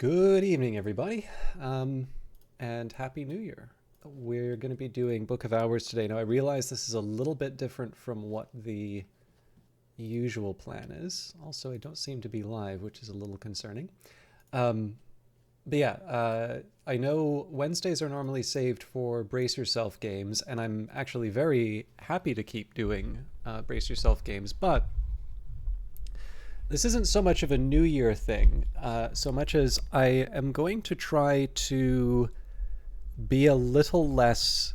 Good evening, everybody, and Happy New Year. We're going to be doing Book of Hours today. Now, I realize this is a little bit different from what the usual plan is. Also, I don't seem to be live, which is a little concerning. Um, but yeah, I know Wednesdays are normally saved for Brace Yourself games, and I'm actually very happy to keep doing Brace Yourself games, but this isn't so much of a New Year thing, so much as I am going to try to be a little less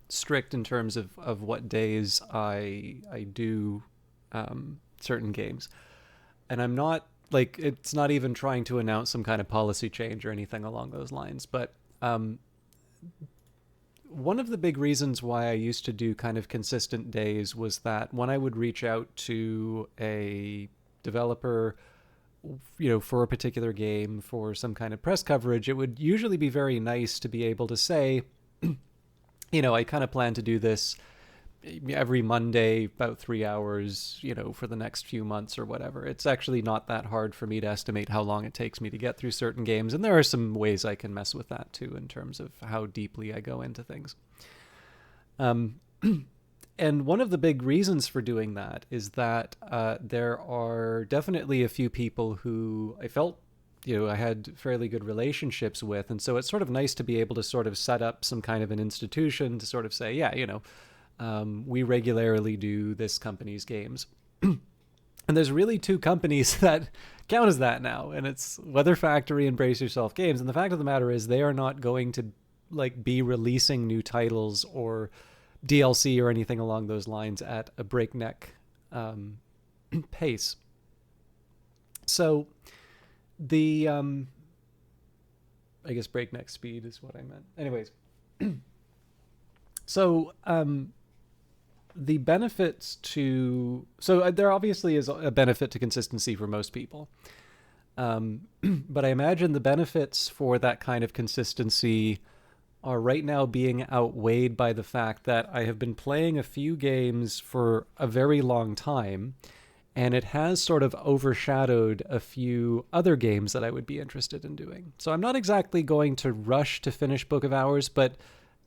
strict in terms of what days I do certain games. And I'm not like it's not even trying to announce some kind of policy change or anything along those lines, but one of the big reasons why I used to do kind of consistent days was that when I would reach out to a developer, for a particular game for some kind of press coverage, it would usually be very nice to be able to say, I kind of plan to do this every Monday, about 3 hours, for the next few months or whatever. It's actually not that hard for me to estimate how long it takes me to get through certain games. And there are some ways I can mess with that too, in terms of how deeply I go into things. Um, and one of the big reasons for doing that is that there are definitely a few people who I felt I had fairly good relationships with. And so it's sort of nice to be able to sort of set up some kind of an institution to sort of say, yeah, we regularly do this company's games. And there's really two companies that count as that now, and it's Weather Factory and Brace Yourself Games. And the fact of the matter is they are not going to be releasing new titles or DLC or anything along those lines at a breakneck pace. So the I guess breakneck speed is what I meant. Anyways, so the benefits there obviously is a benefit to consistency for most people. But I imagine the benefits for that kind of consistency are right now being outweighed by the fact that I have been playing a few games for a very long time, and it has sort of overshadowed a few other games that I would be interested in doing. So I'm not exactly going to rush to finish Book of Hours, but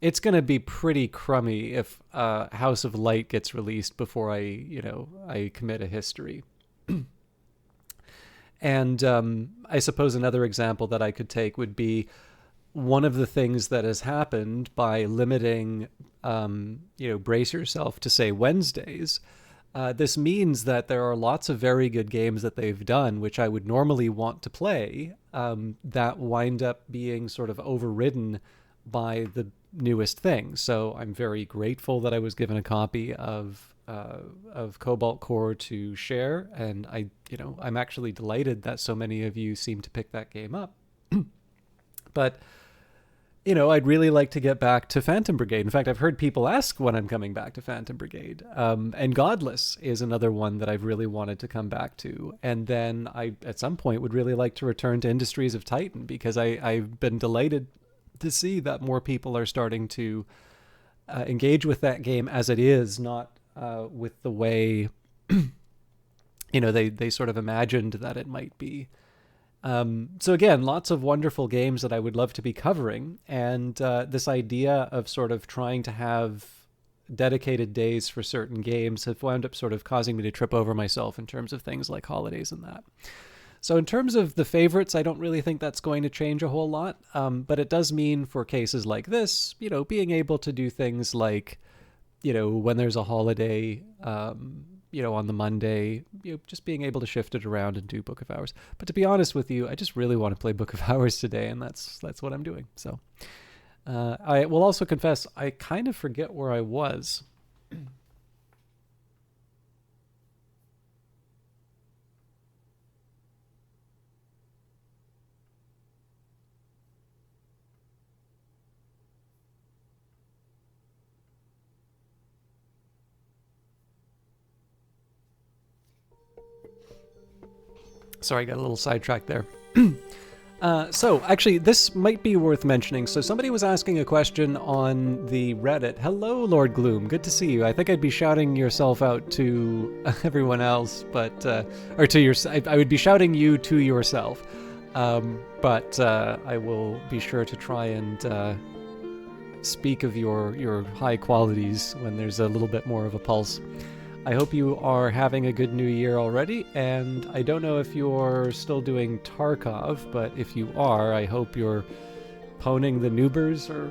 it's going to be pretty crummy if House of Light gets released before I commit a history. And I suppose another example that I could take would be one of the things that has happened by limiting, Brace Yourself to, say, Wednesdays. This means that there are lots of very good games that they've done, which I would normally want to play, that wind up being sort of overridden by the newest thing. So I'm very grateful that I was given a copy of Cobalt Core to share, and I'm actually delighted that so many of you seem to pick that game up. But I'd really like to get back to Phantom Brigade. In fact, I've heard people ask when I'm coming back to Phantom Brigade. And Godless is another one that I've really wanted to come back to. And then I, at some point, would really like to return to Industries of Titan, because I've been delighted to see that more people are starting to engage with that game as it is, not with the way, they sort of imagined that it might be. So again, lots of wonderful games that I would love to be covering. And this idea of sort of trying to have dedicated days for certain games have wound up sort of causing me to trip over myself in terms of things like holidays and that. So in terms of the favorites, I don't really think that's going to change a whole lot. But it does mean for cases like this, being able to do things like, when there's a holiday, on the Monday, just being able to shift it around and do Book of Hours. But to be honest with you, I just really want to play Book of Hours today, and that's what I'm doing. So I will also confess, I kind of forget where I was. Sorry, I got a little sidetracked there. So actually, this might be worth mentioning. So somebody was asking a question on the Reddit. Hello, Lord Gloom. Good to see you. I think I'd be shouting yourself out to everyone else, but or to your. I would be shouting you to yourself. But I will be sure to try and speak of your high qualities when there's a little bit more of a pulse. I hope you are having a good new year already, and I don't know if you're still doing Tarkov, but if you are, I hope you're poning the noobers or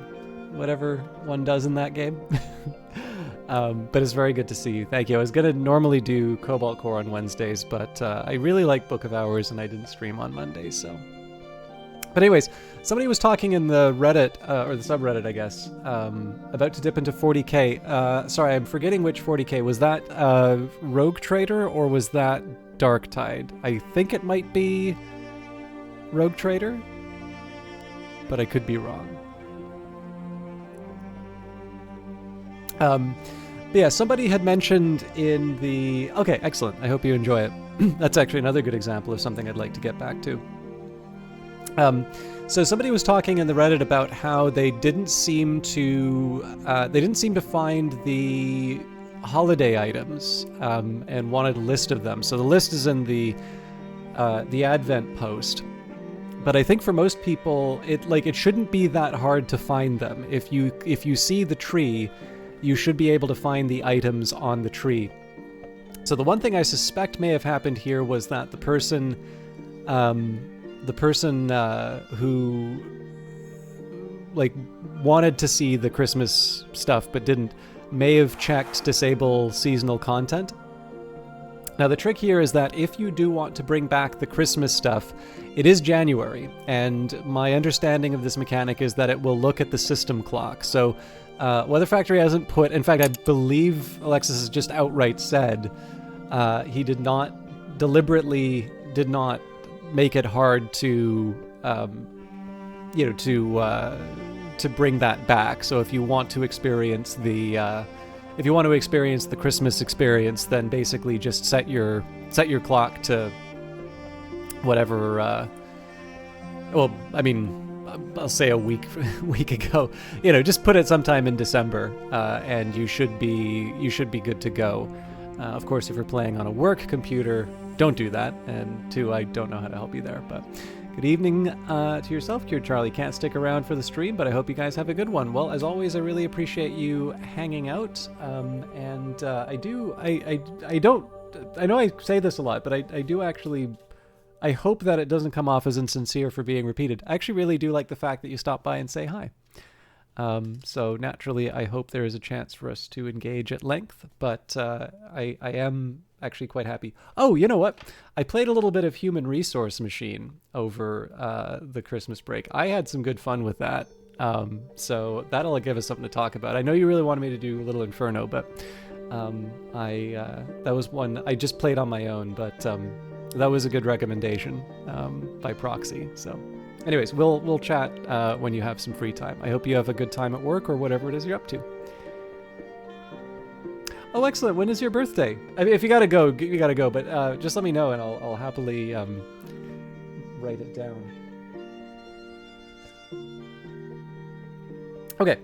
whatever one does in that game. But it's very good to see you. Thank you. I was going to normally do Cobalt Core on Wednesdays, but I really like Book of Hours, and I didn't stream on Mondays, so... But anyways, somebody was talking in the Reddit, or the subreddit, I guess, about to dip into 40k. Sorry, I'm forgetting which 40k. Was that Rogue Trader, or was that Darktide? I think it might be Rogue Trader, but I could be wrong. But yeah, somebody had mentioned in the... Okay, excellent. I hope you enjoy it. That's actually another good example of something I'd like to get back to. So somebody was talking in the Reddit about how they didn't seem to find the holiday items, and wanted a list of them. So the list is in the Advent post. But I think for most people, it shouldn't be that hard to find them. If you see the tree, you should be able to find the items on the tree. So the one thing I suspect may have happened here was that the person who wanted to see the Christmas stuff but didn't may have checked disable seasonal content. Now the trick here is that if you do want to bring back the Christmas stuff, it is January, and my understanding of this mechanic is that it will look at the system clock. So Weather Factory hasn't put... In fact, I believe Alexis has just outright said he deliberately did not make it hard to bring that back. So if you want to experience the Christmas experience, then basically just set your clock to whatever. I'll say a week ago. Just put it sometime in December, and you should be good to go. Of course, if you're playing on a work computer, don't do that. And two, I don't know how to help you there. But good evening to yourself, Cured Charlie. Can't stick around for the stream, but I hope you guys have a good one. Well, as always, I really appreciate you hanging out. And I know I say this a lot, but I do actually... I hope that it doesn't come off as insincere for being repeated. I actually really do like the fact that you stop by and say hi. So naturally, I hope there is a chance for us to engage at length, but I am actually quite happy. Oh, you know what? I played a little bit of Human Resource Machine over the Christmas break. I had some good fun with that. So that'll give us something to talk about. I know you really wanted me to do a little Inferno, but that was one I just played on my own, but that was a good recommendation by proxy. So anyways, we'll chat when you have some free time. I hope you have a good time at work or whatever it is you're up to. Oh, excellent. When is your birthday? I mean, if you gotta go, you gotta go, but just let me know and I'll happily write it down. Okay.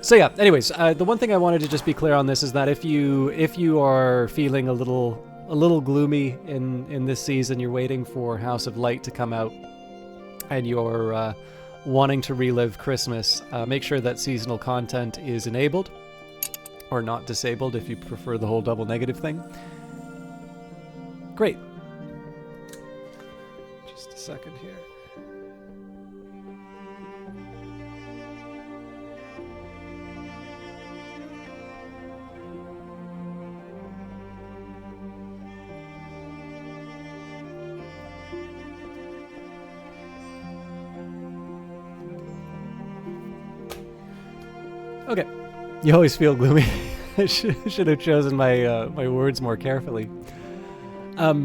So yeah, anyways, the one thing I wanted to just be clear on this is that if you are feeling a little gloomy in this season, you're waiting for House of Light to come out, and you're wanting to relive Christmas, make sure that seasonal content is enabled, or not disabled if you prefer the whole double negative thing. Great. Just a second here. Okay, you always feel gloomy. I should have chosen my words more carefully. But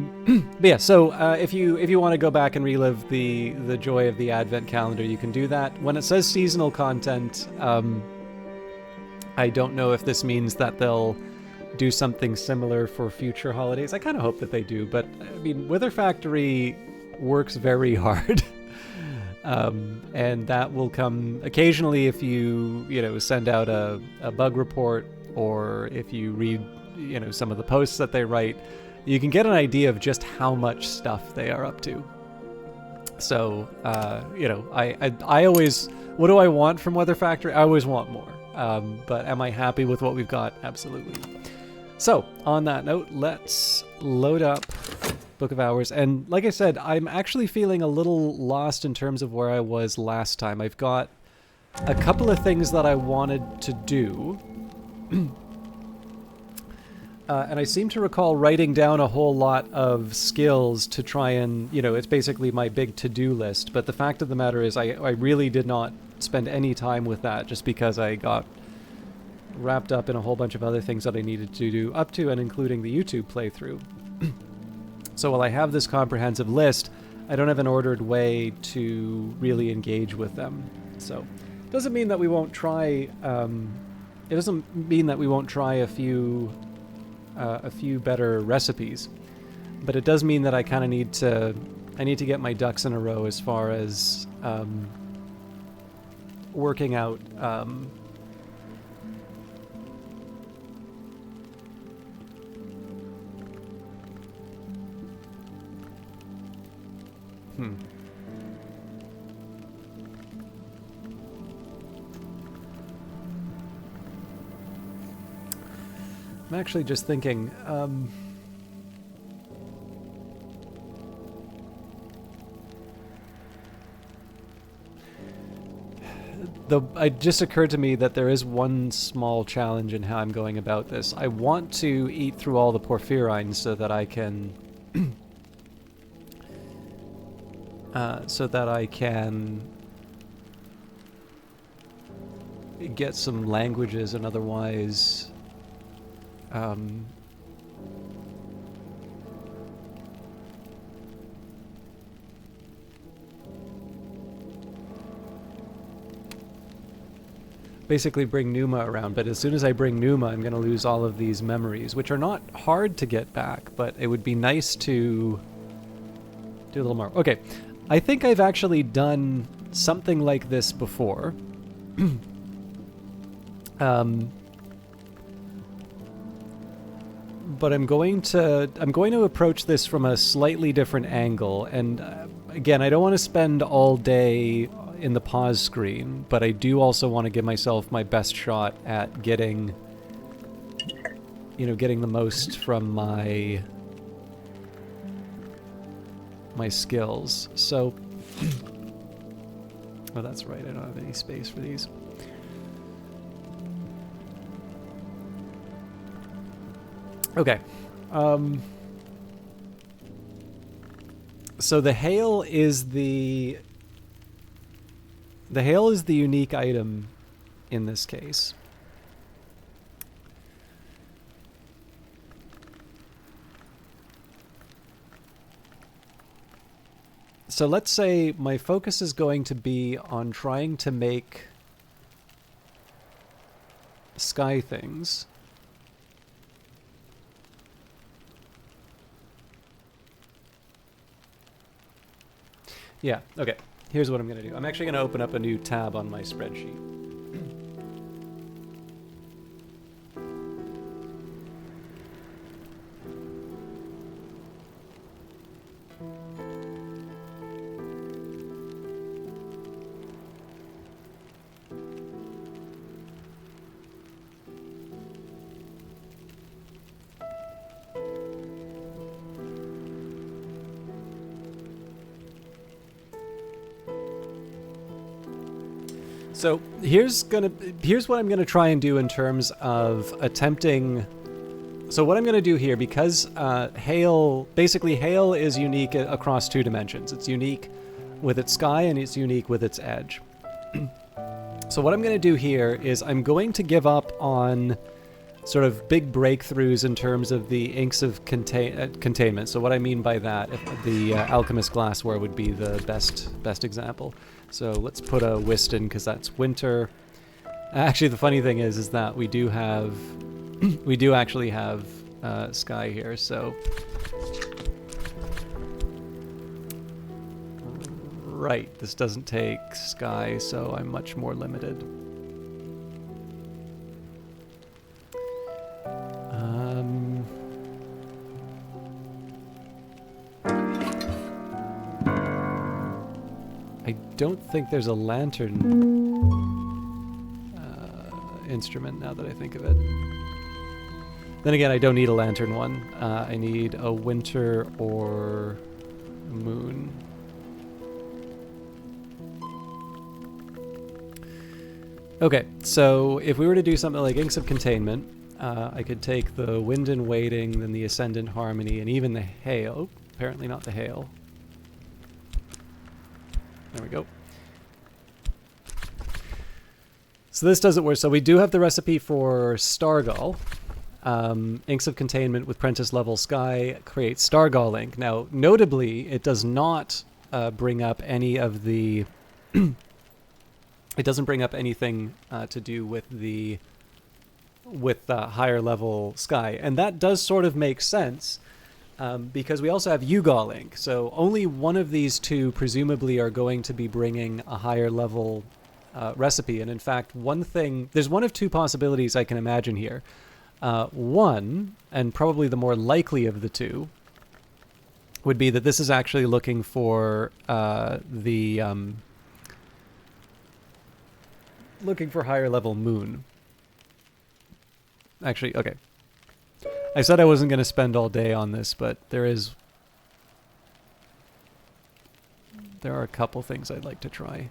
yeah, so if you want to go back and relive the joy of the Advent calendar, you can do that. When it says seasonal content, I don't know if this means that they'll do something similar for future holidays. I kind of hope that they do, but I mean, Weather Factory works very hard. And that will come occasionally if you send out a bug report, or if you read, some of the posts that they write, you can get an idea of just how much stuff they are up to. So, you know, I always, what do I want from Weather Factory? I always want more. But am I happy with what we've got? Absolutely. So, on that note, let's load up Book of Hours. And like I said, I'm actually feeling a little lost in terms of where I was last time. I've got a couple of things that I wanted to do. And I seem to recall writing down a whole lot of skills to try and, you know, it's basically my big to-do list. But the fact of the matter is I really did not spend any time with that just because I got wrapped up in a whole bunch of other things that I needed to do, up to and including the YouTube playthrough. So while I have this comprehensive list, I don't have an ordered way to really engage with them. So it doesn't mean that we won't try, it doesn't mean that we won't try a few better recipes, but it does mean that I kind of need to get my ducks in a row as far as working out I'm actually just thinking, it just occurred to me that there is one small challenge in how I'm going about this. I want to eat through all the porphyrines so that I can get some languages and otherwise basically bring Numa around, but as soon as I bring Numa, I'm going to lose all of these memories, which are not hard to get back, but it would be nice to do a little more. Okay, I think I've actually done something like this before. But I'm going to approach this from a slightly different angle, and again, I don't want to spend all day in the pause screen, but I do also want to give myself my best shot at getting the most from my skills. So, oh, that's right, I don't have any space for these. Okay. So the hail is the unique item in this case. So let's say my focus is going to be on trying to make sky things. Yeah, okay. Here's what I'm going to do. I'm actually going to open up a new tab on my spreadsheet. So here's what I'm gonna try and do in terms of attempting. So what I'm gonna do here, because hail is unique across two dimensions. It's unique with its sky and it's unique with its edge. So what I'm gonna do here is I'm going to give up on sort of big breakthroughs in terms of the inks of containment. So what I mean by that, the alchemist glassware would be the best example. So let's put a Whiston because that's winter. Actually, the funny thing is that we do actually have sky here. So right, this doesn't take sky, so I'm much more limited. I don't think there's a lantern instrument now that I think of it. Then again, I don't need a lantern one. I need a winter or a moon. Okay, so if we were to do something like Inks of Containment, I could take the Wind and Waiting, then the Ascendant Harmony, and even the Hail. Apparently not the Hail. There we go. So this doesn't work. So we do have the recipe for Stargall. Inks of Containment with Prentice level Sky creates Stargall ink. Now, notably, it does not bring up any of the... it doesn't bring up anything to do with the higher level Sky. And that does sort of make sense because we also have Ugall ink. So only one of these two presumably are going to be bringing a higher level recipe. And in fact, there's one of two possibilities I can imagine here. One, and probably the more likely of the two, would be that this is actually looking for looking for higher level moon. Actually, okay. I said I wasn't going to spend all day on this, but there are a couple things I'd like to try.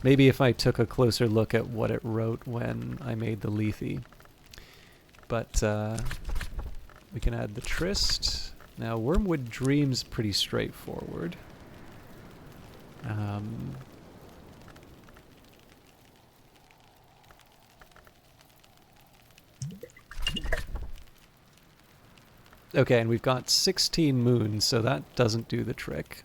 Maybe if I took a closer look at what it wrote when I made the Lethe. But we can add the Tryst. Now, Wormwood Dream's pretty straightforward. Okay, and we've got 16 moons, so that doesn't do the trick.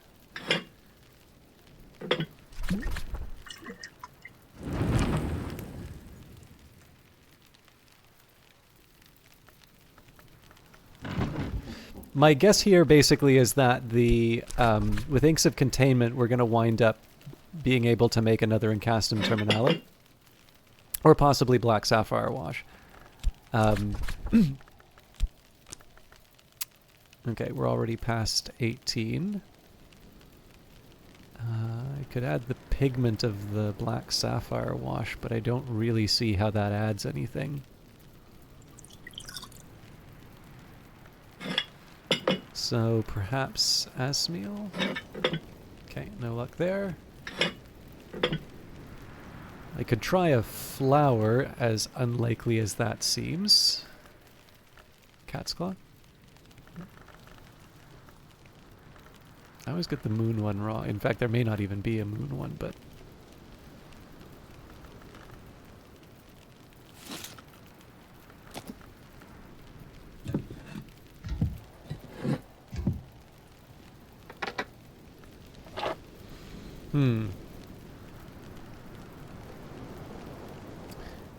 My guess here basically is that with Inks of Containment, we're going to wind up being able to make another Incastum Terminale. Or possibly Black Sapphire Wash. Okay, we're already past 18. I could add the pigment of the Black Sapphire Wash, but I don't really see how that adds anything. So perhaps Asmiel? Okay, no luck there. I could try a flower, as unlikely as that seems. Cat's Claw? I always get the moon one wrong. In fact, there may not even be a moon one, but...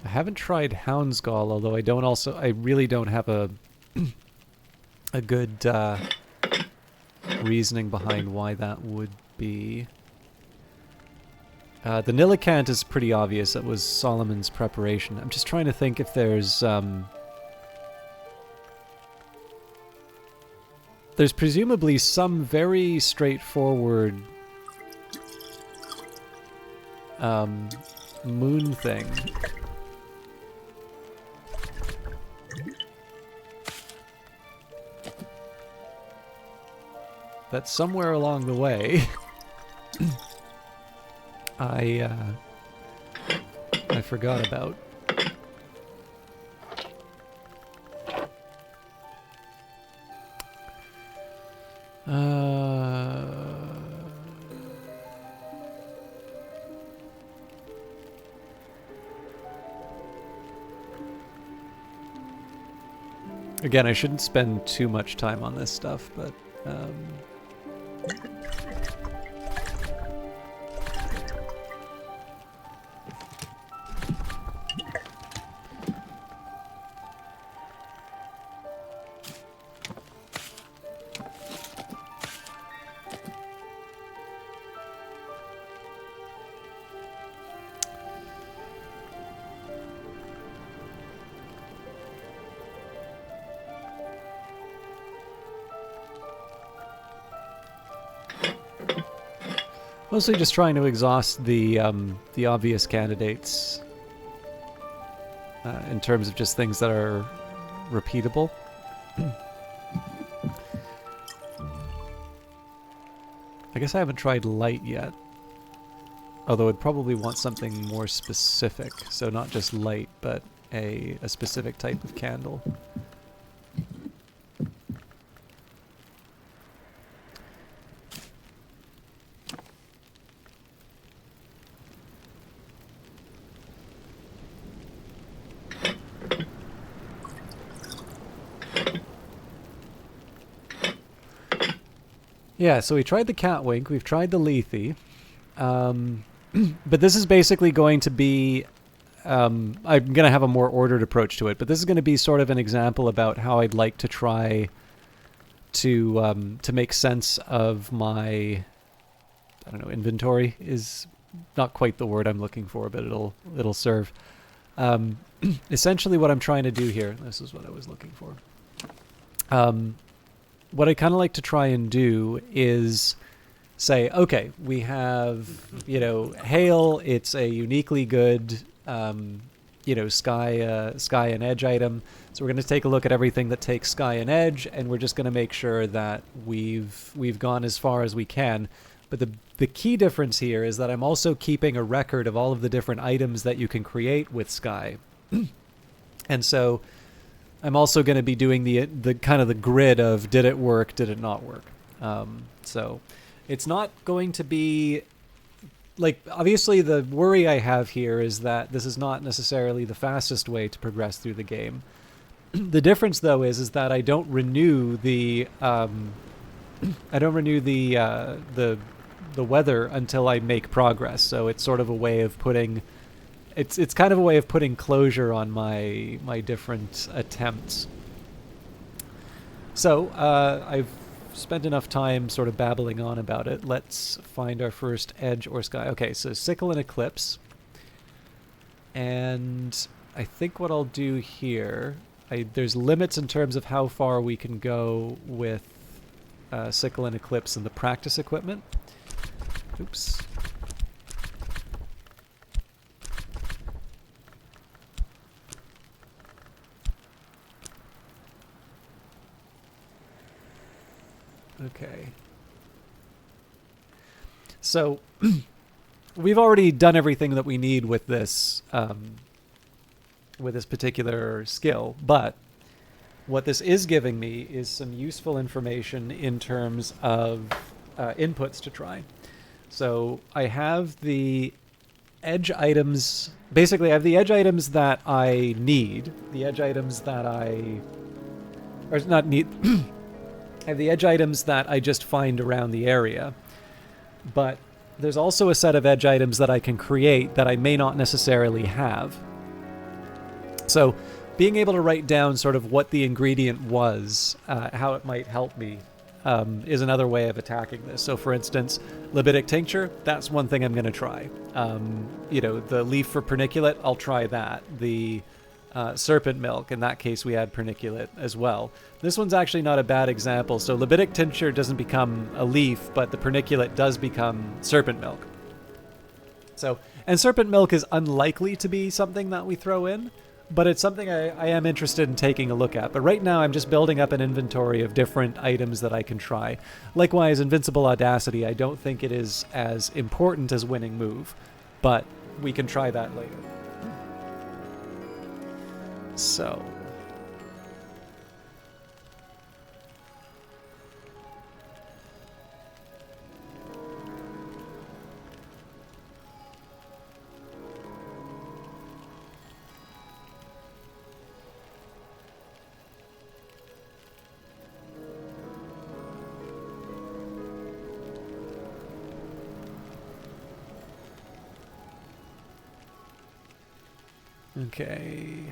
I haven't tried Houndsgall, although I really don't have a good reasoning behind why that would be. The Nillikant is pretty obvious. It was Solomon's preparation. I'm just trying to think if there's presumably some very straightforward moon thing. That somewhere along the way I forgot about. Again, I shouldn't spend too much time on this stuff, but Mostly just trying to exhaust the obvious candidates in terms of just things that are repeatable. I guess I haven't tried light yet. Although I'd probably want something more specific. So not just light, but a specific type of candle. Yeah, so we tried the Catwink, we've tried the Lethe, but this is basically going to be, I'm going to have a more ordered approach to it, but this is going to be sort of an example about how I'd like to try to make sense of my, I don't know, inventory is not quite the word I'm looking for, but it'll serve. Essentially what I'm trying to do here, this is what I was looking for. What I kind of like to try and do is say, okay, we have, hail. It's a uniquely good, sky and edge item. So we're going to take a look at everything that takes sky and edge, and we're just going to make sure that we've gone as far as we can. But the key difference here is that I'm also keeping a record of all of the different items that you can create with sky. And so I'm also going to be doing the kind of the grid of did it work, did it not work. So it's not going to be like, obviously the worry I have here is that this is not necessarily the fastest way to progress through the game. The difference though is that I don't renew the the weather until I make progress. So it's sort of a way of putting it's kind of a way of putting closure on my different attempts. So I've spent enough time sort of babbling on about it. Let's find our first edge or sky. Okay, so Sickle and Eclipse. And I think what I'll do here, there's limits in terms of how far we can go with Sickle and Eclipse and the practice equipment. Oops. Okay. So we've already done everything that we need with this particular skill, but what this is giving me is some useful information in terms of inputs to try. So I have the edge items. Basically, I have the edge items that I need. The edge items that or not need. I have the edge items that I just find around the area. But there's also a set of edge items that I can create that I may not necessarily have. So being able to write down sort of what the ingredient was, how it might help me, is another way of attacking this. So for instance, libidic tincture, that's one thing I'm going to try. The leaf for perniculate, I'll try that. The serpent milk, in that case we add perniculate as well. This one's actually not a bad example. So libidic tincture doesn't become a leaf, but the perniculate does become serpent milk. So, and serpent milk is unlikely to be something that we throw in, but it's something I am interested in taking a look at. But right now I'm just building up an inventory of different items that I can try. Likewise, Invincible Audacity, I don't think it is as important as Winning Move, but we can try that later. So okay.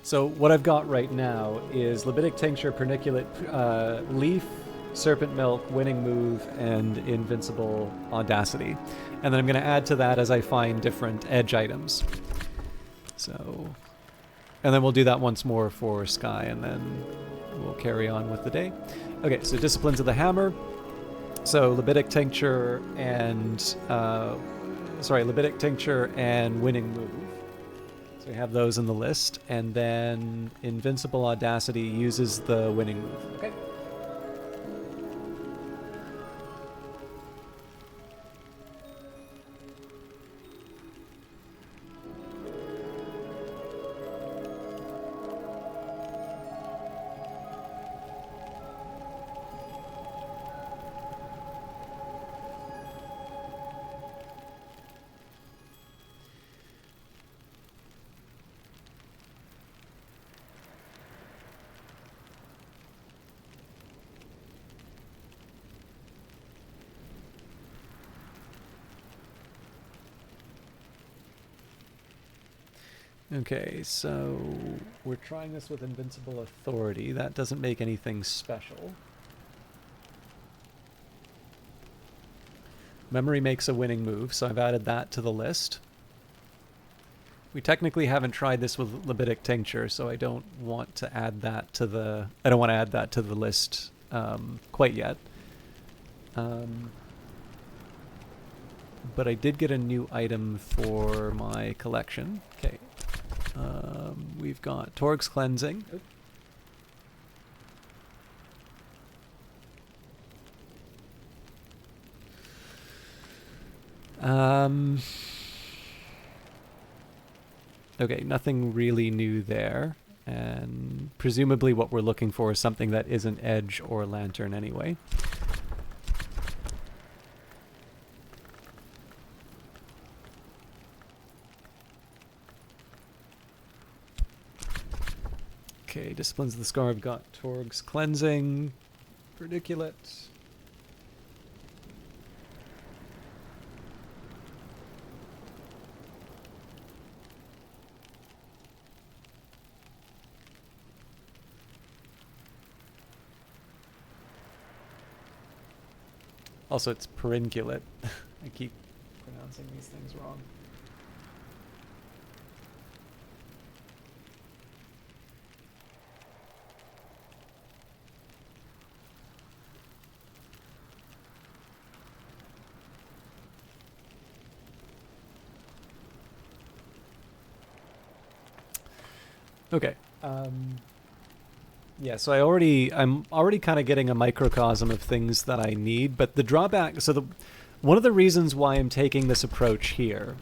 So what I've got right now is Libidic Tincture, Perniculate, Leaf, Serpent Milk, Winning Move, and Invincible Audacity. And then I'm going to add to that as I find different edge items. So, and then we'll do that once more for Sky, and then we'll carry on with the day. Okay, so Disciplines of the Hammer. So Libidic Tincture and, Libidic Tincture and Winning Move. So we have those in the list, and then Invincible Audacity uses the Winning Move. Okay. Okay, so we're trying this with Invincible Authority. That doesn't make anything special. Memory makes a winning move, so I've added that to the list. We technically haven't tried this with Libidic Tincture, so I don't want to add that to the... I don't want to add that to the list quite yet. But I did get a new item for my collection. Okay. We've got Torg's Cleansing. Okay, nothing really new there. And presumably what we're looking for is something that isn't Edge or Lantern anyway. Okay, Disciplines of the Scar. I've got Torg's Cleansing, Perniculate. Also, it's Perniculate. I keep pronouncing these things wrong. Okay. Yeah, so I'm already kind of getting a microcosm of things that I need, but the drawback, one of the reasons why I'm taking this approach here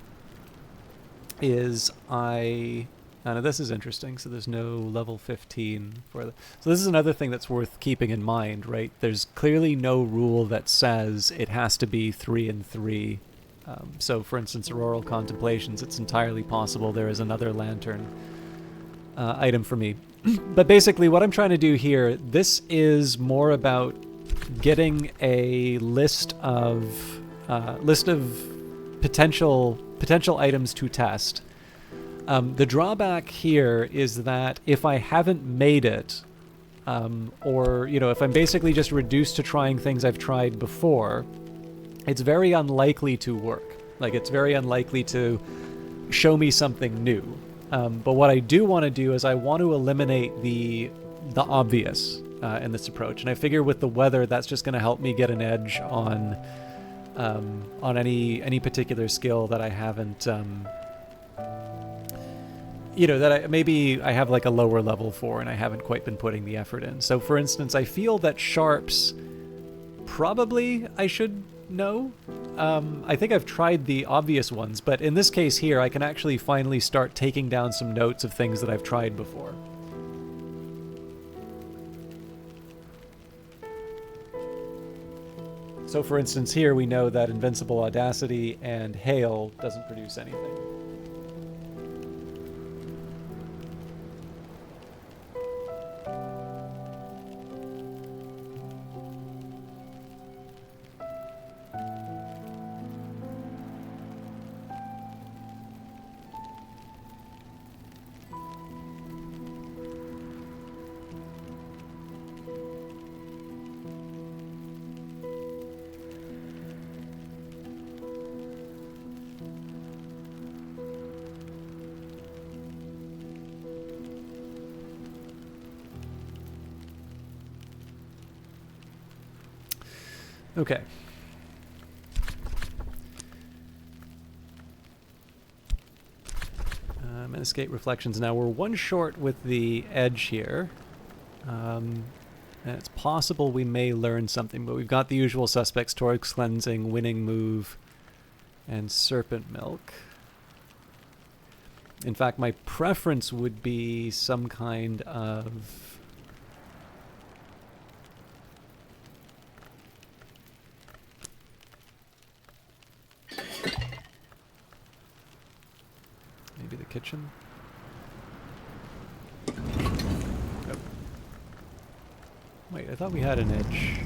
is know this is interesting, so there's no level 15 for so this is another thing that's worth keeping in mind, right? There's clearly no rule that says it has to be 3 and 3. So for instance, Auroral Contemplations, it's entirely possible there is another Lantern item for me. But basically what I'm trying to do here, this is more about getting a list of potential items to test. The drawback here is that if I haven't made it, or if I'm basically just reduced to trying things I've tried before, it's very unlikely to work. Like, it's very unlikely to show me something new. But what I do want to do is I want to eliminate the obvious in this approach, and I figure with the weather that's just going to help me get an edge on any particular skill that I haven't that maybe I have like a lower level for and I haven't quite been putting the effort in. So for instance, I feel that Sharps probably I should know. I think I've tried the obvious ones, but in this case here, I can actually finally start taking down some notes of things that I've tried before. So for instance, here we know that Invincible Audacity and Hail doesn't produce anything. Okay. Escape reflections. Now we're one short with the edge here. And it's possible we may learn something, but we've got the usual suspects: Torx Cleansing, Winning Move, and Serpent Milk. In fact, my preference would be some kind of... maybe the kitchen? Oh. Wait, I thought we had an edge.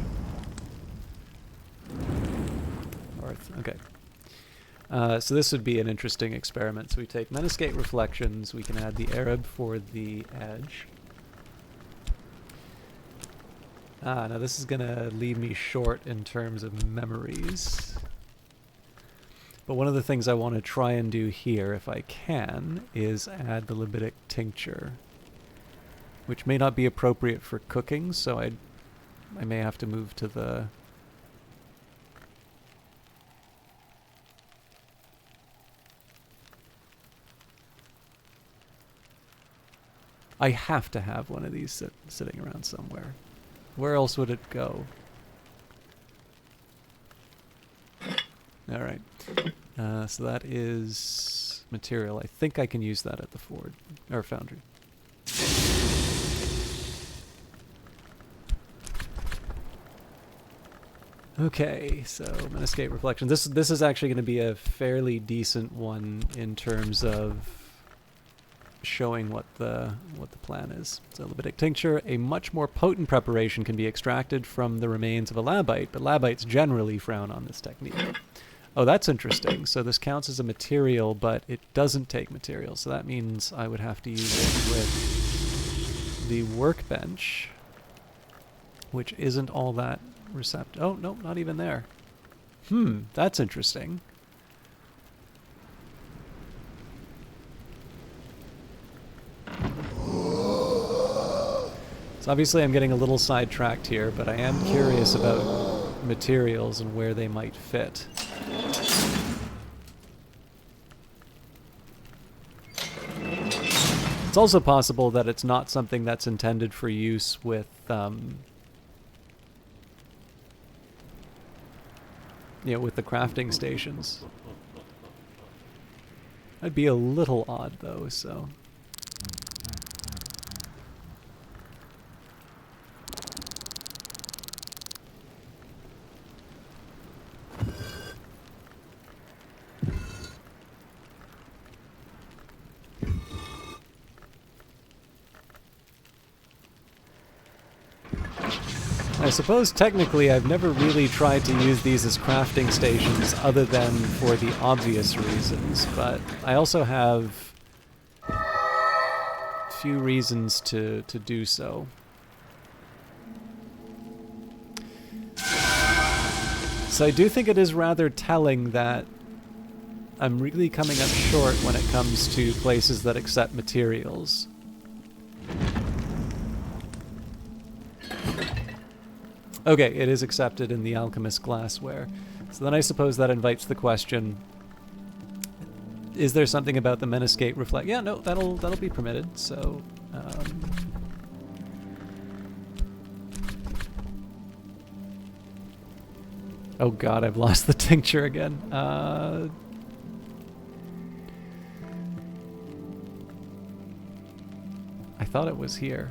North, okay. So this would be an interesting experiment. So we take Menescate Reflections, we can add the Arab for the edge. Now this is going to leave me short in terms of memories. But one of the things I want to try and do here, if I can, is add the Libidic Tincture, which may not be appropriate for cooking, so I may have to move to the... I have to have one of these sitting around somewhere. Where else would it go? Alright. So that is material. I think I can use that at the forge, or foundry. Okay, so Menescate Reflection. This is actually going to be a fairly decent one in terms of showing what the plan is. So Libidic Tincture, a much more potent preparation, can be extracted from the remains of a labite, but labites generally frown on this technique. Oh, that's interesting. So this counts as a material, but it doesn't take material. So that means I would have to use it with the workbench, which isn't all that receptive. Oh, no, not even there. That's interesting. So obviously I'm getting a little sidetracked here, but I am curious about materials and where they might fit. It's also possible that it's not something that's intended for use with with the crafting stations. That'd be a little odd though, so... I suppose technically I've never really tried to use these as crafting stations other than for the obvious reasons, but I also have a few reasons to do so. So I do think it is rather telling that I'm really coming up short when it comes to places that accept materials. Okay, it is accepted in the Alchemist glassware. So then I suppose that invites the question, is there something about the Menescate Reflect? Yeah, no, that'll be permitted, so... Oh god, I've lost the tincture again. I thought it was here.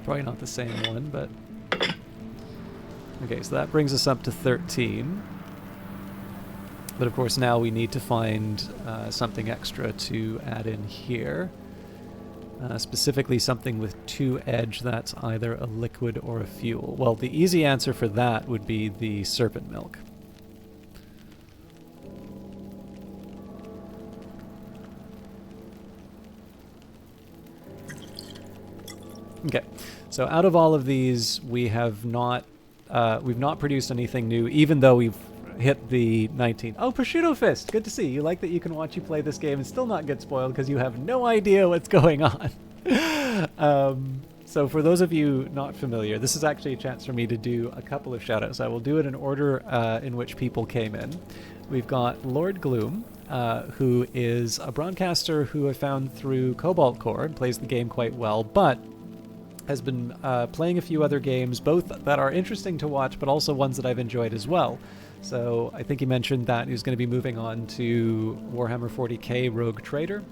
Probably not the same one, but... Okay, so that brings us up to 13. But of course now we need to find something extra to add in here. Specifically something with 2 edge that's either a liquid or a fuel. Well, the easy answer for that would be the serpent milk. Okay, so out of all of these, we've not produced anything new, even though we've hit the 19. Oh, Prosciutto Fist, good to see. You like that you can watch you play this game and still not get spoiled because you have no idea what's going on. So for those of you not familiar, this is actually a chance for me to do a couple of shoutouts. I will do it in order in which people came in. We've got Lord Gloom, who is a broadcaster who I found through Cobalt Core and plays the game quite well, but has been playing a few other games, both that are interesting to watch, but also ones that I've enjoyed as well. So I think he mentioned that he's going to be moving on to Warhammer 40k Rogue Trader.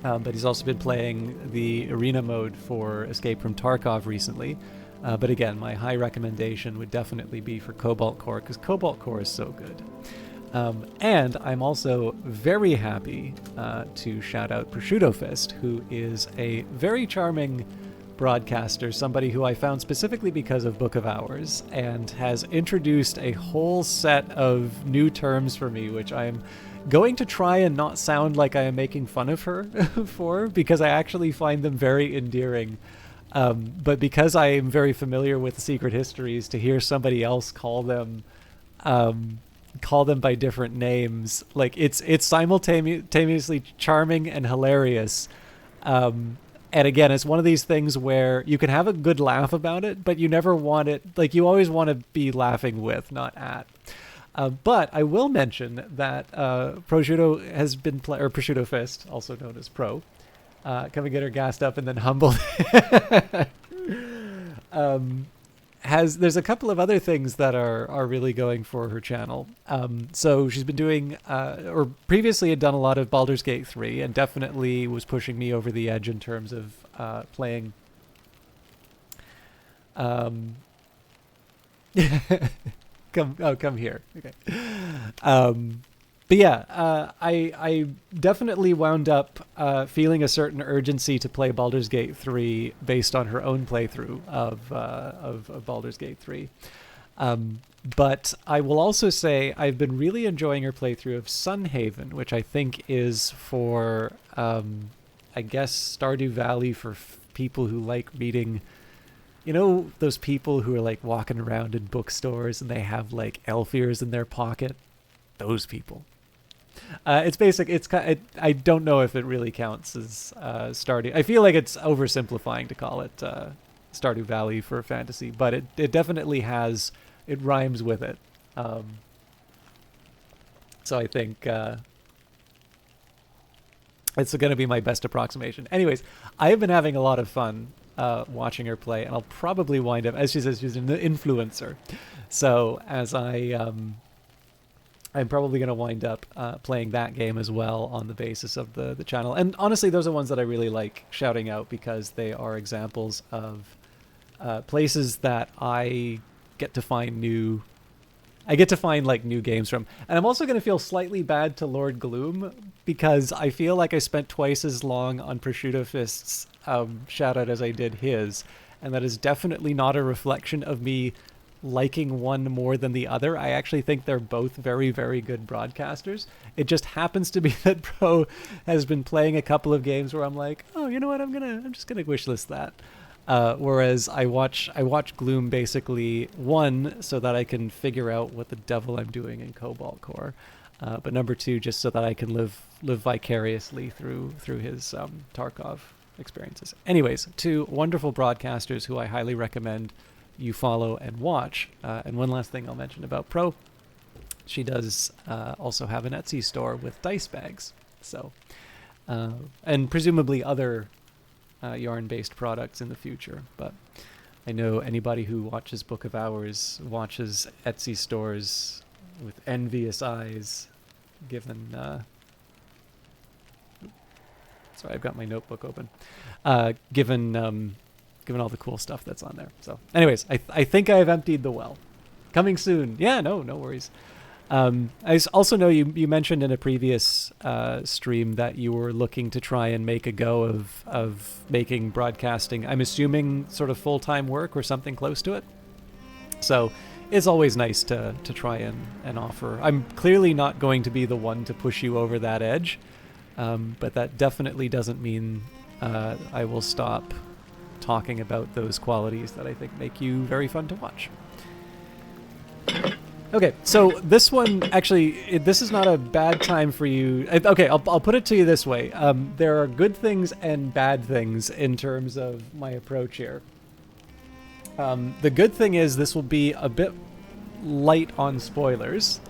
But he's also been playing the arena mode for Escape from Tarkov recently. But again, my high recommendation would definitely be for Cobalt Core, because Cobalt Core is so good. And I'm also very happy to shout out Prosciutto Fist, who is a very charming broadcaster, somebody who I found specifically because of Book of Hours, and has introduced a whole set of new terms for me, which I'm going to try and not sound like I am making fun of her for, because I actually find them very endearing. But because I am very familiar with Secret Histories, to hear somebody else call them by different names, like it's simultaneously charming and hilarious. And again, it's one of these things where you can have a good laugh about it, but you never want it, like you always want to be laughing with, not at. But I will mention that Prosciutto has been or Prosciutto Fist, also known as Pro, come and get her gassed up and then humbled. There's a couple of other things that are really going for her channel. So she's been doing, or previously had done a lot of Baldur's Gate 3, and definitely was pushing me over the edge in terms of playing. Come here. Okay. But yeah, I definitely wound up feeling a certain urgency to play Baldur's Gate 3 based on her own playthrough of Baldur's Gate 3. But I will also say I've been really enjoying her playthrough of Sunhaven, which I think is for, I guess, Stardew Valley for people who like reading. You know those people who are like walking around in bookstores and they have like elf ears in their pocket? Those people. It's basic. I don't know if it really counts as Stardew. I feel like it's oversimplifying to call it Stardew Valley for fantasy, but it definitely has. It rhymes with it. So I think it's going to be my best approximation. Anyways, I have been having a lot of fun watching her play, and I'll probably wind up, as she says, she's an influencer. So as I'm probably going to wind up playing that game as well on the basis of the channel. And honestly, those are ones that I really like shouting out because they are examples of places that I get to find new games from. And I'm also going to feel slightly bad to Lord Gloom because I feel like I spent twice as long on Prosciutto Fist's shout out as I did his, and that is definitely not a reflection of me liking one more than the other. I actually think they're both very, very good broadcasters. It just happens to be that Pro has been playing a couple of games where I'm like, oh, you know what, I'm just gonna wishlist that. Whereas I watch Gloom basically, one, so that I can figure out what the devil I'm doing in Cobalt Core, but number two, just so that I can live vicariously through his Tarkov experiences. Anyways, two wonderful broadcasters who I highly recommend you follow and watch. And one last thing I'll mention about Pro, she does also have an Etsy store with dice bags. So, and presumably other yarn-based products in the future. But I know anybody who watches Book of Hours watches Etsy stores with envious eyes, given... sorry, I've got my notebook open. Given all the cool stuff that's on there. So anyways, I think I have emptied the well. Coming soon. Yeah, no worries. I also know you mentioned in a previous stream that you were looking to try and make a go of making broadcasting, I'm assuming, sort of full-time work or something close to it. So it's always nice to try and offer. I'm clearly not going to be the one to push you over that edge, but that definitely doesn't mean I will stop talking about those qualities that I think make you very fun to watch. Okay, so this one actually, this is not a bad time for you. Okay, I'll put it to you this way: there are good things and bad things in terms of my approach here. The good thing is this will be a bit light on spoilers,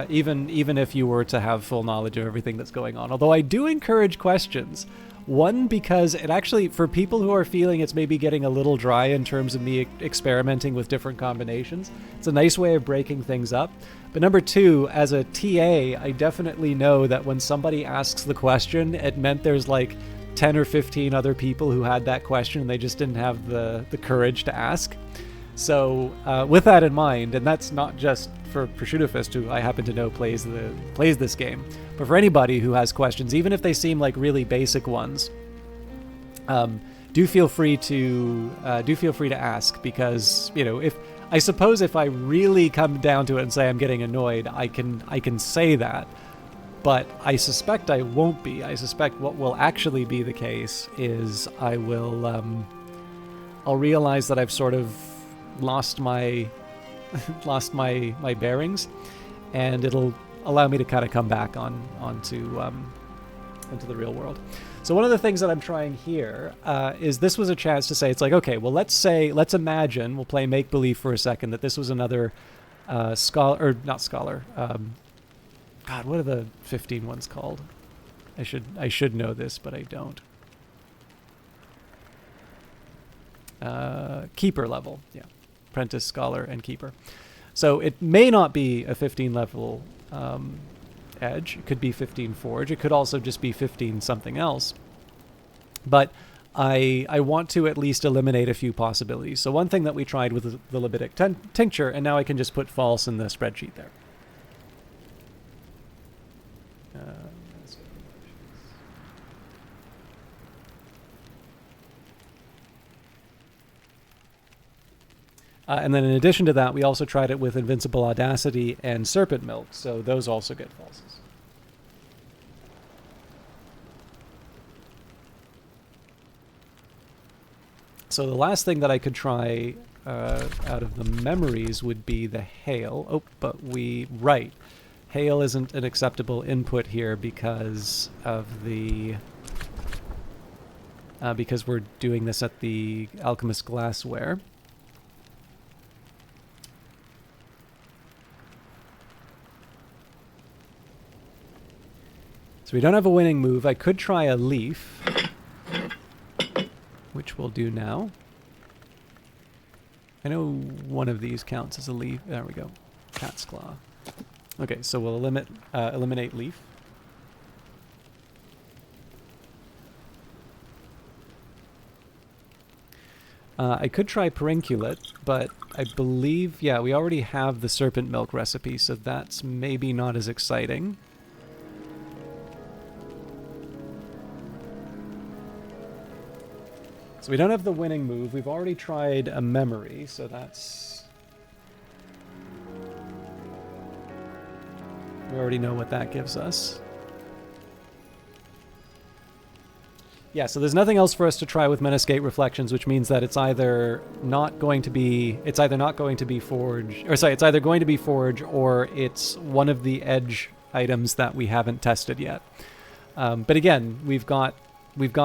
even if you were to have full knowledge of everything that's going on. Although I do encourage questions. One, because it actually, for people who are feeling it's maybe getting a little dry in terms of me experimenting with different combinations, it's a nice way of breaking things up. But number two, as a TA, I definitely know that when somebody asks the question, it meant there's like 10 or 15 other people who had that question and they just didn't have the courage to ask. So with that in mind, and that's not just for Prosciutto Fist, who I happen to know plays this game, but for anybody who has questions, even if they seem like really basic ones, do feel free to ask, because if I really come down to it and say I'm getting annoyed, I can say that. But I suspect I won't be. I suspect what will actually be the case is I'll realize that I've sort of lost my bearings, and it'll allow me to kind of come back onto the real world. So one of the things that I'm trying here is this was a chance to say, it's like, okay, well, let's imagine, we'll play make-believe for a second, that this was another God, what are the 15 ones called? I should know this, but I don't. Keeper level, yeah. Apprentice, Scholar, and Keeper. So it may not be a 15 level edge. It could be 15 Forge. It could also just be 15 something else. But I want to at least eliminate a few possibilities. So one thing that we tried with the Libidic Tincture, and now I can just put false in the spreadsheet there. And then in addition to that, we also tried it with Invincible Audacity and Serpent Milk, so those also get falses. So the last thing that I could try out of the memories would be the Hail. Oh, but Hail isn't an acceptable input here because of because we're doing this at the Alchemist Glassware. So we don't have a winning move. I could try a Leaf, which we'll do now. I know one of these counts as a Leaf. There we go. Cat's Claw. Okay, so we'll eliminate Leaf. I could try Perenculate, but I believe, yeah, we already have the Serpent Milk recipe, so that's maybe not as exciting. So we don't have the winning move. We've already tried a memory, so that's... We already know what that gives us. Yeah, so there's nothing else for us to try with Meniscate Reflections, which means that it's either not going to be Forge, or sorry, it's either going to be Forge or it's one of the edge items that we haven't tested yet. But again, we've got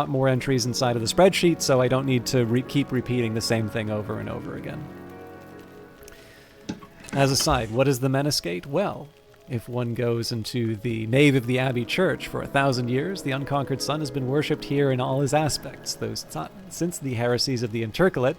more entries inside of the spreadsheet, so I don't need to keep repeating the same thing over and over again. As a side, what is the Meniscate? Well, if one goes into the nave of the Abbey Church for 1,000 years, the unconquered sun has been worshipped here in all his aspects. Since the heresies of the Intercalate,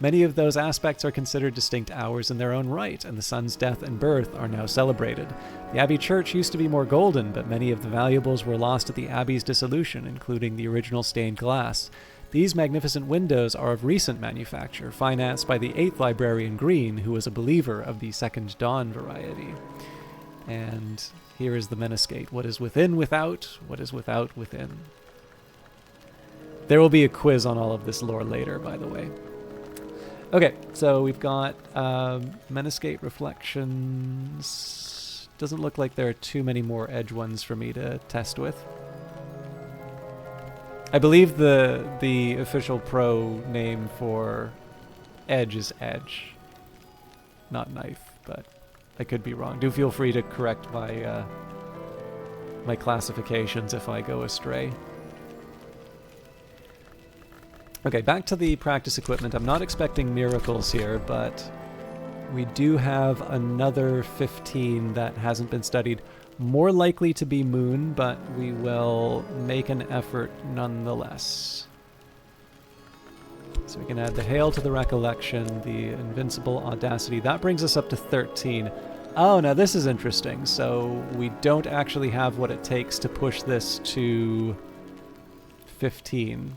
many of those aspects are considered distinct hours in their own right, and the sun's death and birth are now celebrated. The Abbey Church used to be more golden, but many of the valuables were lost at the Abbey's dissolution, including the original stained glass. These magnificent windows are of recent manufacture, financed by the 8th Librarian Green, who was a believer of the Second Dawn variety. And here is the Meniscate. What is within without? What is without within? There will be a quiz on all of this lore later, by the way. Okay, so we've got Meniscate Reflections. Doesn't look like there are too many more edge ones for me to test with. I believe the official pro name for edge is edge, not knife, but I could be wrong. Do feel free to correct my my classifications if I go astray. Okay, back to the practice equipment. I'm not expecting miracles here, but we do have another 15 that hasn't been studied. More likely to be Moon, but we will make an effort nonetheless. So we can add the Hail to the Recollection, the Invincible Audacity. That brings us up to 13. Oh, now this is interesting. So we don't actually have what it takes to push this to 15.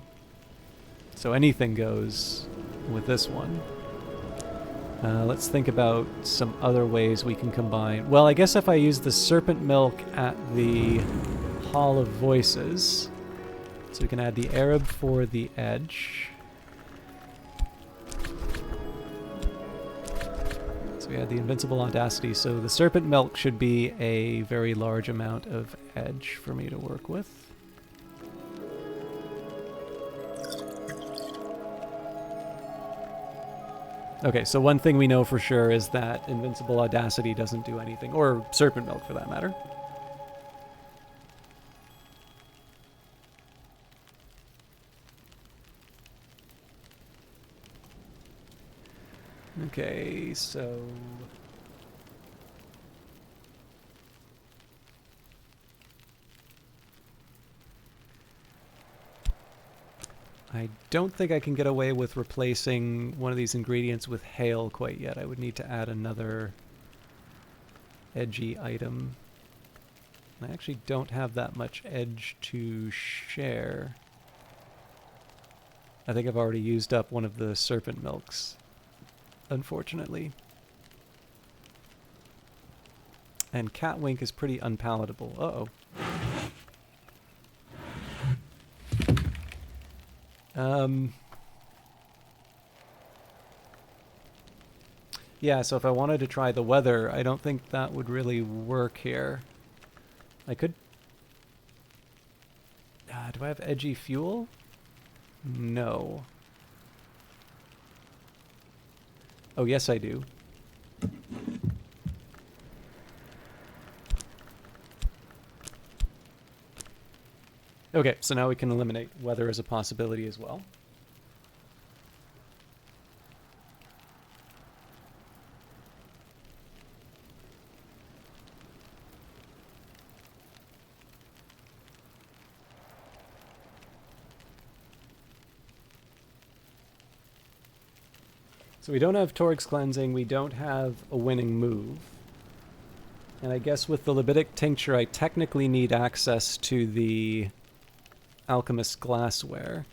So anything goes with this one. Let's think about some other ways we can combine. Well, I guess if I use the Serpent Milk at the Hall of Voices, so we can add the Arab for the edge. So we add the Invincible Audacity, so the Serpent Milk should be a very large amount of edge for me to work with. Okay, so one thing we know for sure is that Invincible Audacity doesn't do anything, or Serpent Milk for that matter. Okay, so... I don't think I can get away with replacing one of these ingredients with Hail quite yet. I would need to add another edgy item. I actually don't have that much edge to share. I think I've already used up one of the Serpent Milks, unfortunately. And Catwink is pretty unpalatable. Uh-oh. Yeah, so if I wanted to try the weather, I don't think that would really work here. I could... do I have edgy fuel? No. Oh, yes I do. Okay, so now we can eliminate weather as a possibility as well. So we don't have Torg's Cleansing, we don't have a winning move. And I guess with the Libidic Tincture I technically need access to the Alchemist Glassware,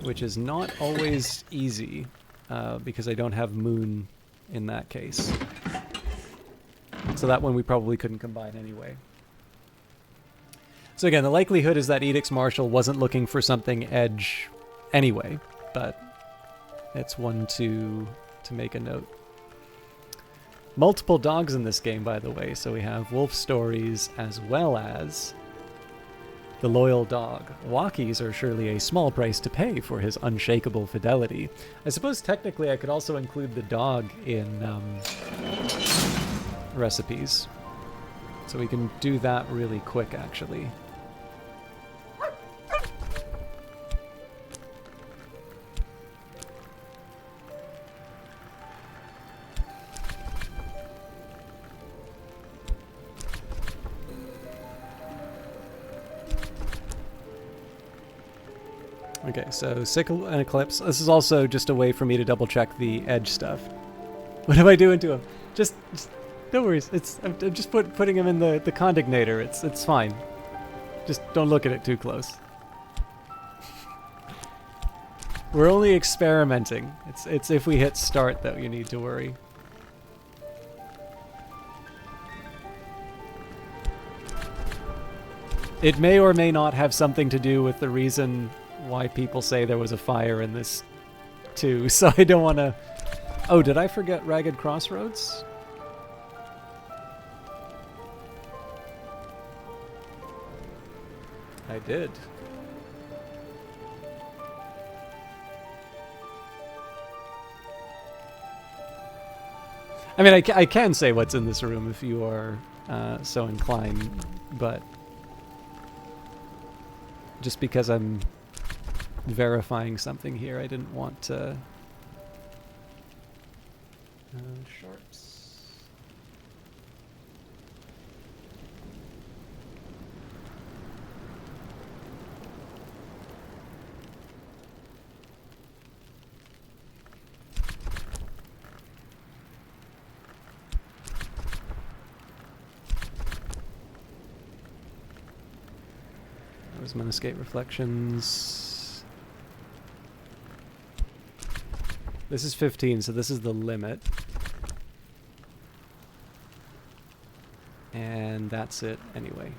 which is not always easy, because I don't have Moon in that case. So that one we probably couldn't combine anyway. So again, the likelihood is that Edict's Marshal wasn't looking for something edge anyway, but it's one to make a note. Multiple dogs in this game, by the way, so we have Wolf Stories as well as the Loyal Dog. Walkies are surely a small price to pay for his unshakable fidelity. I suppose technically I could also include the dog in recipes. So we can do that really quick, actually. Okay, so Sickle and Eclipse. This is also just a way for me to double check the edge stuff. What am I doing to him? Just no worries. I'm just putting him in the condignator. It's fine. Just don't look at it too close. We're only experimenting. It's if we hit start that you need to worry. It may or may not have something to do with the reason why people say there was a fire in this too, so I don't want to... Oh, did I forget Ragged Crossroads? I did. I mean, I can say what's in this room if you are so inclined, but just because I'm verifying something here, I didn't want to... sharps. Moonscape Reflections. This is 15, so this is the limit. And that's it anyway.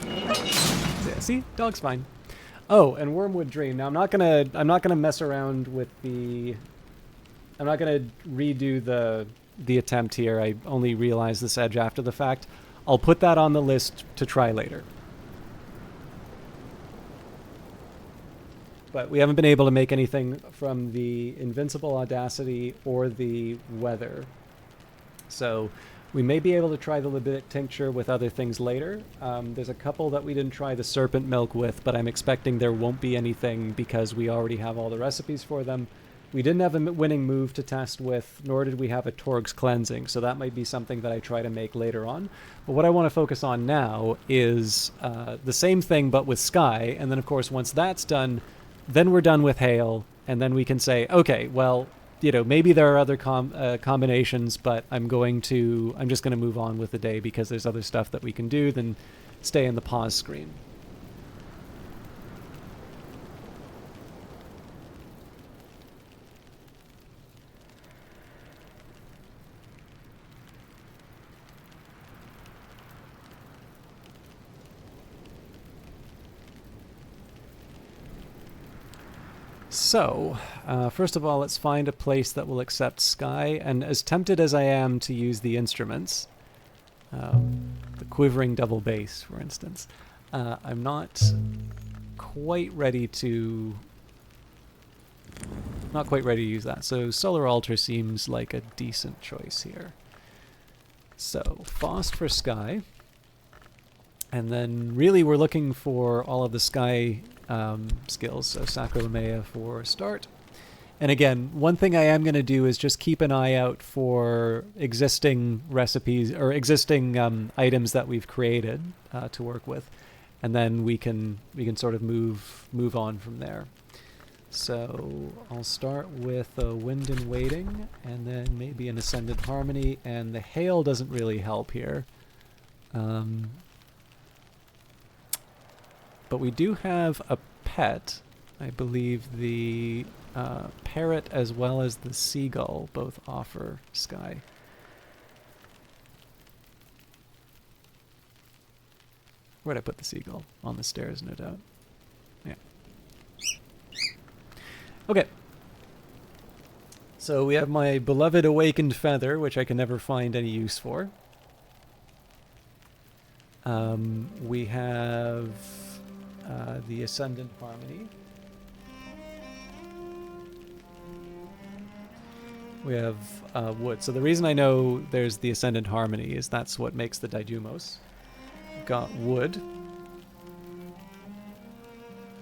Yeah, see? Dog's fine. Oh, and Wormwood Dream. Now I'm not gonna mess around with the... I'm not gonna redo the attempt here. I only realized this edge after the fact. I'll put that on the list to try later. But we haven't been able to make anything from the Invincible Audacity or the Weather. So we may be able to try the Libitic Tincture with other things later. There's a couple that we didn't try the Serpent Milk with, but I'm expecting there won't be anything because we already have all the recipes for them. We didn't have a winning move to test with, nor did we have a Torg's Cleansing, so that might be something that I try to make later on. But what I want to focus on now is the same thing but with Sky, and then of course once that's done, then we're done with Hail, and then we can say, okay, well, you know, maybe there are other combinations, but I'm just going to move on with the day because there's other stuff that we can do than stay in the pause screen. So, first of all, let's find a place that will accept Sky, and as tempted as I am to use the instruments, the quivering double bass, for instance, I'm not quite ready to use that. So Solar Altar seems like a decent choice here. So, Faust for Sky, and then really we're looking for all of the Sky skills, so Sacrolamea for start. And again, one thing I am going to do is just keep an eye out for existing recipes or existing items that we've created to work with, and then we can sort of move on from there. So I'll start with a Wind and Waiting, and then maybe an Ascendant Harmony, and the Hail doesn't really help here. But we do have a pet. I believe the parrot as well as the seagull both offer Sky. Where'd I put the seagull? On the stairs, no doubt. Yeah. Okay. So we have my beloved Awakened Feather, which I can never find any use for. We have the Ascendant Harmony. We have wood. So the reason I know there's the Ascendant Harmony is that's what makes the Didymos. We've got wood.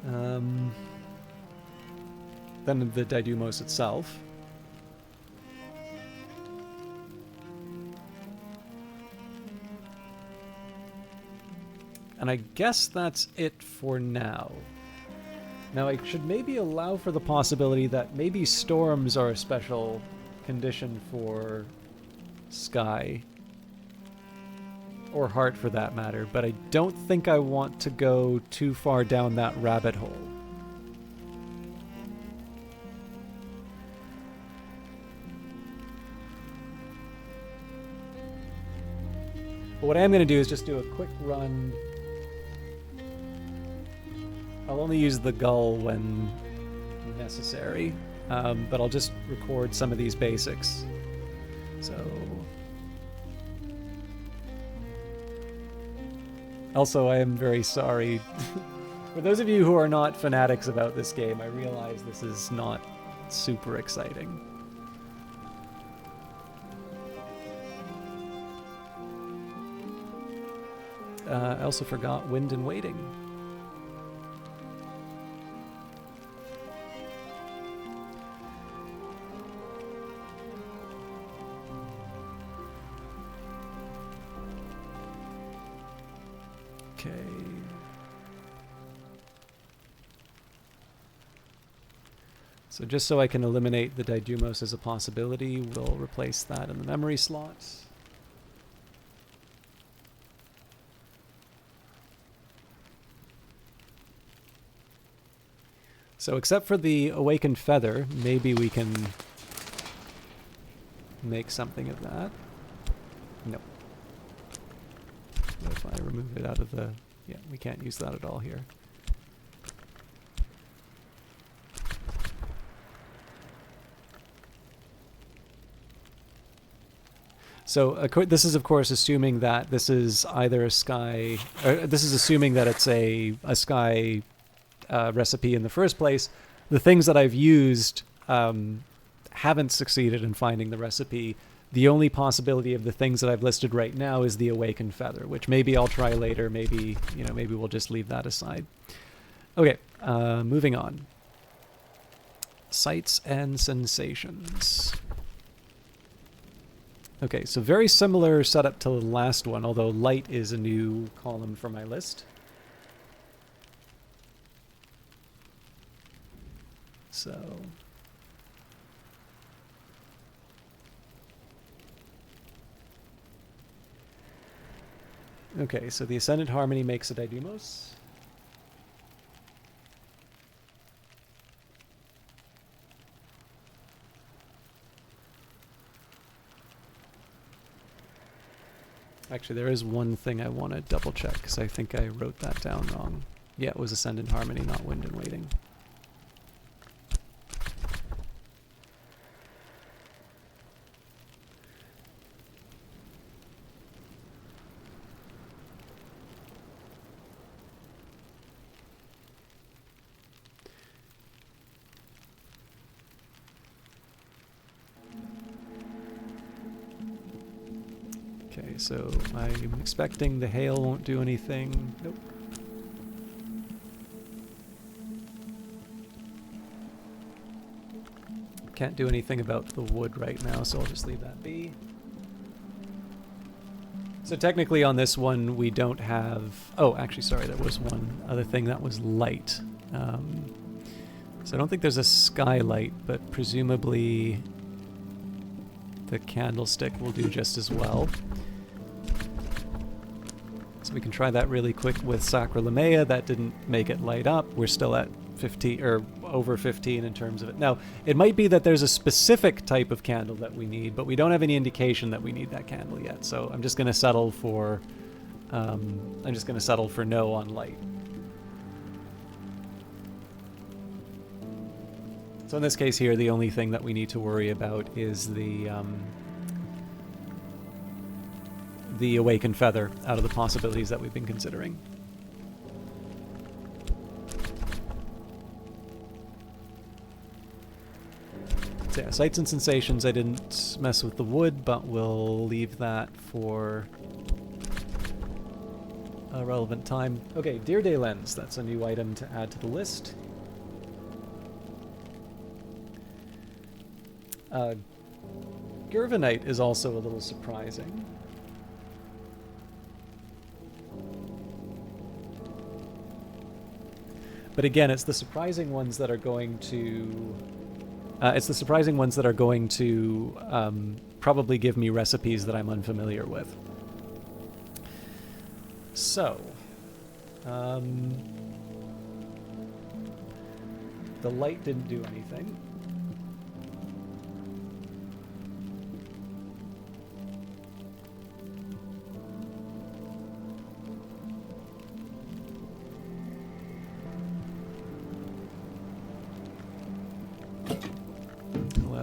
Then the Didymos itself. And I guess that's it for now. Now I should maybe allow for the possibility that maybe storms are a special condition for Sky. Or Heart for that matter, but I don't think I want to go too far down that rabbit hole. But what I am going to do is just do a quick run. I'll only use the gull when necessary, but I'll just record some of these basics. So, also, I am very sorry. For those of you who are not fanatics about this game, I realize this is not super exciting. I also forgot Wind and Waiting. Okay. So just so I can eliminate the Didymos as a possibility, we'll replace that in the memory slot. So except for the Awakened Feather, maybe we can make something of that. Nope. What if I remove it out of the... Yeah, we can't use that at all here. So this is, of course, assuming that this is either a sky... this is assuming that it's a sky recipe in the first place. The things that I've used haven't succeeded in finding the recipe. The only possibility of the things that I've listed right now is the Awakened Feather, which maybe I'll try later. Maybe, maybe we'll just leave that aside. Okay, moving on. Sights and sensations. Okay, so very similar setup to the last one, although light is a new column for my list. So... Okay, so the Ascendant Harmony makes a Didymos. Actually, there is one thing I want to double check, because I think I wrote that down wrong. Yeah, it was Ascendant Harmony, not Wind and Waiting. Okay, so I'm expecting the hail won't do anything. Nope. Can't do anything about the wood right now, so I'll just leave that be. So technically on this one we don't have... Oh, actually, sorry, there was one other thing that was light. So I don't think there's a skylight, but presumably the candlestick will do just as well. So we can try that really quick with Sacra Lamea. That didn't make it light up. We're still at 15, or over 15 in terms of it. Now, it might be that there's a specific type of candle that we need, but we don't have any indication that we need that candle yet. So I'm just going to settle for, no on light. So in this case here, the only thing that we need to worry about is the Awakened Feather out of the possibilities that we've been considering. So yeah, Sights and Sensations, I didn't mess with the wood, but we'll leave that for a relevant time. Okay, Deer Day Lens, that's a new item to add to the list. Gervanite is also a little surprising. But again, it's the surprising ones that are going to... probably give me recipes that I'm unfamiliar with. So... the light didn't do anything.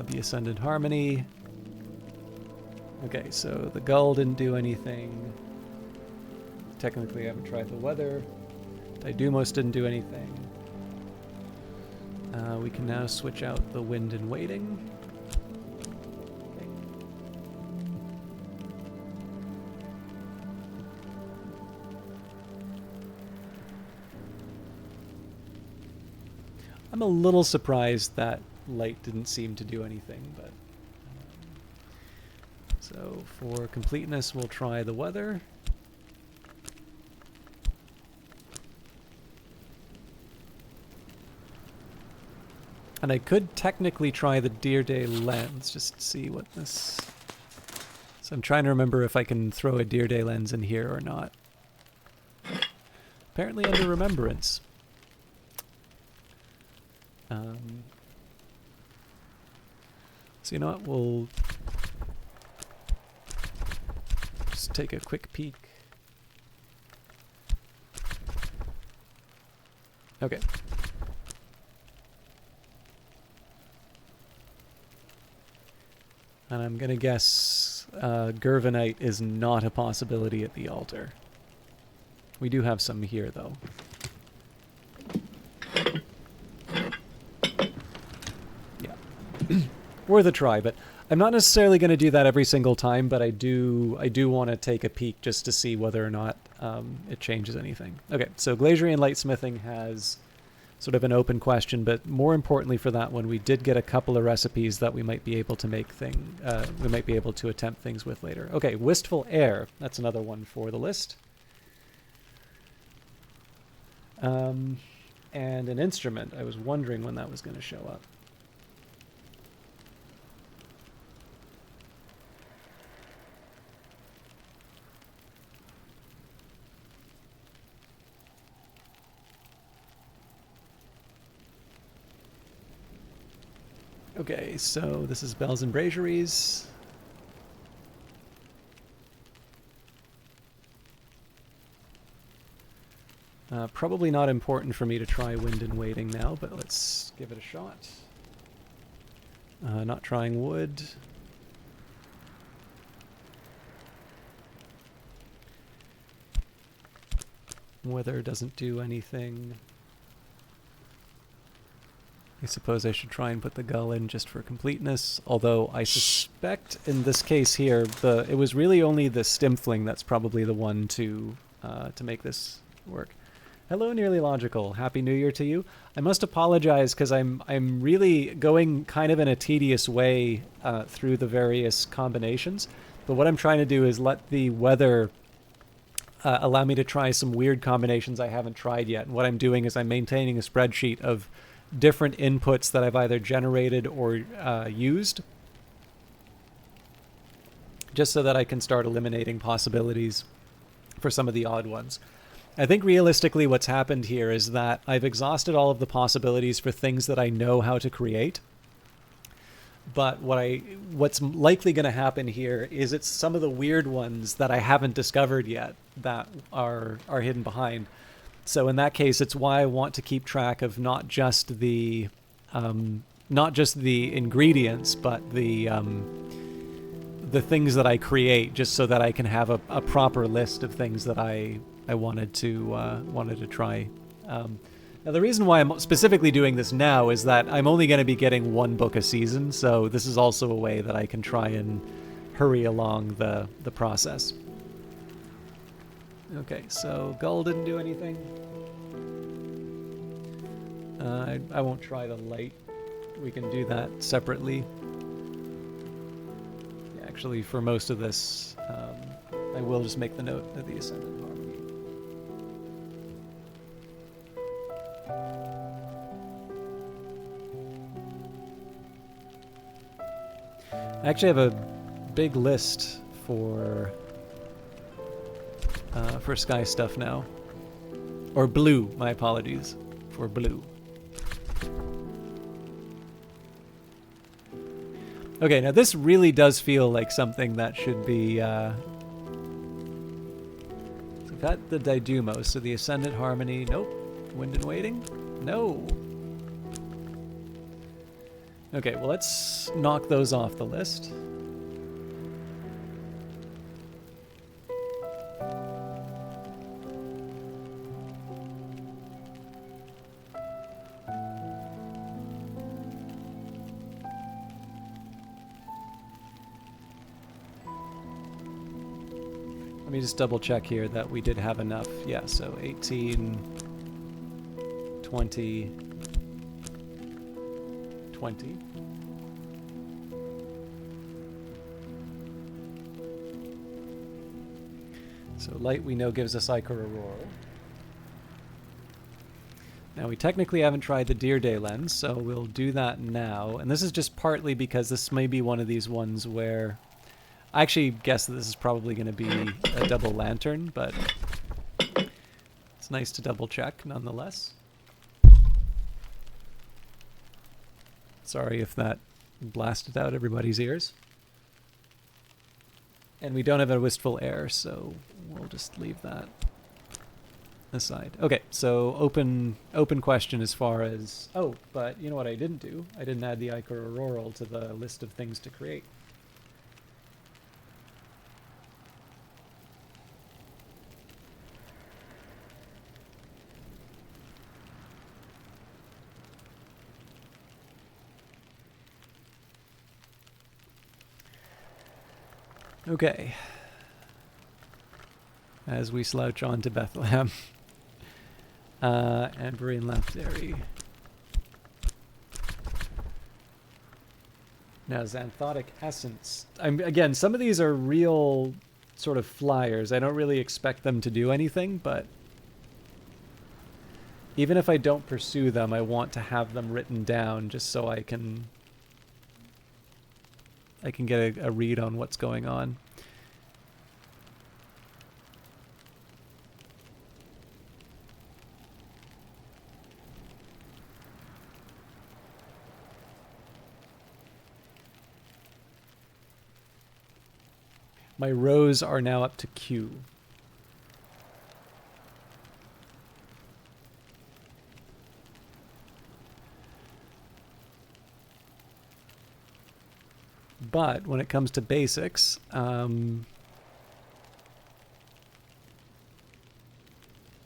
The Ascendant Harmony. Okay, so the Gull didn't do anything. Technically, I haven't tried the weather. Didymos didn't do anything. We can now switch out the Wind and Waiting. Okay. am a little surprised that light didn't seem to do anything, but... so for completeness, we'll try the weather. And I could technically try the Deer Day lens, just to see what this... So I'm trying to remember if I can throw a Deer Day lens in here or not. Apparently under remembrance. So you know what, we'll just take a quick peek. Okay. And I'm gonna guess Gervinite is not a possibility at the altar. We do have some here, though. Yeah. Worth a try, but I'm not necessarily going to do that every single time, but I do want to take a peek just to see whether or not it changes anything. Okay, so Glazurian Lightsmithing has sort of an open question, but more importantly for that one, we did get a couple of recipes that we might be able to make we might be able to attempt things with later. Okay, Wistful Air, that's another one for the list. And an instrument. I was wondering when that was going to show up. Okay, so this is Bells and Braziers. Probably not important for me to try Wind and Waiting now, but let's give it a shot. Not trying wood. Weather doesn't do anything. I suppose I should try and put the gull in just for completeness, although I suspect in this case here, it was really only the Stimfling that's probably the one to make this work. Hello, Nearly Logical. Happy New Year to you. I must apologize because I'm really going kind of in a tedious way through the various combinations, but what I'm trying to do is let the weather allow me to try some weird combinations I haven't tried yet. And what I'm doing is I'm maintaining a spreadsheet of different inputs that I've either generated or used, just so that I can start eliminating possibilities for some of the odd ones. I think realistically what's happened here is that I've exhausted all of the possibilities for things that I know how to create. But what's likely going to happen here is it's some of the weird ones that I haven't discovered yet that are hidden behind. So in that case, it's why I want to keep track of not just the ingredients, but the things that I create, just so that I can have a proper list of things that I wanted to try. Now the reason why I'm specifically doing this now is that I'm only going to be getting one book a season, so this is also a way that I can try and hurry along the process. Okay, so Gull didn't do anything. I won't try the light. We can do that separately. Yeah, actually, for most of this, I will just make the note of the Ascendant Harmony. I actually have a big list for sky stuff now. Or blue, my apologies, for blue. Okay, now this really does feel like something that should be, so we've got the Didumo, so the Ascendant Harmony, nope. Wind and Waiting, no. Okay, well let's knock those off the list. Let me just double check here that we did have enough. Yeah, so 18, 20, 20. So light we know gives us Ichor Auroral. Now we technically haven't tried the Deer Day lens, so we'll do that now. And this is just partly because this may be one of these ones where I actually guess that this is probably going to be a double lantern, but it's nice to double check nonetheless. Sorry if that blasted out everybody's ears. And we don't have a Wistful Air, so we'll just leave that aside. Okay, so open question as far as... Oh, but you know what I didn't do? I didn't add the Ichor Auroral to the list of things to create. Okay. As we slouch on to Bethlehem. Amberian Lapidary. Now, Xanthotic Essence. Again, some of these are real sort of flyers. I don't really expect them to do anything, but even if I don't pursue them, I want to have them written down just so I can get a read on what's going on. My rows are now up to Q. But when it comes to basics,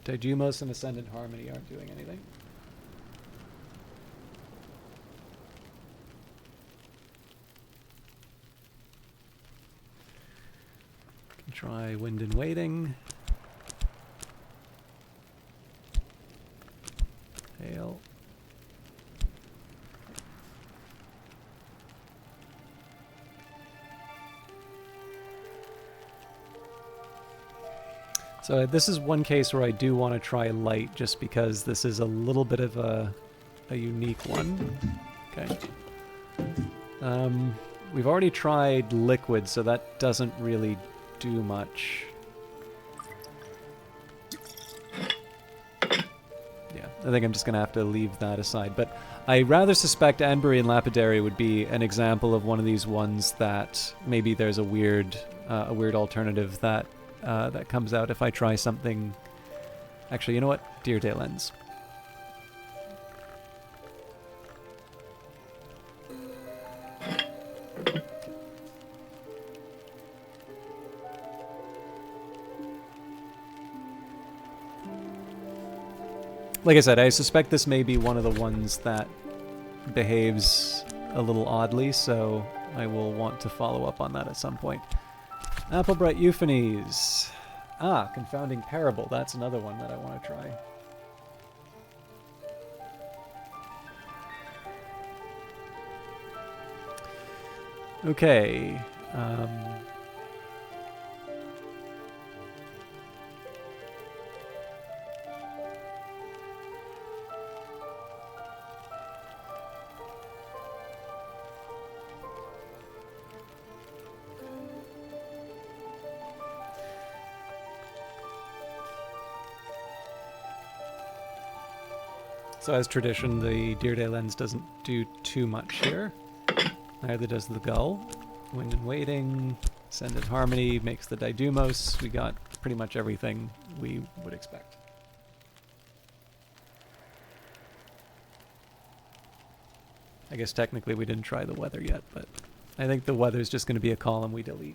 Didymos and Ascendant Harmony aren't doing anything. Can try Wind and Waiting. Hail. So this is one case where I do want to try light, just because this is a little bit of a unique one. Okay. We've already tried liquid, so that doesn't really do much. Yeah, I think I'm just going to have to leave that aside. But I rather suspect Amberian Lapidary would be an example of one of these ones that maybe there's a weird alternative that that comes out if I try something. Actually, you know what? Deer Day Lens. Like I said, I suspect this may be one of the ones that behaves a little oddly, so I will want to follow up on that at some point. Applebright Euphonies. Ah, Confounding Parable. That's another one that I want to try. Okay. So as tradition, the Deer Day Lens doesn't do too much here. Neither does the Gull. Wind and Waiting, Ascendant Harmony makes the Didymos. We got pretty much everything we would expect. I guess technically we didn't try the weather yet, but I think the weather's just going to be a column we delete.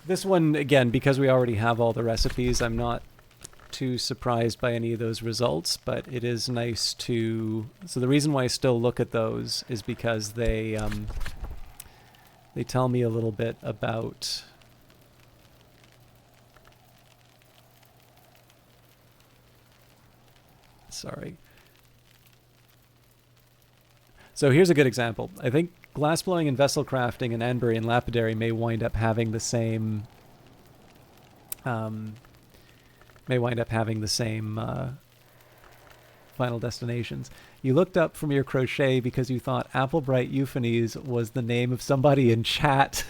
This one, again, because we already have all the recipes, I'm not too surprised by any of those results, but it is nice to... So the reason why I still look at those is because they tell me a little bit about... Sorry. So here's a good example. I think glassblowing and vessel crafting and Anbury and Lapidary may wind up having the same... final destinations. You looked up from your crochet because you thought Applebright Euphonies was the name of somebody in chat.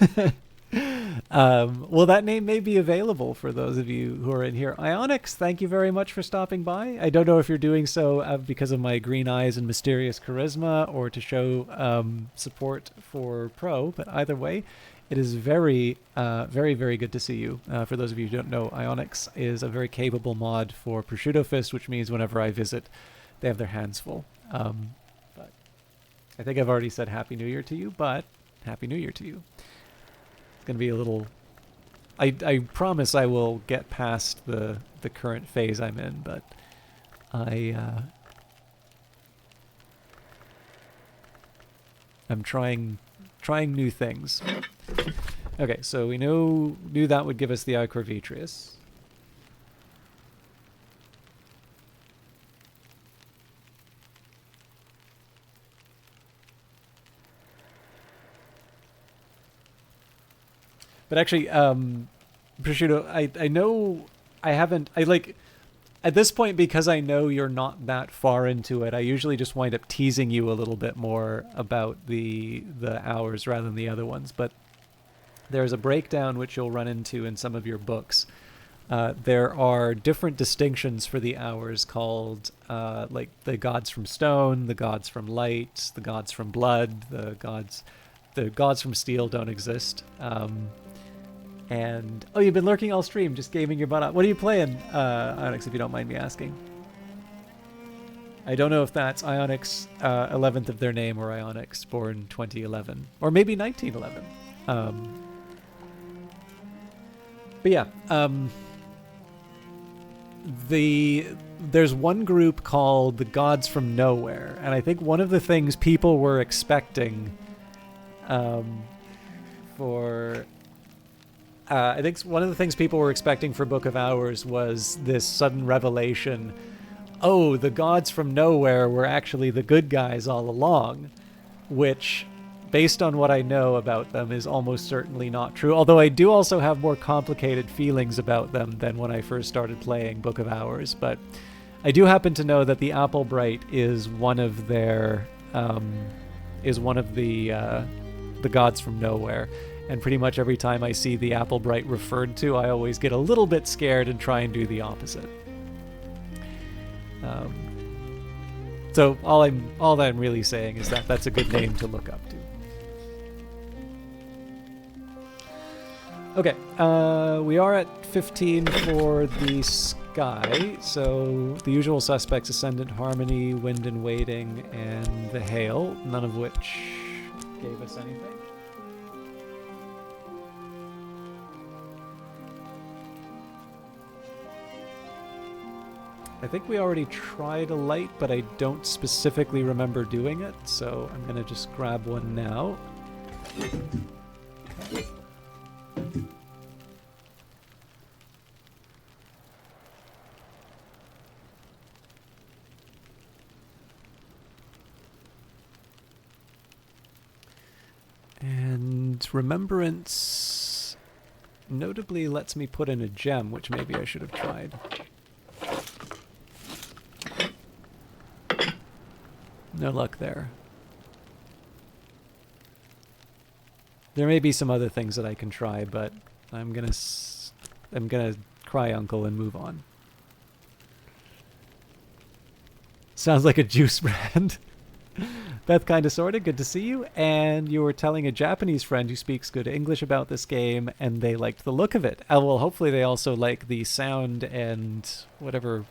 Well, that name may be available for those of you who are in here. Ionix, thank you very much for stopping by. I don't know if you're doing so because of my green eyes and mysterious charisma or to show support for Pro, but either way, it is very, very good to see you. For those of you who don't know, Ionix is a very capable mod for Prosciutto Fist, which means whenever I visit, they have their hands full. But I think I've already said Happy New Year to you, but Happy New Year to you. It's going to be a little... I promise I will get past the current phase I'm in, but I'm trying new things. Okay, so we knew that would give us the Ichor Vitreous. But actually, Prosciutto, I know I haven't... At this point, because I know you're not that far into it, I usually just wind up teasing you a little bit more about the hours rather than the other ones. But there's a breakdown which you'll run into in some of your books. There are different distinctions for the hours called like the gods from stone, the gods from light, the gods from blood, the gods from steel don't exist. And oh, you've been lurking all stream, just gaming your butt out. What are you playing, Ionix, if you don't mind me asking? I don't know if that's Ionix 11th of their name or Ionix born 2011 or maybe 1911. But yeah, there's one group called the Gods from Nowhere, and I think one of the things people were expecting I think one of the things people were expecting for Book of Hours was this sudden revelation. Oh, the gods from nowhere were actually the good guys all along, which, based on what I know about them, is almost certainly not true. Although I do also have more complicated feelings about them than when I first started playing Book of Hours. But I do happen to know that the Applebright is one of their, the gods from nowhere. And pretty much every time I see the Applebright referred to, I always get a little bit scared and try and do the opposite. So all that I'm really saying is that that's a good name to look up to. Okay, we are at 15 for the sky. So the usual suspects: Ascendant, Harmony, Wind and Waiting, and the Hail. None of which gave us anything. I think we already tried a light, but I don't specifically remember doing it, so I'm going to just grab one now. Okay. And Remembrance notably lets me put in a gem, which maybe I should have tried. No luck there. There may be some other things that I can try, but I'm gonna cry uncle and move on. Sounds like a juice brand. Beth Kinda Sorta, good to see you. And you were telling a Japanese friend who speaks good English about this game, and they liked the look of it. Well, hopefully they also like the sound and whatever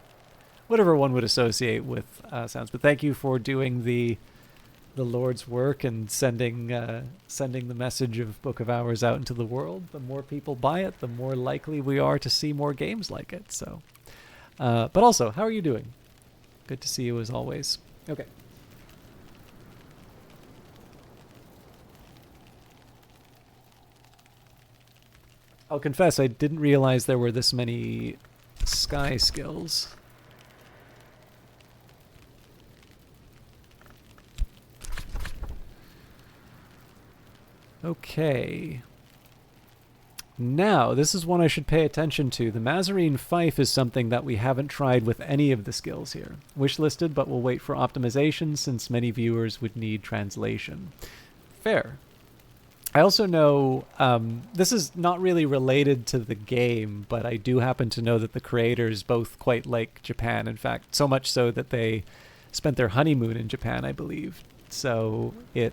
one would associate with sounds. But thank you for doing the Lord's work and sending the message of Book of Hours out into the world. The more people buy it, the more likely we are to see more games like it. So But also, how are you doing? Good to see you as always. Okay. I'll confess, I didn't realize there were this many sky skills. Okay. Now, this is one I should pay attention to. The Mazarine Fife is something that we haven't tried with any of the skills here. Wishlisted, but we'll wait for optimization since many viewers would need translation. Fair. I also know, this is not really related to the game, but I do happen to know that the creators both quite like Japan. In fact, so much so that they spent their honeymoon in Japan, I believe. So it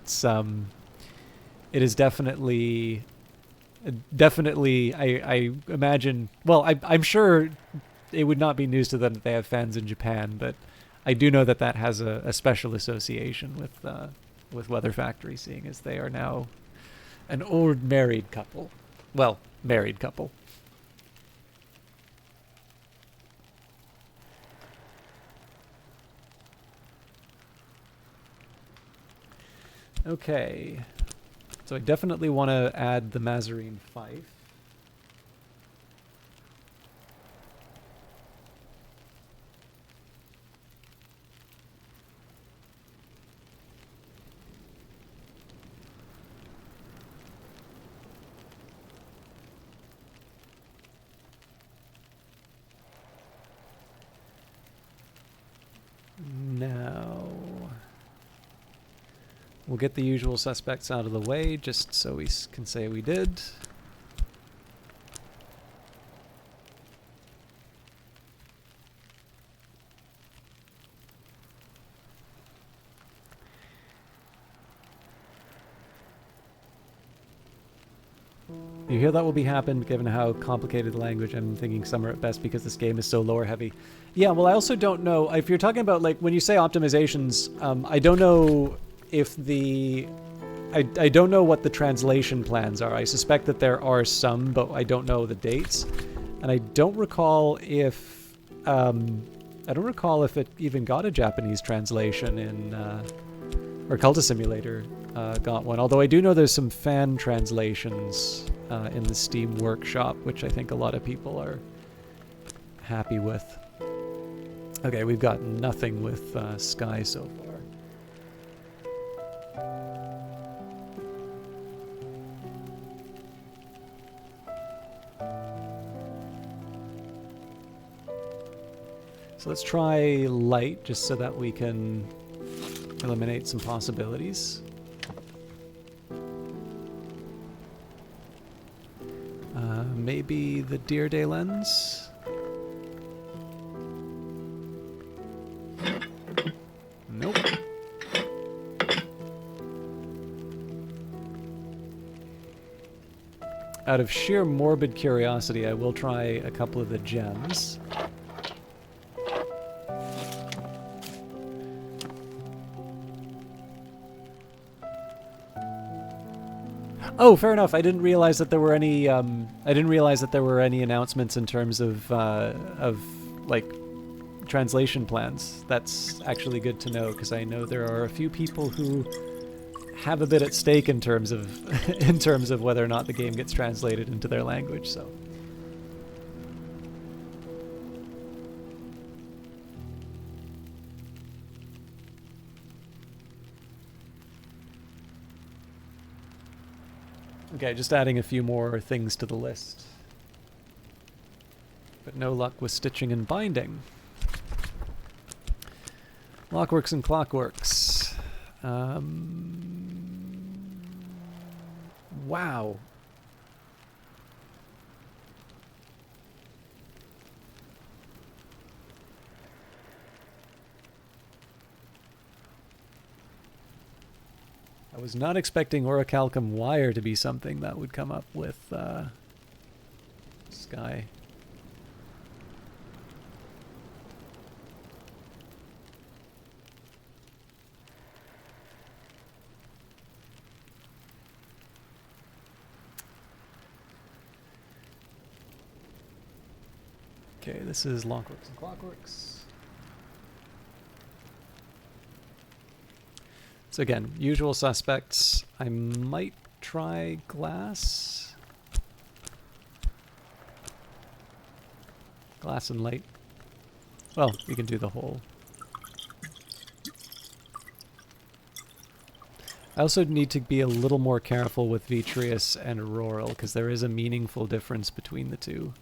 is definitely, I imagine, well, I'm sure it would not be news to them that they have fans in Japan, but I do know that that has a special association with Weather Factory, seeing as they are now an old married couple. Well, married couple. Okay. So I definitely want to add the Mazarine Fife. Now, we'll get the usual suspects out of the way just so we can say we did. You hear that will be happen given how complicated the language. I'm thinking summer at best because this game is so lore heavy. Yeah, well, I also don't know if you're talking about, like, when you say optimizations, I don't know if I don't know what the translation plans are. I suspect that there are some, but I don't know the dates. And I don't recall if it even got a Japanese translation in or Cultist Simulator got one. Although I do know there's some fan translations in the Steam Workshop, which I think a lot of people are happy with. Okay, we've got nothing with Sky so far. So let's try light, just so that we can eliminate some possibilities. Maybe the Deer Day lens? Nope. Out of sheer morbid curiosity, I will try a couple of the gems. Oh, fair enough. I didn't realize that there were any. I didn't realize that there were any announcements in terms of like translation plans. That's actually good to know because I know there are a few people who have a bit at stake in terms of in terms of whether or not the game gets translated into their language. So. Okay, just adding a few more things to the list. But no luck with stitching and binding. Lockworks and Clockworks. Wow. I was not expecting Orichalcum Wire to be something that would come up with Sky. Okay, this is Lockworks and Clockworks. So again, usual suspects. I might try glass. Glass and light. Well, we can do the whole. I also need to be a little more careful with Vitreous and Auroral, because there is a meaningful difference between the two.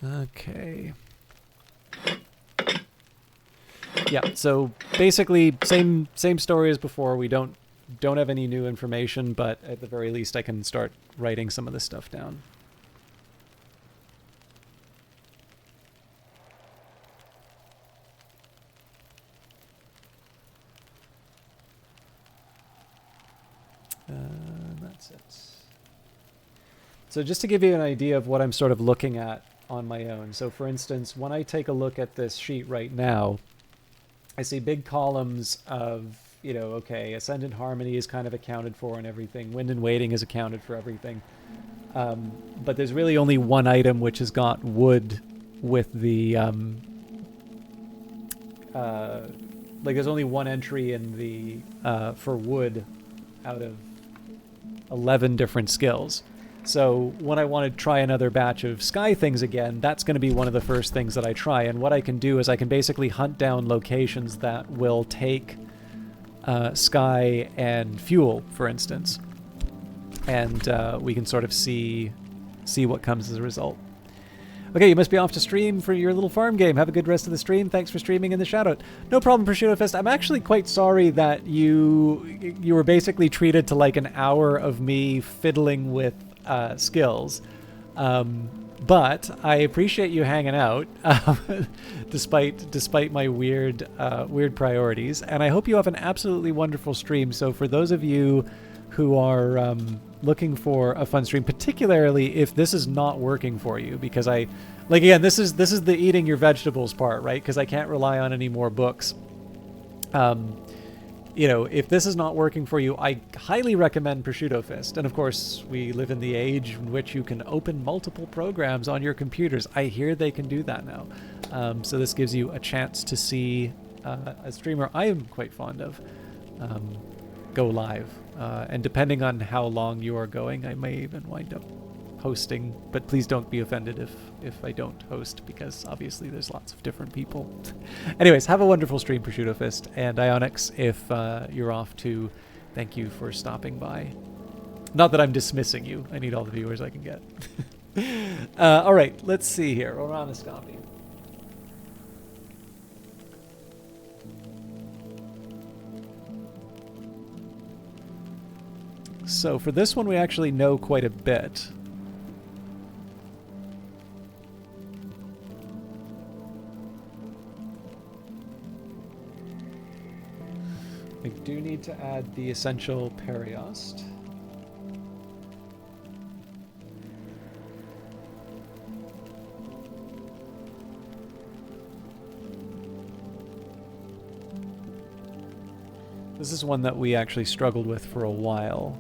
Okay. Yeah, so basically same story as before. We don't have any new information, but at the very least I can start writing some of this stuff down. That's it. So just to give you an idea of what I'm sort of looking at on my own. So for instance, when I take a look at this sheet right now, I see big columns of, you know, okay, Ascendant Harmony is kind of accounted for and everything. Wind and Waiting is accounted for everything. But there's really only one item which has got wood with the, like there's only one entry in the, for wood out of 11 different skills. So when I want to try another batch of sky things again, that's going to be one of the first things that I try. And what I can do is I can basically hunt down locations that will take sky and fuel, for instance. And we can sort of see what comes as a result. Okay, you must be off to stream for your little farm game. Have a good rest of the stream. Thanks for streaming in the shoutout. No problem, Prosciutto Fist. I'm actually quite sorry that you were basically treated to like an hour of me fiddling with skills. But I appreciate you hanging out, despite my weird priorities. And I hope you have an absolutely wonderful stream. So for those of you who are looking for a fun stream, particularly if this is not working for you, because again, this is the eating your vegetables part, right? Because I can't rely on any more books. You know, if this is not working for you, I highly recommend Prosciutto Fist. And of course, we live in the age in which you can open multiple programs on your computers. I hear they can do that now. So this gives you a chance to see a streamer I am quite fond of go live. And depending on how long you are going, I may even wind up hosting, but please don't be offended if I don't host, because obviously there's lots of different people. Anyways, have a wonderful stream, Prosciutto Fist, and Ionix, if you're off too, thank you for stopping by. Not that I'm dismissing you. I need all the viewers I can get. All right, let's see here. Oronoscopy. So for this one, we actually know quite a bit. I do need to add the essential Periost. This is one that we actually struggled with for a while.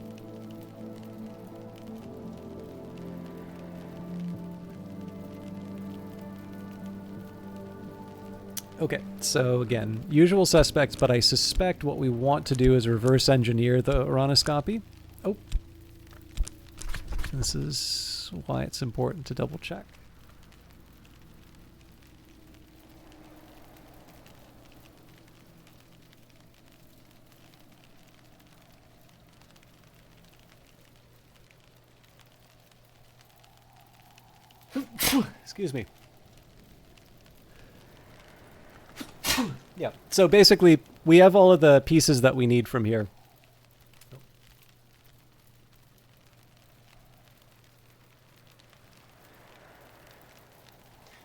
Okay, so again, usual suspects, but I suspect what we want to do is reverse engineer the Oronoscopy. Oh. This is why it's important to double check. Excuse me. Yeah, so basically we have all of the pieces that we need from here.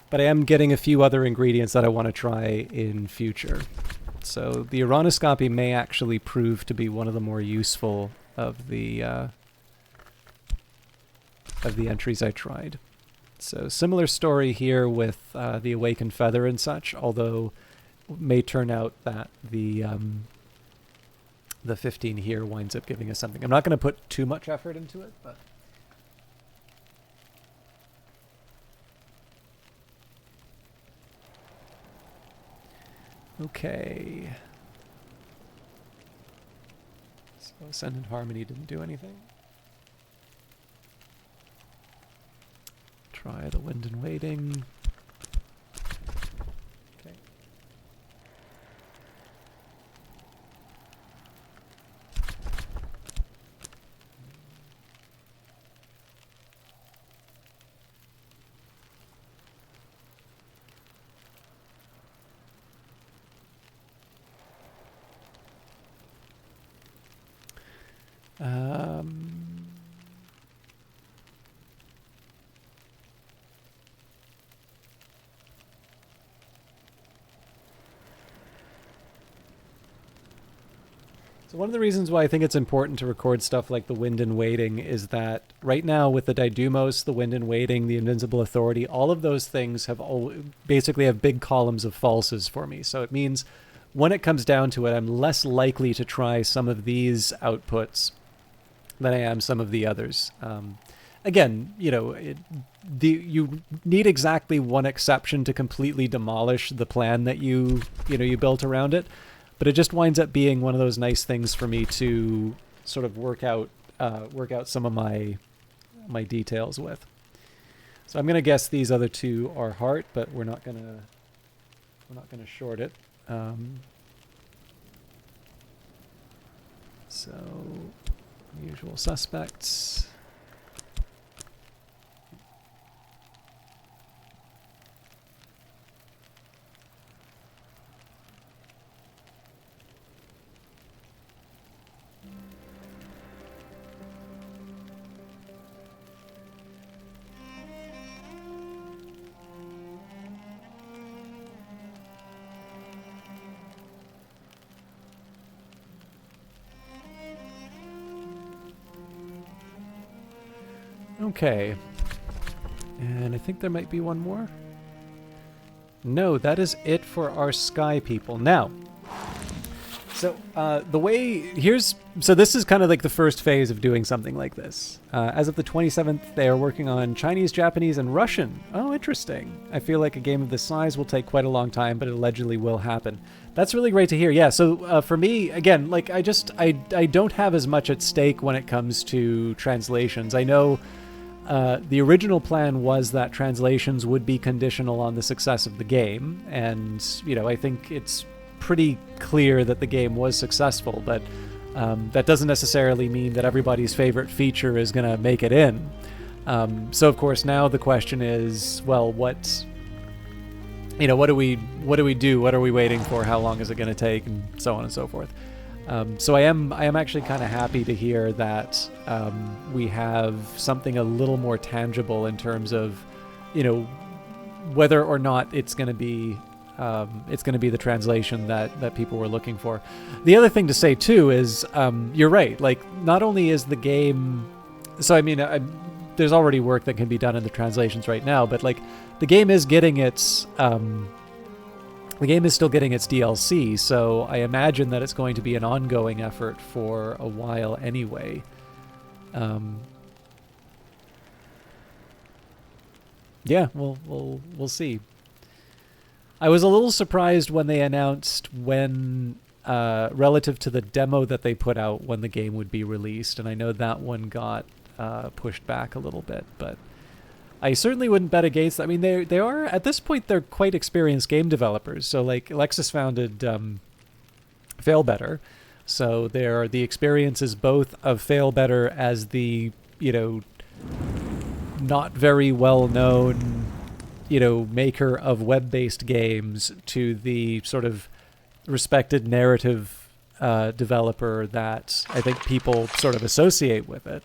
But I am getting a few other ingredients that I want to try in future. So the Oronoscopy may actually prove to be one of the more useful of the entries I tried. So similar story here with the Awakened Feather and such, although may turn out that the the 15 here winds up giving us something. I'm not going to put too much effort into it, but... Okay. So Ascendant Harmony didn't do anything. Try the Wind and Waiting. Okay. So one of the reasons why I think it's important to record stuff like the Wind and Waiting is that right now with the Daidumos, the Wind and Waiting, the Invincible Authority, all of those things have basically have big columns of falses for me. So it means when it comes down to it, I'm less likely to try some of these outputs than I am some of the others. Again, you know, you need exactly one exception to completely demolish the plan that you built around it. But it just winds up being one of those nice things for me to sort of work out some of my details with. So I'm gonna guess these other two are heart, but we're not gonna short it. So usual suspects. Okay. And I think there might be one more. No, that is it for our sky people. Now, so so this is kind of like the first phase of doing something like this. As of the 27th, they are working on Chinese, Japanese, and Russian. Oh, interesting. I feel like a game of this size will take quite a long time, but it allegedly will happen. That's really great to hear. Yeah, so for me, again, like I don't have as much at stake when it comes to translations. I know the original plan was that translations would be conditional on the success of the game, and you know, I think it's pretty clear that the game was successful, but that doesn't necessarily mean that everybody's favorite feature is going to make it in. So of course now the question is, well, what do we do? What are we waiting for? How long is it going to take? And so on and so forth. So I am actually kind of happy to hear that we have something a little more tangible in terms of, you know, whether or not it's going to be the translation that people were looking for. The other thing to say too is you're right. Like, not only is the game, so I mean, there's already work that can be done in the translations right now, but like the game is getting its the game is still getting its DLC, so I imagine that it's going to be an ongoing effort for a while anyway. Yeah, we'll see. I was a little surprised when they announced when, relative to the demo that they put out, when the game would be released, and I know that one got pushed back a little bit, but I certainly wouldn't bet against that. I mean, they are, at this point, they're quite experienced game developers. So, like, Alexis founded Failbetter. So the experiences both of Failbetter as the, you know, not very well-known, you know, maker of web-based games, to the sort of respected narrative developer that I think people sort of associate with it.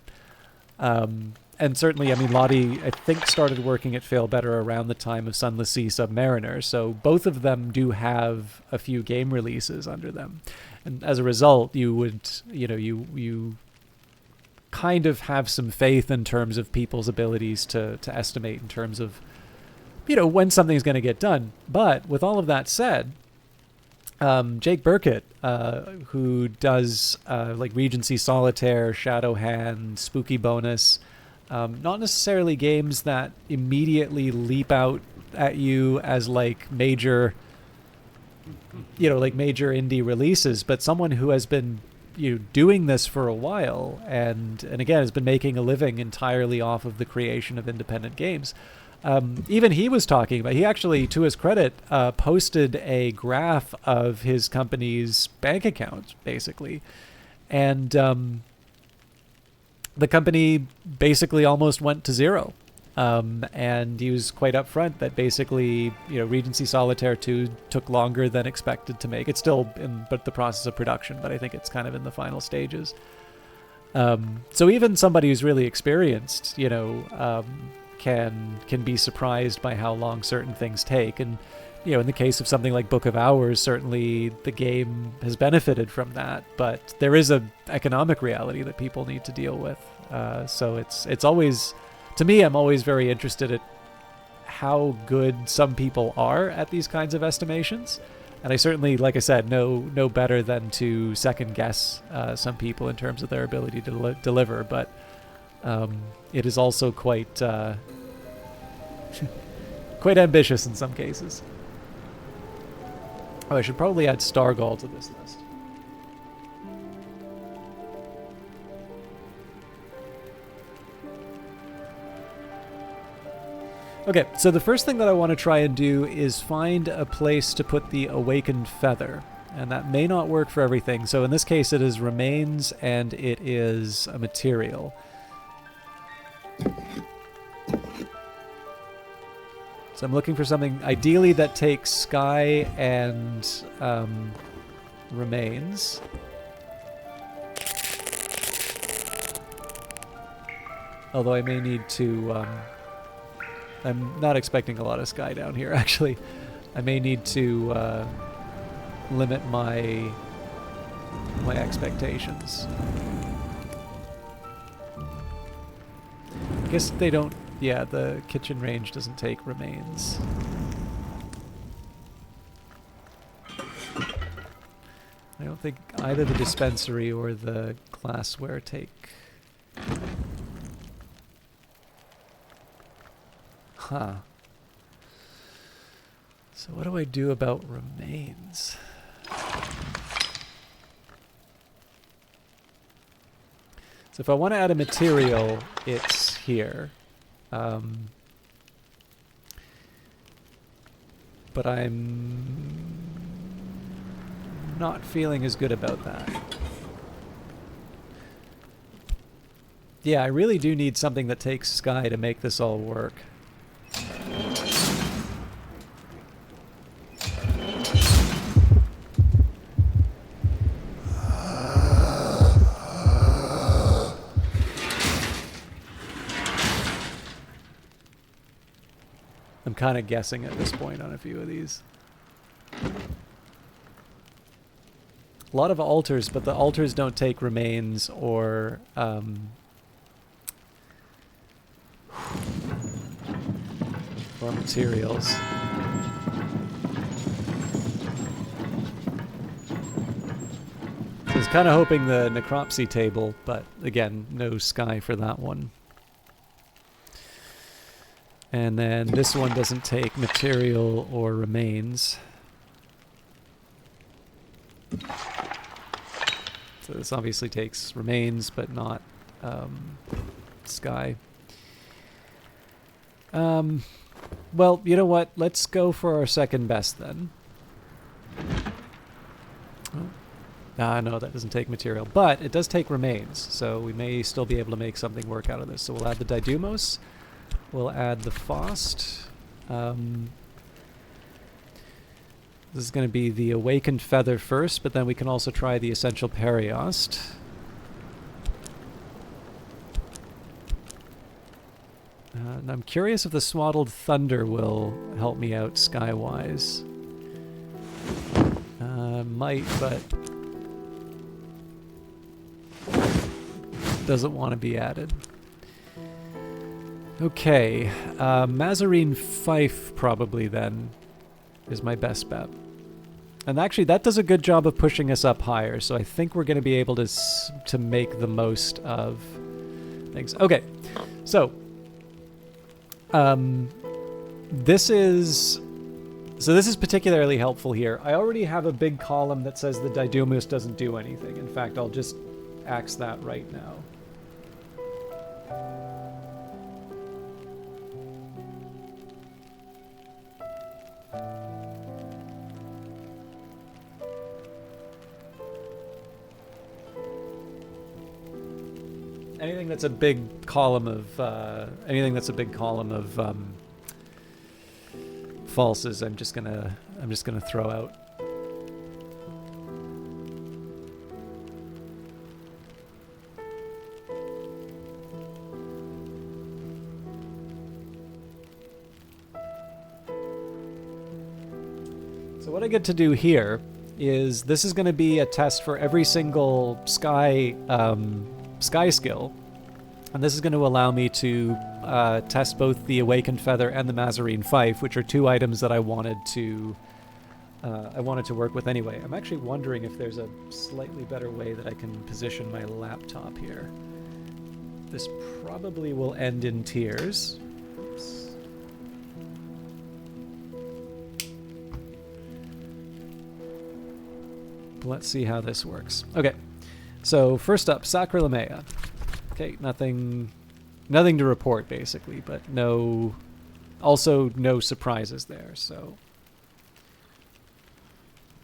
And certainly, I mean, Lottie, I think, started working at Failbetter around the time of Sunless Sea Submariner, so both of them do have a few game releases under them. And as a result, you would, you know, you kind of have some faith in terms of people's abilities to estimate in terms of, you know, when something's going to get done. But with all of that said, Jake Burkett, who does like Regency Solitaire, Shadowhand, Spooky Bonus. Not necessarily games that immediately leap out at you as like major, like major indie releases, but someone who has been doing this for a while, and again has been making a living entirely off of the creation of independent games. Even he was talking about, he actually, to his credit, posted a graph of his company's bank account, basically. And the company basically almost went to zero. And he was quite upfront that basically, Regency Solitaire 2 took longer than expected to make. It's still in the process of production, but I think it's kind of in the final stages. So even somebody who's really experienced, can be surprised by how long certain things take. And in the case of something like Book of Hours, certainly the game has benefited from that, but there is a economic reality that people need to deal with. So it's always, to me, I'm always very interested at how good some people are at these kinds of estimations. And I certainly, like I said, know better than to second guess some people in terms of their ability to deliver, but it is also quite quite ambitious in some cases. Oh, I should probably add Stargall to this list. Okay, so the first thing that I want to try and do is find a place to put the Awakened Feather. And that may not work for everything. So in this case, it is Remains, and it is a material. So I'm looking for something, ideally, that takes Sky and Remains. Although I may need to... I'm not expecting a lot of Sky down here, actually. I may need to limit my expectations. I guess they don't... Yeah, the kitchen range doesn't take Remains. I don't think either the dispensary or the glassware take... Huh. So what do I do about Remains? So if I want to add a material, it's here. But I'm not feeling as good about that. Yeah, I really do need something that takes Sky to make this all work. I'm kind of guessing at this point on a few of these. A lot of altars, but the altars don't take Remains or materials. I was kind of hoping the Necropsy table, but again, no Sky for that one. And then this one doesn't take material or Remains. So this obviously takes Remains, but not Sky. Well, you know what? Let's go for our second best then. Oh. No, that doesn't take material. But it does take Remains, so we may still be able to make something work out of this. So we'll add the Didymos. We'll add the Faust. This is going to be the Awakened Feather first, but then we can also try the Essential Periost. And I'm curious if the Swaddled Thunder will help me out Skywise. Might, but doesn't want to be added. Okay, Mazarine Fife probably then is my best bet. And actually, that does a good job of pushing us up higher. So I think we're going to be able to make the most of things. Okay, so this is particularly helpful here. I already have a big column that says the Didymus doesn't do anything. In fact, I'll just axe that right now. Anything that's a big column of falses, I'm just gonna throw out. So what I get to do here is this is going to be a test for every single sky skill, and this is going to allow me to test both the Awakened Feather and the Mazarine Fife, which are two items that I wanted to work with anyway. I'm actually wondering if there's a slightly better way that I can position my laptop here. This probably will end in tears. Oops. Let's see how this works. Okay, so first up, Sacralamea. Okay, nothing to report basically, but also no surprises there. So,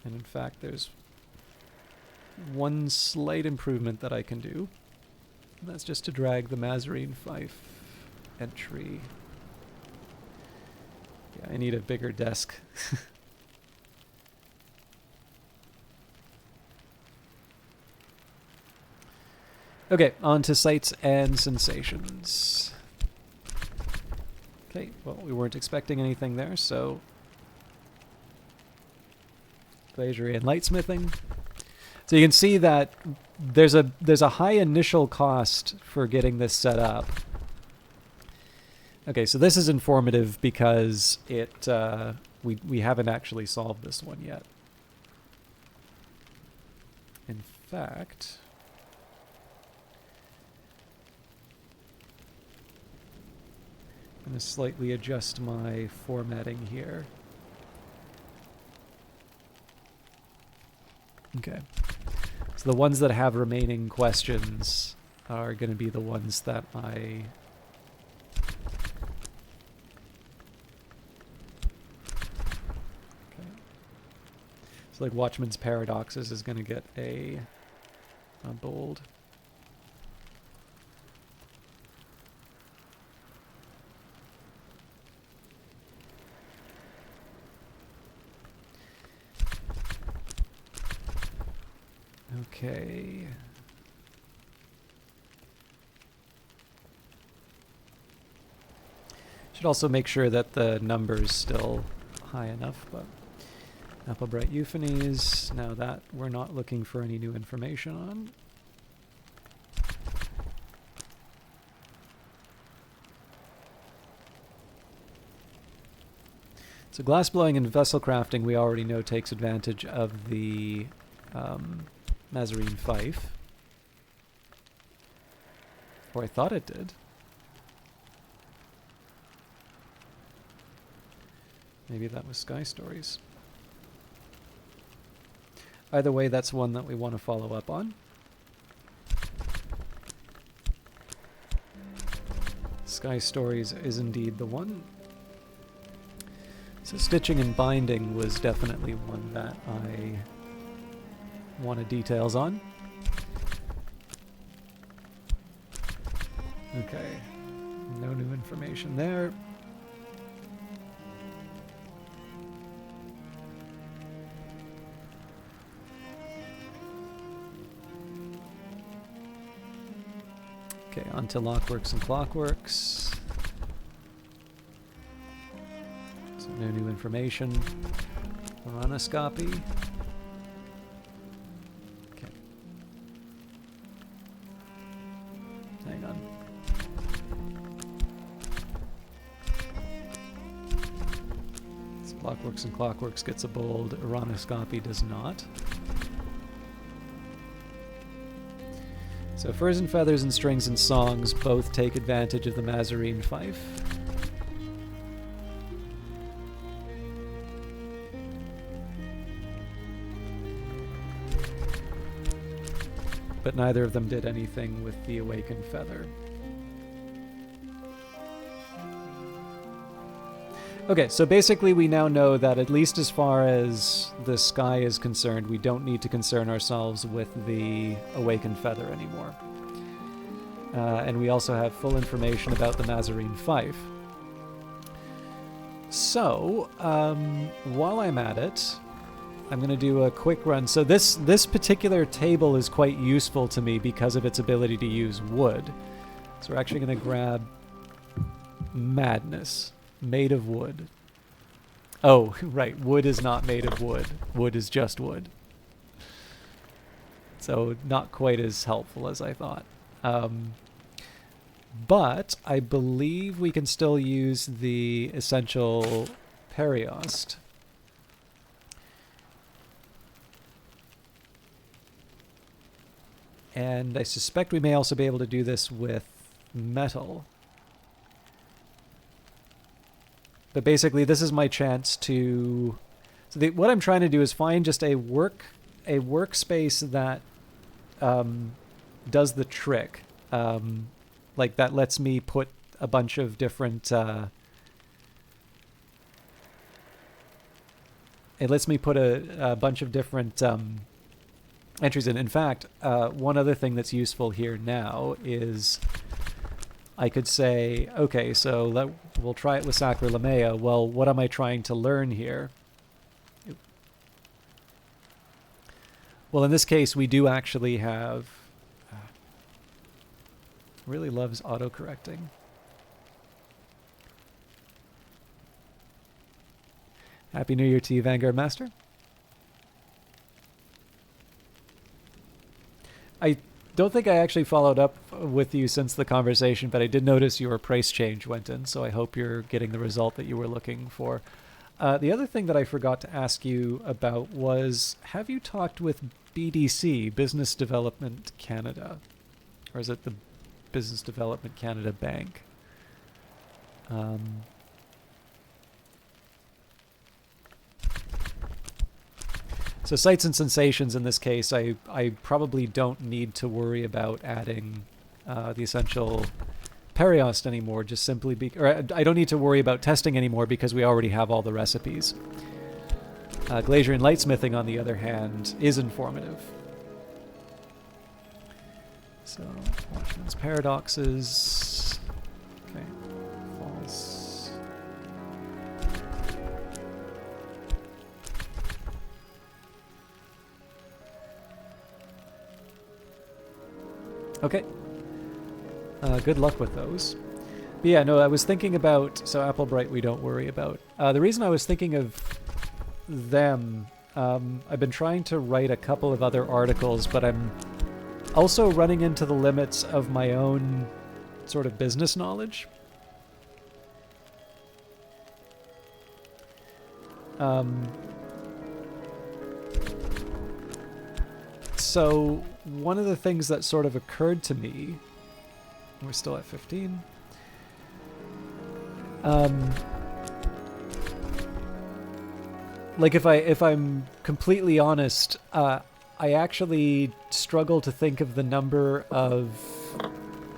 and in fact, there's one slight improvement that I can do. And that's just to drag the Mazarine Fife entry. Yeah, I need a bigger desk. Okay, on to sights and sensations. Okay, well, we weren't expecting anything there, so glazier and lightsmithing. So you can see that there's a high initial cost for getting this set up. Okay, so this is informative because we haven't actually solved this one yet. In fact, I'm going to slightly adjust my formatting here. Okay. So the ones that have remaining questions are going to be the ones that I... Okay. So like Watchman's Paradoxes is going to get a bold. Okay. Should also make sure that the number's still high enough, but Applebright Euphonies, now that we're not looking for any new information on. So glassblowing and vessel crafting we already know takes advantage of the Mazarine Fife. Or I thought it did. Maybe that was Sky Stories. Either way, that's one that we want to follow up on. Sky Stories is indeed the one. So stitching and binding was definitely one that I wanted details on. Okay, no new information there. Okay, on to Lockworks and Clockworks. So no new information. Coronoscopy. Okay. Hang on. So Clockworks and Clockworks gets a bold. Iranoscopy does not. So Furs and Feathers and Strings and Songs both take advantage of the Mazarine Fife. But neither of them did anything with the Awakened Feather. Okay, so basically we now know that at least as far as the sky is concerned, we don't need to concern ourselves with the Awakened Feather anymore. And we also have full information about the Mazarine Fife. So, while I'm at it, I'm going to do a quick run. So this particular table is quite useful to me because of its ability to use wood. So we're actually going to grab Madness. Made of wood. Oh, right. Wood is not made of wood. Wood is just wood. So not quite as helpful as I thought. But I believe we can still use the essential Periost. And I suspect we may also be able to do this with metal. But basically, this is my chance to... So what I'm trying to do is find just a workspace that does the trick. Like, that lets me put a bunch of different... it lets me put a bunch of different entries in. In fact, one other thing that's useful here now is... I could say, okay, so we'll try it with Sacrolamea. Well, what am I trying to learn here? Well, in this case, we do actually have... really loves auto-correcting. Happy New Year to you, Vanguard Master. I don't think I actually followed up with you since the conversation, but I did notice your price change went in, so I hope you're getting the result that you were looking for. The other thing that I forgot to ask you about was, have you talked with BDC, Business Development Canada? Or is it the Business Development Canada Bank? So Sights and Sensations in this case, I probably don't need to worry about adding the essential Periost anymore, just simply or I don't need to worry about testing anymore because we already have all the recipes. Glacier Lightsmithing, on the other hand, is informative. So, Watchman's Paradoxes. Okay, false. Okay. Good luck with those. But yeah, no, I was thinking about... So Applebright we don't worry about. The reason I was thinking of them... I've been trying to write a couple of other articles, but I'm also running into the limits of my own sort of business knowledge. So one of the things that sort of occurred to me, we're still at 15. Like if I'm completely honest, I actually struggle to think of the number of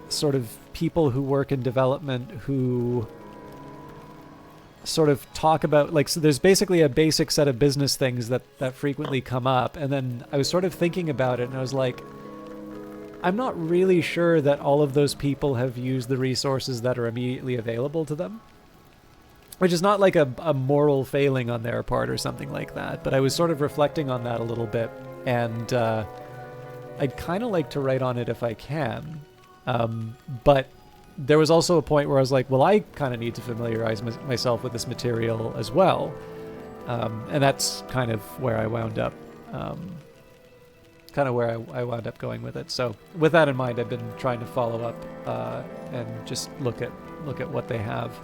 sort of people who work in development who sort of talk about, like, so there's basically a basic set of business things that frequently come up, and then I was sort of thinking about it and I was like, I'm not really sure that all of those people have used the resources that are immediately available to them, which is not like a moral failing on their part or something like that, but I was sort of reflecting on that a little bit, and I'd kind of like to write on it if I can, but there was also a point where I was like, well, I kind of need to familiarize myself with this material as well. And that's kind of where I wound up, I wound up going with it. So with that in mind, I've been trying to follow up and just look at what they have.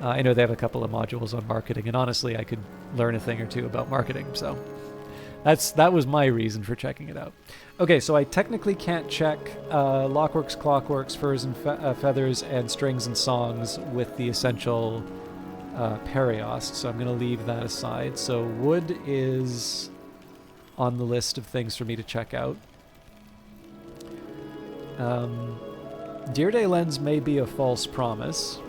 I know they have a couple of modules on marketing, and honestly, I could learn a thing or two about marketing, so that was my reason for checking it out. Okay, so I technically can't check Lockworks, Clockworks, Furs and Feathers, and Strings and Songs with the essential Periost, so I'm going to leave that aside. So wood is on the list of things for me to check out. Deer Day Lens may be a false promise.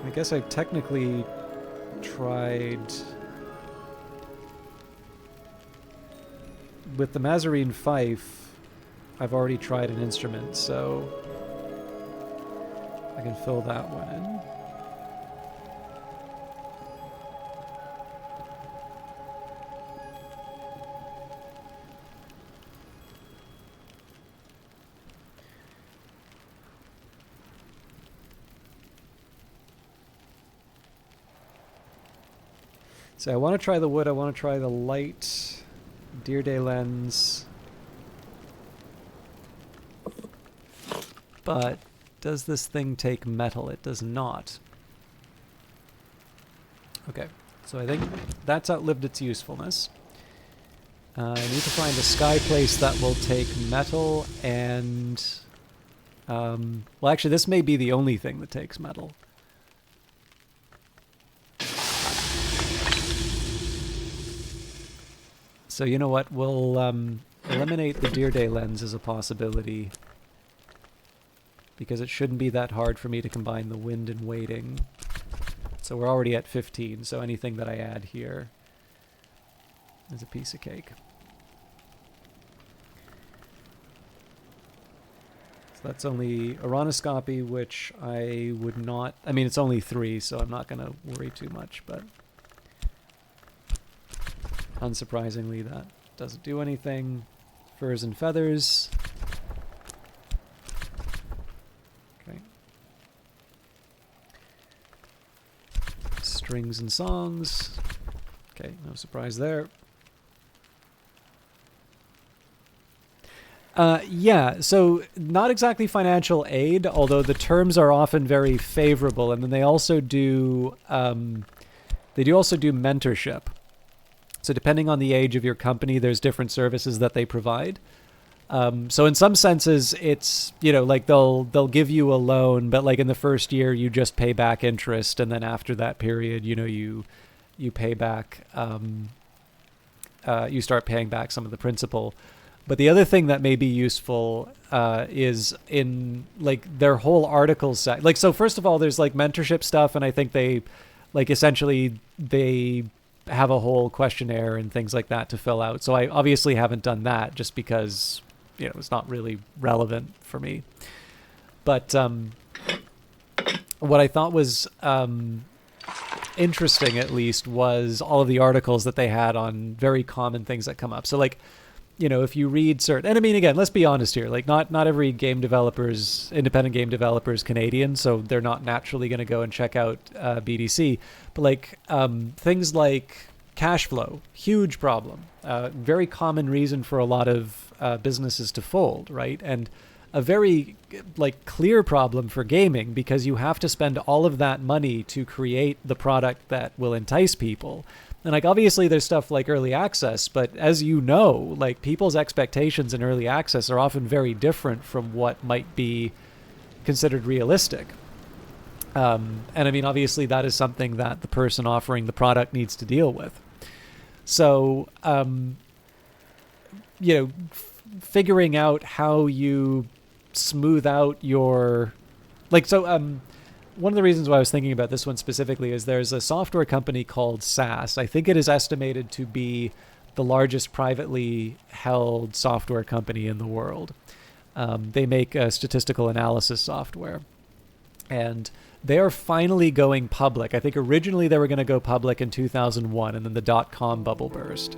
I guess I've technically tried... With the Mazarine Fife, I've already tried an instrument, so I can fill that one in. So I want to try the wood, I want to try the light Deer Day Lens. But does this thing take metal? It does not. Okay, so I think that's outlived its usefulness. I need to find a sky place that will take metal and... well, actually, this may be the only thing that takes metal. So you know what, we'll eliminate the Deer Day Lens as a possibility, because it shouldn't be that hard for me to combine the wind and waiting. So we're already at 15, so anything that I add here is a piece of cake. So that's only Aronoscopy, which I would not... I mean, it's only 3, so I'm not going to worry too much, but... Unsurprisingly, that doesn't do anything. Furs and Feathers. Okay. Strings and Songs. Okay, no surprise there. Yeah, so not exactly financial aid, although the terms are often very favorable, and then they also do mentorship. So depending on the age of your company, there's different services that they provide. So in some senses, it's, you know, like they'll give you a loan, but like in the first year, you just pay back interest, and then after that period, you know, you pay back, you start paying back some of the principal. But the other thing that may be useful is in like their whole article set. Like, so first of all, there's like mentorship stuff, and I think they, like, essentially they have a whole questionnaire and things like that to fill out. So I obviously haven't done that just because, you know, it's not really relevant for me. But what I thought was interesting, at least, was all of the articles that they had on very common things that come up. So like, you know, if you read certain, and I mean, again, let's be honest here, like not every independent game developer is Canadian, so they're not naturally going to go and check out BDC. But like things like cash flow, huge problem, very common reason for a lot of businesses to fold, right? And a very like clear problem for gaming, because you have to spend all of that money to create the product that will entice people. And like, obviously there's stuff like early access, but as you know, like people's expectations in early access are often very different from what might be considered realistic. And I mean, obviously that is something that the person offering the product needs to deal with. So, you know, figuring out how you smooth out your, like, so, one of the reasons why I was thinking about this one specifically is there's a software company called SAS. I think it is estimated to be the largest privately held software company in the world. They make statistical analysis software. And they are finally going public. I think originally they were going to go public in 2001, and then the dot-com bubble burst.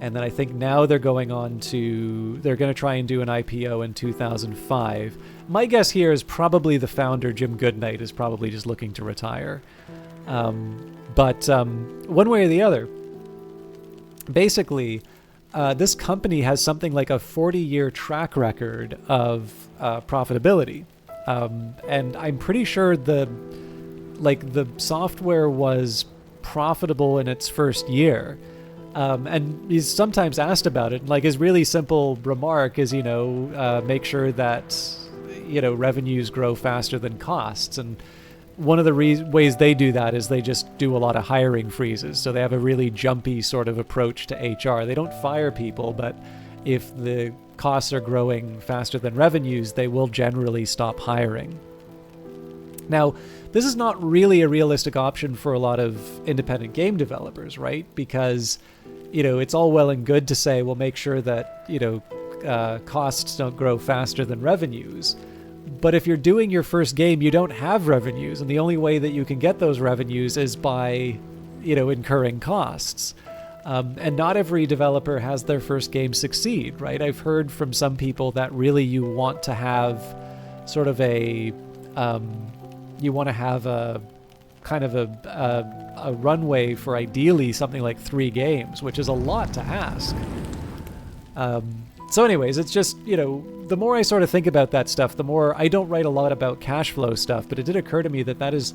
And then I think now they're going to try and do an IPO in 2005. My guess here is probably the founder, Jim Goodnight, is probably just looking to retire. But one way or the other, basically, this company has something like a 40-year track record of profitability, and I'm pretty sure the software was profitable in its first year. And he's sometimes asked about it. Like his really simple remark is, make sure that revenues grow faster than costs. And one of the ways they do that is they just do a lot of hiring freezes. So they have a really jumpy sort of approach to HR. They don't fire people, but if the costs are growing faster than revenues, they will generally stop hiring. Now, this is not really a realistic option for a lot of independent game developers, right? Because, it's all well and good to say, well, make sure that, costs don't grow faster than revenues. But if you're doing your first game, you don't have revenues, and the only way that you can get those revenues is by, incurring costs. And not every developer has their first game succeed, right? I've heard from some people that really you want to have sort of a kind of a runway for ideally something like 3 games, which is a lot to ask. So anyways, it's just, the more I sort of think about that stuff, the more I don't write a lot about cash flow stuff, but it did occur to me that that is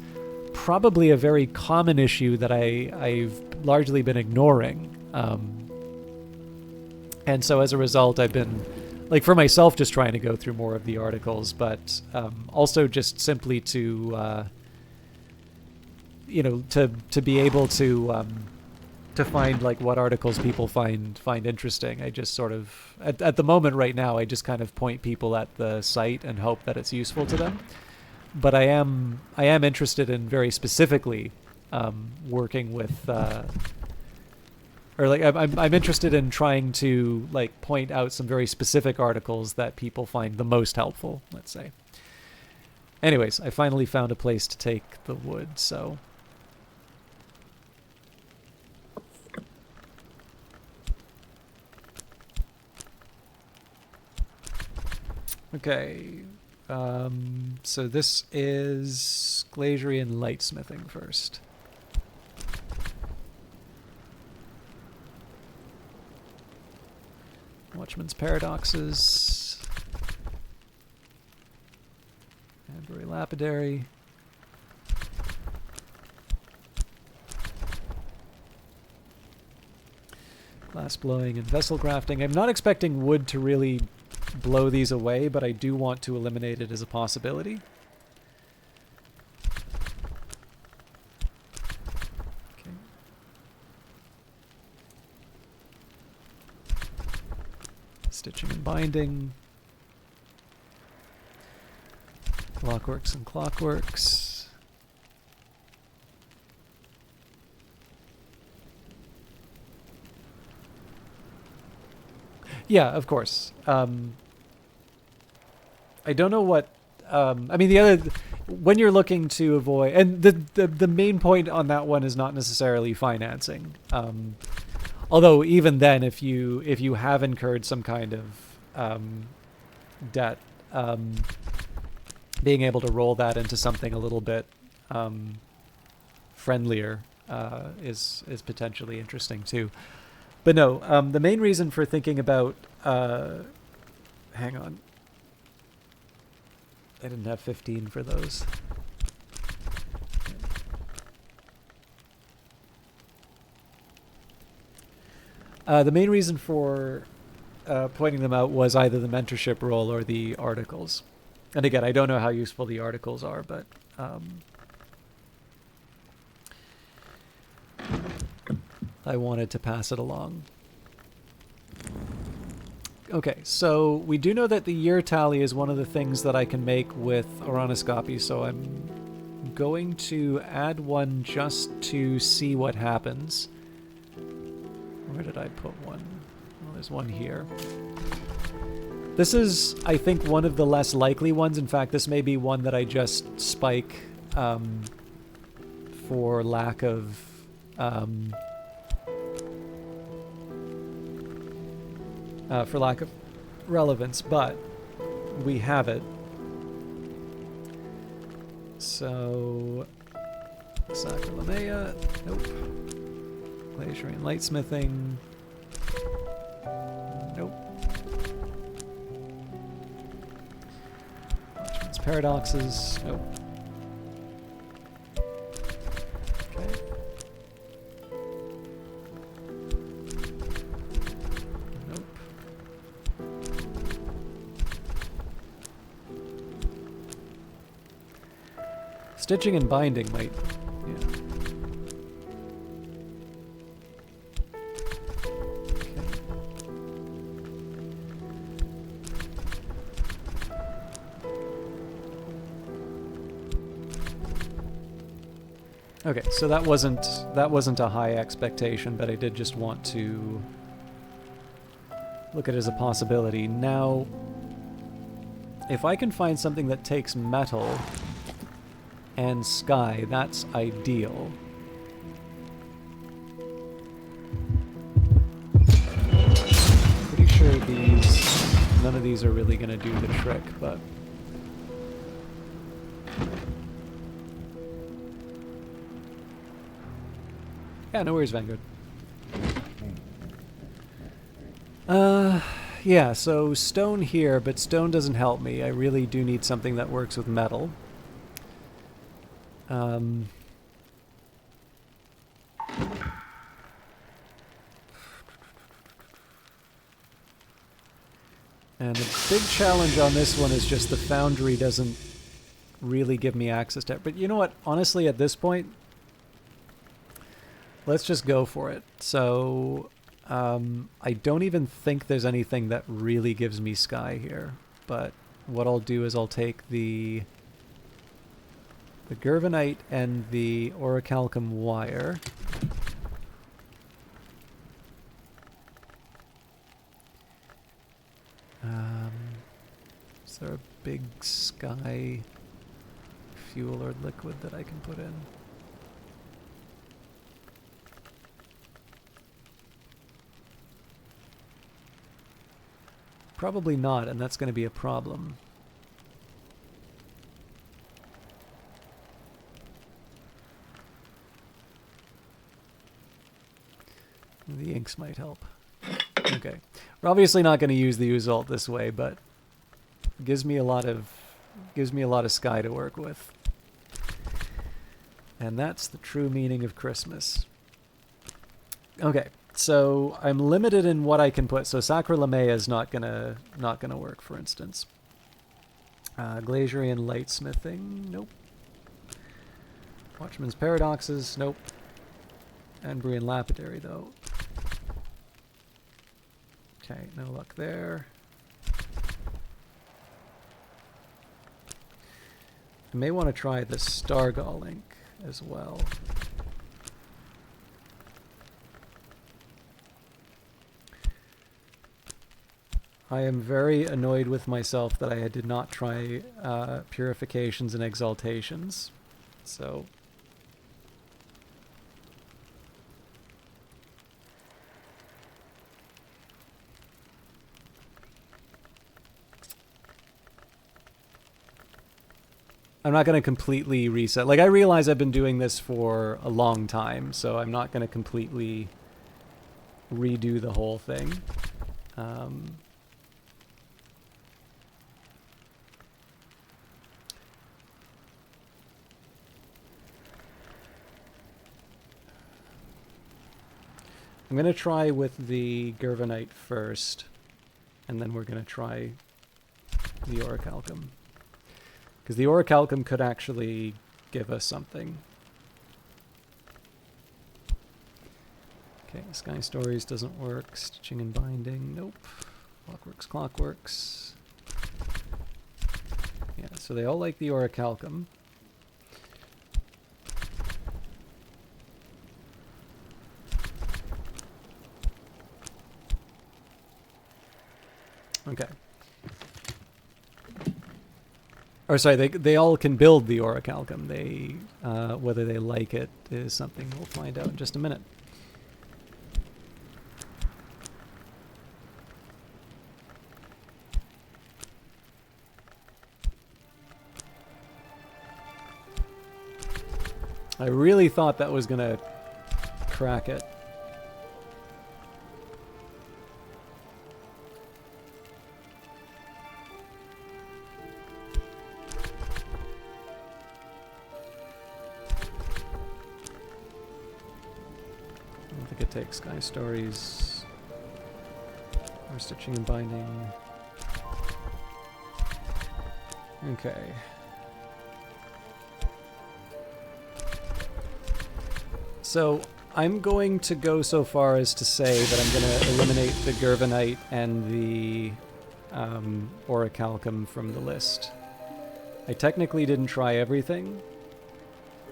probably a very common issue that I've largely been ignoring. And so as a result, I've been, for myself, just trying to go through more of the articles, but also just simply to, to be able to find what articles people find interesting. I just sort of, at the moment right now, I just kind of point people at the site and hope that it's useful to them. But I am interested in very specifically working with, I'm interested in trying to point out some very specific articles that people find the most helpful, let's say. Anyways, I finally found a place to take the wood, so. Okay, so this is Glazerian Lightsmithing first. Watchman's Paradoxes. Android Lapidary. Glass blowing and vessel crafting. I'm not expecting wood to really blow these away, but I do want to eliminate it as a possibility. Okay. Stitching and binding. Clockworks and Clockworks. Yeah, of course. I don't know what. I mean, the other, when you're looking to avoid, and the main point on that one is not necessarily financing. Although even then, if you have incurred some kind of debt, being able to roll that into something a little bit friendlier is potentially interesting too. But no, the main reason for thinking about, hang on, I didn't have 15 for those. The main reason for pointing them out was either the mentorship role or the articles. And again, I don't know how useful the articles are, but I wanted to pass it along. Okay, so we do know that the year tally is one of the things that I can make with Oranoscopy, so I'm going to add one just to see what happens. Where did I put one? Well, there's one here. This is, I think, one of the less likely ones. In fact, this may be one that I just spike for lack of... for lack of relevance, but we have it. So, Sacralamea, nope. Glazerian Lightsmithing, Nope. Watchman's Paradoxes. Nope. Okay. Nope. Stitching and binding might... Okay, so that wasn't a high expectation, but I did just want to look at it as a possibility. Now, if I can find something that takes metal and sky, that's ideal. Pretty sure none of these are really going to do the trick, but... Yeah, no worries, Vanguard. Yeah, so stone here, but stone doesn't help me. I really do need something that works with metal. And the big challenge on this one is just the foundry doesn't really give me access to it. But you know what? Honestly, at this point, let's just go for it. So, I don't even think there's anything that really gives me sky here. But what I'll do is I'll take the Gervanite and the Orichalcum wire. Is there a big sky fuel or liquid that I can put in? Probably not, and that's going to be a problem. The inks might help. Okay. We're obviously not going to use the Uzalt this way, but gives me a lot of sky to work with. And that's the true meaning of Christmas. Okay. So I'm limited in what I can put. So Sacra Lamea is not gonna work, for instance. Glazurian Lightsmithing, nope. Watchman's Paradoxes, nope. Anbrian Lapidary, though. Okay, no luck there. I may want to try the Stargall ink as well. I am very annoyed with myself that I did not try purifications and exaltations. So... I'm not going to completely reset. Like, I realize I've been doing this for a long time, so I'm not going to completely redo the whole thing. I'm going to try with the Gervanite first, and then we're going to try the Orichalcum. Because the Orichalcum could actually give us something. Okay, Sky Stories doesn't work. Stitching and Binding, nope. Clockworks. Yeah, so they all like the Orichalcum. Okay. Or sorry, they all can build the Orichalcum. They whether they like it is something we'll find out in just a minute. I really thought that was gonna crack it. could take Sky Stories or Stitching and Binding. Okay. So I'm going to go so far as to say that I'm going to eliminate the Gervanite and the Orichalcum from the list. I technically didn't try everything,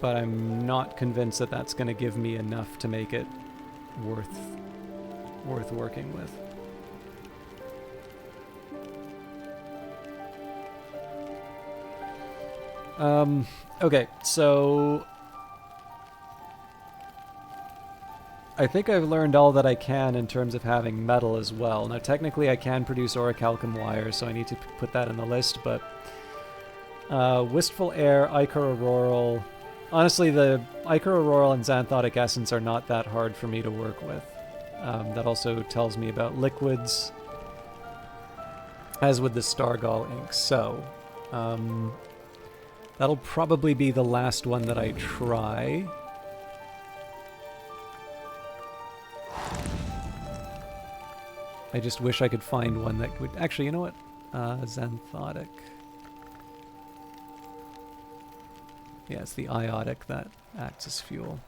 but I'm not convinced that that's going to give me enough to make it worth working with. Okay, so I think I've learned all that I can in terms of having metal as well. Now, technically I can produce Orichalcum wire, so I need to put that in the list, but Wistful Air, Ichor Auroral... Honestly, the Ichor Auroral and Xanthotic Essence are not that hard for me to work with. That also tells me about liquids, as with the Stargall ink. So, that'll probably be the last one that I try. I just wish I could find one that would... Actually, you know what? Xanthotic. Yeah, it's the iotic that acts as fuel.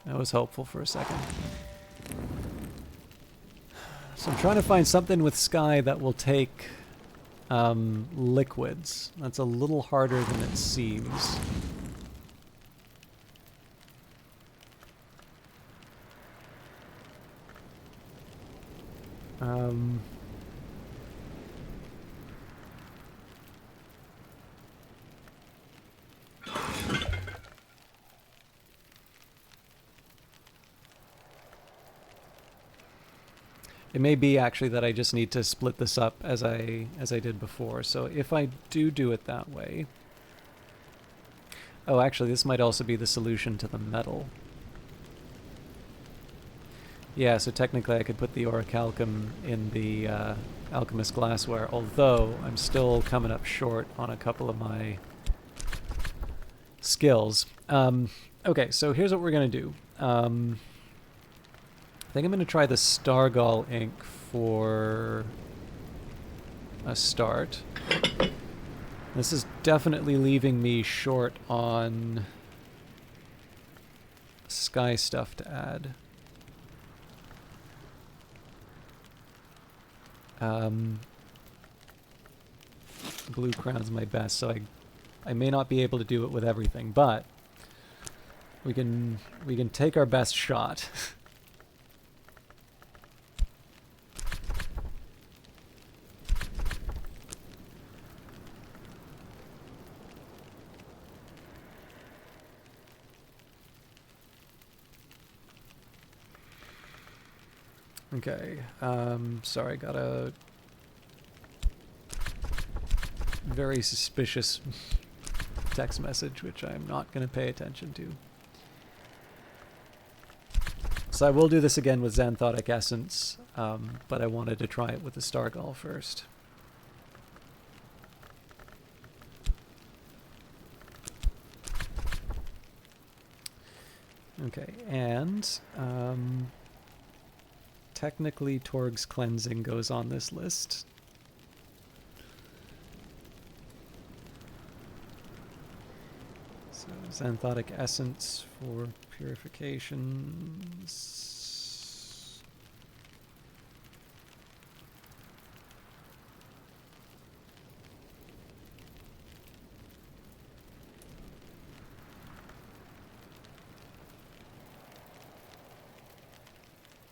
That was helpful for a second. So I'm trying to find something with Sky that will take liquids. That's a little harder than it seems. It may be actually that I just need to split this up as I did before. So if I do it that way... Oh, actually, this might also be the solution to the metal. Yeah, so technically I could put the Orichalcum in the Alchemist Glassware, although I'm still coming up short on a couple of my skills. Okay, so here's what we're going to do. I think I'm going to try the Stargall ink for a start. This is definitely leaving me short on Sky stuff to add. Blue Crown's my best, so I may not be able to do it with everything, but we can take our best shot. Okay, sorry, got a very suspicious text message, which I'm not going to pay attention to. So I will do this again with Xanthotic Essence, but I wanted to try it with the Stargall first. Okay, and technically Torg's Cleansing goes on this list. So Xanthotic Essence for purifications.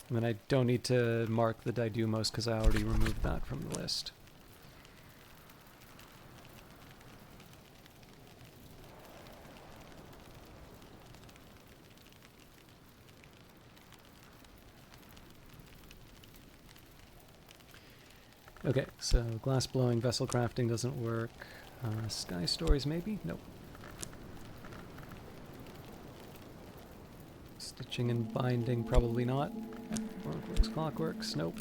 And then I don't need to mark the Didymos because I already removed that from the list. Okay, so glass blowing, vessel crafting doesn't work. Sky Stories maybe? Nope. Stitching and binding, probably not. Workworks, clockworks, nope.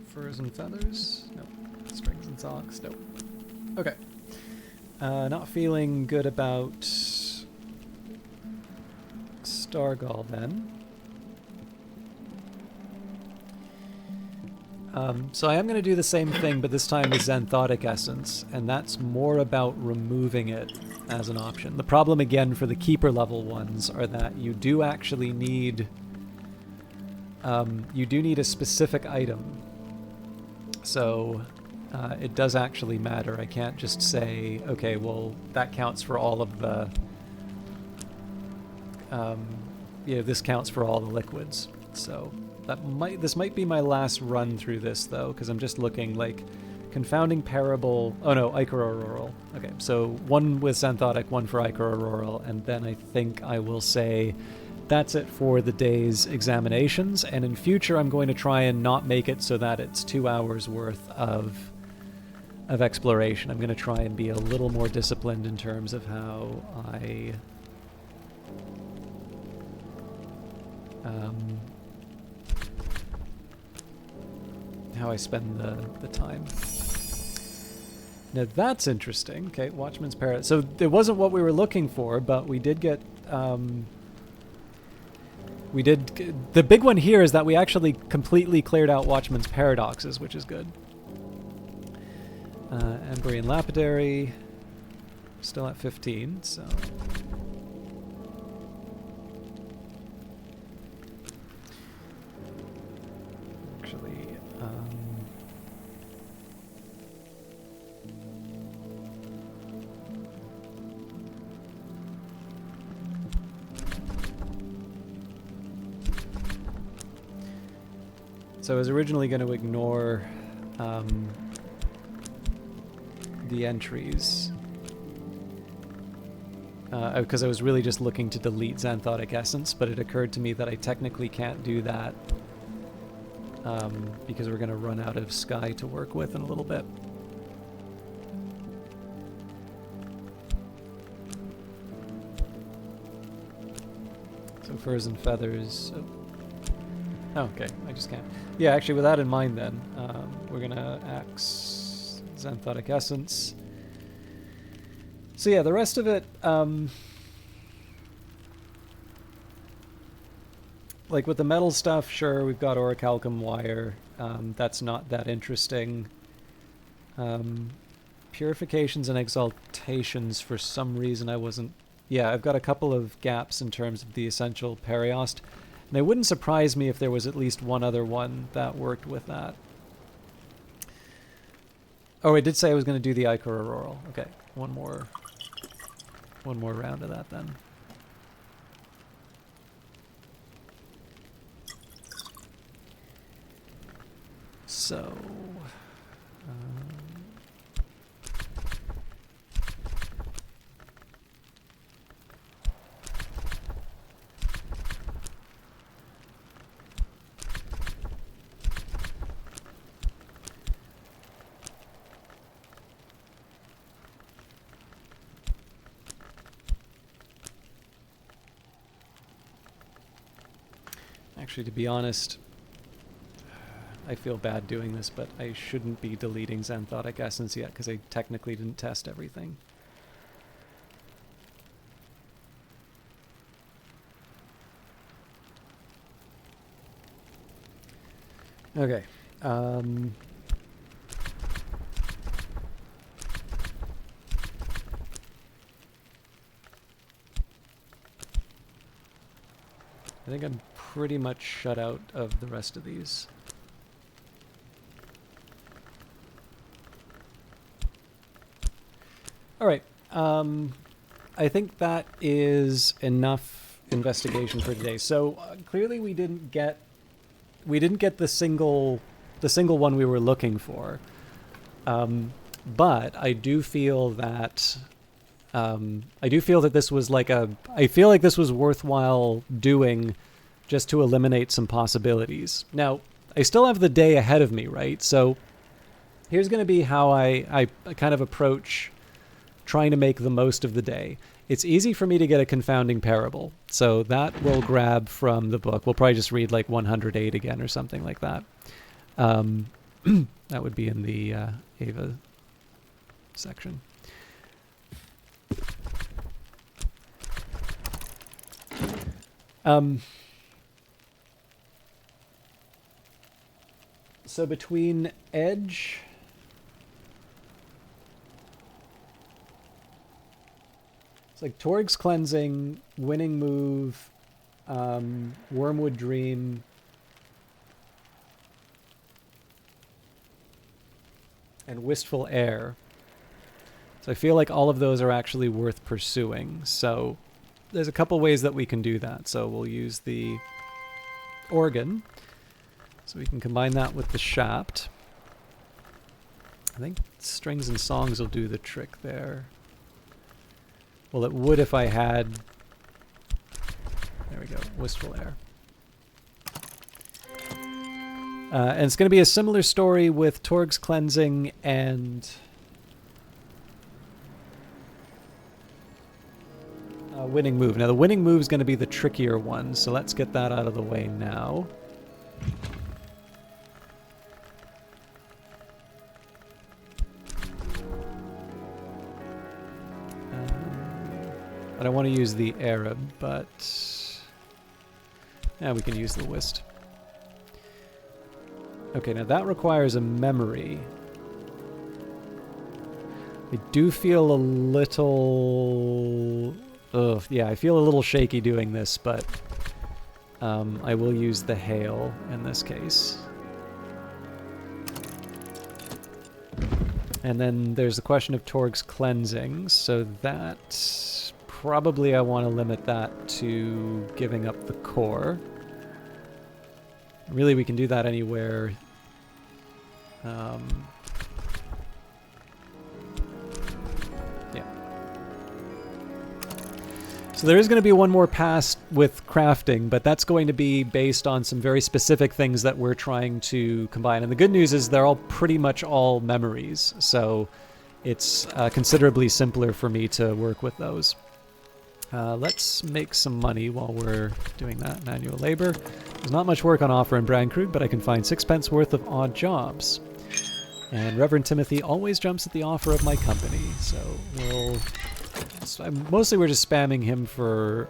Furs and feathers, nope. Strings and socks, nope. Okay. Not feeling good about Stargall then. So I am going to do the same thing, but this time with Xanthotic Essence, and that's more about removing it as an option. The problem, again, for the Keeper level ones are that you do actually need... you do need a specific item. So it does actually matter. I can't just say, okay, well, that counts for all of the... this counts for all the liquids. So... this might be my last run through this, though, because I'm just looking, like, Confounding Parable... Oh, no, Ichor Auroral. Okay, so one with Xanthotic, one for Ichor Auroral, and then I think I will say that's it for the day's examinations, and in future I'm going to try and not make it so that it's 2 hours worth of exploration. I'm going to try and be a little more disciplined in terms of how I... how I spend the time. Now that's interesting. Okay, Watchman's Parrot. So it wasn't what we were looking for, but we did get... the big one here is that we actually completely cleared out Watchman's Paradoxes, which is good. Emberian Lapidary, still at 15, so... So I was originally going to ignore the entries because I was really just looking to delete Xanthotic Essence, but it occurred to me that I technically can't do that because we're going to run out of Sky to work with in a little bit. So Furs and Feathers... Oh, okay, I just can't. Yeah, actually, with that in mind, then, we're gonna axe Xanthotic Essence. So yeah, the rest of it, like with the metal stuff, sure, we've got Orichalcum Wire. That's not that interesting. Purifications and Exaltations, for some reason I wasn't... Yeah, I've got a couple of gaps in terms of the Essential Periost. And it wouldn't surprise me if there was at least one other one that worked with that. Oh, I did say I was going to do the Ichor Auroral. Okay, one more round of that then. So... Actually, to be honest, I feel bad doing this, but I shouldn't be deleting Xanthotic Essence yet because I technically didn't test everything. Okay. I think I'm pretty much shut out of the rest of these. All right. I think that is enough investigation for today. So clearly we didn't get the single one we were looking for. But I do feel that this was like I feel like this was worthwhile doing just to eliminate some possibilities. Now, I still have the day ahead of me, right? So here's going to be how I kind of approach trying to make the most of the day. It's easy for me to get a Confounding Parable, so that we'll grab from the book. We'll probably just read like 108 again or something like that. That would be in the Ava section. So between Edge... It's like Torg's Cleansing, Winning Move, Wormwood Dream... and Wistful Air. So I feel like all of those are actually worth pursuing. So there's a couple ways that we can do that. So we'll use the organ. So we can combine that with the shaft. I think strings and songs will do the trick there. Well, it would if I had... There we go, Wistful Air. And it's going to be a similar story with Torg's Cleansing and Winning Move. Now, the Winning Move is going to be the trickier one, so let's get that out of the way now. I don't want to use the Arab, but yeah, we can use the Whist. Okay, now that requires a memory. I do feel a little... Ugh, yeah, I feel a little shaky doing this, but I will use the Hail in this case. And then there's the question of Torg's Cleansing, so that... Probably I want to limit that to giving up the core. Really, we can do that anywhere. Yeah. So there is going to be one more pass with crafting, but that's going to be based on some very specific things that we're trying to combine. And the good news is they're all pretty much all memories, so it's considerably simpler for me to work with those. Let's make some money while we're doing that. Manual labor. There's not much work on offer in Brancrude, but I can find 6 pence worth of odd jobs. And Reverend Timothy always jumps at the offer of my company, so we'll... mostly we're just spamming him for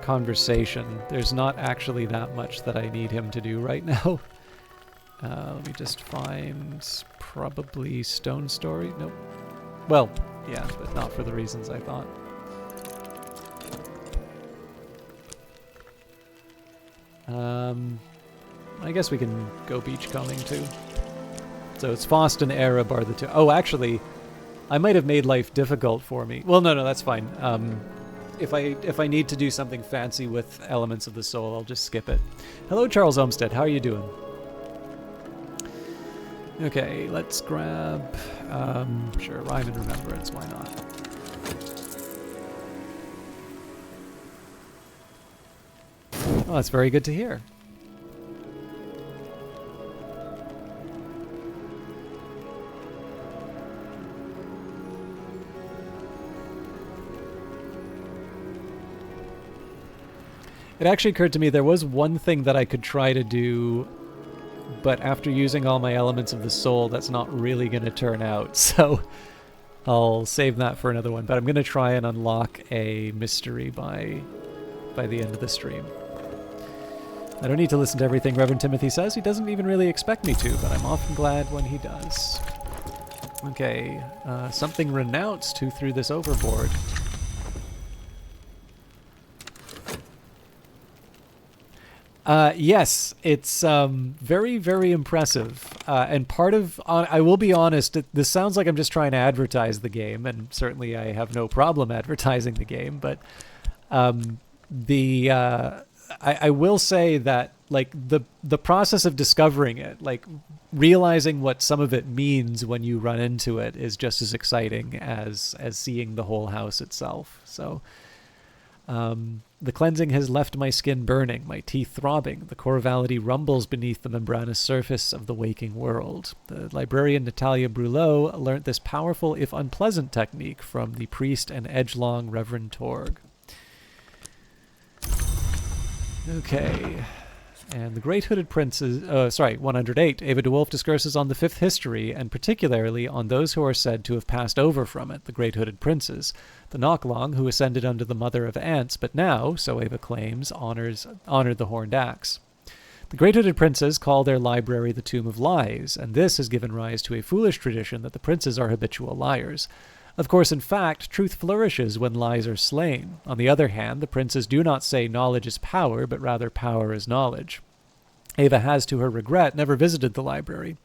conversation. There's not actually that much that I need him to do right now. Let me just find probably Stone Story. Nope. Well, yeah, but not for the reasons I thought. I guess we can go beachcombing too. So it's Faust and Arab are the two. Oh, actually, I might have made life difficult for me. Well, no, that's fine. If I need to do something fancy with Elements of the Soul, I'll just skip it. Hello, Charles Olmsted. How are you doing? Okay, let's grab... sure, Rhyme and Remembrance. Why not? Oh, that's very good to hear. It actually occurred to me there was one thing that I could try to do, but after using all my Elements of the Soul, that's not really going to turn out, so I'll save that for another one. But I'm going to try and unlock a mystery by the end of the stream. I don't need to listen to everything Reverend Timothy says. He doesn't even really expect me to, but I'm often glad when he does. Okay, something renounced who threw this overboard. Yes, it's very, very impressive. And part of, I will be honest, this sounds like I'm just trying to advertise the game, and certainly I have no problem advertising the game, but I will say that like the process of discovering it, like realizing what some of it means when you run into it, is just as exciting as seeing the whole house itself. So the cleansing has left my skin burning, my teeth throbbing. The causality rumbles beneath the membranous surface of the waking world. The librarian Natalia Brulot learnt this powerful, if unpleasant, technique from the priest and edgelong Reverend Torg. Okay. And the Great Hooded Princes, 108. Ava DeWolf discourses on the fifth history, and particularly on those who are said to have passed over from it, the Great Hooded Princes. The Knocklong, who ascended under the Mother of Ants, but now, so Ava claims, honored the Horned Axe. The Great Hooded Princes call their library the Tomb of Lies, and this has given rise to a foolish tradition that the princes are habitual liars. Of course, in fact, truth flourishes when lies are slain. On the other hand, the princes do not say knowledge is power, but rather power is knowledge. Ava has, to her regret, never visited the library.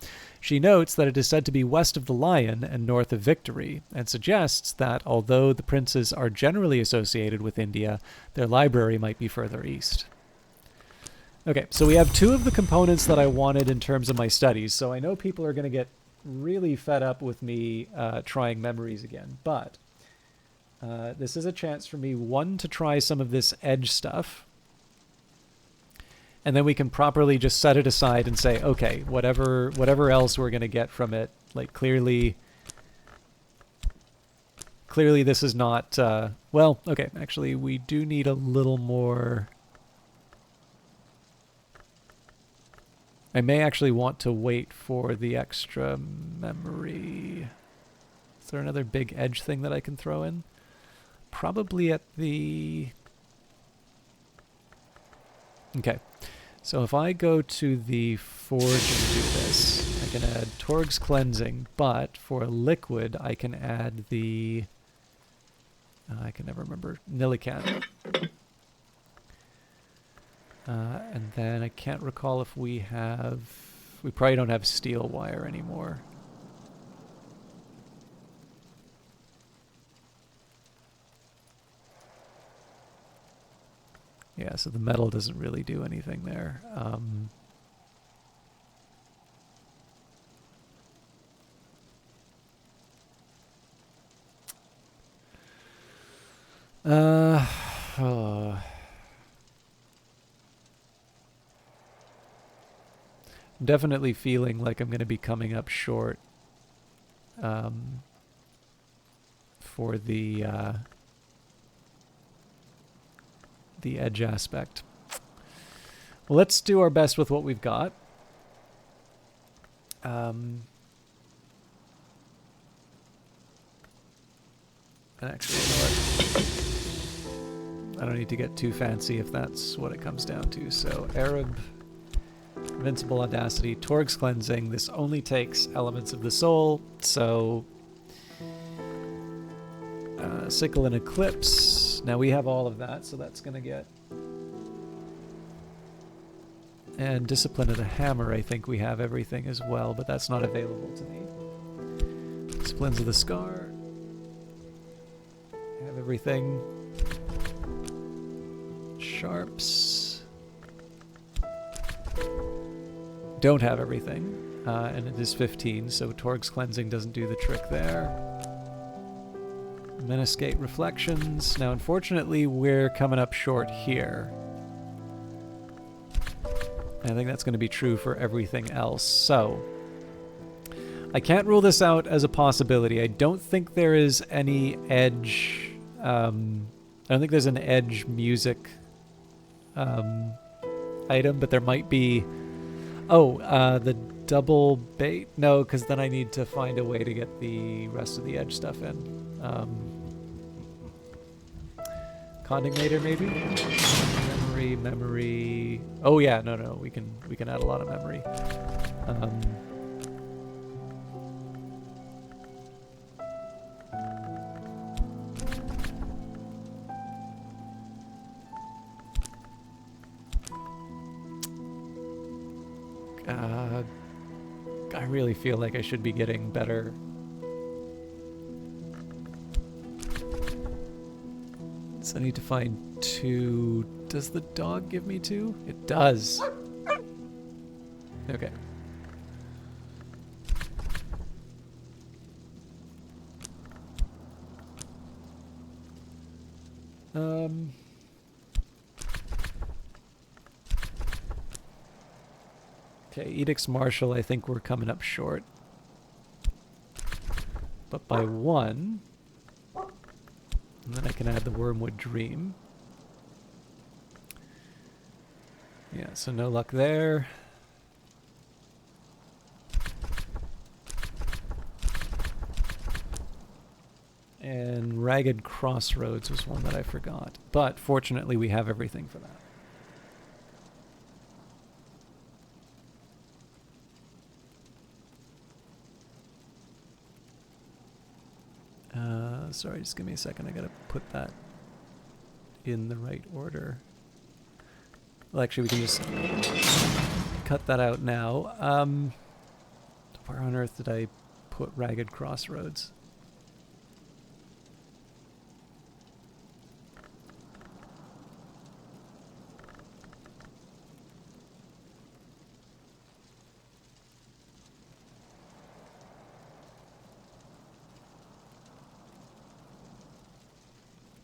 She notes that it is said to be west of the Lion and north of Victory, and suggests that, although the princes are generally associated with India, their library might be further east. Okay, so we have two of the components that I wanted in terms of my studies, so I know people are going to get really fed up with me trying memories again, but this is a chance for me, one, to try some of this edge stuff, and then we can properly just set it aside and say, okay, whatever else we're going to get from it, like clearly this is not, well, okay, actually we do need a little more. I may actually want to wait for the extra memory. Is there another big edge thing that I can throw in? Probably at the... Okay. So if I go to the forge and do this, I can add Torg's Cleansing, but for liquid I can add the... I can never remember. Nilican. And then I can't recall if we have... We probably don't have steel wire anymore. Yeah, so the metal doesn't really do anything there. I'm definitely feeling like I'm going to be coming up short for the edge aspect. Well, let's do our best with what we've got. And actually, you know what? I don't need to get too fancy if that's what it comes down to. So, Arab, Invincible Audacity, Torg's Cleansing. This only takes elements of the soul, so... Sickle and Eclipse. Now we have all of that, so that's going to get... And Discipline of the Hammer, I think we have everything as well, but that's not available to me. Disciplines of the Scar. Have everything. Sharps. Don't have everything, and it is 15, so Torg's Cleansing doesn't do the trick there. Meniscate Reflections. Now, unfortunately, we're coming up short here. I think that's going to be true for everything else. So, I can't rule this out as a possibility. I don't think there is any edge... I don't think there's an edge music item, but there might be... Oh, the double bait? No, because then I need to find a way to get the rest of the edge stuff in. Condignator, maybe? Memory. Oh yeah, no, we can add a lot of memory. I really feel like I should be getting better. So I need to find 2. Does the dog give me 2? It does. Okay. Okay, Edicts Martial, I think we're coming up short. But by 1. And then I can add the Wormwood Dream. Yeah, so no luck there. And Ragged Crossroads was one that I forgot. But fortunately we have everything for that. sorry, just give me a second. I gotta put that in the right order. Well, actually, we can just cut that out now. Where on earth did I put Ragged Crossroads?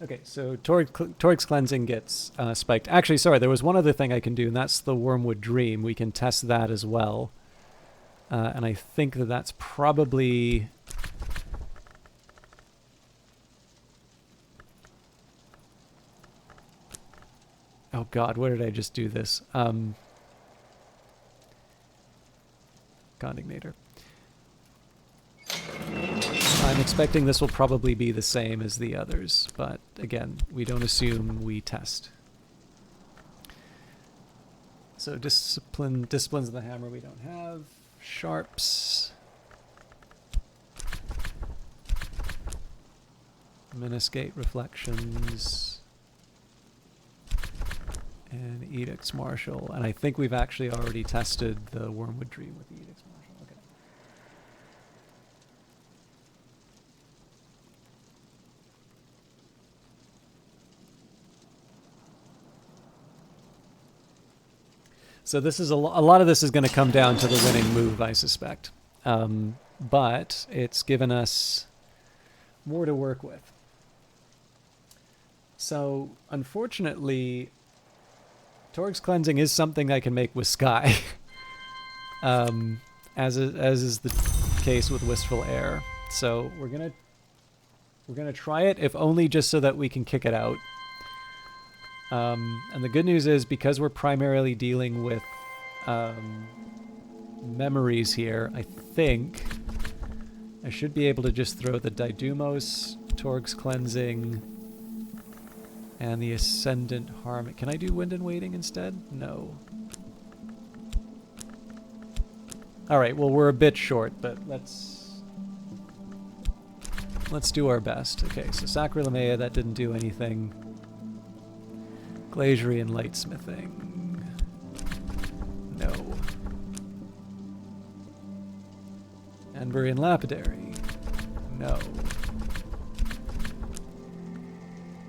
Okay, so Toryg's Cleansing gets spiked. Actually, sorry, there was one other thing I can do, and that's the Wormwood Dream. We can test that as well. And I think that that's probably... Oh god, where did I just do this? Condignator. I'm expecting this will probably be the same as the others, but again, we don't assume, we test. So disciplines of the hammer we don't have. Sharps. Menascate Reflections. And Edicts Martial. And I think we've actually already tested the Wormwood Dream with the Edicts Martial. Okay. So this is a lot of this is going to come down to the winning move, I suspect. But it's given us more to work with. So unfortunately, Toryg's Cleansing is something I can make with Sky, as is the case with Wistful Air. So we're gonna try it, if only just so that we can kick it out. And the good news is, because we're primarily dealing with memories here, I think I should be able to just throw the Didymos, Toryg's Cleansing, and the Ascendant Harmony. Can I do Wind and Waiting instead? No. Alright, well, we're a bit short, but let's do our best. Okay, so Sacrilymea, that didn't do anything. Glacierian Lightsmithing. No. Anvurian Lapidary. No.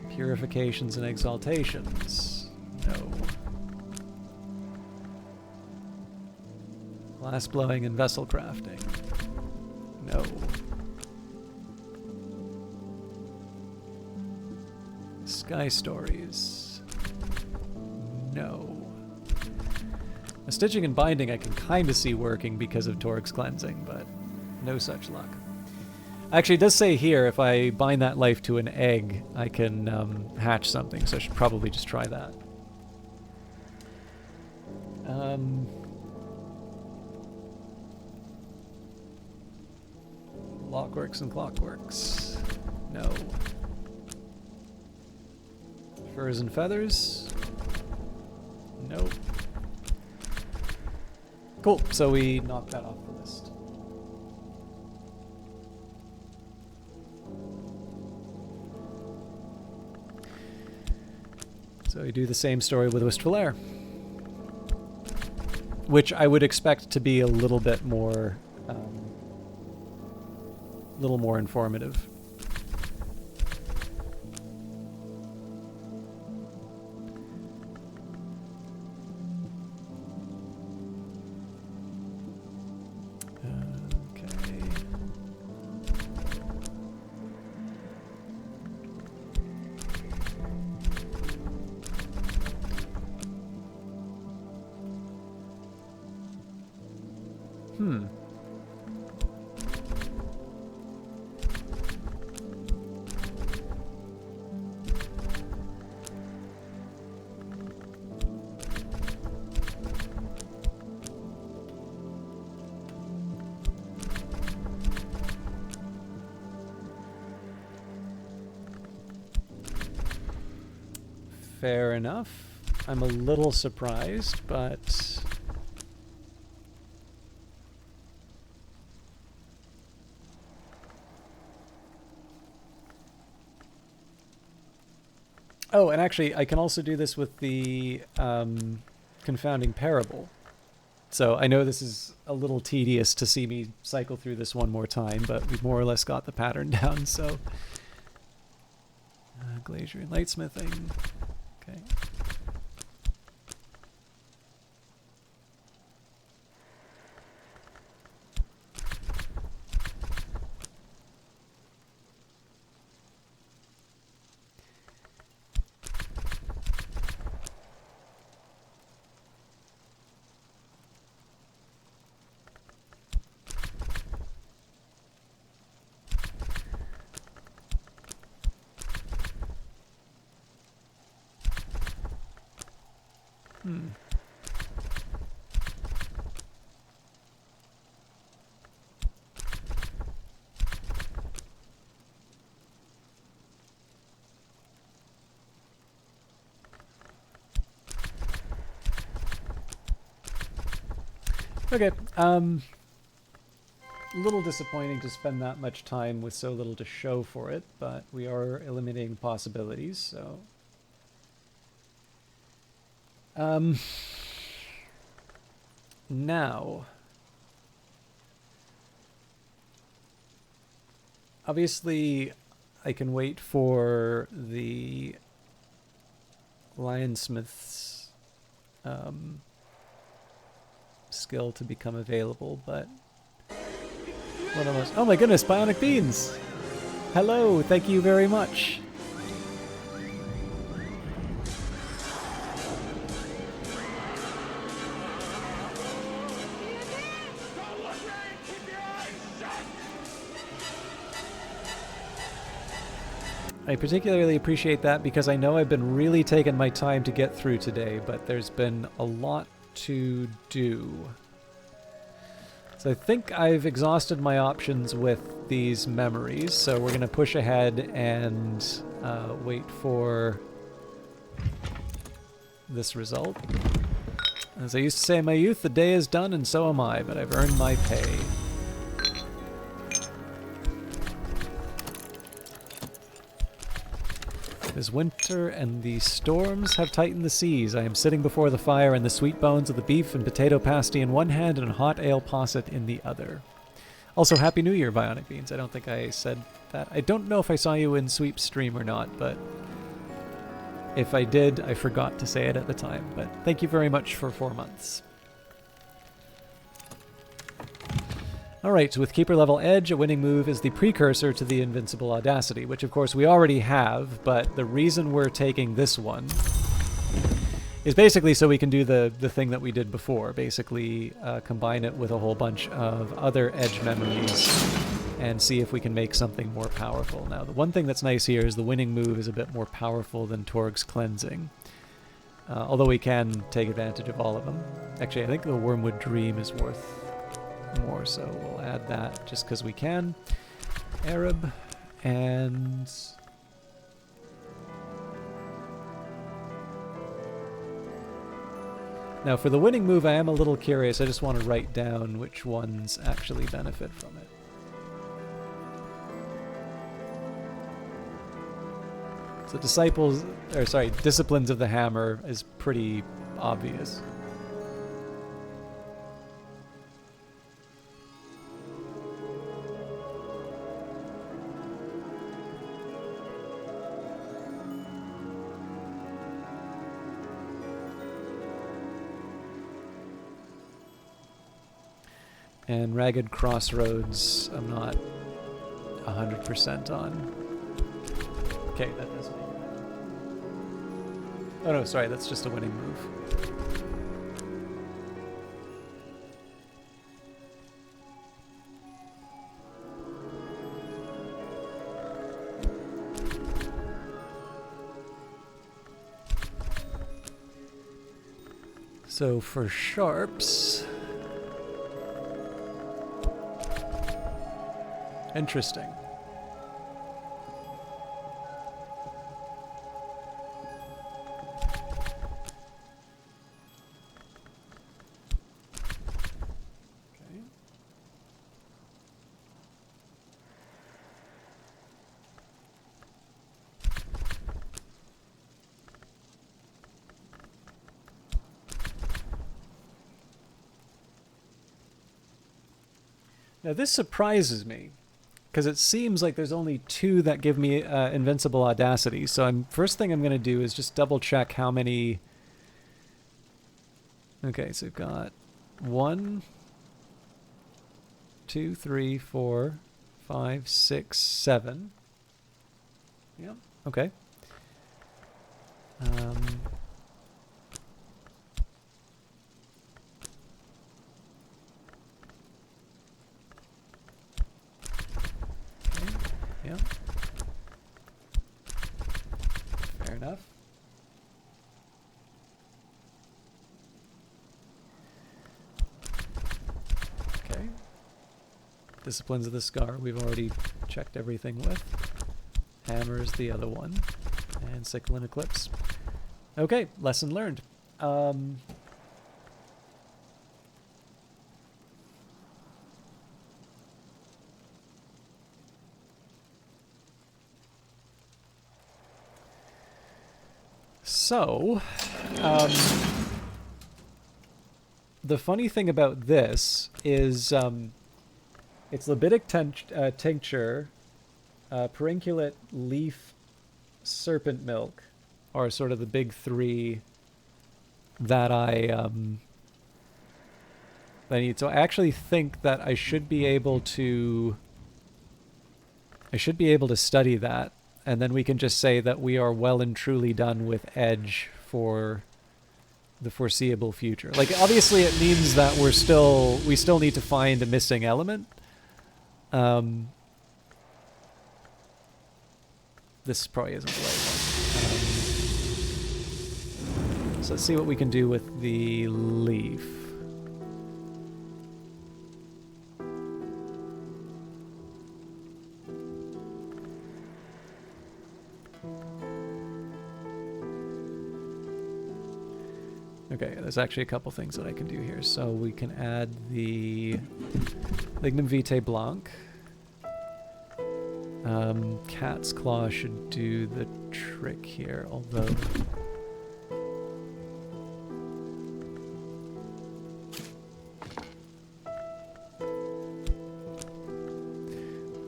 Purifications and Exaltations. No. Glass Blowing and Vessel Crafting. No. Sky Stories. No. The Stitching and Binding I can kind of see working because of Toryg's Cleansing, but no such luck. Actually, it does say here, if I bind that life to an egg, I can hatch something, so I should probably just try that. Lockworks and Clockworks. No. Furs and Feathers. Nope. Cool, so we knocked that off the list. So we do the same story with Wistful Air, which I would expect to be a little bit more, informative. Fair enough. I'm a little surprised, but... Oh, and actually, I can also do this with the confounding parable. So I know this is a little tedious to see me cycle through this one more time, but we've more or less got the pattern down, so... glazier and lightsmithing. Okay. Okay, a little disappointing to spend that much time with so little to show for it, but we are eliminating possibilities, so... Now... Obviously, I can wait for the Lionsmith's skill to become available, but one of those... Oh my goodness, Bionic Beans! Hello, thank you very much. I particularly appreciate that because I know I've been really taking my time to get through today, but there's been a lot to do. So I think I've exhausted my options with these memories, so we're going to push ahead and wait for this result. As I used to say in my youth, the day is done and so am I, but I've earned my pay. It is winter, and the storms have tightened the seas. I am sitting before the fire, and the sweet bones of the beef and potato pasty in one hand and a hot ale posset in the other. Also, Happy New Year, Bionic Beans. I don't think I said that. I don't know if I saw you in Sweep stream or not, but if I did, I forgot to say it at the time. But thank you very much for 4 months. Alright, so with Keeper level Edge, a winning move is the precursor to the Invincible Audacity, which of course we already have, but the reason we're taking this one is basically so we can do the thing that we did before, basically combine it with a whole bunch of other Edge memories and see if we can make something more powerful. Now, the one thing that's nice here is the winning move is a bit more powerful than Torg's Cleansing, although we can take advantage of all of them. Actually, I think the Wormwood Dream is worth more, so we'll add that just because we can. Arab, and now for the winning move I am a little curious. I just want to write down which ones actually benefit from it. So Disciplines of the Hammer is pretty obvious. And Ragged Crossroads, I'm not 100% on. Okay, that does make it. Oh no, sorry, that's just a winning move. So for sharps... Interesting. Okay. Now this surprises me, because it seems like there's only 2 that give me invincible audacity. So first thing I'm going to do is just double check how many. Okay, so we've got 1, 2, 3, 4, 5, 6, 7. Yep. Okay. Yeah. Fair enough. Okay. Disciplines of the Scar, we've already checked everything with. Hammer is the other one. And Sickle and Eclipse. Okay, lesson learned. So, the funny thing about this is it's Libidic Tincture, Perunculate, Leaf, Serpent Milk are sort of the big 3 that I need. So I actually think that I should be able to study that, and then we can just say that we are well and truly done with Edge for the foreseeable future. Like, obviously it means that we still need to find a missing element. This probably isn't the right one. So let's see what we can do with the leaf. Okay, there's actually a couple things that I can do here. So we can add the Lignum Vitae Blanc. Cat's Claw should do the trick here, although...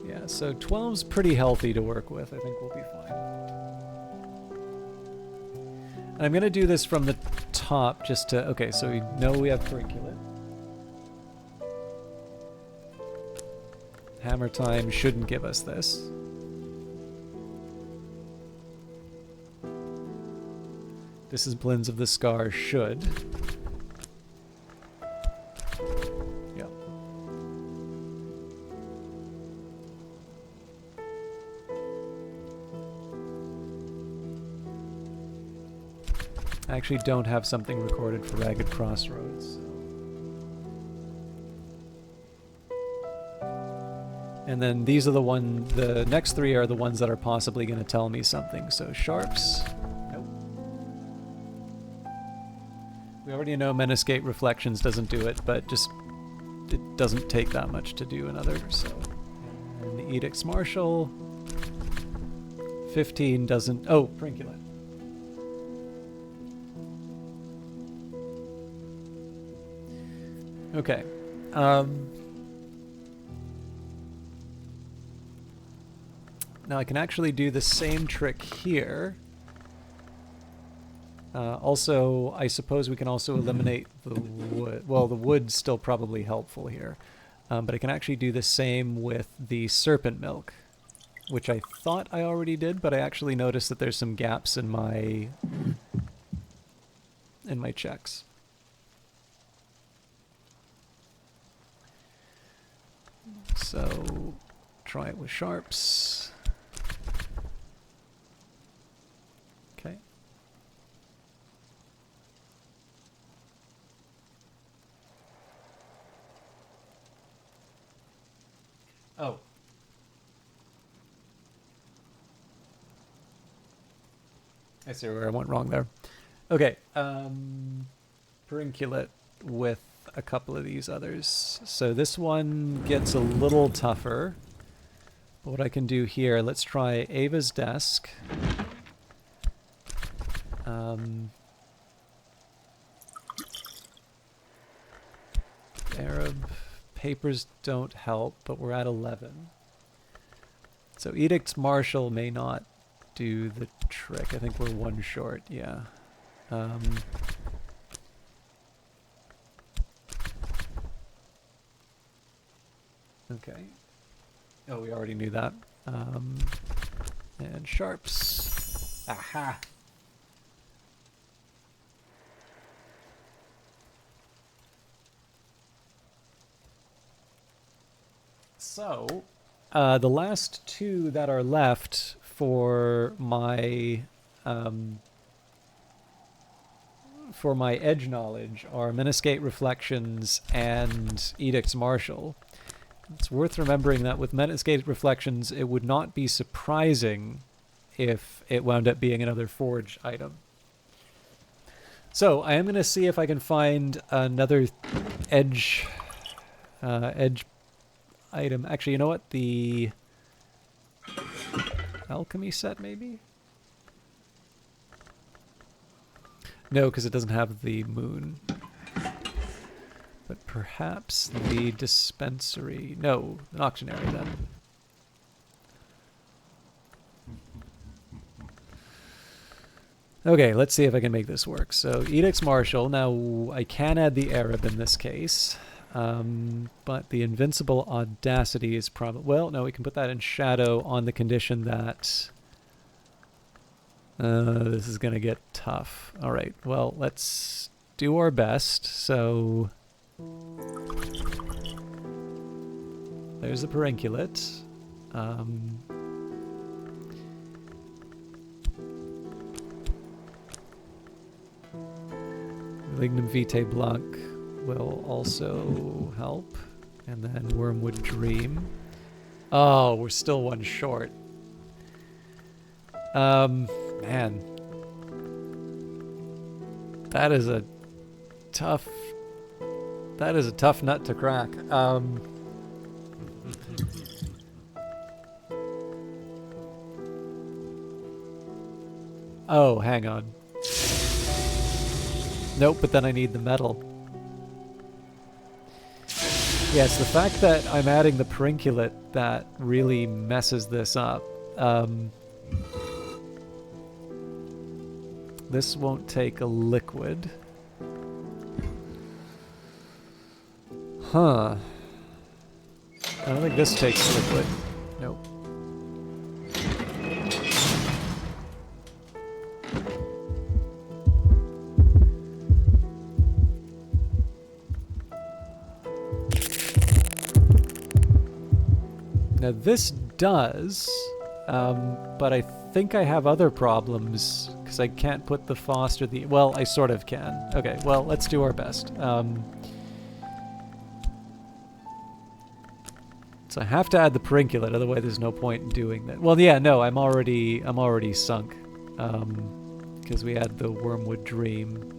Yeah, so 12's pretty healthy to work with. I think we'll be fine. And I'm going to do this from the top just to... Okay, so we know we have Perunculate. Hammer Time shouldn't give us this. Disciplines of the Scar should. Yeah. I actually don't have something recorded for Ragged Crossroads. And then these are the next 3 are the ones that are possibly going to tell me something. So Sharps. Nope. We already know Meniscate Reflections doesn't do it, but it doesn't take that much to do another, so. And the Edicts Martial. 15 doesn't... Oh, Perunculate. Okay. Now I can actually do the same trick here. Also, I suppose we can also eliminate the wood. Well, the wood's still probably helpful here. But I can actually do the same with the Serpent Milk, which I thought I already did, but I actually noticed that there's some gaps in my checks. So, try it with Sharps. Okay. Oh. I see where I went wrong there. Okay. Perunculate with a couple of these others. So this one gets a little tougher. But what I can do here, let's try Ava's Desk. Arab papers don't help, but we're at 11. So Edicts Martial may not do the trick. I think we're 1 short, yeah. Okay. Oh, we already knew that. And sharps. Aha! So, the last 2 that are left for my edge knowledge are Meniscate Reflections and Edicts Martial. It's worth remembering that with Meniscate Reflections, it would not be surprising if it wound up being another forge item. So I am going to see if I can find another edge item. Actually, you know what? The alchemy set, maybe? No, because it doesn't have the moon. But perhaps the dispensary. No, an auctionary then. Okay, let's see if I can make this work. So, Edicts Martial. Now, I can add the Arab in this case. But the Invincible Audacity is probably... Well, no, we can put that in Shadow on the condition that... this is going to get tough. Alright, well, let's do our best. So... There's the Perenculate. Lignum Vitae Blanc will also help. And then Wormwood Dream. Oh, we're still 1 short. Man. That is a tough nut to crack. Oh, hang on. Nope, but then I need the metal. Yes, the fact that I'm adding the Perenculate that really messes this up. This won't take a liquid. Huh. I don't think this takes liquid. Nope. Now this does, but I think I have other problems because I can't put the Foster the... Well, I sort of can. Okay, well, let's do our best. So I have to add the Perenculate, otherwise there's no point in doing that. Well, yeah, no, I'm already sunk, because we had the Wormwood Dream,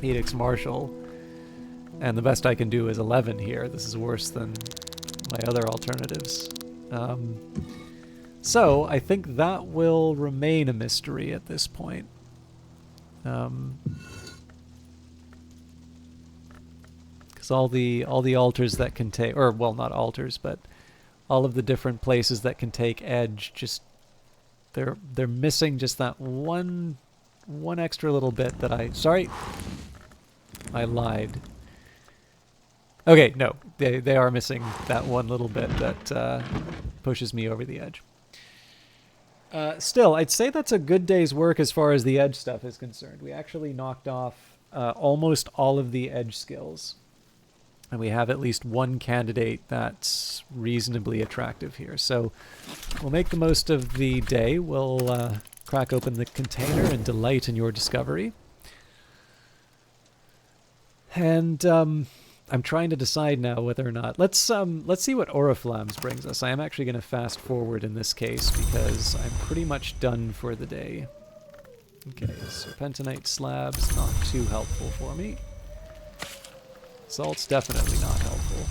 Edicts Martial, and the best I can do is 11 here. This is worse than my other alternatives. So I think that will remain a mystery at this point. Because all the altars that can take, or well, not altars, but all of the different places that can take edge, just they're missing just that one extra little bit that I lied. Okay, no, they are missing that one little bit that pushes me over the edge. Still, I'd say that's a good day's work as far as the edge stuff is concerned. We actually knocked off almost all of the edge skills. And we have at least one candidate that's reasonably attractive here. So we'll make the most of the day. We'll crack open the container and delight in your discovery. And I'm trying to decide now whether or not... Let's see what Oriflammes brings us. I am actually going to fast forward in this case because I'm pretty much done for the day. Okay, Serpentinite slabs, not too helpful for me. Salt's definitely not helpful.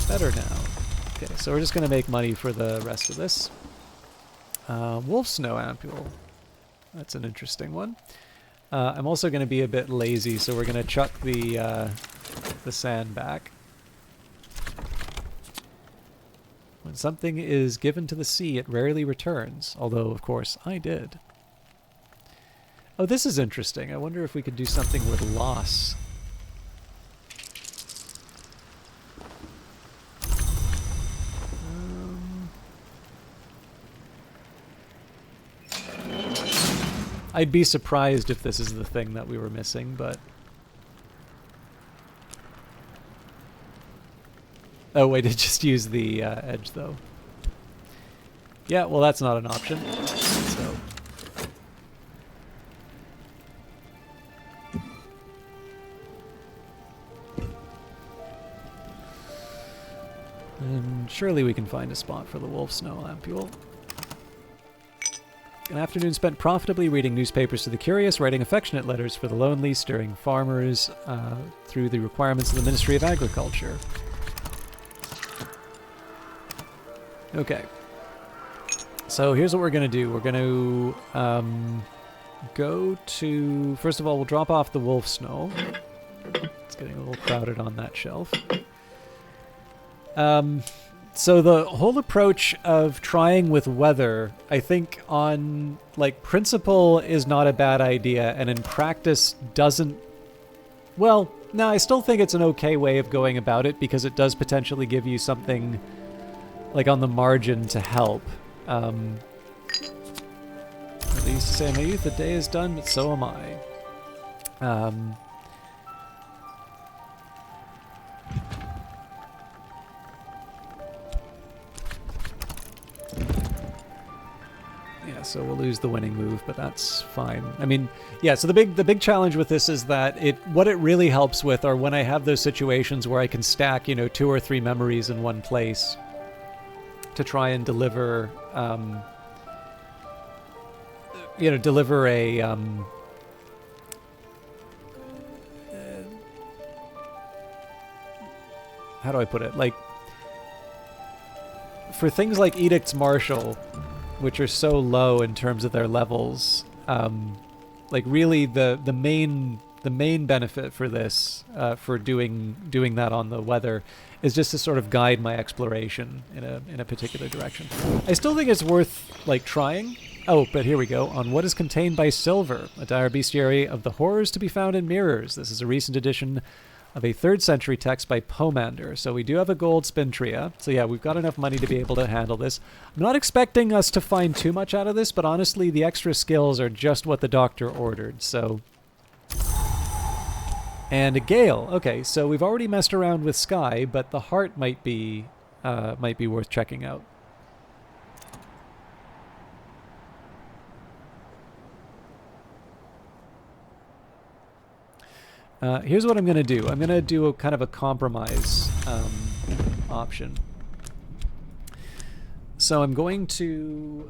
Better now. Okay, so we're just going to make money for the rest of this. Wolf Snow Ampule. That's an interesting one. I'm also going to be a bit lazy, so we're going to chuck the the sand back. When something is given to the sea, it rarely returns. Although, of course, I did. Oh, this is interesting. I wonder if we could do something with loss. I'd be surprised if this is the thing that we were missing, but... Oh, wait, it just used the edge, though. Yeah, well, that's not an option. So... And surely we can find a spot for the wolf snow ampule. An afternoon spent profitably reading newspapers to the curious, writing affectionate letters for the lonely, steering farmers through the requirements of the Ministry of Agriculture. Okay. So here's what we're going to do. We're going to go to... First of all, we'll drop off the wolf snow. It's getting a little crowded on that shelf. So the whole approach of trying with weather, I think on, like, principle is not a bad idea, and in practice doesn't... Well, no, I still think it's an okay way of going about it, because it does potentially give you something, like, on the margin to help. They used to say in my youth, the day is done, but so am I. Yeah, so we'll lose the winning move, but that's fine. I mean, yeah, so the big challenge with this is that what it really helps with are when I have those situations where I can stack, you know, 2 or 3 memories in one place to try and deliver, you know, deliver a, how do I put it? Like, for things like Edicts Martial, which are so low in terms of their levels, like really the main benefit for this, for doing that on the weather, is just to sort of guide my exploration in a particular direction. I still think it's worth like trying. Oh, but here we go. On What is Contained by Silver, a dire bestiary of the horrors to be found in mirrors. This is a recent edition of a 3rd century text by Pomander. So we do have a gold Spintria. So yeah, we've got enough money to be able to handle this. I'm not expecting us to find too much out of this, but honestly, the extra skills are just what the doctor ordered, so... And a Gale. Okay, so we've already messed around with Sky, but the heart might be worth checking out. Here's what I'm going to do. I'm going to do a kind of a compromise option. So I'm going to...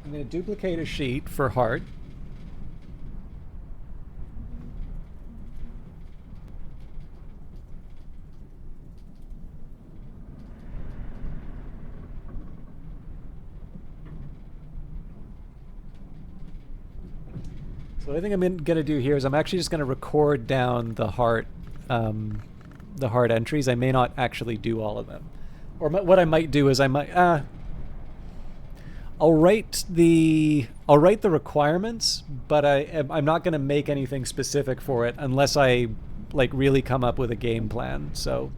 I'm going to duplicate a sheet for heart. So what I think I'm going to do here is I'm actually just going to record down the heart entries. I may not actually do all of them. Or what I might do is I might... I'll write the requirements, but I'm not going to make anything specific for it unless I like really come up with a game plan. So...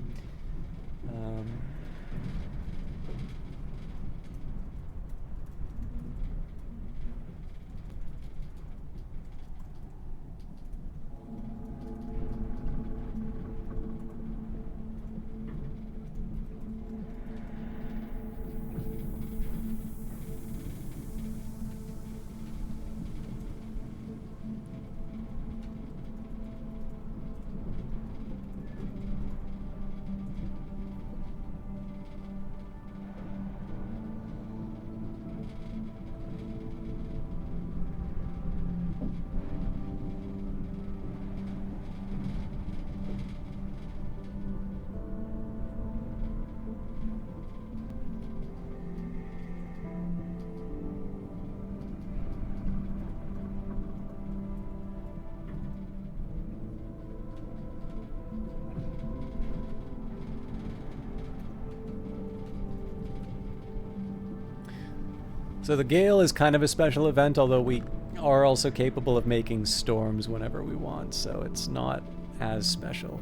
So the gale is kind of a special event, although we are also capable of making storms whenever we want, so it's not as special.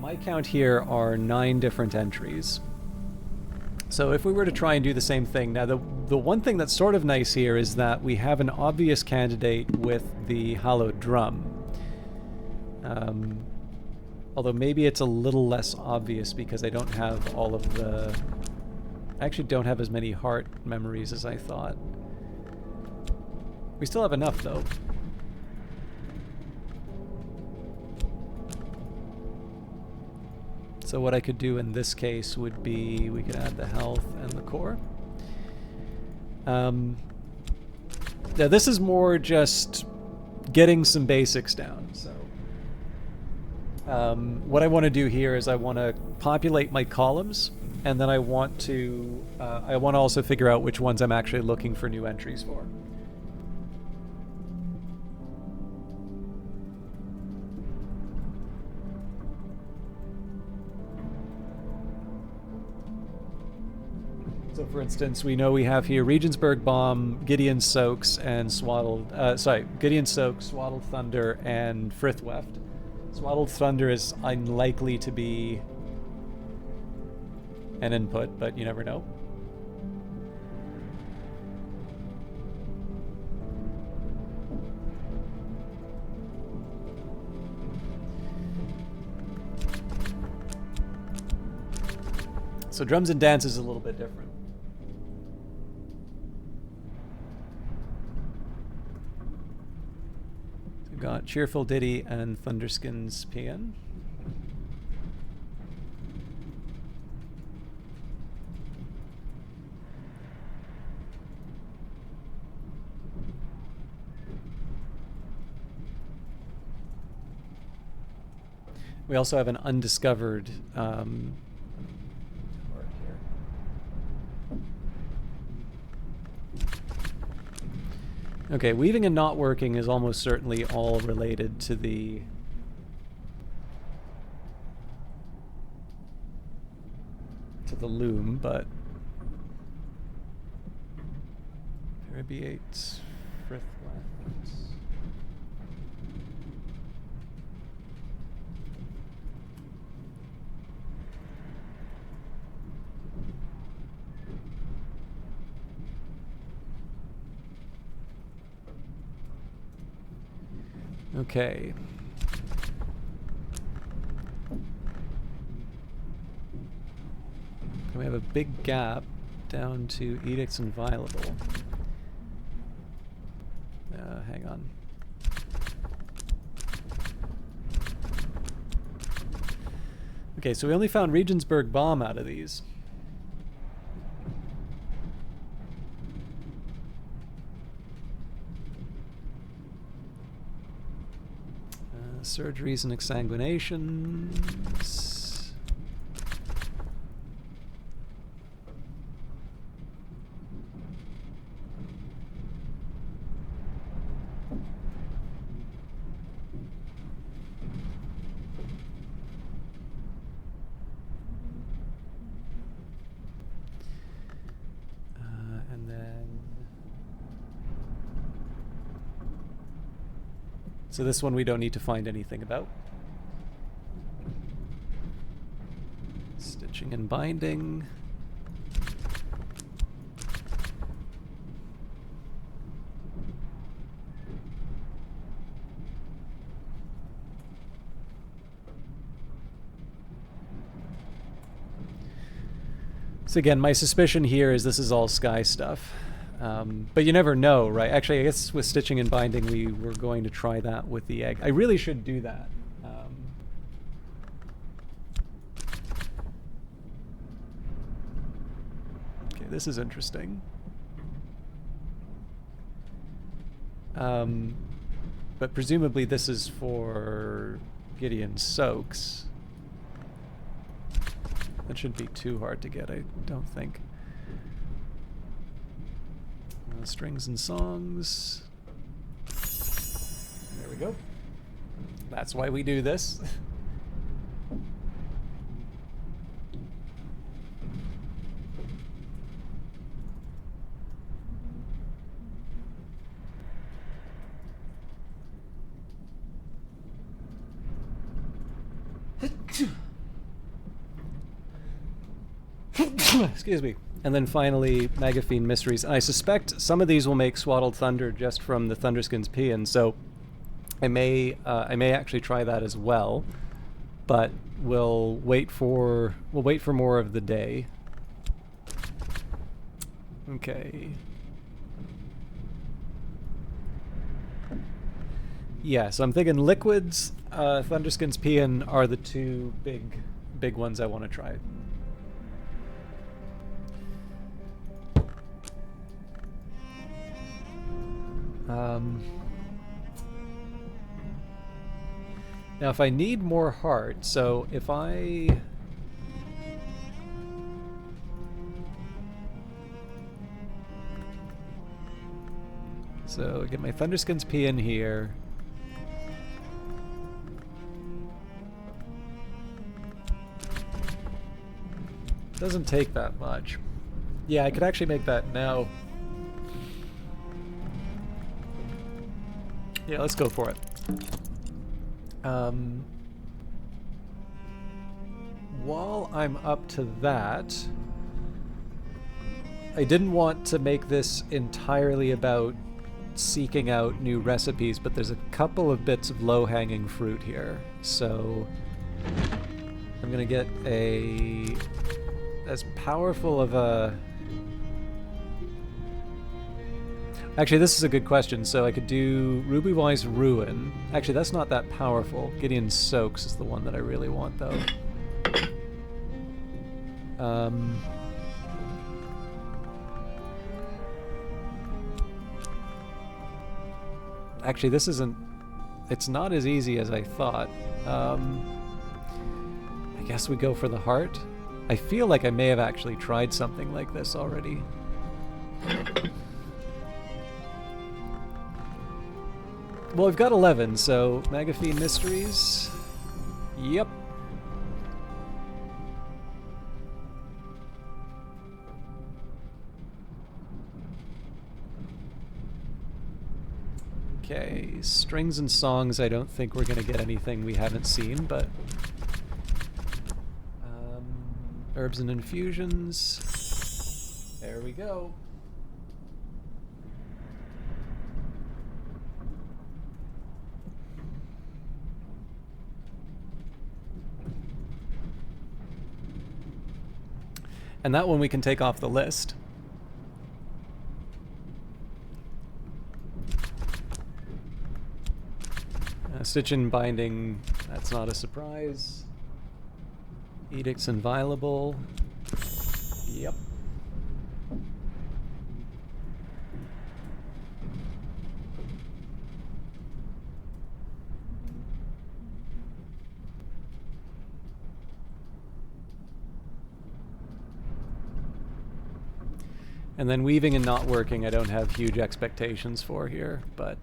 My count here are 9 different entries. So if we were to try and do the same thing, now the one thing that's sort of nice here is that we have an obvious candidate with the hallowed drum. Although maybe it's a little less obvious because I don't have all of the... I actually don't have as many heart memories as I thought. We still have enough, though. So what I could do in this case would be we could add the health and the core. Now this is more just getting some basics down. So what I want to do here is I want to populate my columns, and then I want to also figure out which ones I'm actually looking for new entries for. So, for instance, we know we have here Regensburg Bomb, Gideon Soaks, and Gideon Soaks, Swaddled Thunder, and Frithweft. Swaddled Thunder is unlikely to be an input, but you never know. So drums and dance is a little bit different. We've got Cheerful Ditty and Thunderskins Paean. We also have an undiscovered okay, weaving and not working is almost certainly all related to the loom, but Peribiate, Frithweft. Okay. We have a big gap down to Edicts Inviolable. Hang on. Okay, so we only found Regensburg Bomb out of these. Surgeries and exsanguinations. And then... So this one we don't need to find anything about. Stitching and binding. So again, my suspicion here is this is all Sky stuff. But you never know, right? Actually, I guess with stitching and binding, we were going to try that with the egg. I really should do that. Okay, this is interesting. But presumably this is for Gideon Soaks. That shouldn't be too hard to get, I don't think. Strings and songs. There we go. That's why we do this. Excuse me. And then finally, Magaphine Mysteries. And I suspect some of these will make Swaddled Thunder just from the Thunderskins Paean, so I may actually try that as well. But we'll wait for more of the day. Okay. Yeah, so I'm thinking Liquids, Thunderskins Paean are the two big ones I want to try. Now if I need more heart, so if I... So get my Thunderskins Paean here. Doesn't take that much. Yeah, I could actually make that now. Yeah, let's go for it. While I'm up to that, I didn't want to make this entirely about seeking out new recipes, but there's a couple of bits of low-hanging fruit here. So I'm gonna get as powerful of a... Actually, this is a good question. So I could do Rubywise Ruin. Actually, that's not that powerful. Gideon Soaks is the one that I really want, though. Actually, this isn't... It's not as easy as I thought. I guess we go for the heart. I feel like I may have actually tried something like this already. Well, we've got 11, so Magaphine Mysteries. Yep. Okay, Strings and Songs, I don't think we're going to get anything we haven't seen, but... Herbs and Infusions. There we go. And that one we can take off the list. Stitch and Binding, that's not a surprise. Edicts Inviolable. Yep. And then Weaving and Not Working I don't have huge expectations for here, but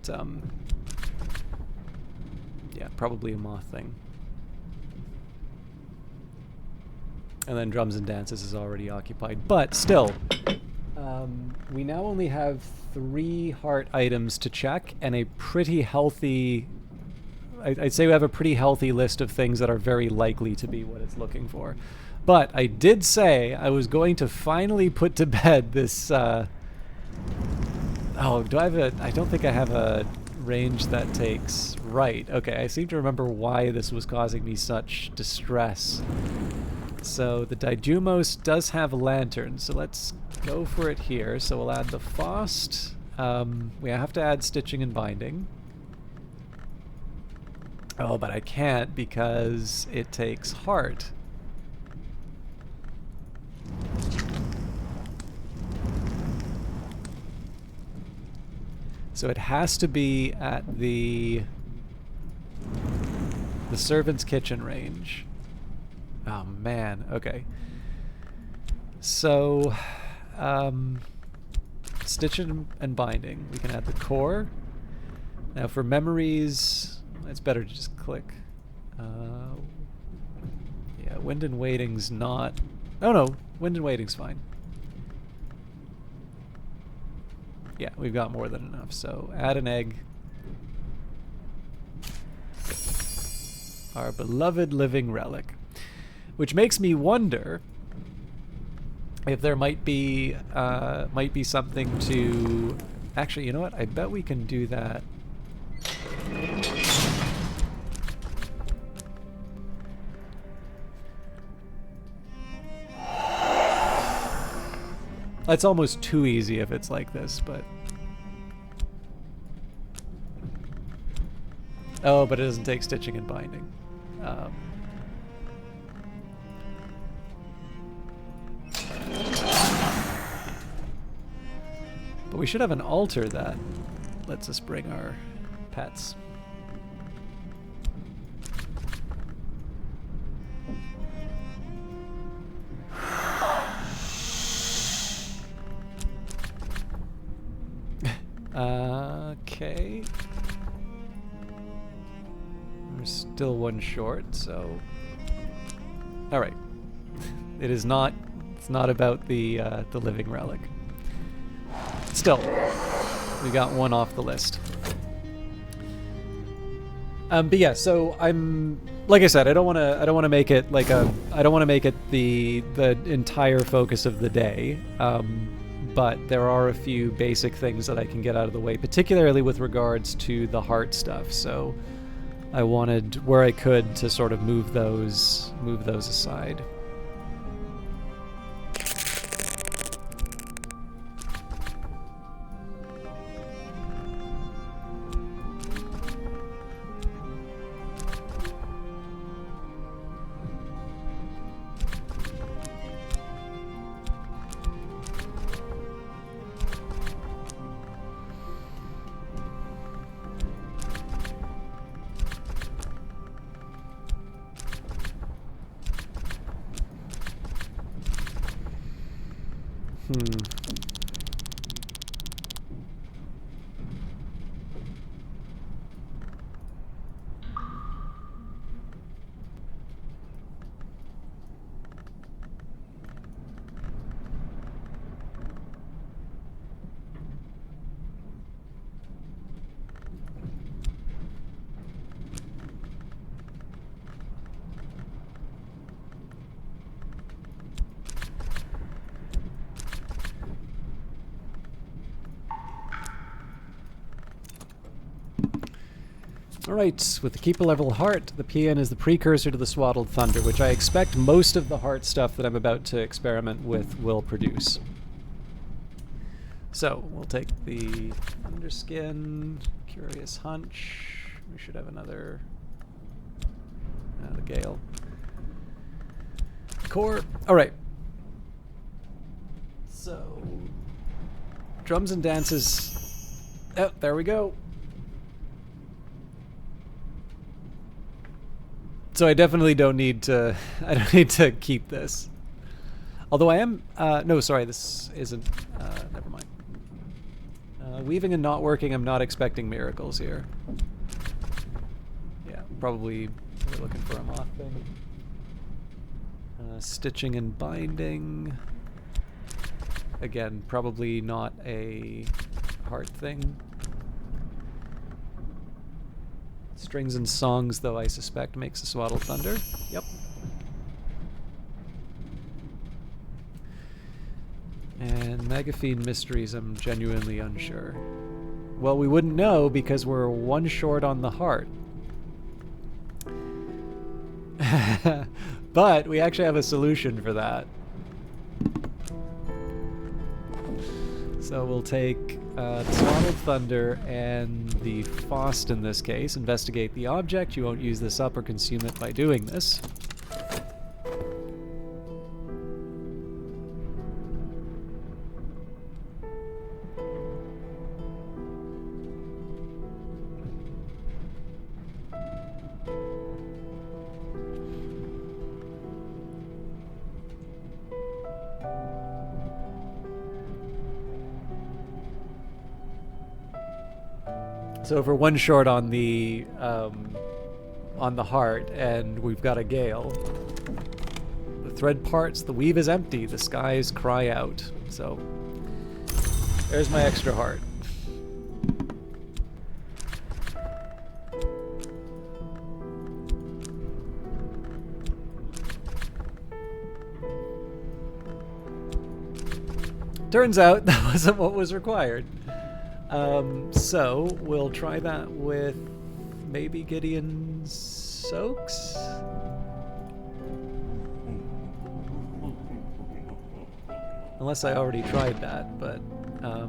yeah, probably a Moth thing. And then Drums and Dances is already occupied. But still, we now only have 3 heart items to check and a pretty healthy... I'd say we have a pretty healthy list of things that are very likely to be what it's looking for. But I did say I was going to finally put to bed this... Oh, do I have a... I don't think I have a range that takes... Right, okay, I seem to remember why this was causing me such distress. So the Dijumos does have a lantern, so let's go for it here. So we'll add the Faust. We have to add Stitching and Binding. Oh, but I can't because it takes Heart. So it has to be at the Servant's Kitchen range. Oh man, okay. So, Stitching and Binding. We can add the core. Now for memories, it's better to just click. Yeah, Wind and Waiting's not... Oh no, Wind and Waiting's fine. Yeah, we've got more than enough, so add an egg. Our beloved living relic. Which makes me wonder if there might be something to... Actually, you know what? I bet we can do that. It's almost too easy if it's like this, but... Oh, but it doesn't take stitching and binding. But we should have an altar that lets us bring our pets. Okay. We're still one short, so... Alright. It's not about the living relic. Still, we got one off the list. But yeah, so I'm... Like I said, I don't want to make it like I don't want to make it the entire focus of the day. But there are a few basic things that I can get out of the way, particularly with regards to the heart stuff. So I wanted, where I could, to sort of move those aside. Alright, with the Keeper level heart, the PN is the precursor to the Swaddled Thunder, which I expect most of the heart stuff that I'm about to experiment with will produce. So, we'll take the Underskin, Curious Hunch, we should have another... the Gale. Core, alright. So... Drums and dances... Oh, there we go. So I definitely don't need to... I don't need to keep this. Although I am... no, sorry, this isn't... never mind. Weaving and not working, I'm not expecting miracles here. Yeah, probably we're looking for a moth thing. Stitching and binding. Again, probably not a heart thing. Strings and songs, though, I suspect makes a Swaddled Thunder. Yep. And Megaphene Mysteries, I'm genuinely unsure. Well, we wouldn't know because we're one short on the heart. But we actually have a solution for that. So we'll take the Swaddled Thunder and the Faust in this case. Investigate the object. You won't use this up or consume it by doing this. So if we're one short on the heart, and we've got a Gale. The thread parts, the weave is empty, the skies cry out. So there's my extra heart. turns out that wasn't what was required. So we'll try that with maybe Gideon Soaks? Unless I already tried that, but I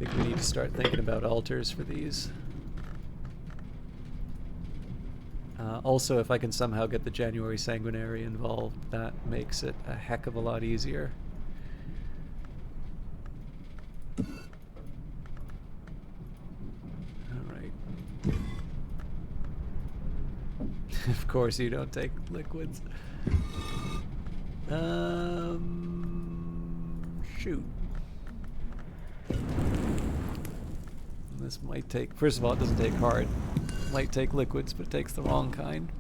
think we need to start thinking about altars for these. Also, if I can somehow get the January Sanguinary involved, that makes it a heck of a lot easier. Alright. Of course you don't take liquids. Shoot. This might take... First of all, it doesn't take hard. It might take liquids, but it takes the wrong kind.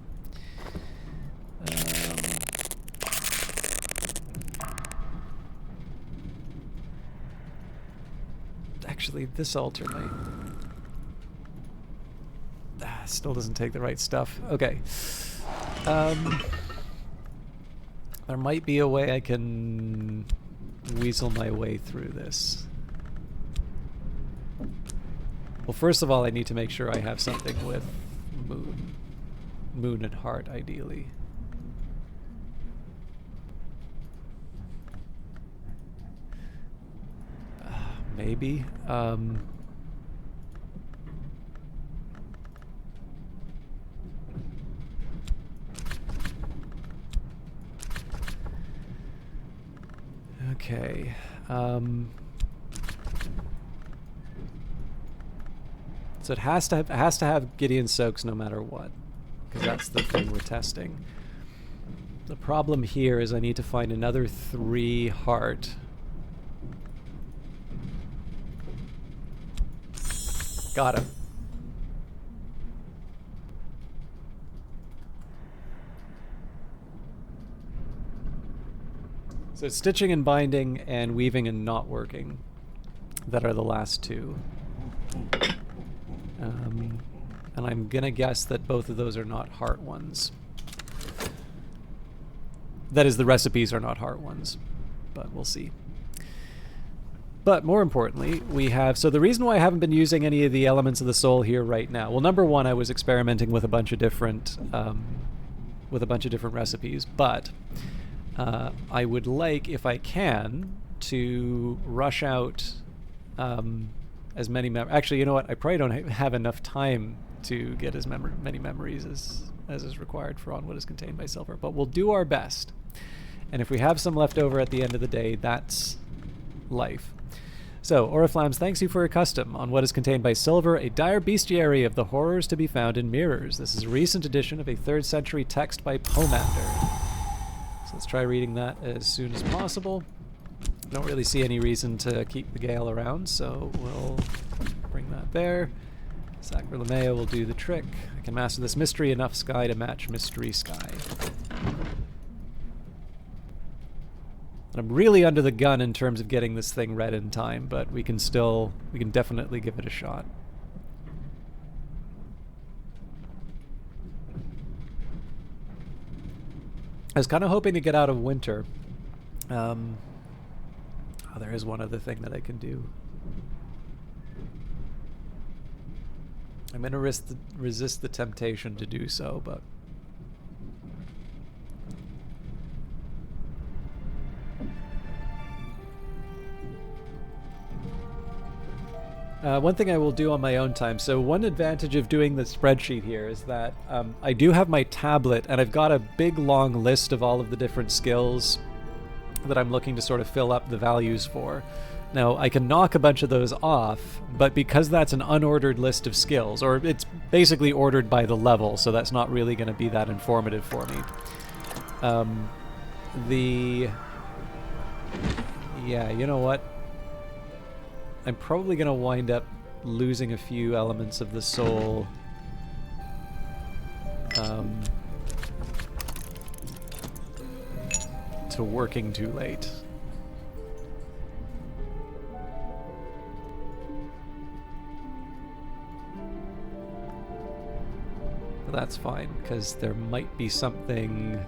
Actually, this altar might... still doesn't take the right stuff. Okay. There might be a way I can weasel my way through this. Well, first of all, I need to make sure I have something with moon. Moon and heart, ideally. Maybe. Okay. So it has to have Gideon Soaks no matter what, because that's the thing we're testing. The problem here is I need to find another 3 heart. Got him. So stitching and binding and weaving and not working that are the last 2. And I'm gonna guess that both of those are not heart ones. That is, the recipes are not heart ones, but we'll see. But more importantly, we have... So the reason why I haven't been using any of the elements of the soul here right now... Well, number one, I was experimenting with a bunch of different... recipes, but... I would like, if I can, to rush out as many... Actually, you know what? I probably don't have enough time to get as many memories as is required for On What Is Contained by Silver, but we'll do our best. And if we have some left over at the end of the day, that's life. So, Oriflammes, thanks you for a custom on What Is Contained by Silver, a dire bestiary of the horrors to be found in mirrors. This is a recent edition of a 3rd century text by Pomander. So let's try reading that as soon as possible. Don't really see any reason to keep the Gale around, so we'll bring that there. Sacrolamea will do the trick. I can master this mystery enough sky to match mystery sky. And I'm really under the gun in terms of getting this thing read in time, but we can definitely give it a shot. I was kind of hoping to get out of winter. Oh, there is one other thing that I can do. I'm going to resist the temptation to do so, but... one thing I will do on my own time. So one advantage of doing the spreadsheet here is that I do have my tablet, and I've got a big long list of all of the different skills that I'm looking to sort of fill up the values for. Now, I can knock a bunch of those off, but because that's an unordered list of skills, or it's basically ordered by the level, so that's not really going to be that informative for me. Yeah, you know what? I'm probably going to wind up losing a few elements of the soul to working too late. But that's fine, because there might be something...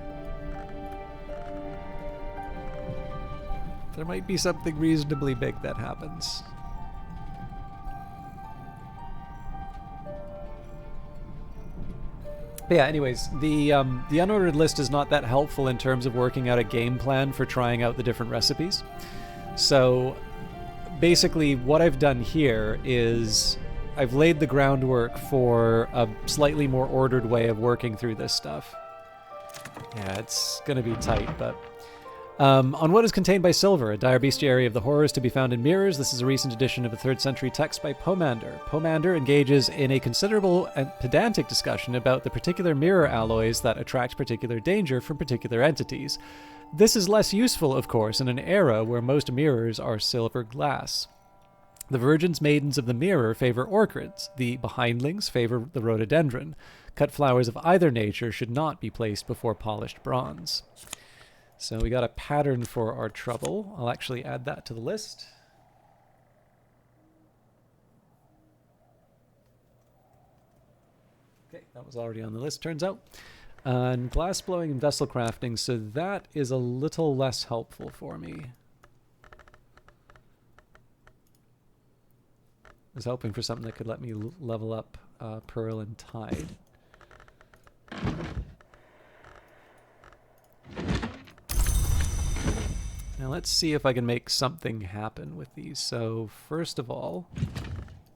There might be something reasonably big that happens. But yeah, anyways, the unordered list is not that helpful in terms of working out a game plan for trying out the different recipes. So basically what I've done here is I've laid the groundwork for a slightly more ordered way of working through this stuff. Yeah, it's going to be tight, but... on what is contained by silver, a dire bestiary of the horrors to be found in mirrors. This is a recent edition of a 3rd century text by Pomander. Pomander engages in a considerable and pedantic discussion about the particular mirror alloys that attract particular danger from particular entities. This is less useful, of course, in an era where most mirrors are silver glass. The virgins maidens of the mirror favor orchids. The behindlings favor the rhododendron. Cut flowers of either nature should not be placed before polished bronze. So we got a pattern for our trouble. I'll actually add that to the list. Okay, that was already on the list, turns out. And glass blowing and vessel crafting, so that is a little less helpful for me. I was hoping for something that could let me level up Pearl and Tide. Now let's see if I can make something happen with these. So first of all,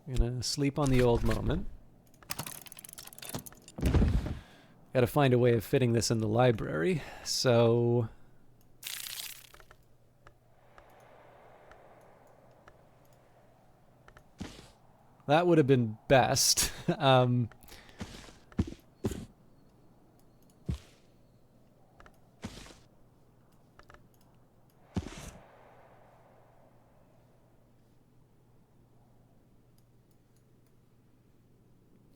I'm gonna sleep on the old moment. Gotta find a way of fitting this in the library. So that would have been best.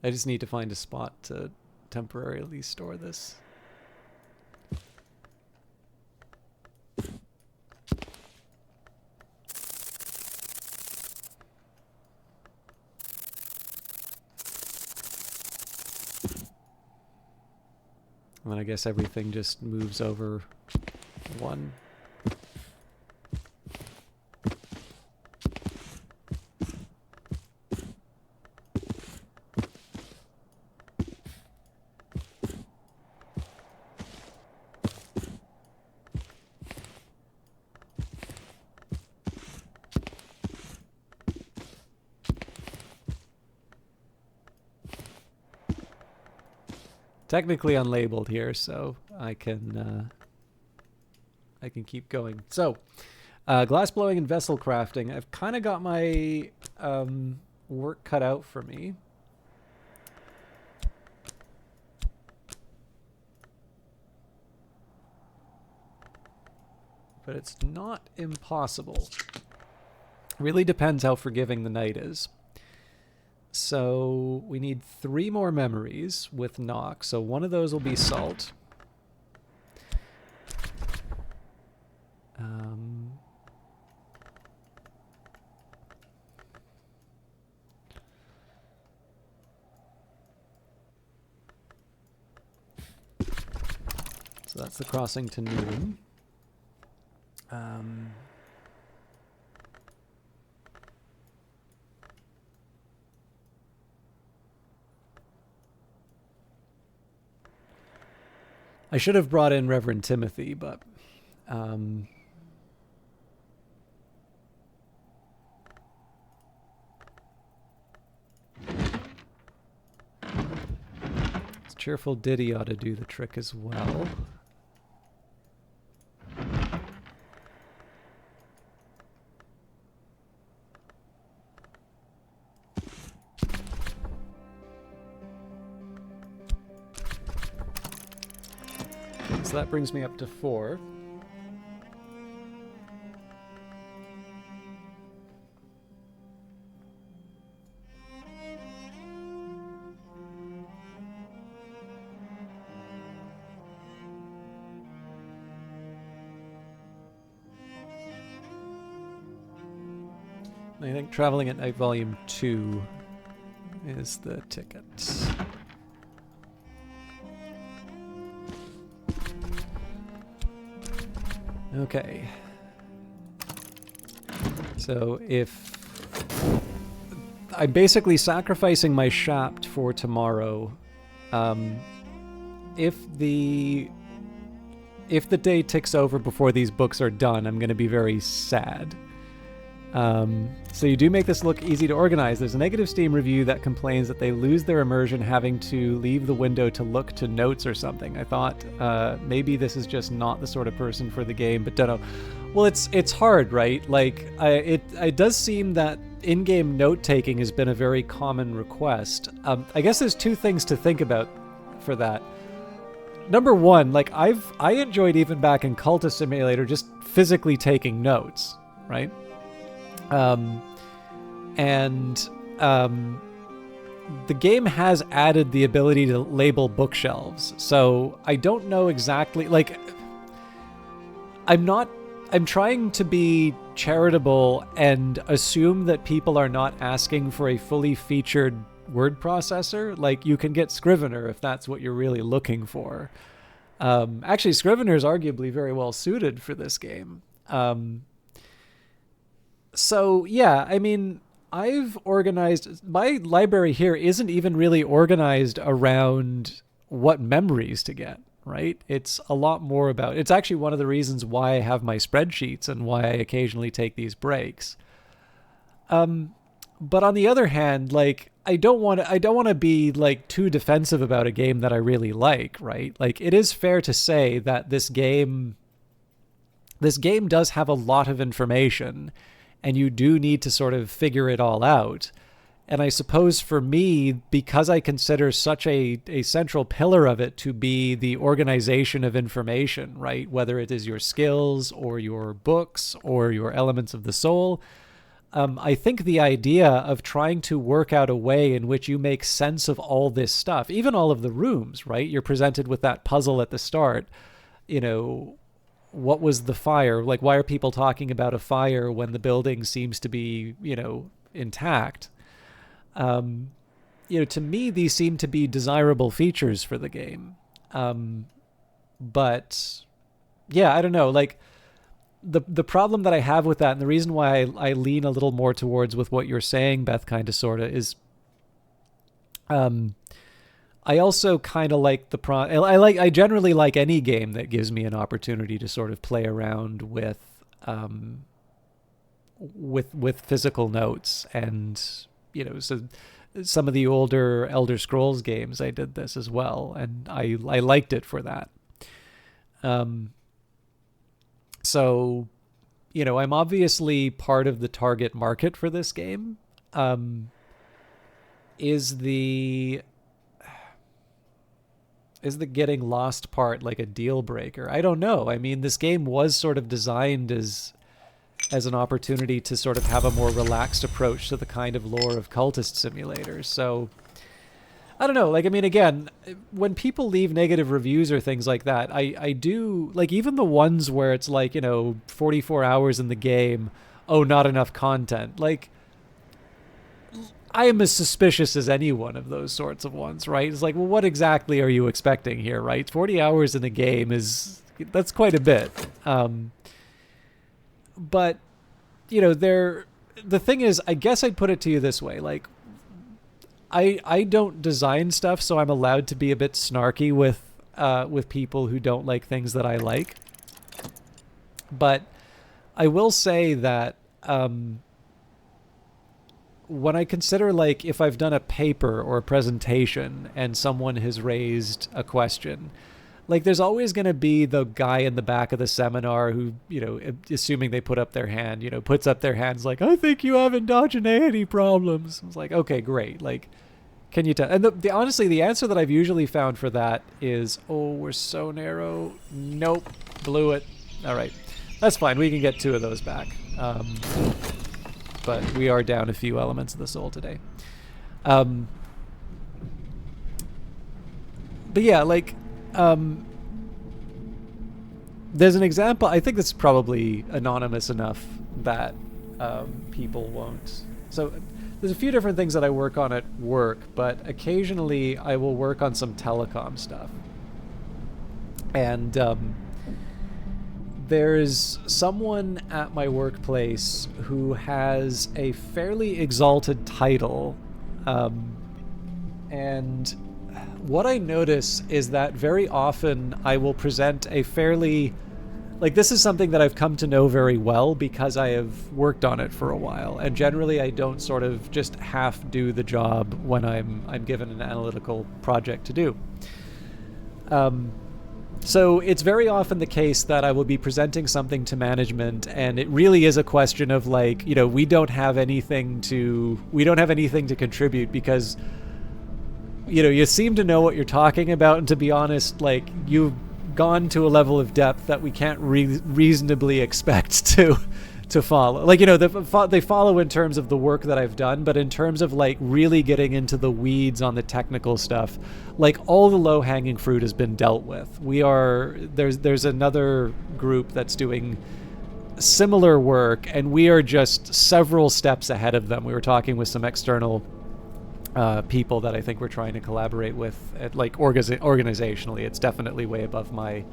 I just need to find a spot to temporarily store this. And then I guess everything just moves over one. Technically unlabeled here, so I can keep going. So, glass blowing and vessel crafting. I've kind of got my work cut out for me. But it's not impossible. Really depends how forgiving the night is. So we need 3 more memories with Nock. So one of those will be salt. So that's the crossing to noon. I should have brought in Reverend Timothy, but Cheerful Diddy ought to do the trick as well. So that brings me up to 4. I think Traveling at Night Volume 2 is the ticket. Okay. So if I'm basically sacrificing my Shapt for tomorrow, if the day ticks over before these books are done, I'm going to be very sad. So you do make this look easy to organize. There's a negative Steam review that complains that they lose their immersion having to leave the window to look to notes or something. I thought maybe this is just not the sort of person for the game, but don't know. Well, it's hard, right? Like, it does seem that in-game note-taking has been a very common request. I guess there's two things to think about for that. Number one, like, I enjoyed even back in Cultist Simulator just physically taking notes, right? The game has added the ability to label bookshelves, so I don't know exactly, like, I'm trying to be charitable and assume that people are not asking for a fully featured word processor. Like, you can get Scrivener if that's what you're really looking for. Actually, Scrivener is arguably very well suited for this game. So, yeah, I mean, I've organized... My library here isn't even really organized around what memories to get, right? It's a lot more about... It's actually one of the reasons why I have my spreadsheets and why I occasionally take these breaks. But on the other hand, like, I don't want to be, like, too defensive about a game that I really like, right? Like, it is fair to say that this game does have a lot of information, and you do need to sort of figure it all out. And I suppose for me, because I consider such a central pillar of it to be the organization of information, right? Whether it is your skills or your books or your elements of the soul, I think the idea of trying to work out a way in which you make sense of all this stuff, even all of the rooms, right? You're presented with that puzzle at the start, you know, what was the fire? Like, why are people talking about a fire when the building seems to be, you know, intact? You know, to me, these seem to be desirable features for the game. But yeah, I don't know. Like, the problem that I have with that, and the reason why I lean a little more towards with what you're saying, Beth, kind of, sort of, is, I also kind of like I generally like any game that gives me an opportunity to sort of play around with physical notes. And, you know, so some of the older Elder Scrolls games, I did this as well, and I liked it for that. So, you know, I'm obviously part of the target market for this game. Is the getting lost part like a deal breaker? I don't know. I mean, this game was sort of designed as an opportunity to sort of have a more relaxed approach to the kind of lore of Cultist Simulators. So, I don't know. Like, I mean, again, when people leave negative reviews or things like that, I do, like, even the ones where it's like, you know, 44 hours in the game, oh, not enough content. Like, I am as suspicious as any one of those sorts of ones, right? It's like, well, what exactly are you expecting here, right? 40 hours in the game that's quite a bit. But, you know, the thing is, I guess I'd put it to you this way, like, I don't design stuff, so I'm allowed to be a bit snarky with people who don't like things that I like. But I will say that, when I consider, like, if I've done a paper or a presentation and someone has raised a question, like, there's always going to be the guy in the back of the seminar who, you know, assuming they put up their hand, you know, puts up their hands like, I think you have endogeneity problems. I was like, okay, great. Like, can you tell? And honestly, the answer that I've usually found for that is, oh, we're so narrow. Nope. Blew it. All right. That's fine. We can get 2 of those back. But we are down a few elements of the soul today. But yeah, like, there's an example, I think that's probably anonymous enough that people won't. So there's a few different things that I work on at work, but occasionally I will work on some telecom stuff. And there's someone at my workplace who has a fairly exalted title. And what I notice is that very often I will present a fairly... Like, this is something that I've come to know very well because I have worked on it for a while. And generally I don't sort of just half do the job when I'm given an analytical project to do. So it's very often the case that I will be presenting something to management, and it really is a question of, like, you know, we don't have anything to contribute because, you know, you seem to know what you're talking about, and to be honest, like, you've gone to a level of depth that we can't reasonably expect to follow. Like, you know, they follow in terms of the work that I've done, but in terms of, like, really getting into the weeds on the technical stuff, like, all the low-hanging fruit has been dealt with. There's another group that's doing similar work, and we are just several steps ahead of them. We were talking with some external people that I think we're trying to collaborate with at, like, organizationally. It's definitely way above my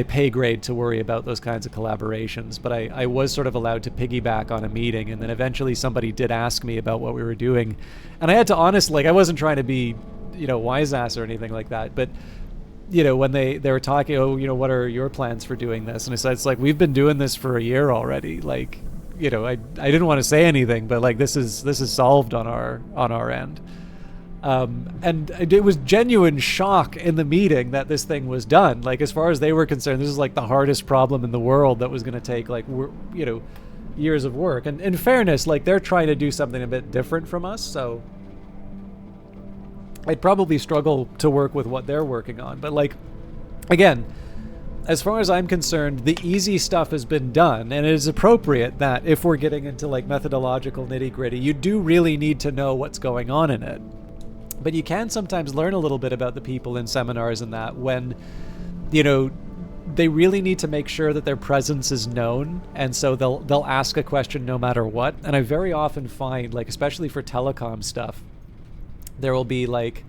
pay grade to worry about those kinds of collaborations, but I was sort of allowed to piggyback on a meeting, and then eventually somebody did ask me about what we were doing, and I had to honestly, like, I wasn't trying to be, you know, wise ass or anything like that, but, you know, when they were talking, oh, you know, what are your plans for doing this? And I said, it's like, we've been doing this for a year already. Like, you know, I didn't want to say anything, but, like, this is solved on our end. And it was genuine shock in the meeting that this thing was done. Like, as far as they were concerned, this is, like, the hardest problem in the world that was going to take, like, you know, years of work. And in fairness, like, they're trying to do something a bit different from us, so I'd probably struggle to work with what they're working on. But, like, again, as far as I'm concerned, the easy stuff has been done, and it is appropriate that if we're getting into, like, methodological nitty-gritty, you do really need to know what's going on in it. But you can sometimes learn a little bit about the people in seminars and that when, you know, they really need to make sure that their presence is known, and so they'll ask a question no matter what. And I very often find, like, especially for telecom stuff, there will be, like,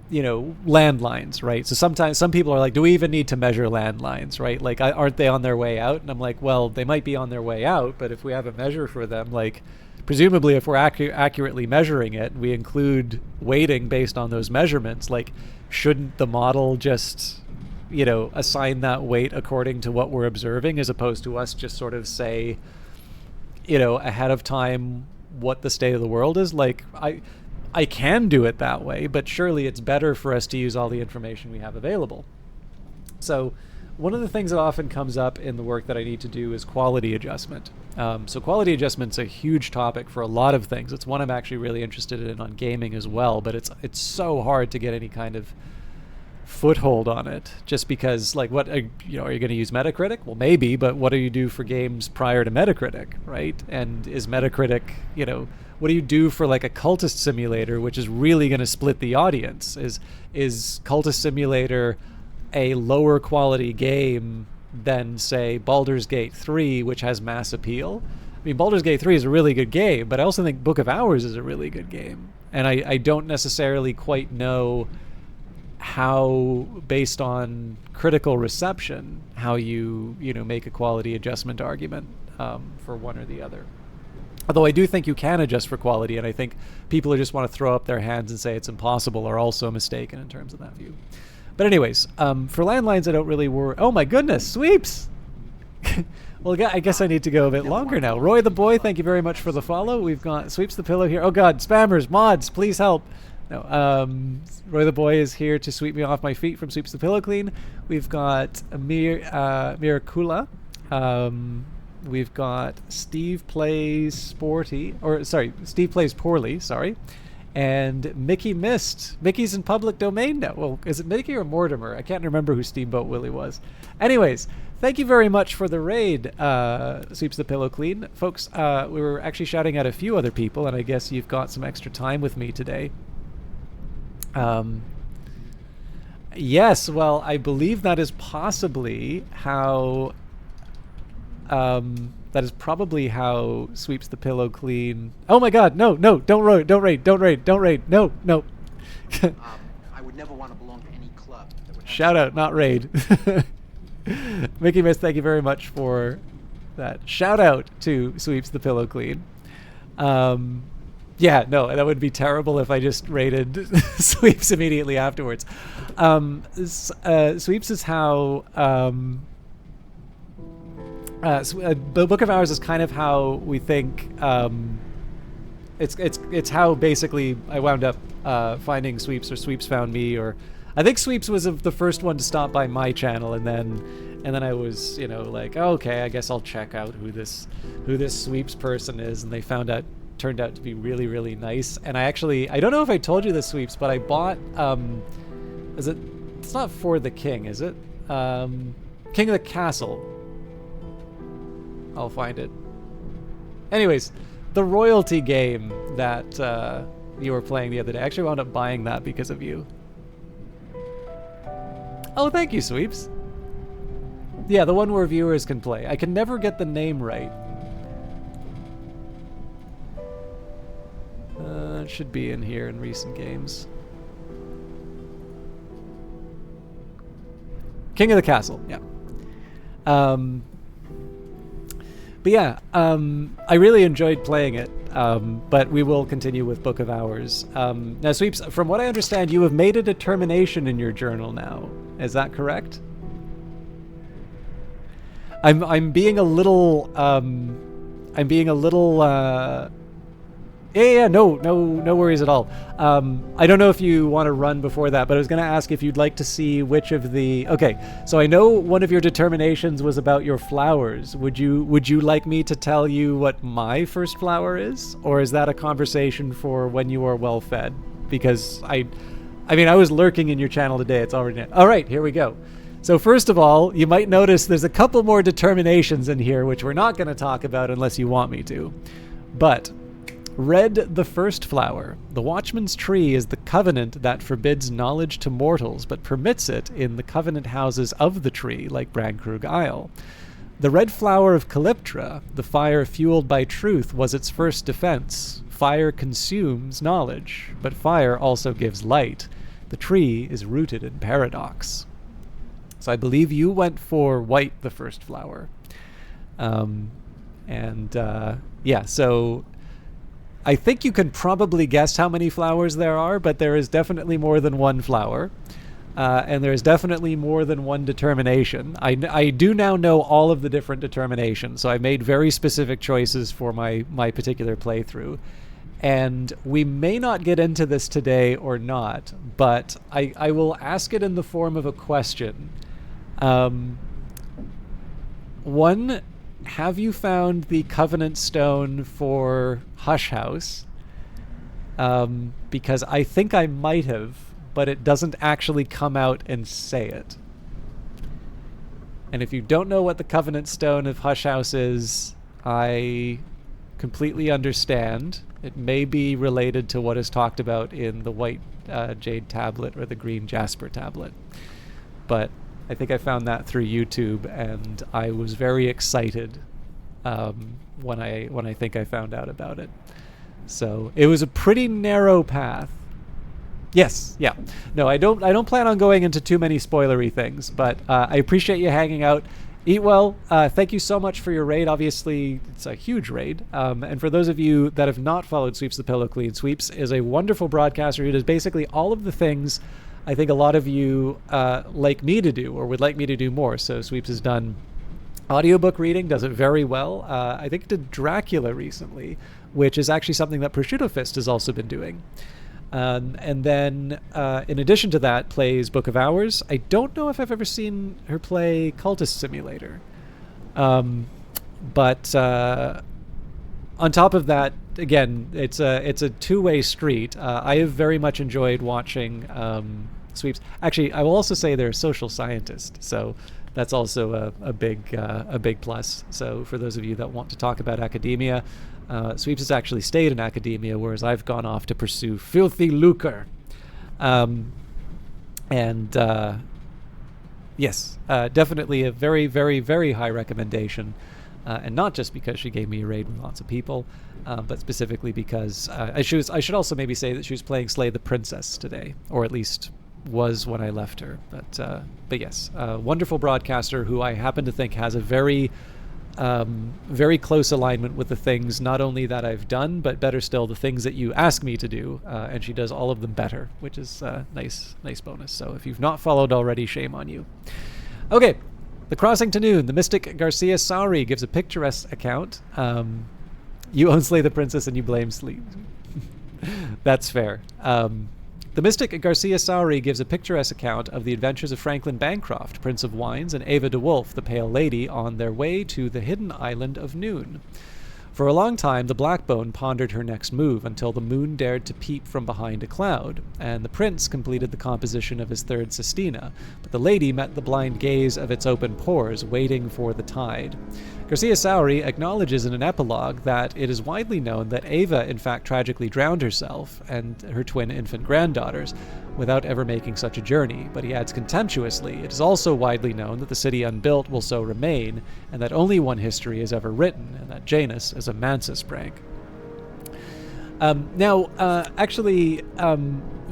you know, landlines, right? So sometimes some people are like, do we even need to measure landlines, right? Like, aren't they on their way out? And I'm like, well, they might be on their way out, but if we have a measure for them, like, presumably if we're accurately measuring it, we include weighting based on those measurements, like, shouldn't the model just, you know, assign that weight according to what we're observing, as opposed to us just sort of say, you know, ahead of time what the state of the world is? Like, I can do it that way, but surely it's better for us to use all the information we have available. So one of the things that often comes up in the work that I need to do is quality adjustment. So quality adjustment's a huge topic for a lot of things. It's one I'm actually really interested in on gaming as well, but it's so hard to get any kind of foothold on it, just because, like, what, you know, are you going to use Metacritic? Well, maybe, but what do you do for games prior to Metacritic, right? And is Metacritic, you know, what do you do for, like, a Cultist Simulator, which is really going to split the audience? Is Cultist Simulator a lower quality game than, say, Baldur's Gate 3, which has mass appeal? I mean, Baldur's Gate 3 is a really good game, but I also think Book of Hours is a really good game. And I don't necessarily quite know how, based on critical reception, how you know, make a quality adjustment argument for one or the other. Although I do think you can adjust for quality, and I think people who just want to throw up their hands and say it's impossible are also mistaken in terms of that view. But anyways, for landlines, I don't really worry. Oh my goodness, Sweeps! Well, I guess I need to go a bit longer now. Roy the Boy, thank you very much for the follow. We've got Sweeps the Pillow here. Oh god, spammers, mods, please help. No, Roy the Boy is here to sweep me off my feet from Sweeps the Pillow Clean. We've got Miracula. We've got Steve Plays Poorly, sorry. And Mickey Mist. Mickey's in public domain now. Well, is it Mickey or Mortimer? I can't remember who Steamboat Willie was. Anyways, thank you very much for the raid, Sweeps the Pillow Clean. Folks, we were actually shouting at a few other people, and I guess you've got some extra time with me today. Yes, well, I believe that is possibly how that is probably how Sweeps the Pillow Clean. Oh my God! No, no! Don't raid! Don't raid! Don't raid! Don't raid! No, no! I would never want to belong to any club. Shout out, not raid. Mickey Miss, thank you very much for that. Shout out to Sweeps the Pillow Clean. Yeah, no, that would be terrible if I just raided Sweeps immediately afterwards. Sweeps is how the Book of Hours is kind of how we think. It's how basically I wound up finding Sweeps, or Sweeps found me, or I think Sweeps was the first one to stop by my channel, and then I was, like, oh, okay, I guess I'll check out who this Sweeps person is, and they turned out to be really, really nice. And I don't know if I told you this, Sweeps, but I bought it's not For the King, is it? King of the Castle. I'll find it. Anyways, the royalty game that you were playing the other day. I actually wound up buying that because of you. Oh, thank you, Sweeps. Yeah, the one where viewers can play. I can never get the name right. It should be in here in recent games. King of the Castle, yeah. But yeah, I really enjoyed playing it, but we will continue with Book of Hours. Now, Sweeps, from what I understand, you have made a determination in your journal now. Is that correct? I'm being a little Yeah, no worries at all. I don't know if you want to run before that, but I was going to ask if you'd like to see which of the... Okay, so I know one of your determinations was about your flowers. Would you like me to tell you what my first flower is? Or is that a conversation for when you are well fed? Because I was lurking in your channel today. It's already... All right, here we go. So first of all, you might notice there's a couple more determinations in here, which we're not going to talk about unless you want me to. But... Red the first flower. The Watchman's Tree is the covenant that forbids knowledge to mortals, but permits it in the covenant houses of the tree, like Brankrug Isle. The red flower of Calyptra, the fire fueled by truth, was its first defense. Fire consumes knowledge, but fire also gives light. The tree is rooted in paradox. So I believe you went for white the first flower. Yeah, so... I think you can probably guess how many flowers there are, but there is definitely more than one flower. And there's definitely more than one determination. I do now know all of the different determinations, so I made very specific choices for my particular playthrough. And we may not get into this today or not, but I will ask it in the form of a question. One... Have you found the Covenant Stone for Hush House? Because I think I might have, but it doesn't actually come out and say it. And if you don't know what the Covenant Stone of Hush House is, I completely understand. It may be related to what is talked about in the white jade tablet or the green jasper tablet. But... I think I found that through YouTube, and I was very excited when I think I found out about it. So it was a pretty narrow path. Yes, yeah. No, I don't plan on going into too many spoilery things, but I appreciate you hanging out. Eat well. Thank you so much for your raid. Obviously, it's a huge raid. And for those of you that have not followed Sweeps the Pillow Clean, Sweeps is a wonderful broadcaster who does basically all of the things I think a lot of you like me to do, or would like me to do more. So Sweeps has done audiobook reading, does it very well. I think it did Dracula recently, which is actually something that Prosciutto Fist has also been doing. And then, in addition to that, plays Book of Hours. I don't know if I've ever seen her play Cultist Simulator. But on top of that, again, it's a two-way street. I have very much enjoyed watching Sweeps. Actually, I will also say they're a social scientist, so that's also a big plus. So for those of you that want to talk about academia, Sweeps has actually stayed in academia, whereas I've gone off to pursue filthy lucre. Yes, definitely a very, very, very high recommendation. and not just because she gave me a raid with lots of people, but specifically because I should also maybe say that she was playing Slay the Princess today, or at least was when I left her. But yes, wonderful broadcaster who I happen to think has a very close alignment with the things not only that I've done, but better still, the things that you ask me to do, and she does all of them better, which is nice bonus. So if you've not followed already, shame on you. Okay, The Crossing to Noon. The mystic Garcia Sauri gives a picturesque account. You own Slay the Princess and you blame Sleep. That's fair. The mystic Garcia Sauri gives a picturesque account of the adventures of Franklin Bancroft, Prince of Wines, and Ava de Wolf, the Pale Lady, on their way to the hidden island of Noon. For a long time, the Blackbone pondered her next move until the moon dared to peep from behind a cloud, and the prince completed the composition of his third sestina, but the lady met the blind gaze of its open pores, waiting for the tide. Garcia Sauri acknowledges in an epilogue that it is widely known that Ava in fact tragically drowned herself and her twin infant granddaughters without ever making such a journey, but he adds contemptuously, it is also widely known that the city unbuilt will so remain, and that only one history is ever written, and that Janus is a Mansus prank.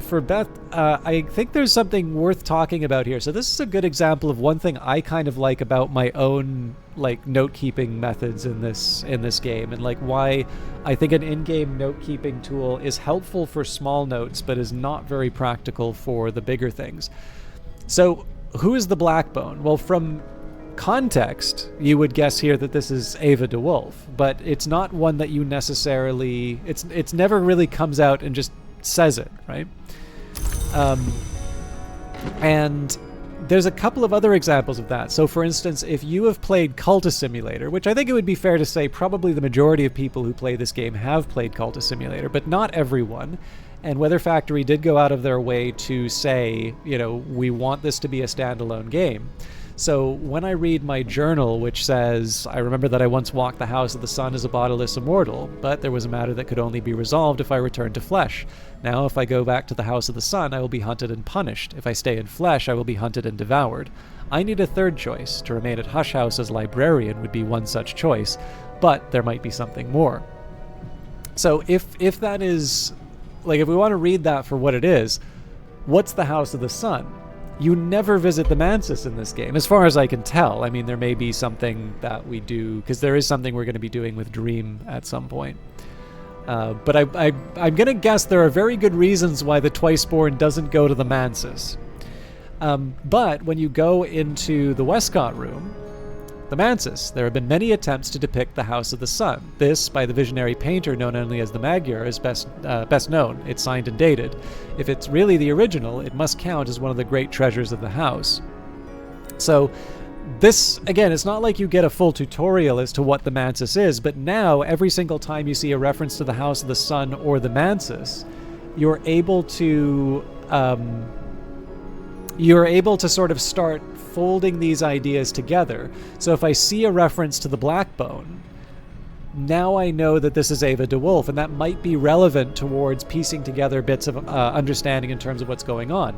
For Beth, I think there's something worth talking about here. So this is a good example of one thing I kind of like about my own note-keeping methods in this game, and why I think an in-game note-keeping tool is helpful for small notes but is not very practical for the bigger things. So who is the Blackbone? Well, from context, you would guess here that this is Ava de Wolf, but it's not one that you necessarily... It's never really comes out and just says it, right? And there's a couple of other examples of that. So, for instance, if you have played Cultist Simulator, which I think it would be fair to say probably the majority of people who play this game have played Cultist Simulator, but not everyone. And Weather Factory did go out of their way to say, we want this to be a standalone game. So when I read my journal, which says, I remember that I once walked the House of the Sun as a bodiless immortal, but there was a matter that could only be resolved if I returned to flesh. Now, if I go back to the House of the Sun, I will be hunted and punished. If I stay in flesh, I will be hunted and devoured. I need a third choice. To remain at Hush House as librarian would be one such choice, but there might be something more. So if that is, if we want to read that for what it is, what's the House of the Sun? You never visit the Mansus in this game, as far as I can tell. I mean, there may be something that we do, because there is something we're going to be doing with Dream at some point. But I'm going to guess there are very good reasons why the Twiceborn doesn't go to the Mansus. But when you go into the Westcott room, the Mansus, there have been many attempts to depict the House of the Sun. This, by the visionary painter known only as the Magyar, is best known. It's signed and dated. If it's really the original, it must count as one of the great treasures of the house. So this, again, it's not like you get a full tutorial as to what the Mansus is, but now every single time you see a reference to the House of the Sun or the Mansus, you're able to sort of start folding these ideas together. So if I see a reference to the Blackbone, now I know that this is Ava de Wolf, and that might be relevant towards piecing together bits of understanding in terms of what's going on.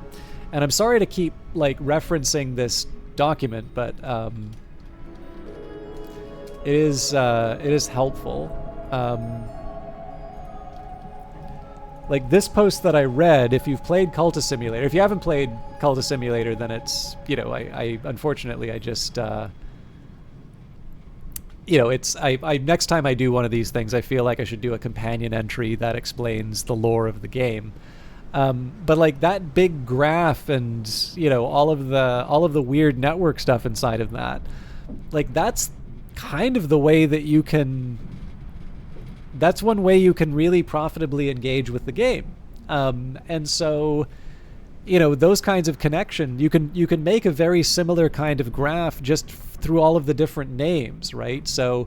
And I'm sorry to keep referencing this document, but it is helpful. This post that I read, if you've played Cultist Simulator, if you haven't played Cultist Simulator, then it's, I unfortunately, I just, next time I do one of these things, I feel like I should do a companion entry that explains the lore of the game. But that big graph and, all of the weird network stuff inside of that, that's kind of the way that you can... That's one way you can really profitably engage with the game. And so, those kinds of connection, you can make a very similar kind of graph just through all of the different names, right? So,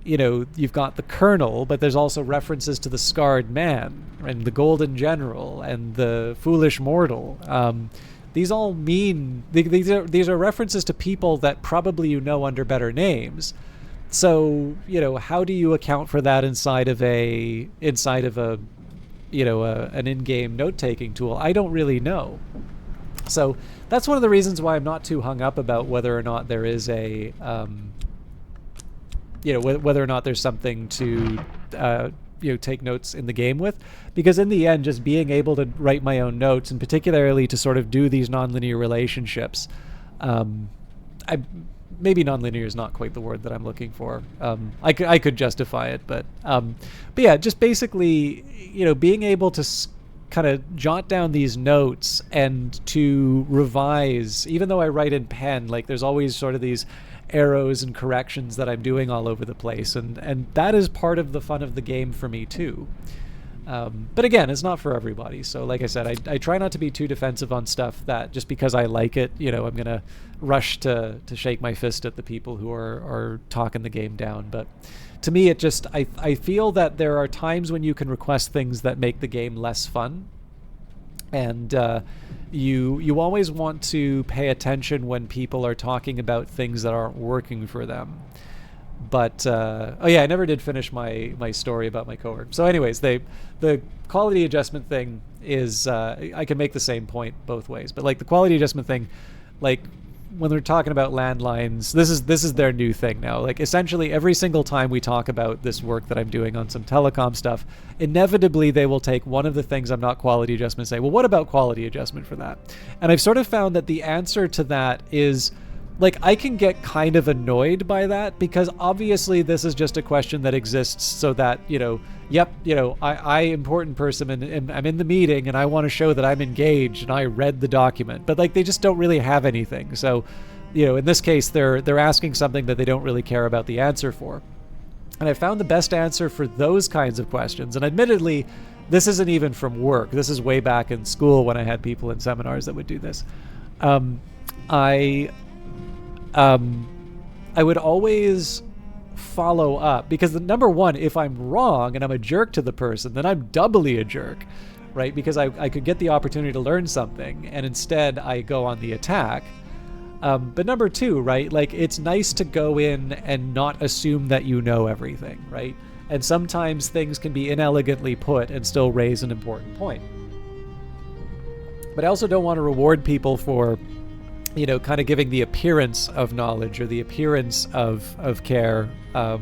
you've got the Colonel, but there's also references to the Scarred Man and the Golden General and the Foolish Mortal. These all mean, these are references to people that probably under better names. So, how do you account for that inside of an in-game note-taking tool? I don't really know. So that's one of the reasons why I'm not too hung up about whether or not there is a whether or not there's something to take notes in the game with, because in the end, just being able to write my own notes, and particularly to sort of do these nonlinear relationships, maybe nonlinear is not quite the word that I'm looking for. I could justify it, but yeah, just basically, being able to kind of jot down these notes and to revise, even though I write in pen, like there's always sort of these arrows and corrections that I'm doing all over the place, and that is part of the fun of the game for me too. But again, it's not for everybody. So like I said, I try not to be too defensive on stuff that just because I like it, I'm going to rush to shake my fist at the people who are talking the game down. But to me, it just, I feel that there are times when you can request things that make the game less fun. And you always want to pay attention when people are talking about things that aren't working for them. But I never did finish my story about my coworker. So anyways, the quality adjustment thing is, I can make the same point both ways. But like the quality adjustment thing, like when they're talking about landlines, this is their new thing now. Like essentially every single time we talk about this work that I'm doing on some telecom stuff, inevitably they will take one of the things I'm not quality adjustment and say, well, what about quality adjustment for that? And I've sort of found that the answer to that is, like, I can get kind of annoyed by that, because obviously this is just a question that exists so that, I important person, and I'm in the meeting and I want to show that I'm engaged and I read the document, but like they just don't really have anything. So, in this case, they're asking something that they don't really care about the answer for. And I found the best answer for those kinds of questions, and admittedly, this isn't even from work. This is way back in school when I had people in seminars that would do this. I would always follow up, because the number one, if I'm wrong and I'm a jerk to the person, then I'm doubly a jerk, right? Because I could get the opportunity to learn something, and instead I go on the attack. But number two, right? Like, it's nice to go in and not assume that you know everything, right? And sometimes things can be inelegantly put and still raise an important point. But I also don't want to reward people for, kind of giving the appearance of knowledge or the appearance of care. I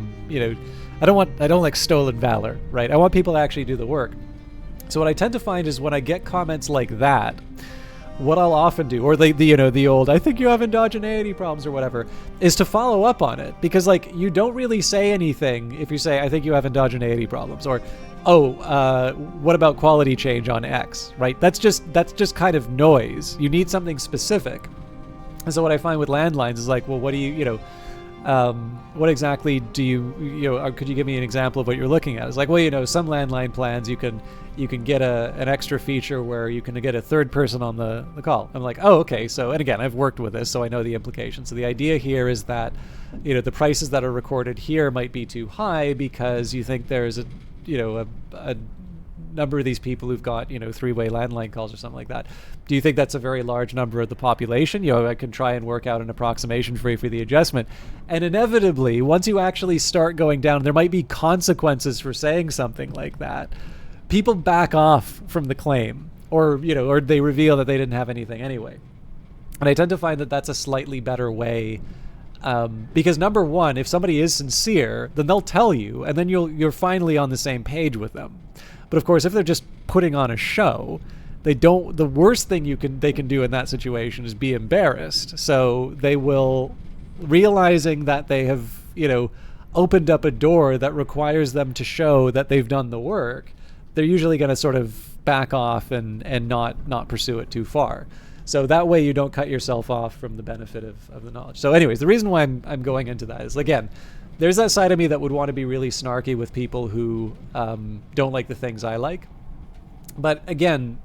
don't like stolen valor, right? I want people to actually do the work. So what I tend to find is when I get comments like that, what I'll often do, or the old, I think you have endogeneity problems or whatever, is to follow up on it. Because like, you don't really say anything if you say, I think you have endogeneity problems, or, what about quality change on X, right? That's just kind of noise. You need something specific. And so what I find with landlines is like, well, what do you, what exactly do you, could you give me an example of what you're looking at? It's like, well, some landline plans, you can get an extra feature where you can get a third person on the call. I'm like, oh, okay. So, and again, I've worked with this, so I know the implications. So the idea here is that, the prices that are recorded here might be too high because you think there's a number of these people who've got, three-way landline calls or something like that. Do you think that's a very large number of the population? I can try and work out an approximation for you for the adjustment. And inevitably, once you actually start going down, there might be consequences for saying something like that. People back off from the claim, or they reveal that they didn't have anything anyway. And I tend to find that that's a slightly better way, because number one, if somebody is sincere, then they'll tell you, and then you're finally on the same page with them. But of course, if they're just putting on a show, the worst thing they can do in that situation is be embarrassed. So they will, realizing that they have, opened up a door that requires them to show that they've done the work, they're usually going to sort of back off and not pursue it too far. So that way you don't cut yourself off from the benefit of the knowledge. So anyways, the reason why I'm going into that is, again, there's that side of me that would want to be really snarky with people who don't like the things I like. But again,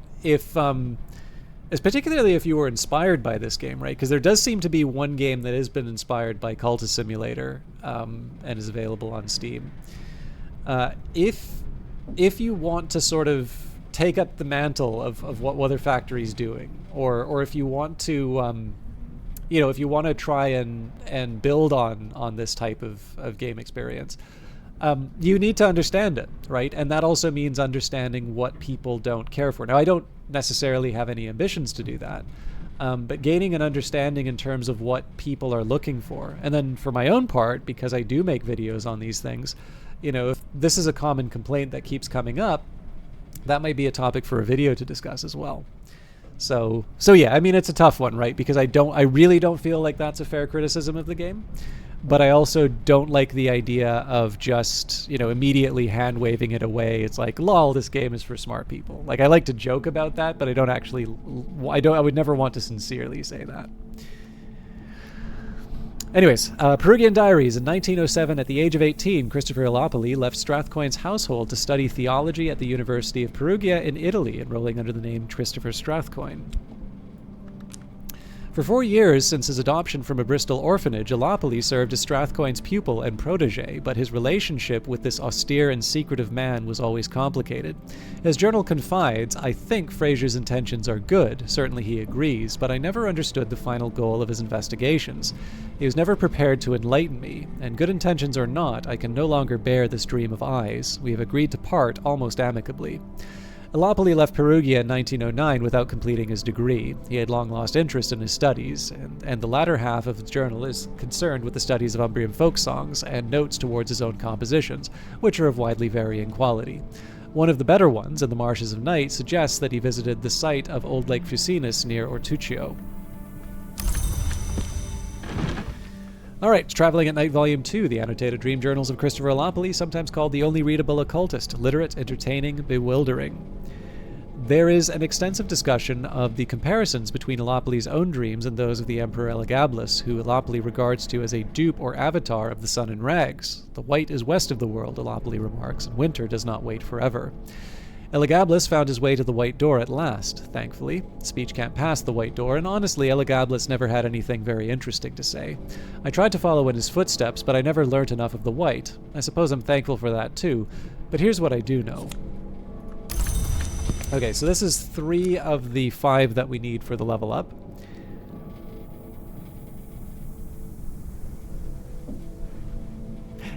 particularly if you were inspired by this game, right? Because there does seem to be one game that has been inspired by Cultist Simulator and is available on Steam. If you want to sort of take up the mantle of what Weather Factory's doing, or if you want to if you want to try and build on this type of game experience, you need to understand it, right? And that also means understanding what people don't care for. Now, I don't necessarily have any ambitions to do that, but gaining an understanding in terms of what people are looking for. And then for my own part, because I do make videos on these things, if this is a common complaint that keeps coming up, that might be a topic for a video to discuss as well. So yeah, I mean, it's a tough one, right? Because I really don't feel like that's a fair criticism of the game. But I also don't like the idea of just, immediately hand waving it away. It's like, lol, this game is for smart people. Like, I like to joke about that, but I would never want to sincerely say that. Anyways, Perugian Diaries. In 1907, at the age of 18, Christopher Illapoli left Strathcoyne's household to study theology at the University of Perugia in Italy, enrolling under the name Christopher Strathcoyne. For 4 years since his adoption from a Bristol orphanage, Illapoli served as Strathcoyne's pupil and protege, but his relationship with this austere and secretive man was always complicated. His journal confides, "I think Fraser's intentions are good, certainly he agrees, but I never understood the final goal of his investigations. He was never prepared to enlighten me, and good intentions or not, I can no longer bear this dream of eyes. We have agreed to part almost amicably." Illapoli left Perugia in 1909 without completing his degree. He had long lost interest in his studies, and the latter half of his journal is concerned with the studies of Umbrian folk songs and notes towards his own compositions, which are of widely varying quality. One of the better ones, In the Marshes of Night, suggests that he visited the site of Old Lake Fucinus near Ortuccio. Alright, Traveling at Night Volume 2, The Annotated Dream Journals of Christopher Illapoli, sometimes called the only readable occultist, literate, entertaining, bewildering. There is an extensive discussion of the comparisons between Illapoli's own dreams and those of the Emperor Elagabalus, who Illapoli regards to as a dupe or avatar of the sun in rags. The white is west of the world, Illapoli remarks, and winter does not wait forever. Elagabalus found his way to the White Door at last, thankfully. Speech can't pass the White Door, and honestly, Elagabalus never had anything very interesting to say. I tried to follow in his footsteps, but I never learnt enough of the White. I suppose I'm thankful for that too, but here's what I do know. Okay, so this is 3 of the 5 that we need for the level up.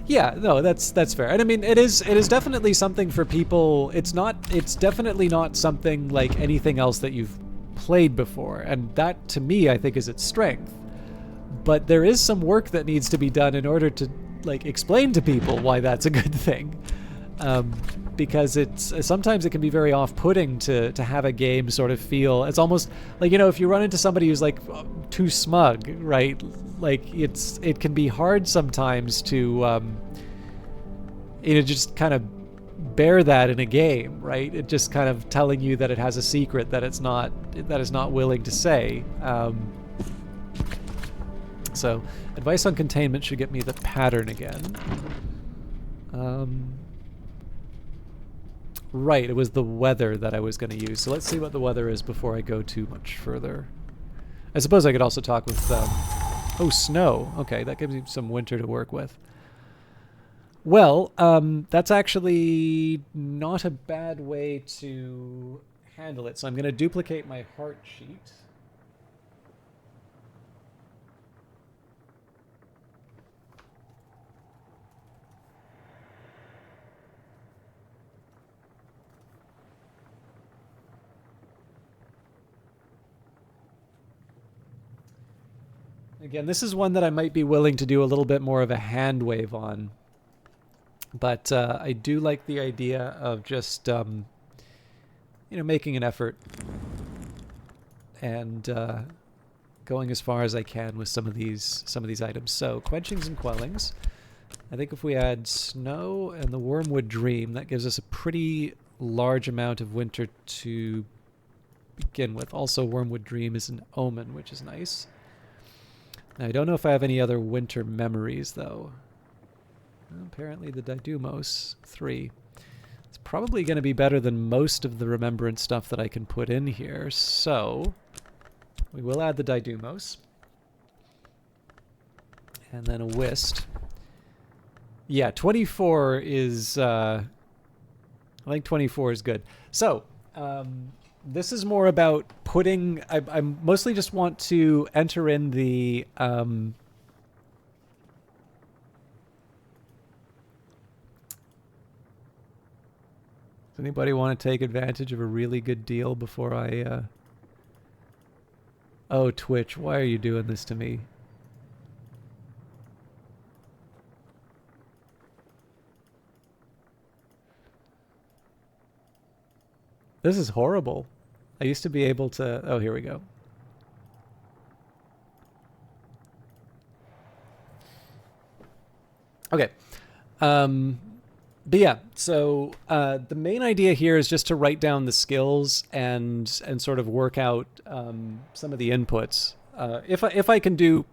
Yeah, no, that's fair. And I mean, it is definitely something for people. It's definitely not something like anything else that you've played before, and that to me I think is its strength. But there is some work that needs to be done in order to explain to people why that's a good thing. Because sometimes it can be very off-putting to have a game sort of feel, it's almost like, if you run into somebody who's too smug, right? It can be hard sometimes to just kind of bear that in a game, right? It just kind of telling you that it has a secret that it's not willing to say. So advice on containment should get me the pattern again. Right, it was the weather that I was going to use. So let's see what the weather is before I go too much further. I suppose I could also talk with... oh, snow. Okay, that gives me some winter to work with. Well, that's actually not a bad way to handle it. So I'm going to duplicate my heart sheet. Again, this is one that I might be willing to do a little bit more of a hand wave on. But I do like the idea of just, making an effort and going as far as I can with some of these items. So, quenchings and quellings. I think if we add snow and the Wormwood Dream, that gives us a pretty large amount of winter to begin with. Also, Wormwood Dream is an omen, which is nice. Now, I don't know if I have any other winter memories, though. Well, apparently the Didymos, 3. It's probably going to be better than most of the remembrance stuff that I can put in here, so we will add the Didymos. And then a Whist. Yeah, 24 is... I think 24 is good. So, this is more about putting... I mostly just want to enter in the... does anybody want to take advantage of a really good deal before I Oh, Twitch, why are you doing this to me? This is horrible. I used to be able to... Oh, here we go. Okay. But yeah, so the main idea here is just to write down the skills and sort of work out some of the inputs. If I can do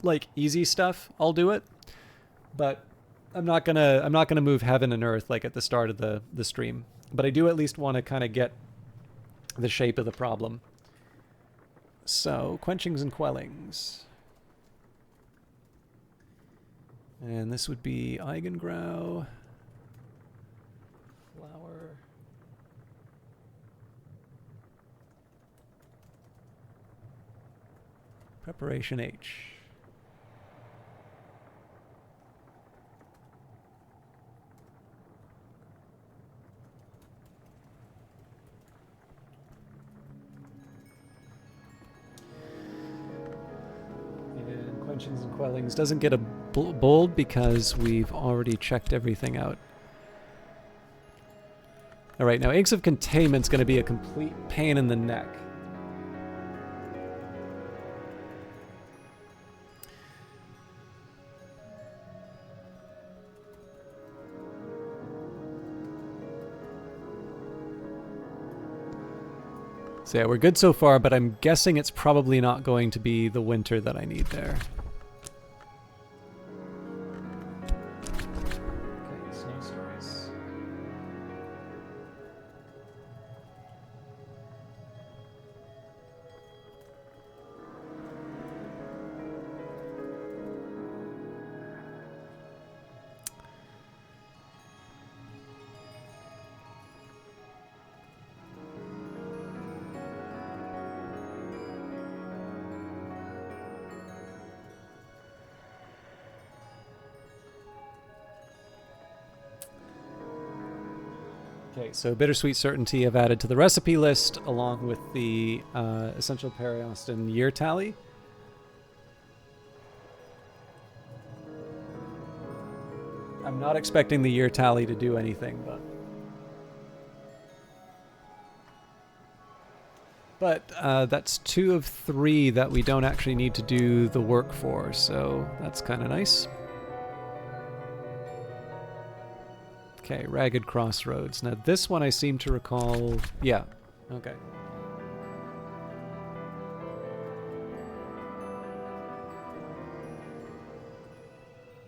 like easy stuff, I'll do it. But I'm not gonna move heaven and earth like at the start of the stream. But I do at least want to kind of get the shape of the problem. So quenchings and quellings. And this would be Eigengrau. Flower. Preparation H. And quenchings and quellings doesn't get a bold because we've already checked everything out. All right, now Inks of Containment's going to be a complete pain in the neck. So yeah, we're good so far, but I'm guessing it's probably not going to be the winter that I need there. Okay, snow stories. Okay, so Bittersweet Certainty I've added to the recipe list along with the Essential Periostin year tally. I'm not expecting the year tally to do anything, but that's 2 of 3 that we don't actually need to do the work for, so that's kind of nice. Okay, Ragged Crossroads. Now this one I seem to recall... Yeah, okay.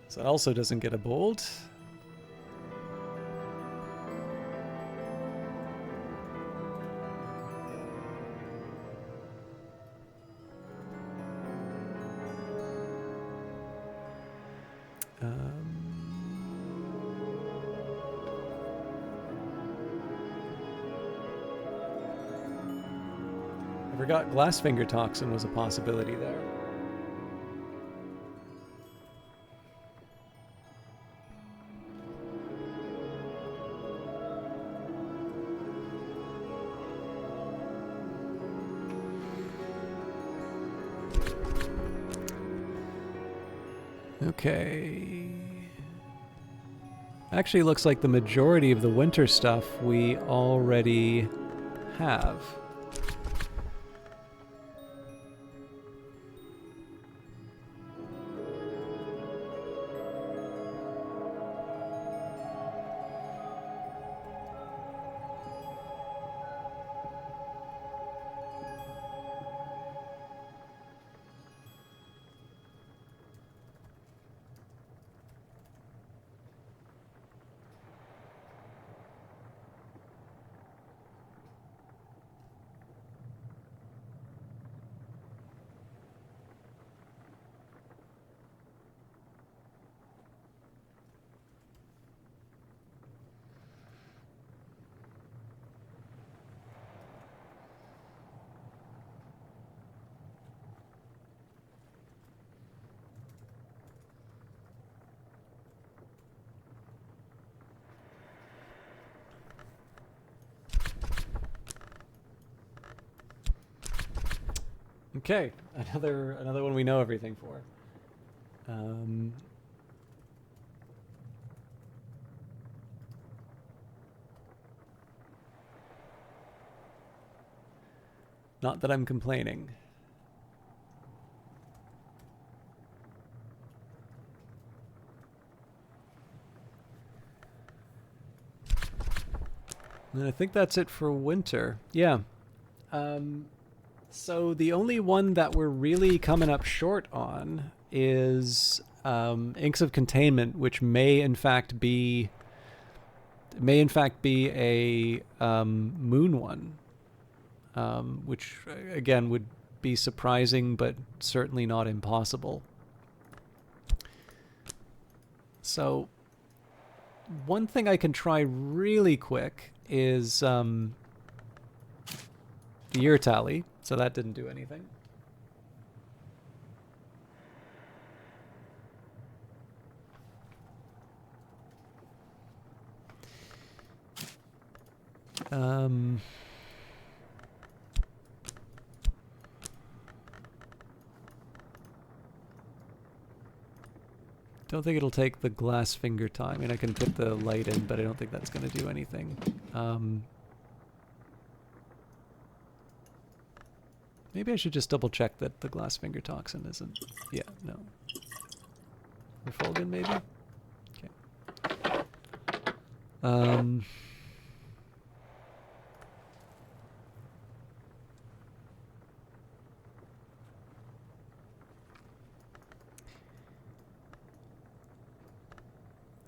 So that also doesn't get a bold. I forgot Glassfinger Toxin was a possibility there. Okay. Actually looks like the majority of the winter stuff we already have. Okay, another one we know everything for. Not that I'm complaining. And I think that's it for winter. Yeah. So the only one that we're really coming up short on is Inks of Containment, which may in fact be a moon one, which again would be surprising, but certainly not impossible. So one thing I can try really quick is the year tally. So that didn't do anything. Don't think it'll take the glass finger time. I mean, I can put the light in, but I don't think that's going to do anything. Maybe I should just double check that the glass finger toxin isn't. Yeah, no. Refulgin, maybe? Okay.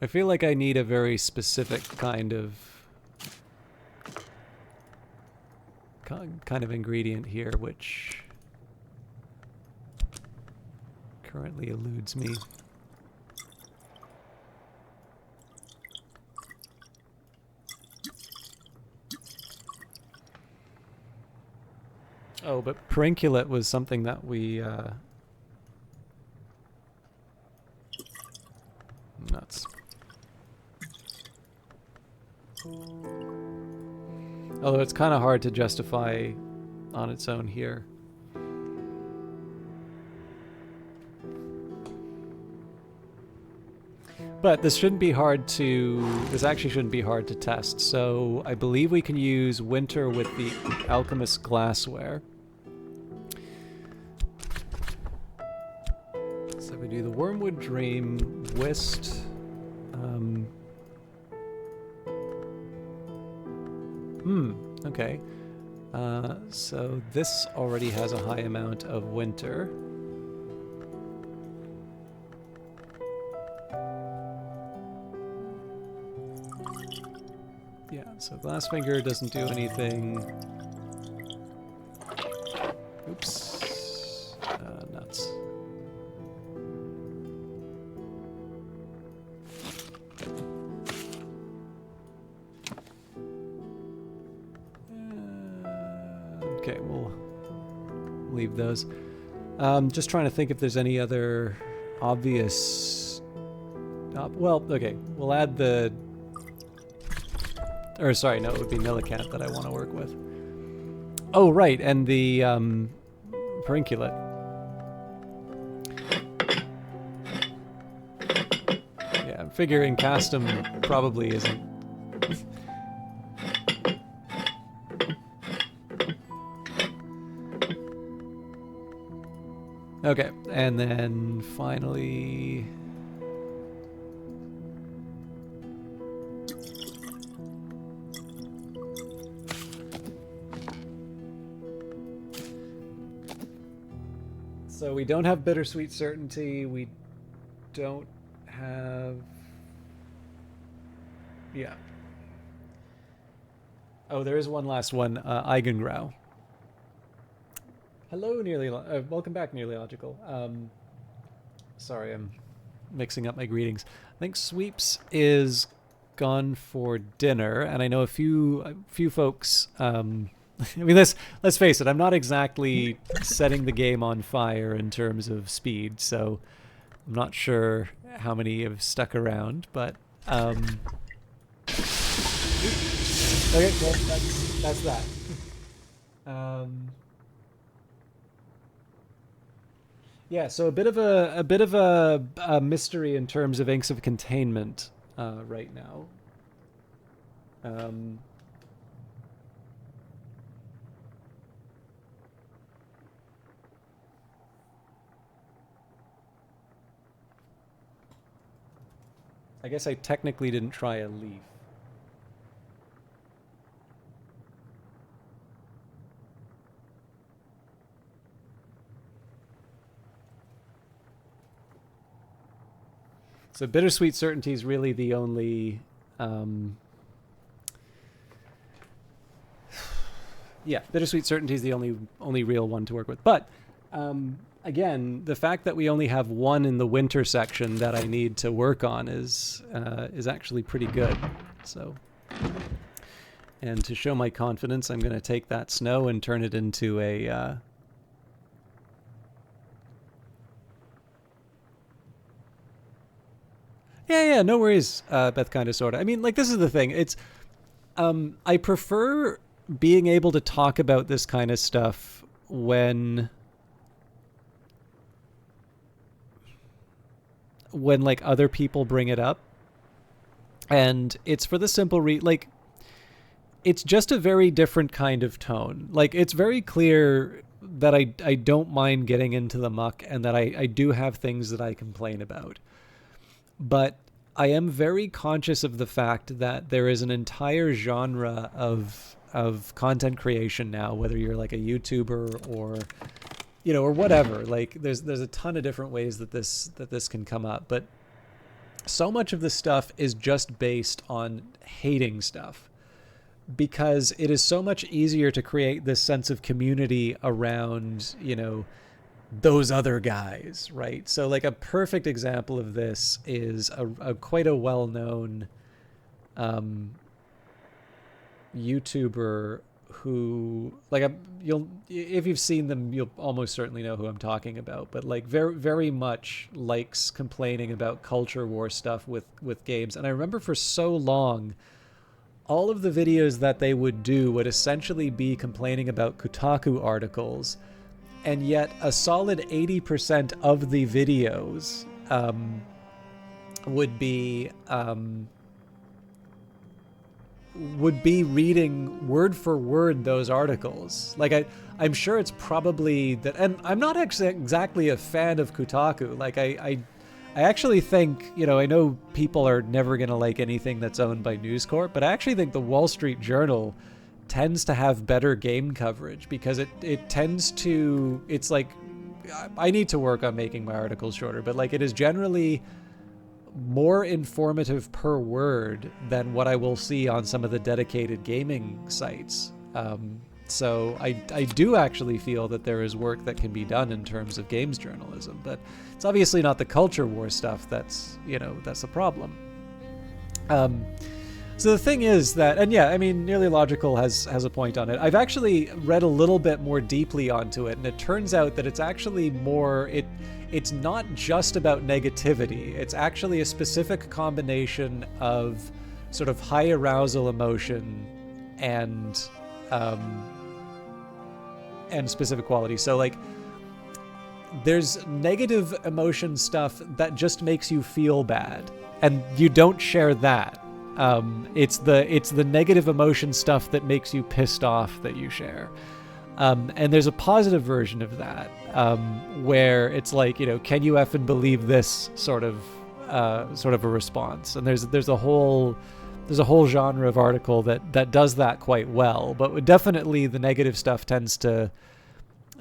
I feel like I need a very specific kind of ingredient here, which currently eludes me. Oh, but Perinculate was something that we nuts. Although it's kind of hard to justify on its own here. But this shouldn't be hard to... This actually shouldn't be hard to test. So I believe we can use Winter with the Alchemist Glassware. So we do the Wormwood Dream, Whist... okay. So this already has a high amount of winter. Yeah, so Glassfinger doesn't do anything. Oops. Nuts. Okay, we'll leave those. Just trying to think if there's any other obvious... well, okay, we'll add the... Or sorry, no, it would be Millicant that I want to work with. Oh, right, and the Perinculate. Yeah, I'm figuring Castum probably isn't. Okay, and then finally... So we don't have Bittersweet Certainty, we don't have... Yeah. Oh, there is one last one, Eigengrau. Hello, welcome back, Nearly Logical. Sorry, I'm mixing up my greetings. I think Sweeps is gone for dinner, and I know a few folks. I mean, let's face it. I'm not exactly setting the game on fire in terms of speed, so I'm not sure how many have stuck around. But okay, well that's that. Yeah, so a bit of a mystery in terms of inks of containment right now. Um, I guess I technically didn't try a leaf. So bittersweet certainty is really the only. Yeah, bittersweet certainty is the only real one to work with. But again, the fact that we only have one in the winter section that I need to work on is actually pretty good. So, and to show my confidence, I'm going to take that snow and turn it into a. Yeah, no worries, Beth. Kind of, sorta. I mean, like this is the thing. It's I prefer being able to talk about this kind of stuff when like other people bring it up, and it's for the simple like it's just a very different kind of tone. Like it's very clear that I don't mind getting into the muck and that I do have things that I complain about. But I am very conscious of the fact that there is an entire genre of content creation now, whether you're like a YouTuber or or whatever. Like there's a ton of different ways that this can come up, but so much of this stuff is just based on hating stuff because it is so much easier to create this sense of community around, those other guys, right? So like a perfect example of this is a quite a well-known YouTuber who you'll if you've seen them you'll almost certainly know who I'm talking about, but like very very much likes complaining about culture war stuff with games. And I remember for so long all of the videos that they would do would essentially be complaining about Kotaku articles, and yet a solid 80% of the videos would be reading word for word those articles. Like I'm sure it's probably that, and I'm not exactly a fan of Kotaku. Like I actually think, I know people are never going to like anything that's owned by News Corp, but I actually think the Wall Street Journal tends to have better game coverage because it tends to, it's like, I need to work on making my articles shorter, but like it is generally more informative per word than what I will see on some of the dedicated gaming sites. So I do actually feel that there is work that can be done in terms of games journalism, but it's obviously not the culture war stuff that's the problem. So the thing is that, and yeah, I mean, Nearly Logical has a point on it. I've actually read a little bit more deeply onto it, and it turns out that it's actually more, it's not just about negativity. It's actually a specific combination of sort of high arousal emotion and specific quality. So like there's negative emotion stuff that just makes you feel bad, and you don't share that. It's the negative emotion stuff that makes you pissed off that you share. And there's a positive version of that, where it's like, can you effing believe this sort of a response? And there's a whole genre of article that does that quite well. But definitely the negative stuff tends to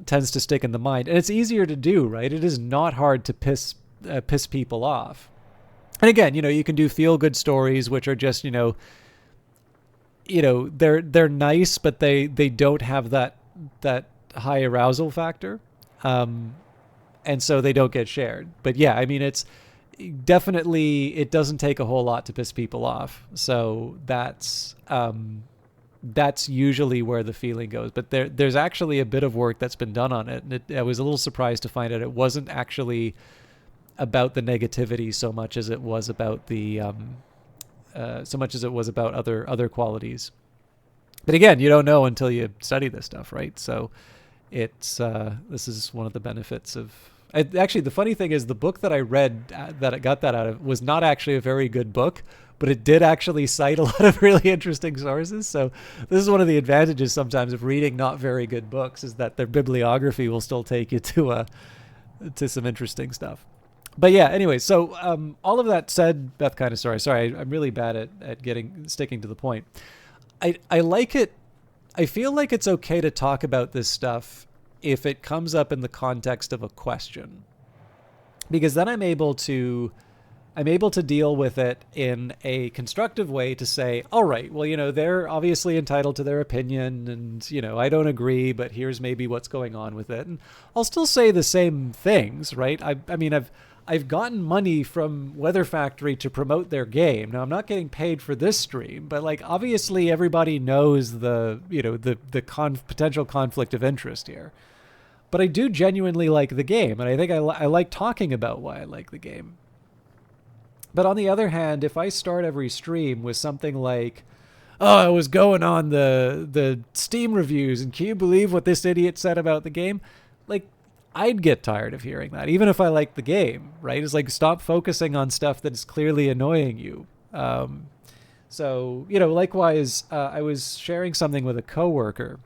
stick in the mind, and it's easier to do, right? It is not hard to piss people off. And again, you can do feel good stories, which are just, they're nice, but they don't have that high arousal factor. And so they don't get shared. But yeah, I mean, it's definitely, it doesn't take a whole lot to piss people off. So that's usually where the feeling goes. But there's actually a bit of work that's been done on it. And I was a little surprised to find out it wasn't actually about the negativity so much as it was about the other qualities. But again, you don't know until you study this stuff, right? So it's this is one of the benefits of Actually, the funny thing is the book that I read that I got that out of was not actually a very good book, but it did actually cite a lot of really interesting sources. So this is one of the advantages sometimes of reading not very good books, is that their bibliography will still take you to some interesting stuff. But yeah, anyway, so all of that said, Beth kind of sorry, I'm really bad at sticking to the point. I like it. I feel like it's okay to talk about this stuff if it comes up in the context of a question, because then I'm able to deal with it in a constructive way to say, all right, well, they're obviously entitled to their opinion, and I don't agree, but here's maybe what's going on with it. And I'll still say the same things, right? I mean, I've gotten money from Weather Factory to promote their game. Now, I'm not getting paid for this stream, but like obviously everybody knows the potential conflict of interest here. But I do genuinely like the game, and I think I like talking about why I like the game. But on the other hand, if I start every stream with something like, oh, I was going on the Steam reviews, and can you believe what this idiot said about the game? Like, I'd get tired of hearing that, even if I like the game, right? It's like, stop focusing on stuff that's clearly annoying you. So, likewise, I was sharing something with a coworker,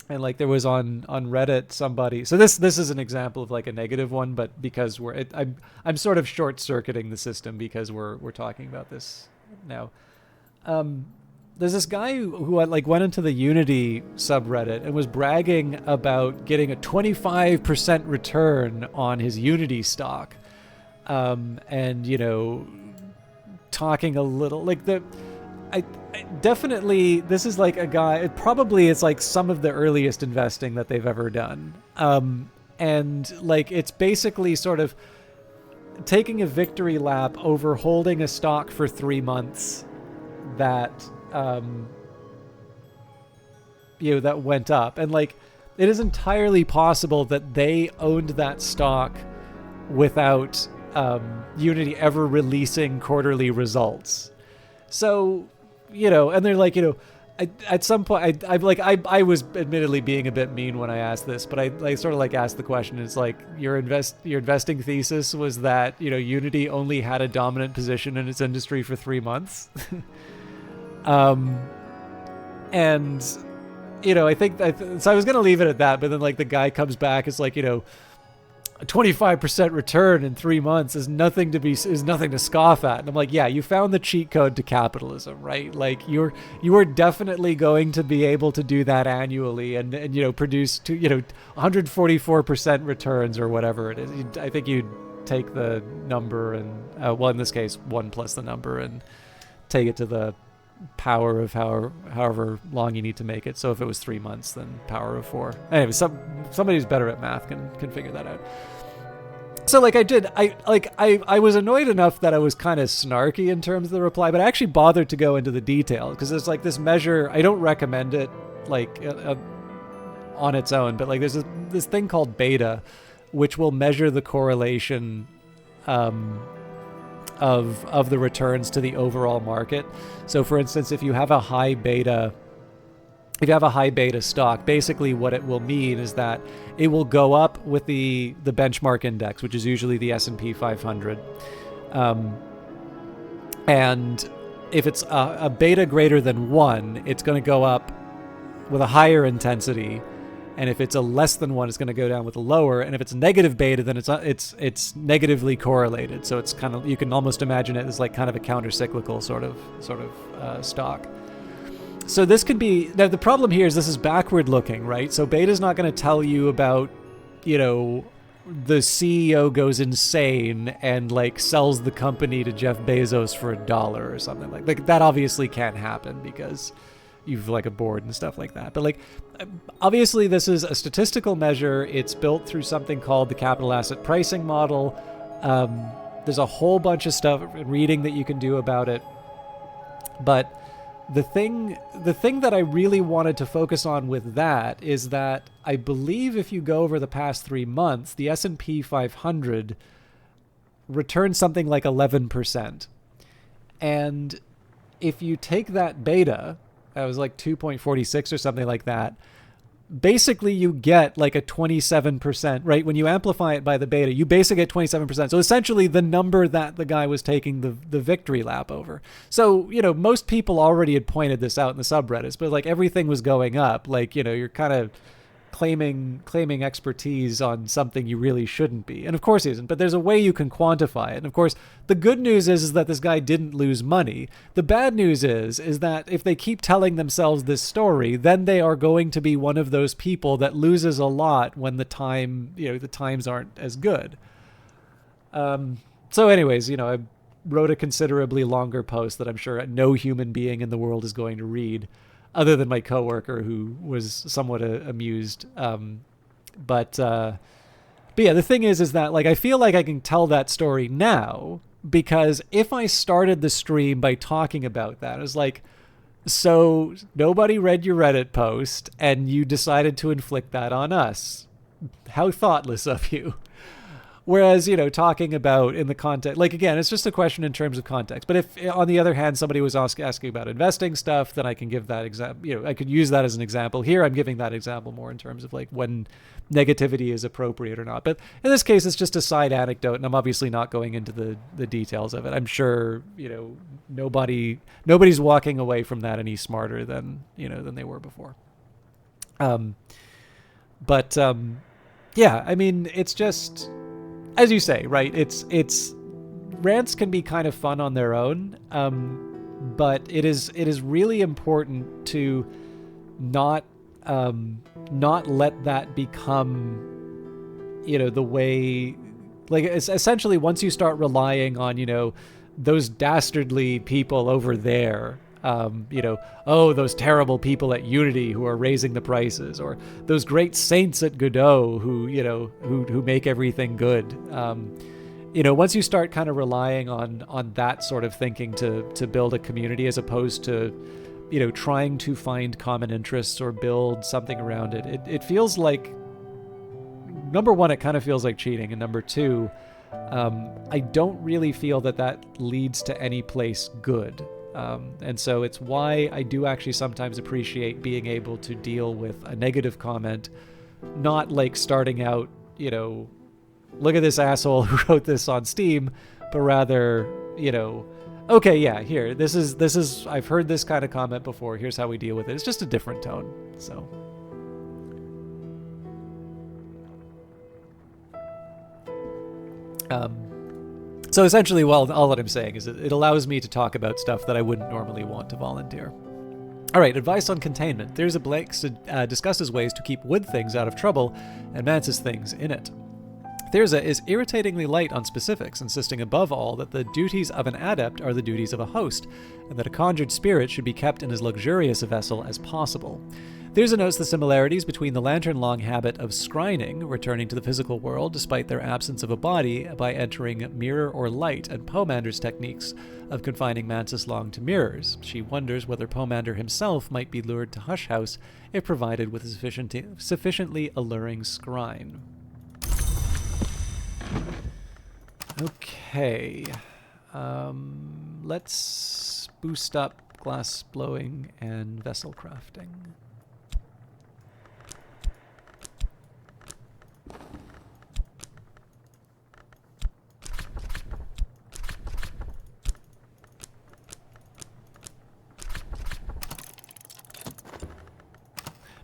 and like there was on Reddit somebody. So this is an example of like a negative one, but because I'm sort of short circuiting the system because we're talking about this now. There's this guy who like went into the Unity subreddit and was bragging about getting a 25% return on his Unity stock, and talking a little like the. I definitely, this is like a guy, it's like some of the earliest investing that they've ever done. And like, it's basically sort of taking a victory lap over holding a stock for 3 months that, that went up. And like, it is entirely possible that they owned that stock without, Unity ever releasing quarterly results. So, and they're like, at some point, I was admittedly being a bit mean when I asked this, but I sort of like asked the question. It's like, your investing thesis was that, Unity only had a dominant position in its industry for 3 months. And, I think so I was going to leave it at that, but then like the guy comes back, it's like, a 25% return in 3 months is nothing to scoff at. And I'm like, yeah, you found the cheat code to capitalism, right? Like you are definitely going to be able to do that annually and produce 144% returns or whatever it is. I think you'd take the number and in this case 1 plus the number and take it to the power of however long you need to make it. So if it was 3 months, then power of 4. Anyway, somebody who's better at math can figure that out. So like I was annoyed enough that I was kind of snarky in terms of the reply, but I actually bothered to go into the detail because there's like this measure. I don't recommend it like on its own, but like there's this thing called beta, which will measure the correlation of the returns to the overall market. So for instance, if you have a high beta stock, basically what it will mean is that it will go up with the benchmark index, which is usually the S&P 500. And if it's a beta greater than 1, it's going to go up with a higher intensity. And if it's a less than 1, it's going to go down with a lower. And if it's negative beta, then it's negatively correlated. So it's kind of, you can almost imagine it as like kind of a counter-cyclical sort of stock. So this could be, now the problem here is this is backward looking, right? So beta's not going to tell you about, the CEO goes insane and like sells the company to Jeff Bezos for $1 or something like that. Obviously can't happen because you've like a board and stuff like that. But like, obviously this is a statistical measure. It's built through something called the capital asset pricing model. There's a whole bunch of stuff, reading that you can do about it. But the thing that I really wanted to focus on with that is that I believe if you go over the past 3 months, the S&P 500 returned something like 11%. And if you take that beta, that was like 2.46 or something like that, basically you get like a 27%, right? When you amplify it by the beta, you basically get 27%. So essentially the number that the guy was taking the victory lap over. So, most people already had pointed this out in the subreddits, but like everything was going up. Like, you're kind of claiming expertise on something you really shouldn't be. And of course he isn't, but there's a way you can quantify it. And of course, the good news is that this guy didn't lose money. The bad news is that if they keep telling themselves this story, then they are going to be one of those people that loses a lot when the times aren't as good. So anyways, I wrote a considerably longer post that I'm sure no human being in the world is going to read, other than my coworker, who was somewhat amused. But yeah, the thing is that like I feel like I can tell that story now, because if I started the stream by talking about that, it was like, so nobody read your Reddit post and you decided to inflict that on us. How thoughtless of you. Whereas, talking about in the context, like, again, it's just a question in terms of context. But if, on the other hand, somebody was asking about investing stuff, then I can give that example, I could use that as an example. Here, I'm giving that example more in terms of like when negativity is appropriate or not. But in this case, it's just a side anecdote, and I'm obviously not going into the details of it. I'm sure, nobody's walking away from that any smarter than they were before. Yeah, I mean, it's just, as you say, right? It's rants can be kind of fun on their own, but it is really important to not let that become, the way, like, it's essentially once you start relying on, those dastardly people over there, those terrible people at Unity who are raising the prices, or those great saints at Godot who make everything good. Once you start kind of relying on that sort of thinking to build a community, as opposed to, trying to find common interests or build something around it, it feels like, number one, it kind of feels like cheating, and number two, I don't really feel that leads to any place good. And so it's why I do actually sometimes appreciate being able to deal with a negative comment, not like starting out, look at this asshole who wrote this on Steam, but rather, okay, yeah, here, this is, I've heard this kind of comment before, here's how we deal with it. It's just a different tone, so. So essentially, all that I'm saying is it allows me to talk about stuff that I wouldn't normally want to volunteer. All right, advice on containment. There's a Blake discusses ways to keep wood things out of trouble and Mantis things in it. Thyrza is irritatingly light on specifics, insisting above all that the duties of an adept are the duties of a host, and that a conjured spirit should be kept in as luxurious a vessel as possible. Thyrza notes the similarities between the lantern-long habit of scrying, returning to the physical world despite their absence of a body by entering mirror or light, and Pomander's techniques of confining Mantis Long to mirrors. She wonders whether Pomander himself might be lured to Hush House if provided with a sufficiently alluring scrying. Okay. Let's boost up glass blowing and vessel crafting.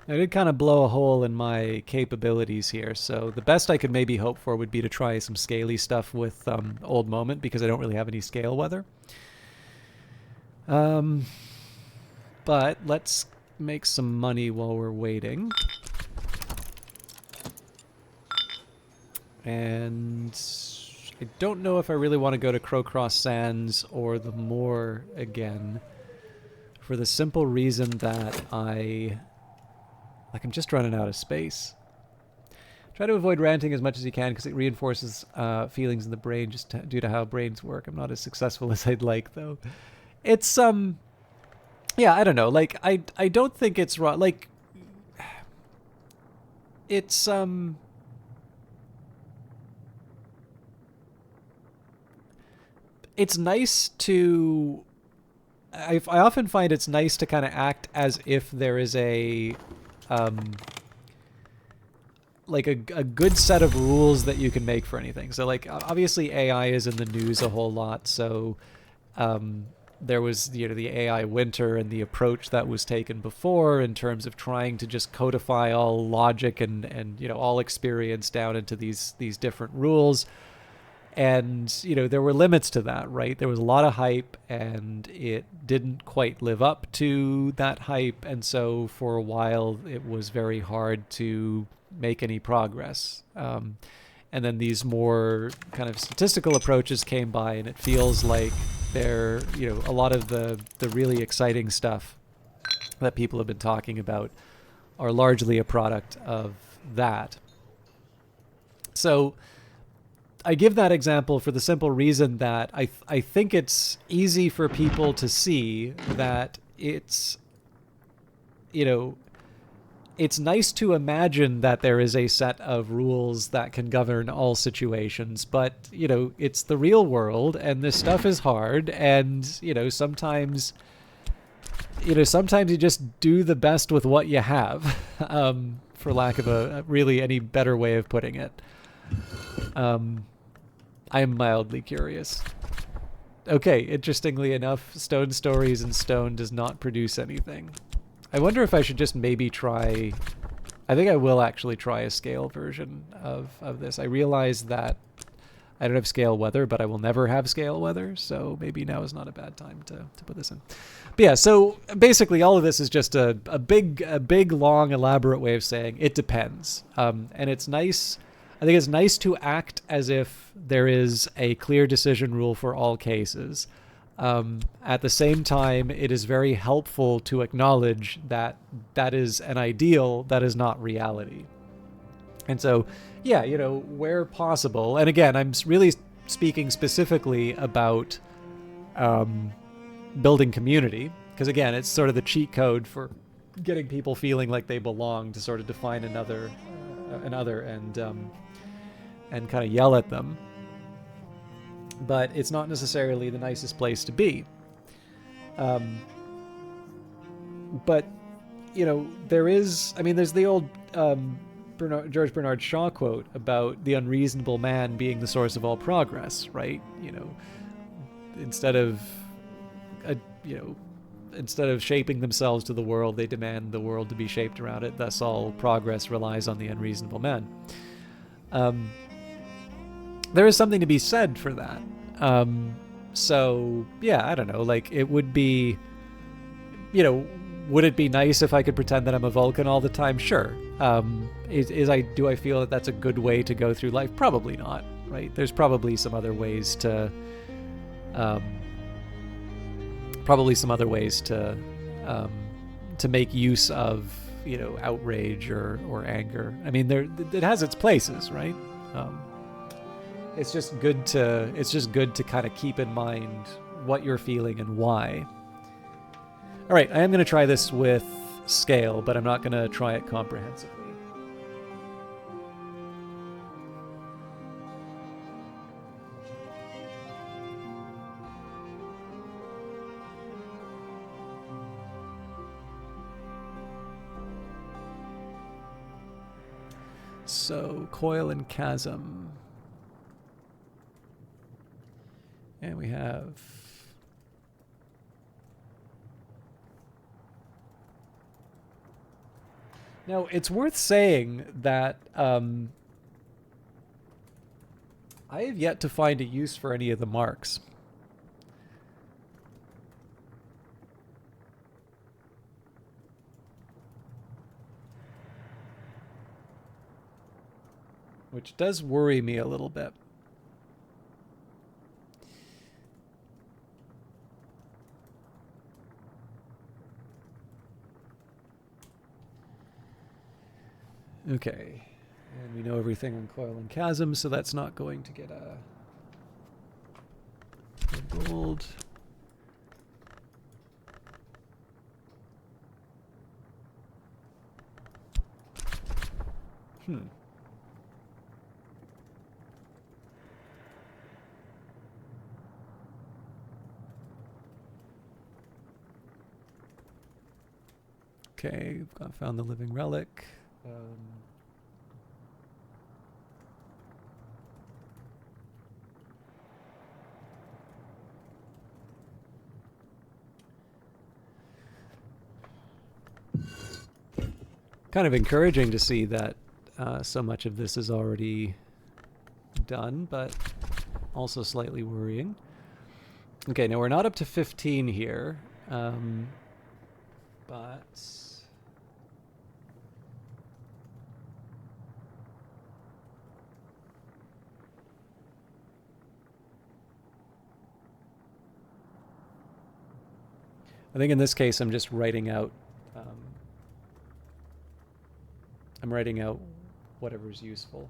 I did kind of blow a hole in my capabilities here, so the best I could maybe hope for would be to try some scaly stuff with Old Moment, because I don't really have any scale weather. But let's make some money while we're waiting. And I don't know if I really want to go to Crowcross Sands or the Moor again, for the simple reason that I'm just running out of space. Try to avoid ranting as much as you can because it reinforces feelings in the brain just due to how brains work. I'm not as successful as I'd like, though. It's, yeah, I don't know. Like, I don't think it's wrong. Like, it's, it's nice to, I often find it's nice to kind of act as if there is a like a good set of rules that you can make for anything. So like obviously AI is in the news a whole lot. So there was the AI winter and the approach that was taken before in terms of trying to just codify all logic and all experience down into these different rules. And there were limits to that, right? There was a lot of hype and it didn't quite live up to that hype, and so for a while it was very hard to make any progress. And then these more kind of statistical approaches came by, and it feels like they're a lot of the really exciting stuff that people have been talking about are largely a product of that. So I give that example for the simple reason that I think it's easy for people to see that it's it's nice to imagine that there is a set of rules that can govern all situations, but it's the real world and this stuff is hard, and sometimes sometimes you just do the best with what you have, for lack of a really any better way of putting it. I'm mildly curious. Okay, interestingly enough, Stone Stories and Stone does not produce anything. I wonder if I should just maybe try... I think I will actually try a scale version of this. I realize that I don't have scale weather, but I will never have scale weather, so maybe now is not a bad time to put this in. But yeah, so basically all of this is just a big, long, elaborate way of saying it depends. And it's nice... I think it's nice to act as if there is a clear decision rule for all cases. At the same time, it is very helpful to acknowledge that that is an ideal, that is not reality. And so, yeah, where possible, and again, I'm really speaking specifically about building community, because again, it's sort of the cheat code for getting people feeling like they belong, to sort of define another and kind of yell at them. But it's not necessarily the nicest place to be. But, there is... I mean, there's the old George Bernard Shaw quote about the unreasonable man being the source of all progress, right? Instead of shaping themselves to the world, they demand the world to be shaped around it. Thus, all progress relies on the unreasonable man. There is something to be said for that. So, yeah, I don't know. Like, it would be, would it be nice if I could pretend that I'm a Vulcan all the time? Sure. Do I feel that that's a good way to go through life? Probably not, right? There's probably some other ways to, make use of, outrage or anger. I mean, it has its places, right? It's just good to kind of keep in mind what you're feeling and why. All right, I am going to try this with scale, but I'm not going to try it comprehensively. So, coil and chasm. And we have... Now, it's worth saying that I have yet to find a use for any of the marks. Which does worry me a little bit. Okay, and we know everything on coil and chasm, so that's not going to get a gold. Okay, we've found the living relic. kind of encouraging to see that so much of this is already done, but also slightly worrying. Okay, now we're not up to 15 here, but I think in this case I'm just writing out whatever's useful.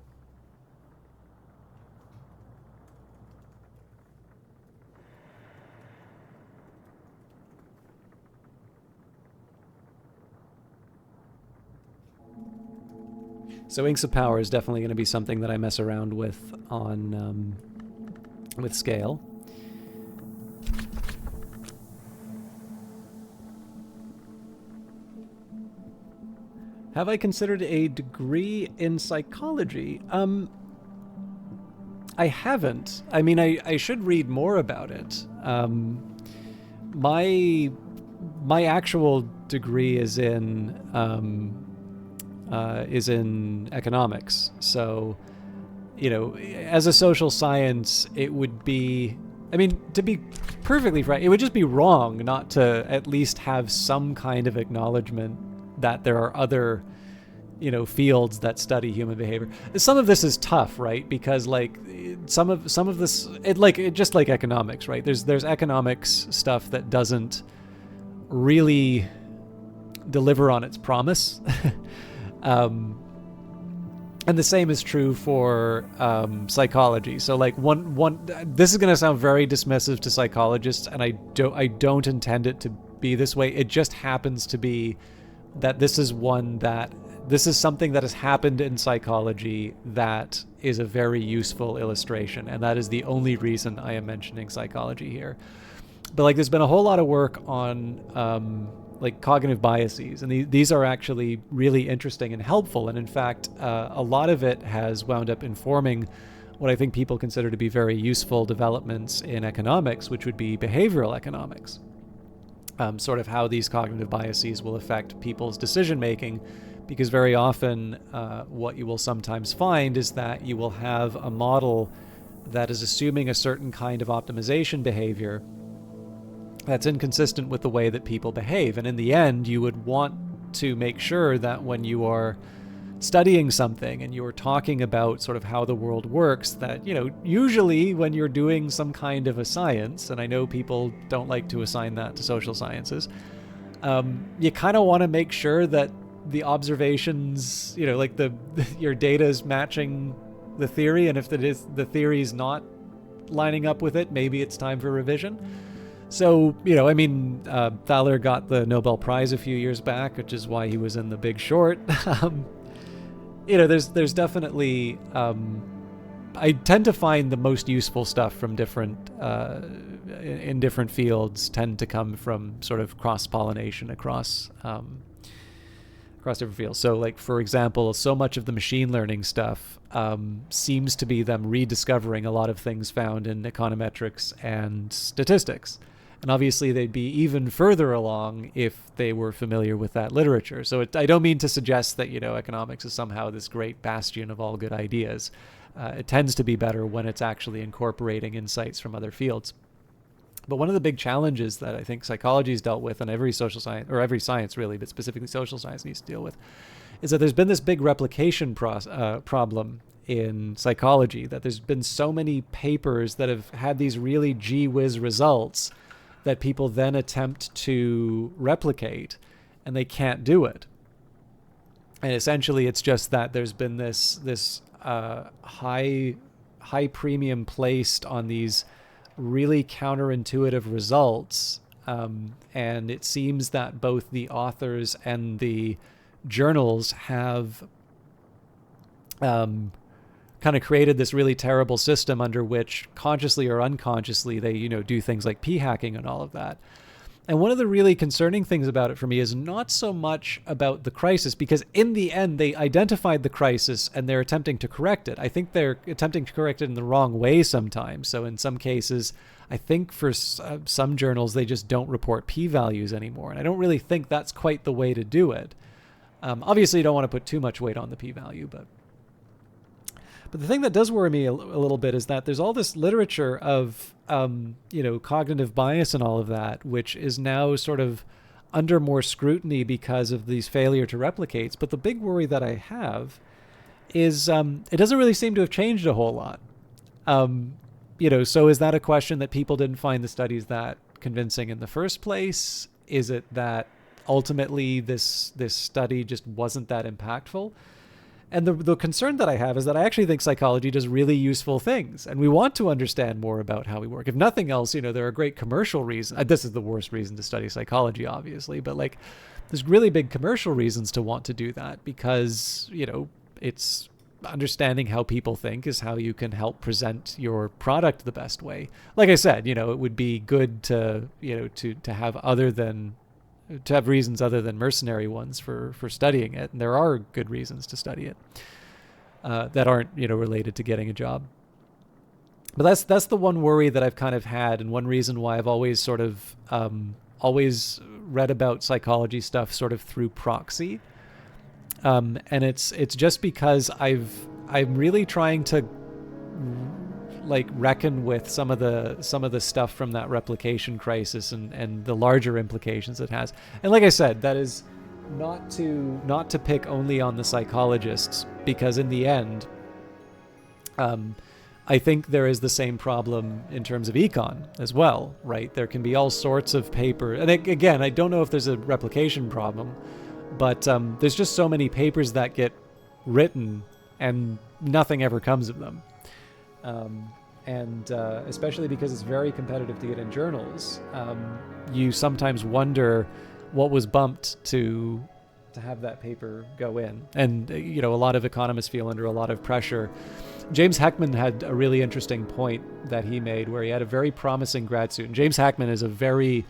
So Inks of Power is definitely going to be something that I mess around with on with Scale. Have I considered a degree in psychology? I haven't. I mean, I should read more about it. My actual degree is in economics. So, you know, as a social science, it would be, I mean, to be perfectly frank, it would just be wrong not to at least have some kind of acknowledgement that there are other, you know, fields that study human behavior. Some of this is tough, right? Because like some of this, just like economics, right? There's economics stuff that doesn't really deliver on its promise. And the same is true for psychology. So like this is going to sound very dismissive to psychologists, and I don't intend it to be this way. It just happens to be that this is something that has happened in psychology that is a very useful illustration, and that is the only reason I am mentioning psychology here. But like, there's been a whole lot of work on like cognitive biases, and these are actually really interesting and helpful. And in fact, a lot of it has wound up informing what I think people consider to be very useful developments in economics, which would be behavioral economics. Sort of how these cognitive biases will affect people's decision making, because very often what you will sometimes find is that you will have a model that is assuming a certain kind of optimization behavior that's inconsistent with the way that people behave. And in the end, you would want to make sure that when you are studying something and you're talking about sort of how the world works, that, you know, usually when you're doing some kind of a science, and I know people don't like to assign that to social sciences, you kind of want to make sure that the observations, you know, like your data is matching the theory, and if the theory is not lining up with it, maybe it's time for revision. So, you know, I mean, Thaler got the Nobel Prize a few years back, which is why he was in The Big Short. You know, there's definitely, I tend to find the most useful stuff from in different fields tend to come from sort of cross-pollination across different fields. So, like, for example, so much of the machine learning stuff seems to be them rediscovering a lot of things found in econometrics and statistics. And obviously they'd be even further along if they were familiar with that literature. So I don't mean to suggest that, you know, economics is somehow this great bastion of all good ideas. It tends to be better when it's actually incorporating insights from other fields. But one of the big challenges that I think psychology has dealt with, and every social science, or every science really, but specifically social science needs to deal with, is that there's been this big replication problem in psychology, that there's been so many papers that have had these really gee whiz results that people then attempt to replicate, and they can't do it. And essentially it's just that there's been this high premium placed on these really counterintuitive results, and it seems that both the authors and the journals have kind of created this really terrible system under which, consciously or unconsciously, they, you know, do things like p-hacking and all of that. And one of the really concerning things about it for me is not so much about the crisis, because in the end they identified the crisis and they're attempting to correct it. I think they're attempting to correct it in the wrong way sometimes. So in some cases, I think for some journals, they just don't report p-values anymore. And I don't really think that's quite the way to do it. Obviously, you don't want to put too much weight on the p-value, but the thing that does worry me a little bit is that there's all this literature of cognitive bias and all of that, which is now sort of under more scrutiny because of these failure to replicates. But the big worry that I have is it doesn't really seem to have changed a whole lot. So is that a question that people didn't find the studies that convincing in the first place? Is it that ultimately this study just wasn't that impactful? And the concern that I have is that I actually think psychology does really useful things, and we want to understand more about how we work. If nothing else, there are great commercial reasons. This is the worst reason to study psychology, obviously, but like there's really big commercial reasons to want to do that because, it's understanding how people think is how you can help present your product the best way. Like I said, it would be good to, to have reasons other than mercenary ones for studying it. And there are good reasons to study it that aren't, related to getting a job. But that's the one worry that I've kind of had, and one reason why I've always sort of always read about psychology stuff sort of through proxy. And it's just because I'm really trying to like reckon with some of the stuff from that replication crisis and the larger implications it has. And like I said, that is not to pick only on the psychologists, because in the end, I think there is the same problem in terms of econ as well, right? There can be all sorts of paper, and again, I don't know if there's a replication problem, but there's just so many papers that get written and nothing ever comes of them. And especially because it's very competitive to get in journals, you sometimes wonder what was bumped to have that paper go in. And, a lot of economists feel under a lot of pressure. James Heckman had a really interesting point that he made where he had a very promising grad student. James Heckman is a very,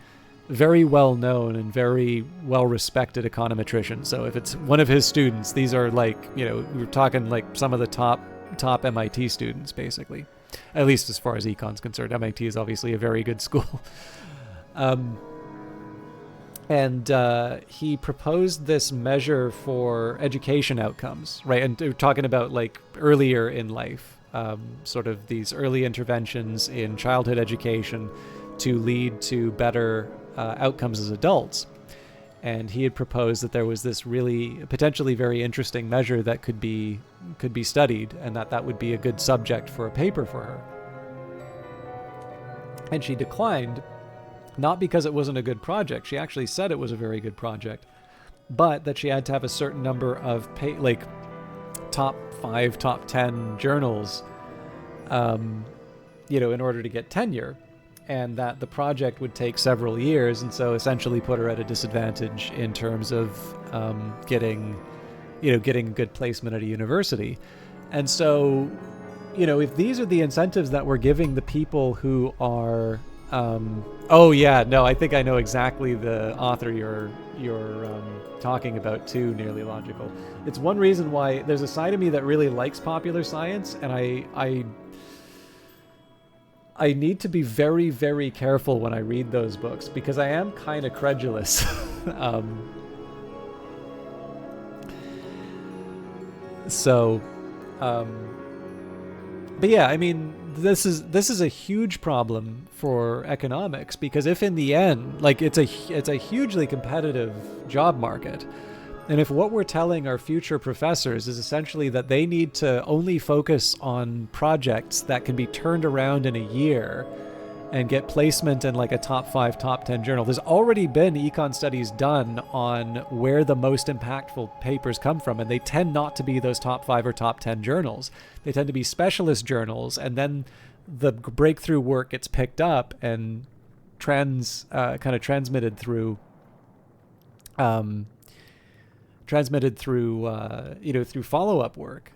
very well-known and very well-respected econometrician. So if it's one of his students, these are like, we're talking like some of the top MIT students, basically. At least as far as econ's concerned. MIT is obviously a very good school. And he proposed this measure for education outcomes, right? And we're talking about like earlier in life, sort of these early interventions in childhood education to lead to better outcomes as adults. And he had proposed that there was this really potentially very interesting measure that could be studied, and that would be a good subject for a paper for her. And she declined, not because it wasn't a good project. She actually said it was a very good project, but that she had to have a certain number of top 5, top 10 journals, in order to get tenure. And that the project would take several years, and so essentially put her at a disadvantage in terms of getting good placement at a university. And so, if these are the incentives that we're giving the people who are, I think I know exactly the author you're talking about too. Nearly Logical. It's one reason why there's a side of me that really likes popular science, and I need to be very, very careful when I read those books because I am kind of credulous. But yeah, I mean, this is a huge problem for economics, because if in the end, like it's a hugely competitive job market. And if what we're telling our future professors is essentially that they need to only focus on projects that can be turned around in a year and get placement in like a top 5, top 10 journal. There's already been econ studies done on where the most impactful papers come from, and they tend not to be those top 5 or top 10 journals. They tend to be specialist journals, and then the breakthrough work gets picked up and transmitted through through follow-up work.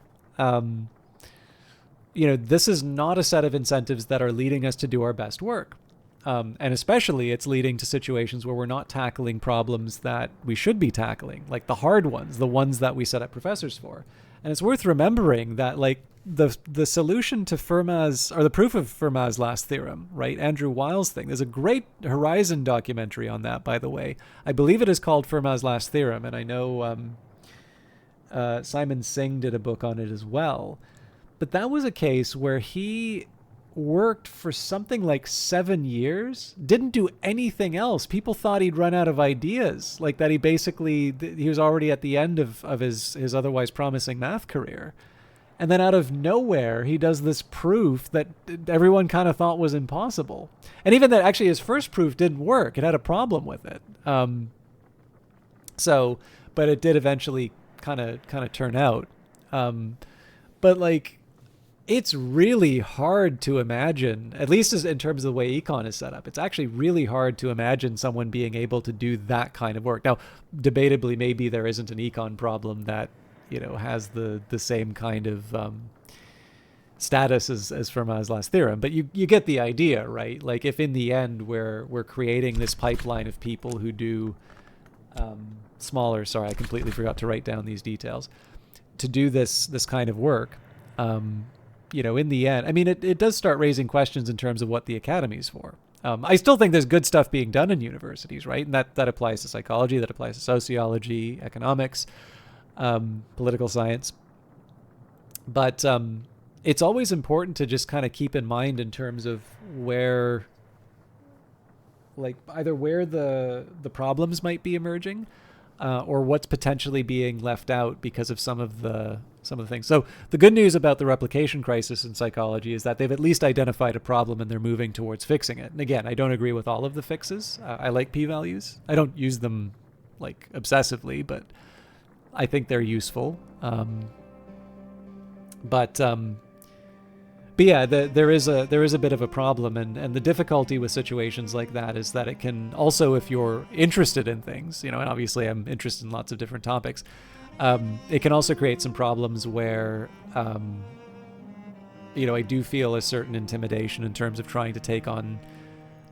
This is not a set of incentives that are leading us to do our best work. And especially it's leading to situations where we're not tackling problems that we should be tackling, like the hard ones, the ones that we set up professors for. And it's worth remembering that like the solution to Fermat's, or the proof of Fermat's last theorem, right? Andrew Weil's thing. There's a great Horizon documentary on that, by the way. I believe it is called Fermat's last theorem. And I know Simon Singh did a book on it as well. But that was a case where he worked for something like 7 years, didn't do anything else. People thought he'd run out of ideas, like that he was already at the end of his otherwise promising math career. And then out of nowhere, he does this proof that everyone kind of thought was impossible. And even that actually his first proof didn't work. It had a problem with it. But it did eventually kind of turn out. But like, it's really hard to imagine, at least in terms of the way econ is set up, it's actually really hard to imagine someone being able to do that kind of work. Now, debatably, maybe there isn't an econ problem that, has the same kind of status as Fermat's last theorem, but you get the idea, right? Like, if in the end we're creating this pipeline of people who do smaller, sorry, I completely forgot to write down these details, to do this kind of work, in the end, I mean, it does start raising questions in terms of what the academy's for. I still think there's good stuff being done in universities, right? And that applies to psychology, that applies to sociology, economics, political science. But it's always important to just kind of keep in mind in terms of where, like, either where the problems might be emerging, or what's potentially being left out because of some of the things. So the good news about the replication crisis in psychology is that they've at least identified a problem and they're moving towards fixing it. And again, I don't agree with all of the fixes. I like p-values. I don't use them like obsessively, but I think they're useful. But yeah, there is a bit of a problem, and the difficulty with situations like that is that it can also, if you're interested in things, and obviously I'm interested in lots of different topics, it can also create some problems where, I do feel a certain intimidation in terms of trying to take on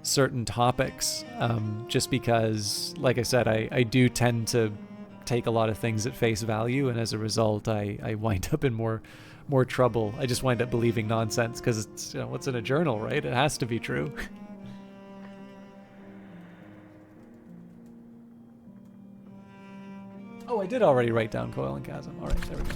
certain topics, just because, like I said, I do tend to take a lot of things at face value, and as a result, I wind up in more trouble. I just wind up believing nonsense because it's, what's in a journal, right? It has to be true. Oh, I did already write down coil and chasm. All right, there we go.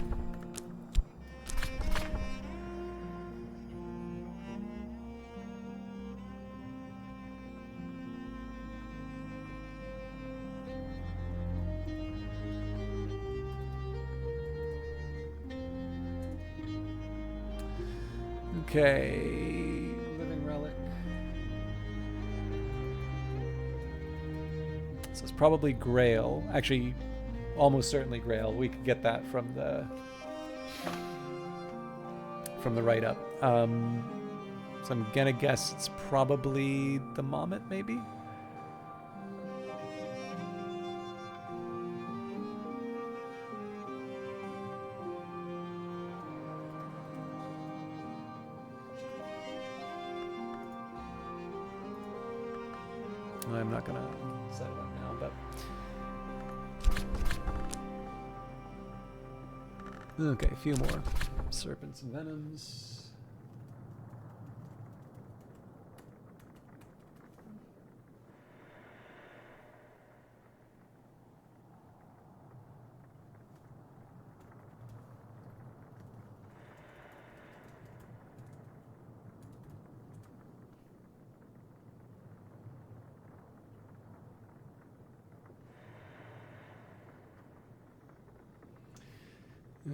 Okay, living relic. So it's probably Grail. Actually, almost certainly Grail. We could get that from the write-up. So I'm gonna guess it's probably the Mommet, maybe. I'm not gonna set it up now, but okay, a few more serpents and venoms.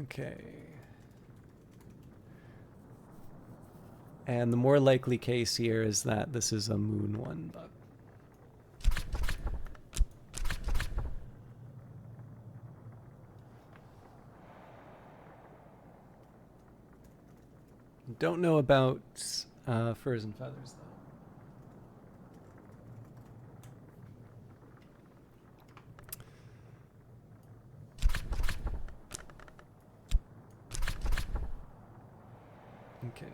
Okay. And the more likely case here is that this is a moon one, but don't know about furs and feathers, though. Okay.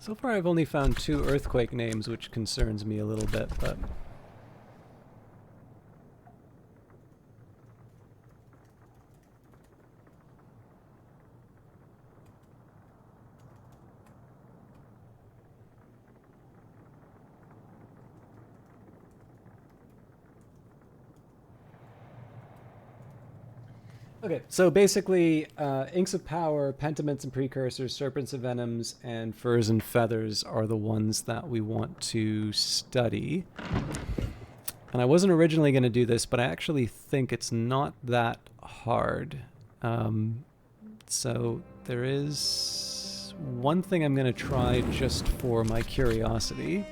So far I've only found 2 earthquake names, which concerns me a little bit, but... Okay, so basically, Inks of Power, Pentiments and Precursors, Serpents and Venoms, and Furs and Feathers are the ones that we want to study. And I wasn't originally going to do this, but I actually think it's not that hard. So there is one thing I'm going to try just for my curiosity.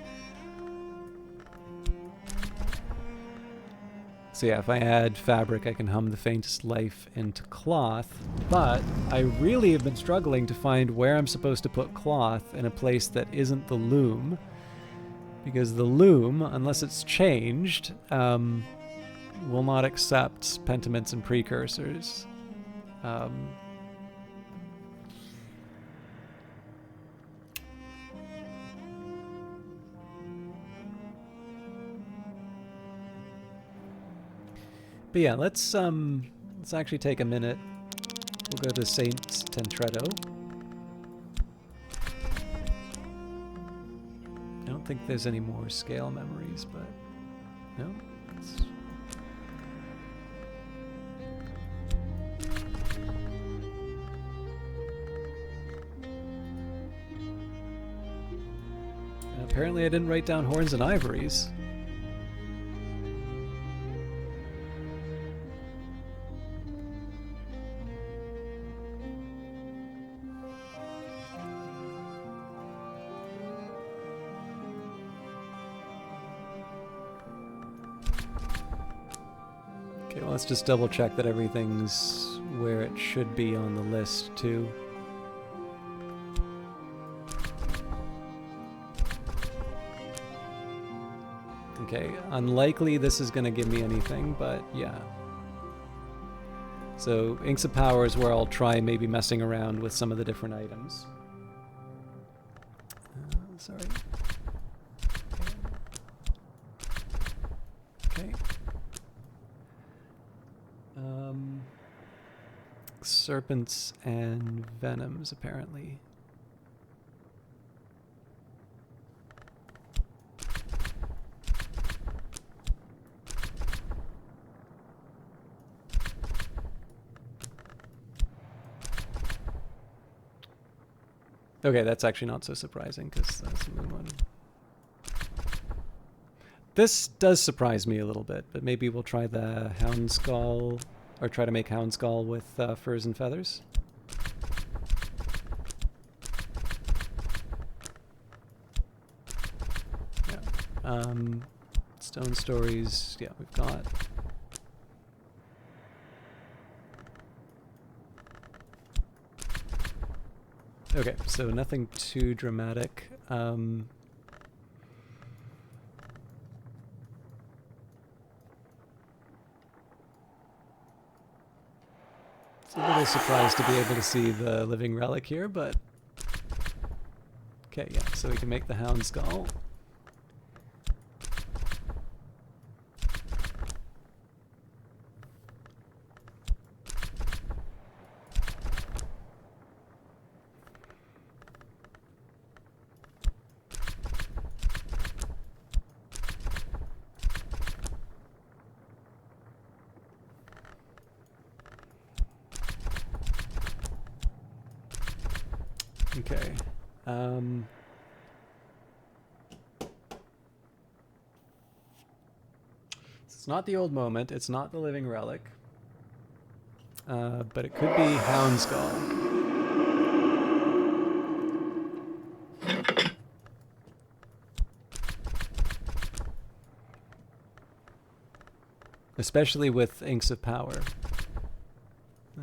So yeah, if I add fabric, I can hum the faintest life into cloth, but I really have been struggling to find where I'm supposed to put cloth in a place that isn't the loom, because the loom, unless it's changed, will not accept pentiments and precursors. But yeah, let's actually take a minute. We'll go to Saint Tentretto. I don't think there's any more scale memories, but no. Apparently I didn't write down horns and ivories. Okay, well, let's just double check that everything's where it should be on the list too. Okay, unlikely this is going to give me anything, but yeah. So Inks of Power is where I'll try maybe messing around with some of the different items. Sorry. Okay. Serpents and Venoms, apparently. Okay, that's actually not so surprising, because that's a moon one. This does surprise me a little bit, but maybe we'll try the Houndskull, or try to make Houndskull with furs and feathers. Yeah. Stone Stories, yeah, we've got. Okay, so nothing too dramatic. It's a little surprised to be able to see the living relic here, but... Okay, yeah, so we can make the Houndskull. Okay. It's not the old moment. It's not the living relic. But it could be Houndskull. Especially with Inks of Power.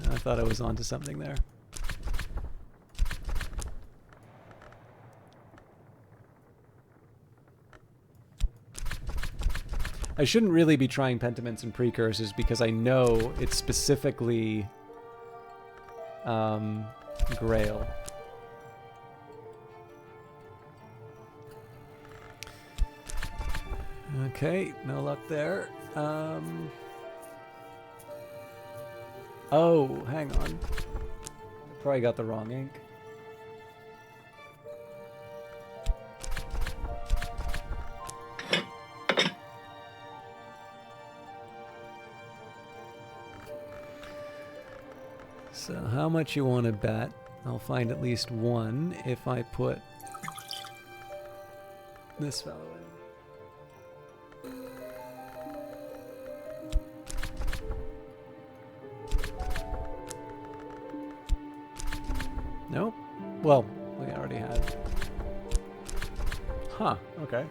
I thought I was onto something there. I shouldn't really be trying Pentiments and Precursors because I know it's specifically Grail. Okay, no luck there. Oh, hang on. Probably got the wrong ink. So how much you want to bet? I'll find at least one if I put this fellow in. Nope. Well, we already had. Huh, okay.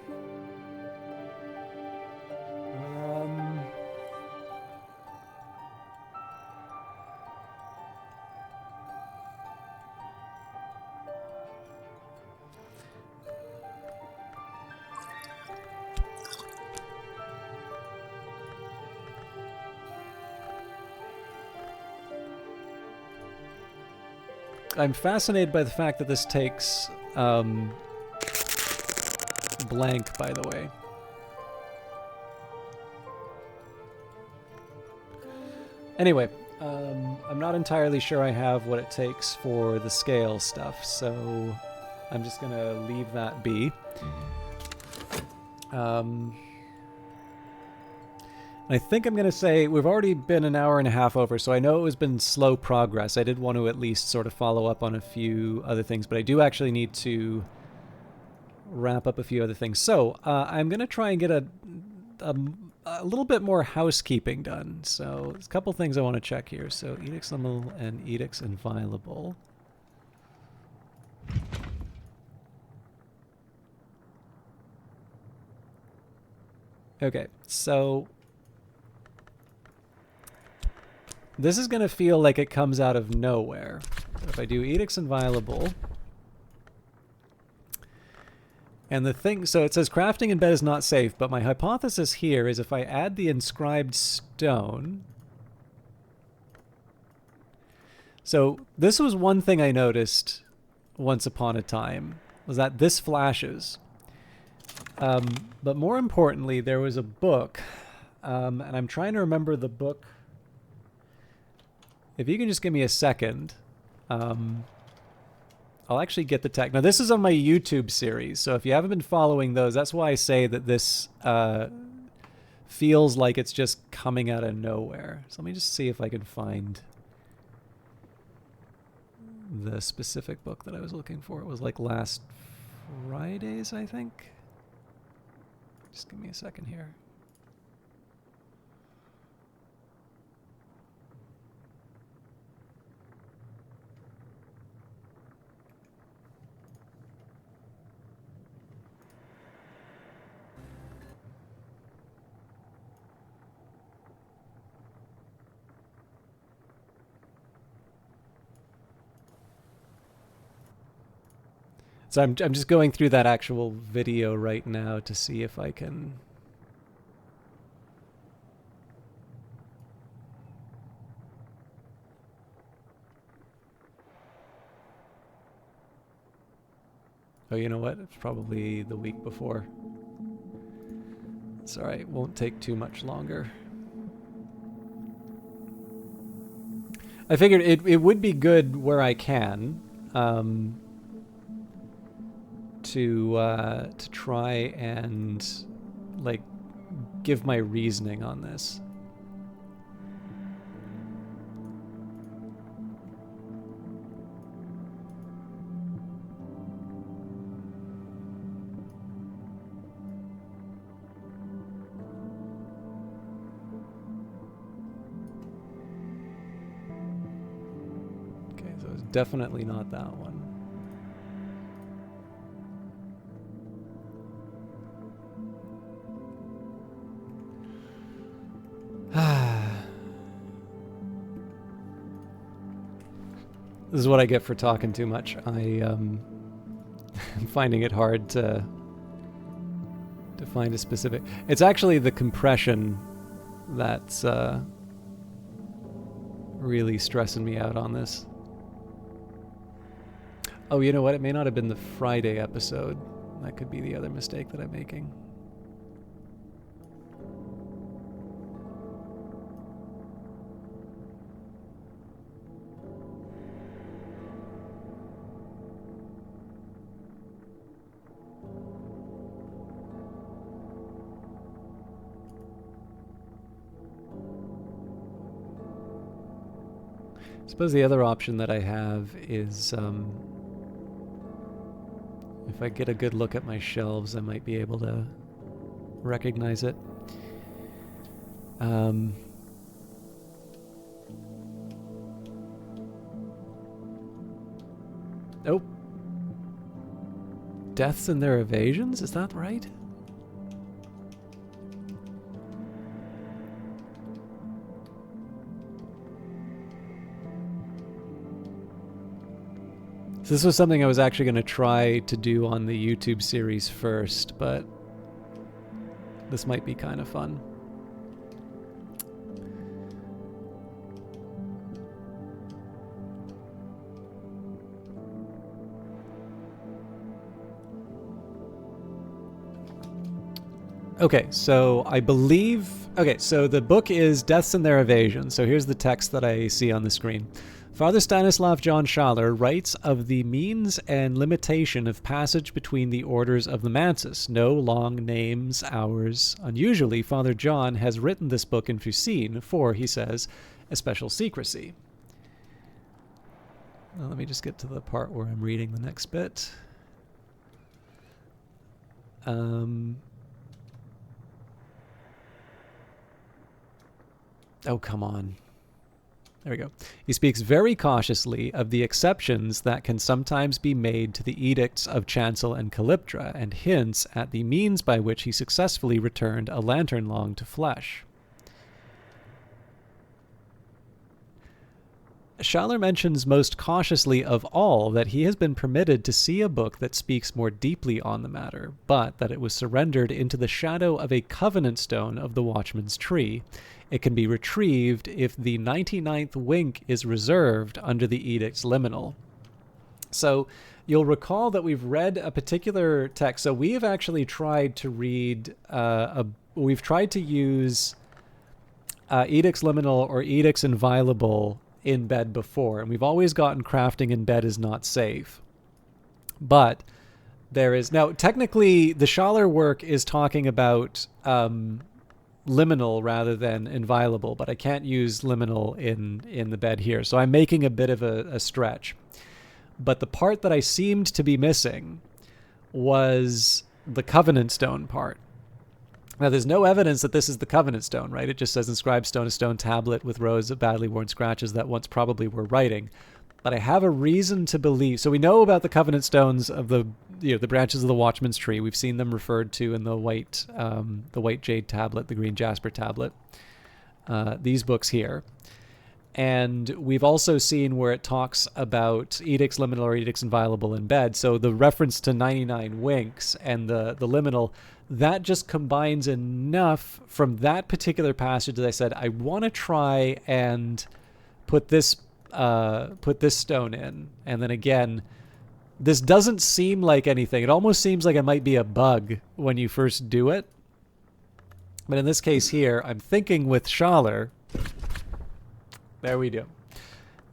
I'm fascinated by the fact that this takes blank, by the way. Anyway, I'm not entirely sure I have what it takes for the scale stuff, so I'm just gonna leave that be. I think I'm going to say we've already been an hour and a half over, so I know it has been slow progress. I did want to at least sort of follow up on a few other things, but I do actually need to wrap up a few other things. So I'm going to try and get a little bit more housekeeping done. So there's a couple things I want to check here. So edicts liminal and edicts inviolable. Okay, so this is going to feel like it comes out of nowhere. If I do edicts inviolable, and the thing, so it says crafting in bed is not safe, but my hypothesis here is if I add the inscribed stone. So this was one thing I noticed once upon a time, was that this flashes. But more importantly, there was a book, and I'm trying to remember the book. If you can just give me a second, I'll actually get the text. Now, this is on my YouTube series, so if you haven't been following those, that's why I say that this feels like it's just coming out of nowhere. So let me just see if I can find the specific book that I was looking for. It was like last Friday's, I think. Just give me a second here. So I'm just going through that actual video right now to see if I can. Oh, you know what? It's probably the week before. It's alright, won't take too much longer. I figured it would be good where I can. To try and like give my reasoning on this. Okay, so it's definitely not that one. This is what I get for talking too much. I'm finding it hard to find a specific. It's actually the compression that's really stressing me out on this. Oh, you know what? It may not have been the Friday episode. That could be the other mistake that I'm making. I suppose the other option that I have is if I get a good look at my shelves, I might be able to recognize it. Oh. Deaths and Their Evasions? Is that right? So this was something I was actually going to try to do on the YouTube series first, but this might be kind of fun. Okay, so I believe... Okay, so the book is Deaths and Their Evasion. So here's the text that I see on the screen. Father Stanislav John Schaller writes of the means and limitation of passage between the orders of the Mansus. No long names, hours. Unusually, Father John has written this book in Fucine for, he says, a special secrecy. Well, let me just get to the part where I'm reading the next bit. Oh, come on. There we go. He speaks very cautiously of the exceptions that can sometimes be made to the edicts of Chancel and Calyptra, and hints at the means by which he successfully returned a lantern long to flesh. Schaller mentions most cautiously of all that he has been permitted to see a book that speaks more deeply on the matter, but that it was surrendered into the shadow of a covenant stone of the Watchman's Tree. It can be retrieved if the 99th wink is reserved under the edict's liminal. So you'll recall that we've read a particular text. So we have actually tried to read, we've tried to use edicts liminal or edicts inviolable in bed before, and we've always gotten crafting in bed is not safe. But there is now technically the Schaller work is talking about liminal rather than inviolable, but I can't use liminal in the bed here, so I'm making a bit of a stretch. But the part that I seemed to be missing was the Covenant Stone part. Now, there's no evidence that this is the Covenant Stone, right? It just says inscribed stone to stone tablet with rows of badly worn scratches that once probably were writing. But I have a reason to believe... So we know about the Covenant Stones of the branches of the Watchman's Tree. We've seen them referred to in the white jade tablet, the green jasper tablet. These books here. And we've also seen where it talks about edicts liminal or edicts inviolable in bed. So the reference to 99 winks and the liminal... that just combines enough from that particular passage that I said, I want to try and put this stone in. And then again, this doesn't seem like anything. It almost seems like it might be a bug when you first do it. But in this case here, I'm thinking with Schaller. There we do.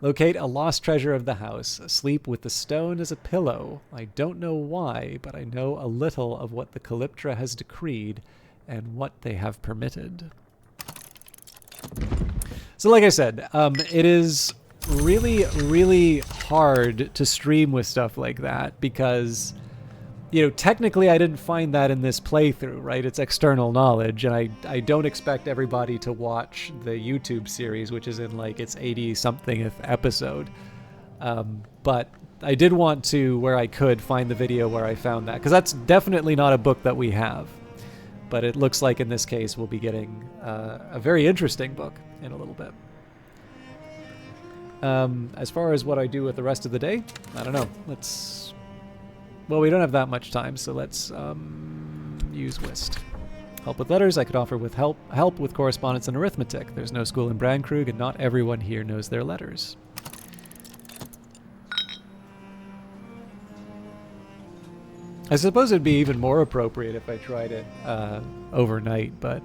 Locate a lost treasure of the house, asleep with the stone as a pillow. I don't know why, but I know a little of what the Calyptra has decreed and what they have permitted. So like I said, it is really, really hard to stream with stuff like that because, technically I didn't find that in this playthrough, right? It's external knowledge, and I don't expect everybody to watch the YouTube series, which is in like its 80-somethingth episode. But I did want to, where I could, find the video where I found that, because that's definitely not a book that we have. But it looks like in this case we'll be getting a very interesting book in a little bit. As far as what I do with the rest of the day, I don't know. Well, we don't have that much time, so let's use whist. Help with letters, I could offer with help with correspondence and arithmetic. There's no school in Brandkrug, and not everyone here knows their letters. I suppose it'd be even more appropriate if I tried it overnight, but...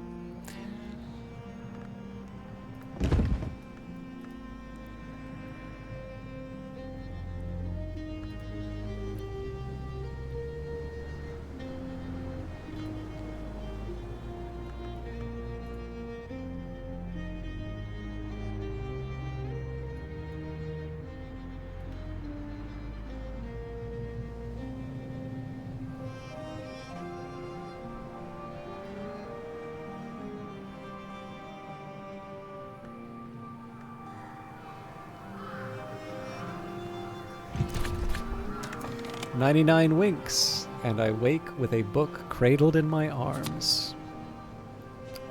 99 winks, and I wake with a book cradled in my arms.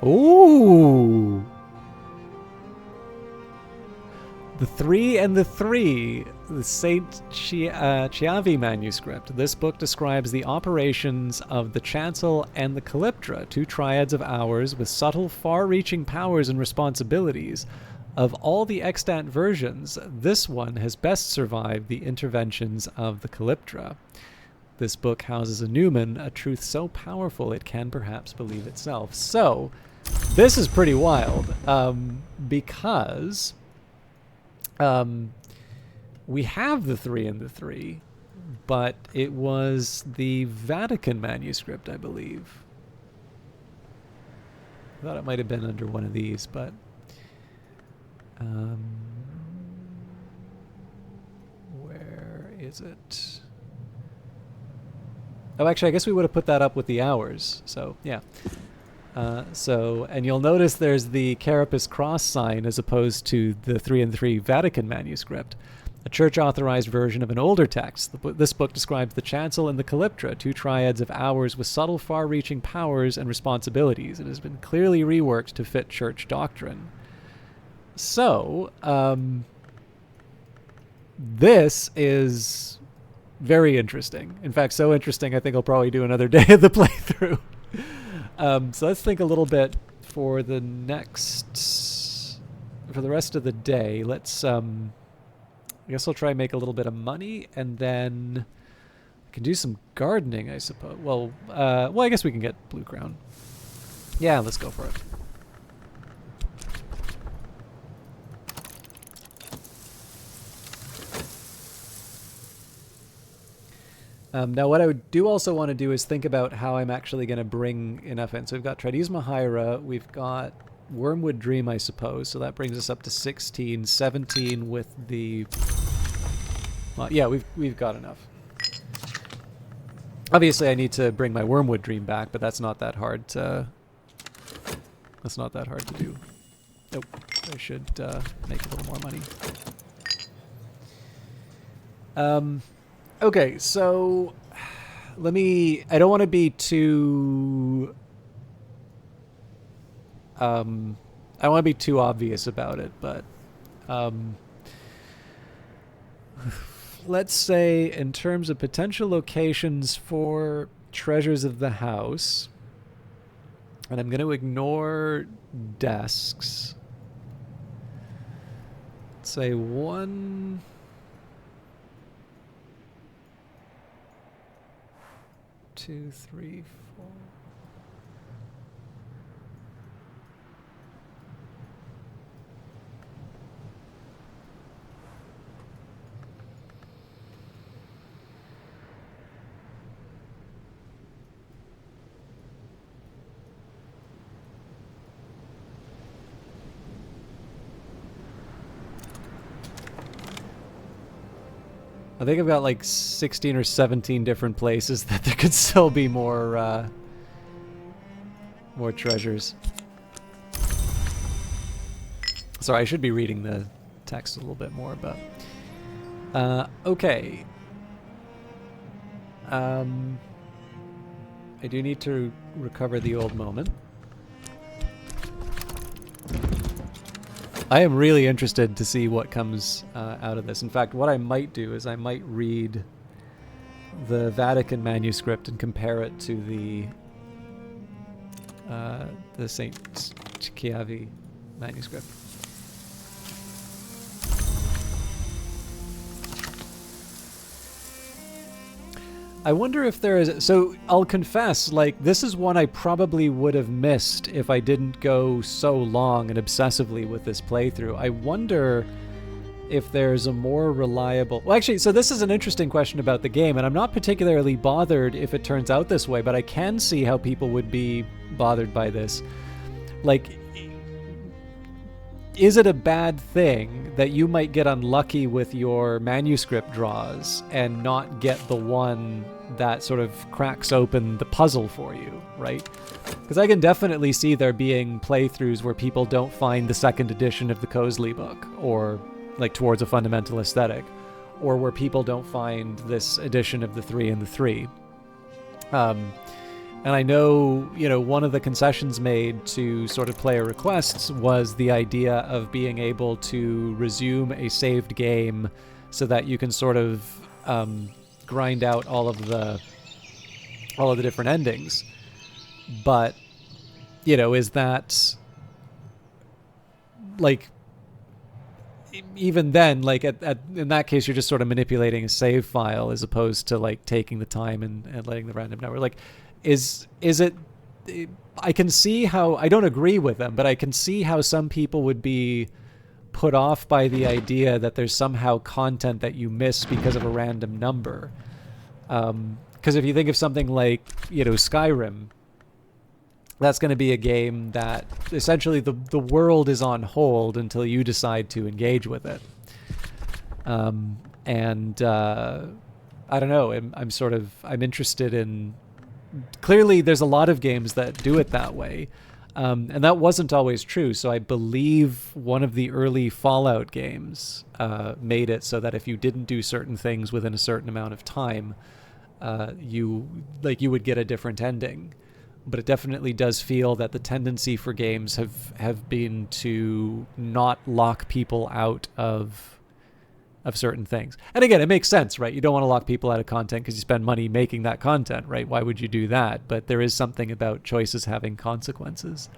Ooh! The Three and the Three, the Saint Chiavi manuscript. This book describes the operations of the Chancel and the Calyptra, two triads of hours with subtle, far-reaching powers and responsibilities. Of all the extant versions, this one has best survived the interventions of the Calyptra. This book houses a Numen, a truth so powerful it can perhaps believe itself. So, this is pretty wild, because we have the Three and the Three, but it was the Vatican manuscript, I believe. I thought it might have been under one of these, but where is it? Oh, actually, I guess we would have put that up with the hours. So, yeah. And you'll notice there's the Carapace cross sign as opposed to the 3 and 3 Vatican manuscript, a church-authorized version of an older text. This book describes the Chancel and the Calyptra, two triads of hours with subtle, far-reaching powers and responsibilities. It has been clearly reworked to fit church doctrine. So, this is very interesting. In fact, so interesting, I think I'll probably do another day of the playthrough. So let's think a little bit for the rest of the day. Let's, I guess I'll try and make a little bit of money, and then I can do some gardening, I suppose. Well, I guess we can get Blue Crown. Yeah, let's go for it. Now, what I do also want to do is think about how I'm actually going to bring enough in. So we've got Tridesma Hira, we've got Wormwood Dream, I suppose. So that brings us up to 16, 17 with the... Well, yeah, we've got enough. Obviously, I need to bring my Wormwood Dream back, but that's not that hard to... That's not that hard to do. Nope, I should make a little more money. Okay, so I don't want to be too, I don't want to be too obvious about it, but, let's say in terms of potential locations for treasures of the house, and I'm going to ignore desks, let's say 1... 2, 3, 4. I think I've got like 16 or 17 different places that there could still be more treasures. Sorry, I should be reading the text a little bit more, but... okay. I do need to recover the old moment. I am really interested to see what comes out of this. In fact, what I might do is I might read the Vatican manuscript and compare it to the Saint Chiavi manuscript. I wonder if there is... So, I'll confess, like, this is one I probably would have missed if I didn't go so long and obsessively with this playthrough. I wonder if there's a more reliable... Well, actually, so this is an interesting question about the game, and I'm not particularly bothered if it turns out this way, but I can see how people would be bothered by this. Like... Is it a bad thing that you might get unlucky with your manuscript draws and not get the one that sort of cracks open the puzzle for you, right? Because I can definitely see there being playthroughs where people don't find the second edition of the Cosley book, or like Towards a Fundamental Aesthetic, or where people don't find this edition of the 3 and the 3. And I know, one of the concessions made to sort of player requests was the idea of being able to resume a saved game so that you can sort of grind out all of the different endings. But, is that, like, even then, like, in that case, you're just sort of manipulating a save file as opposed to, like, taking the time and letting the random number, like, is it, I can see how, I don't agree with them, but I can see how some people would be put off by the idea that there's somehow content that you miss because of a random number. Because if you think of something like, Skyrim, that's going to be a game that essentially the world is on hold until you decide to engage with it. I don't know, I'm interested in, clearly there's a lot of games that do it that way. And that wasn't always true. So I believe one of the early Fallout games made it so that if you didn't do certain things within a certain amount of time, you would get a different ending. But it definitely does feel that the tendency for games have been to not lock people out of certain things. And again, it makes sense, right? You don't want to lock people out of content because you spend money making that content, right? Why would you do that? But there is something about choices having consequences.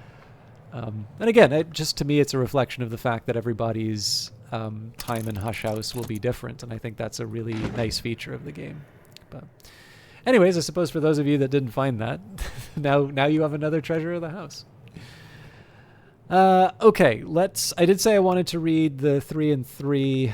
And again, to me, it's a reflection of the fact that everybody's time in Hush House will be different. And I think that's a really nice feature of the game. But anyways, I suppose for those of you that didn't find that, now you have another treasure of the house. Okay, I did say I wanted to read the 3 and 3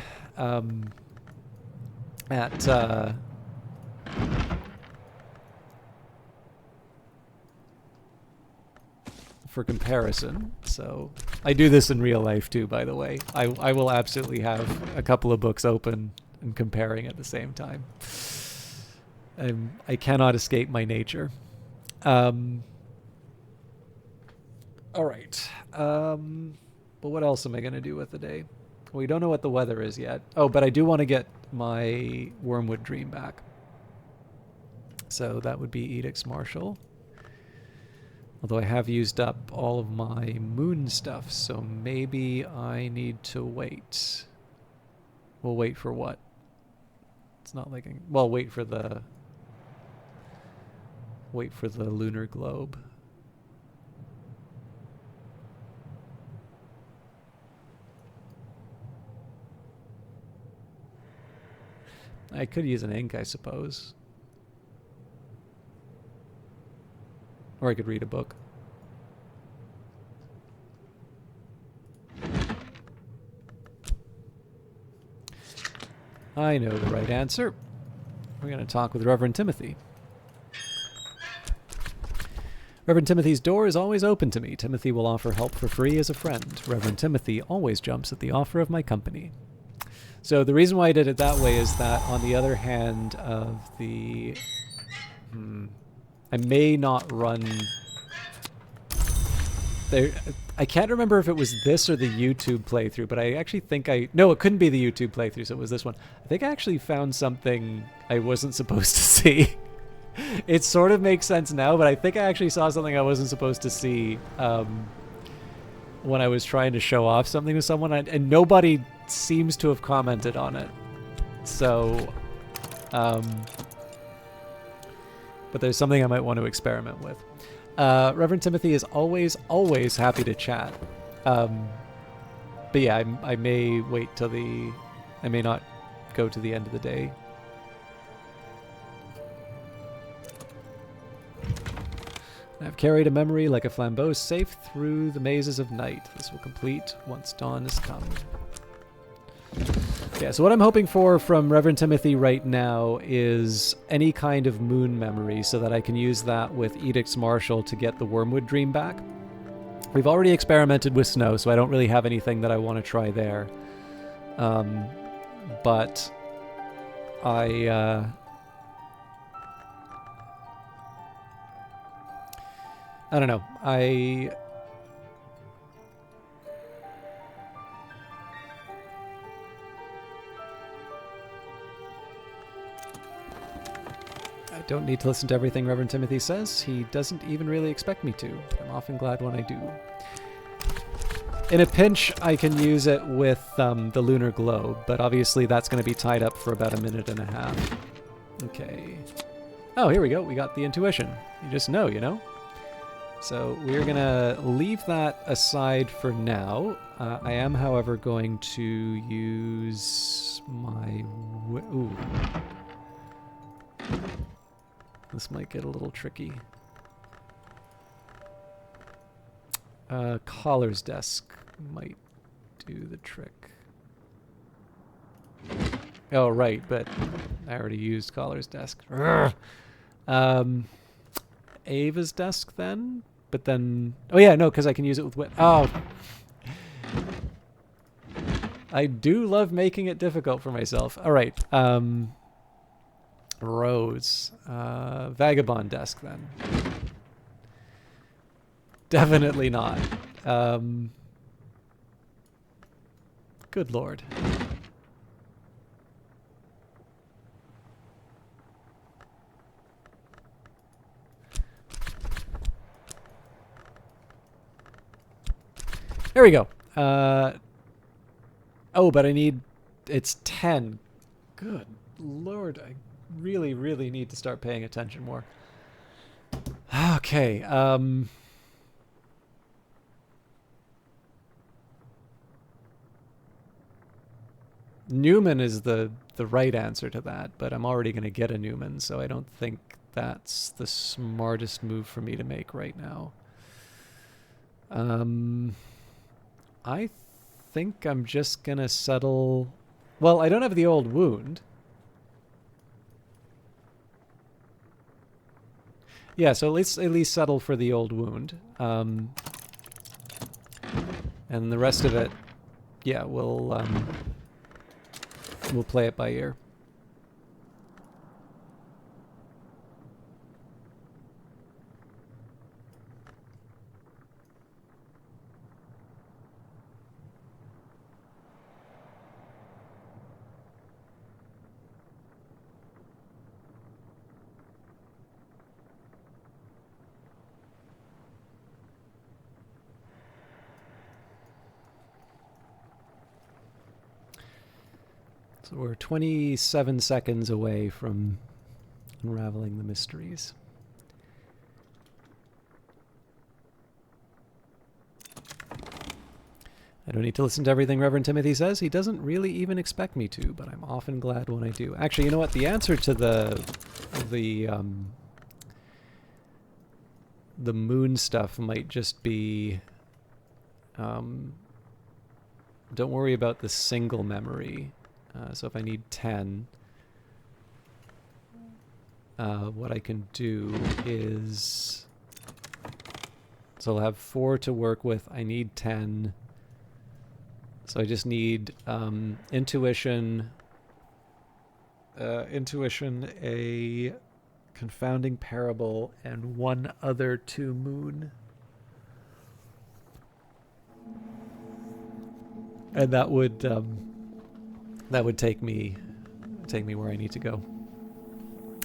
for comparison. So I do this in real life too, by the way. I will absolutely have a couple of books open and comparing at the same time. I cannot escape my nature. All right. But what else am I going to do with the day? We don't know what the weather is yet. Oh, but I do want to get my Wormwood Dream back. So that would be Edicts Martial. Although I have used up all of my moon stuff, so maybe I need to wait. We'll wait for what? It's not like... Well, wait for the lunar globe. I could use an ink, I suppose. Or I could read a book. I know the right answer. We're going to talk with Reverend Timothy. Reverend Timothy's door is always open to me. Timothy will offer help for free as a friend. Reverend Timothy always jumps at the offer of my company. So the reason why I did it that way is that on the other hand of the... I may not run... I can't remember if it was this or the YouTube playthrough, but I actually think No, it couldn't be the YouTube playthrough, so it was this one. I think I actually found something I wasn't supposed to see. It sort of makes sense now, but I think I actually saw something I wasn't supposed to see when I was trying to show off something to someone, and nobody seems to have commented on it. So, but there's something I might want to experiment with. Reverend Timothy is always happy to chat. But yeah, I may wait till I may not go to the end of the day. I've carried a memory like a flambeau safe through the mazes of night. This will complete once dawn has come. Yeah, so what I'm hoping for from Reverend Timothy right now is any kind of moon memory so that I can use that with Edicts Martial to get the Wormwood Dream back. We've already experimented with snow, so I don't really have anything that I want to try there. But I don't know. I don't need to listen to everything Reverend Timothy says. He doesn't even really expect me to. I'm often glad when I do. In a pinch, I can use it with the lunar globe, but obviously that's going to be tied up for about a minute and a half. Okay. Oh, here we go. We got the intuition. You just know, you know? So we're going to leave that aside for now. I am, however, going to use my... Ooh. This might get a little tricky. Collar's desk might do the trick. Oh, right, but I already used Collar's desk. Ava's desk then? But then... Oh yeah, no, because I can use it with wit. Oh! I do love making it difficult for myself. Alright, Rose. Vagabond desk then. Definitely not. Good lord. There we go. Oh, but I need... It's 10. Good lord, I really, really need to start paying attention more. Okay, Newman is the right answer to that, but I'm already going to get a Newman, so I don't think that's the smartest move for me to make right now. I think I'm just going to settle... Well, I don't have the old wound. Yeah, so let's at least settle for the old wound. And the rest of it, yeah, we'll play it by ear. So we're 27 seconds away from unraveling the mysteries. I don't need to listen to everything Reverend Timothy says. He doesn't really even expect me to, but I'm often glad when I do. Actually, you know what? The answer to the moon stuff might just be... don't worry about the single memory. So if I need 10, what I can do is... So I'll have 4 to work with. I need 10. So I just need intuition, a confounding parable, and one other 2 moon. And that would take me where I need to go.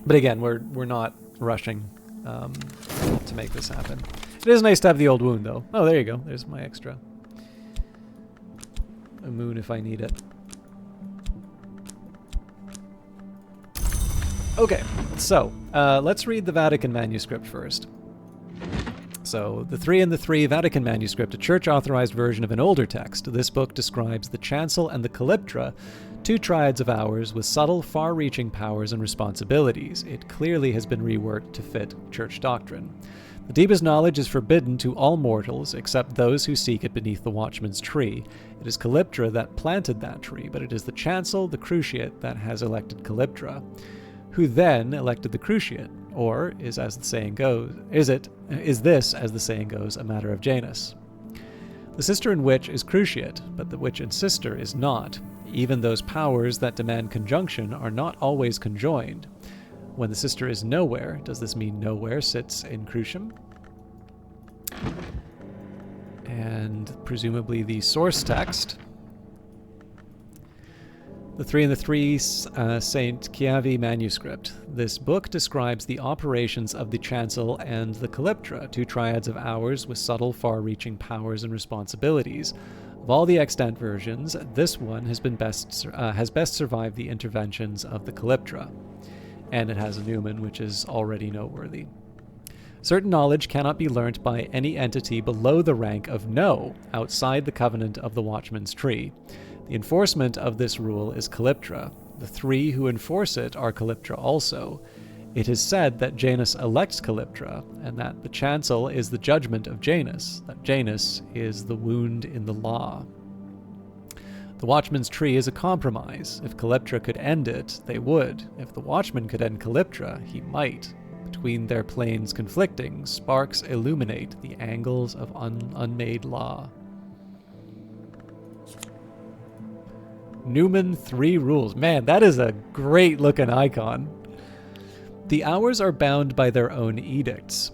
But again, we're not rushing to make this happen. It is nice to have the old wound, though. Oh, there you go. There's my extra. A moon if I need it. Okay, so let's read the Vatican manuscript first. So, The 3 and the 3 Vatican Manuscript, a church-authorized version of an older text. This book describes the chancel and the calyptra, 2 triads of hours with subtle, far-reaching powers and responsibilities. It clearly has been reworked to fit church doctrine. The deepest knowledge is forbidden to all mortals, except those who seek it beneath the watchman's tree. It is Calyptra that planted that tree, but it is the chancel, the cruciate, that has elected Calyptra. Who then elected the cruciate? Or is, as the saying goes, is this, as the saying goes, a matter of Janus? The sister in witch is cruciate, but the witch in sister is not. Even those powers that demand conjunction are not always conjoined. When the sister is nowhere, does this mean nowhere sits in crucium? And presumably the source text. The Three and the Three, St. Chiavi manuscript. This book describes the operations of the Chancel and the Calyptra, two triads of hours with subtle, far-reaching powers and responsibilities. Of all the extant versions, this one has best survived the interventions of the Calyptra, and it has a Newman, which is already noteworthy. Certain knowledge cannot be learnt by any entity below the rank of No, outside the covenant of the Watchman's Tree. The enforcement of this rule is Calyptra. The three who enforce it are Calyptra also. It is said that Janus elects Calyptra, and that the Chancel is the judgment of Janus, that Janus is the wound in the law. The Watchman's Tree is a compromise. If Calyptra could end it, they would. If the Watchman could end Calyptra, he might. Between their planes conflicting, sparks illuminate the angles of unmade law. Newman 3 rules. Man, that is a great looking icon. The hours are bound by their own edicts,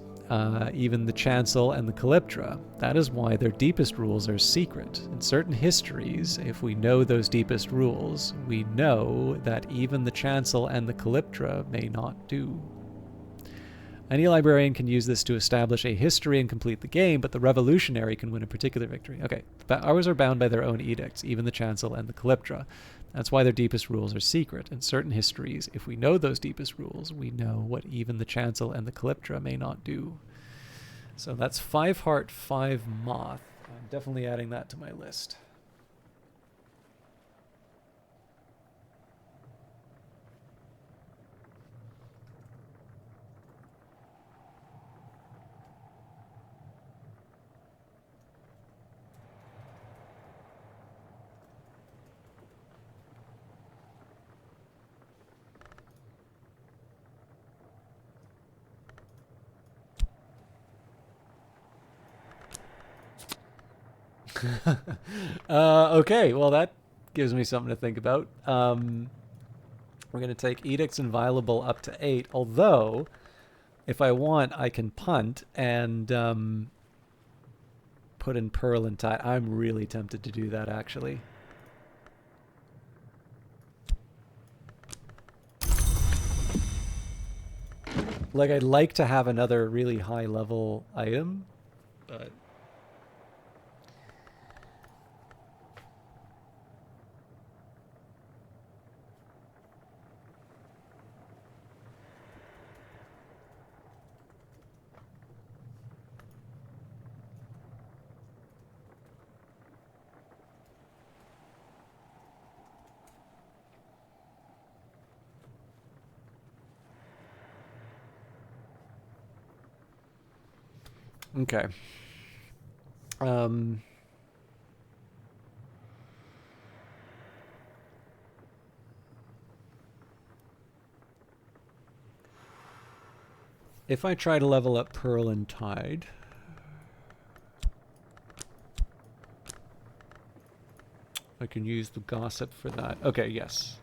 even the Chancel and the Calyptra. That is why their deepest rules are secret. In certain histories, if we know those deepest rules, we know that even the Chancel and the Calyptra may not do. Any librarian can use this to establish a history and complete the game, but the revolutionary can win a particular victory. Okay, the hours are bound by their own edicts, even the Chancel and the Calyptra. That's why their deepest rules are secret. In certain histories, if we know those deepest rules, we know what even the Chancel and the Calyptra may not do. So that's 5 Heart, 5 Moth. I'm definitely adding that to my list. Okay, well that gives me something to think about. We're going to take Edicts Inviolable up to 8, although if I want I can punt and put in Pearl and Tide. I'm really tempted to do that actually. Like I'd like to have another really high level item, but okay. If I try to level up Pearl and Tide, I can use the Gossip for that. Okay, yes.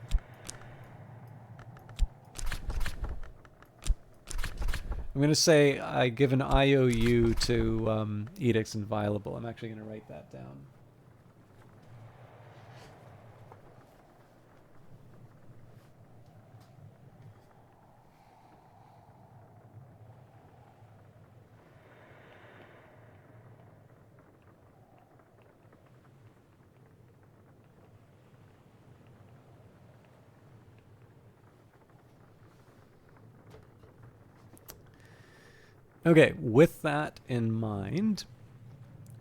I'm going to say I give an IOU to Edicts Inviolable. I'm actually going to write that down. Okay, with that in mind,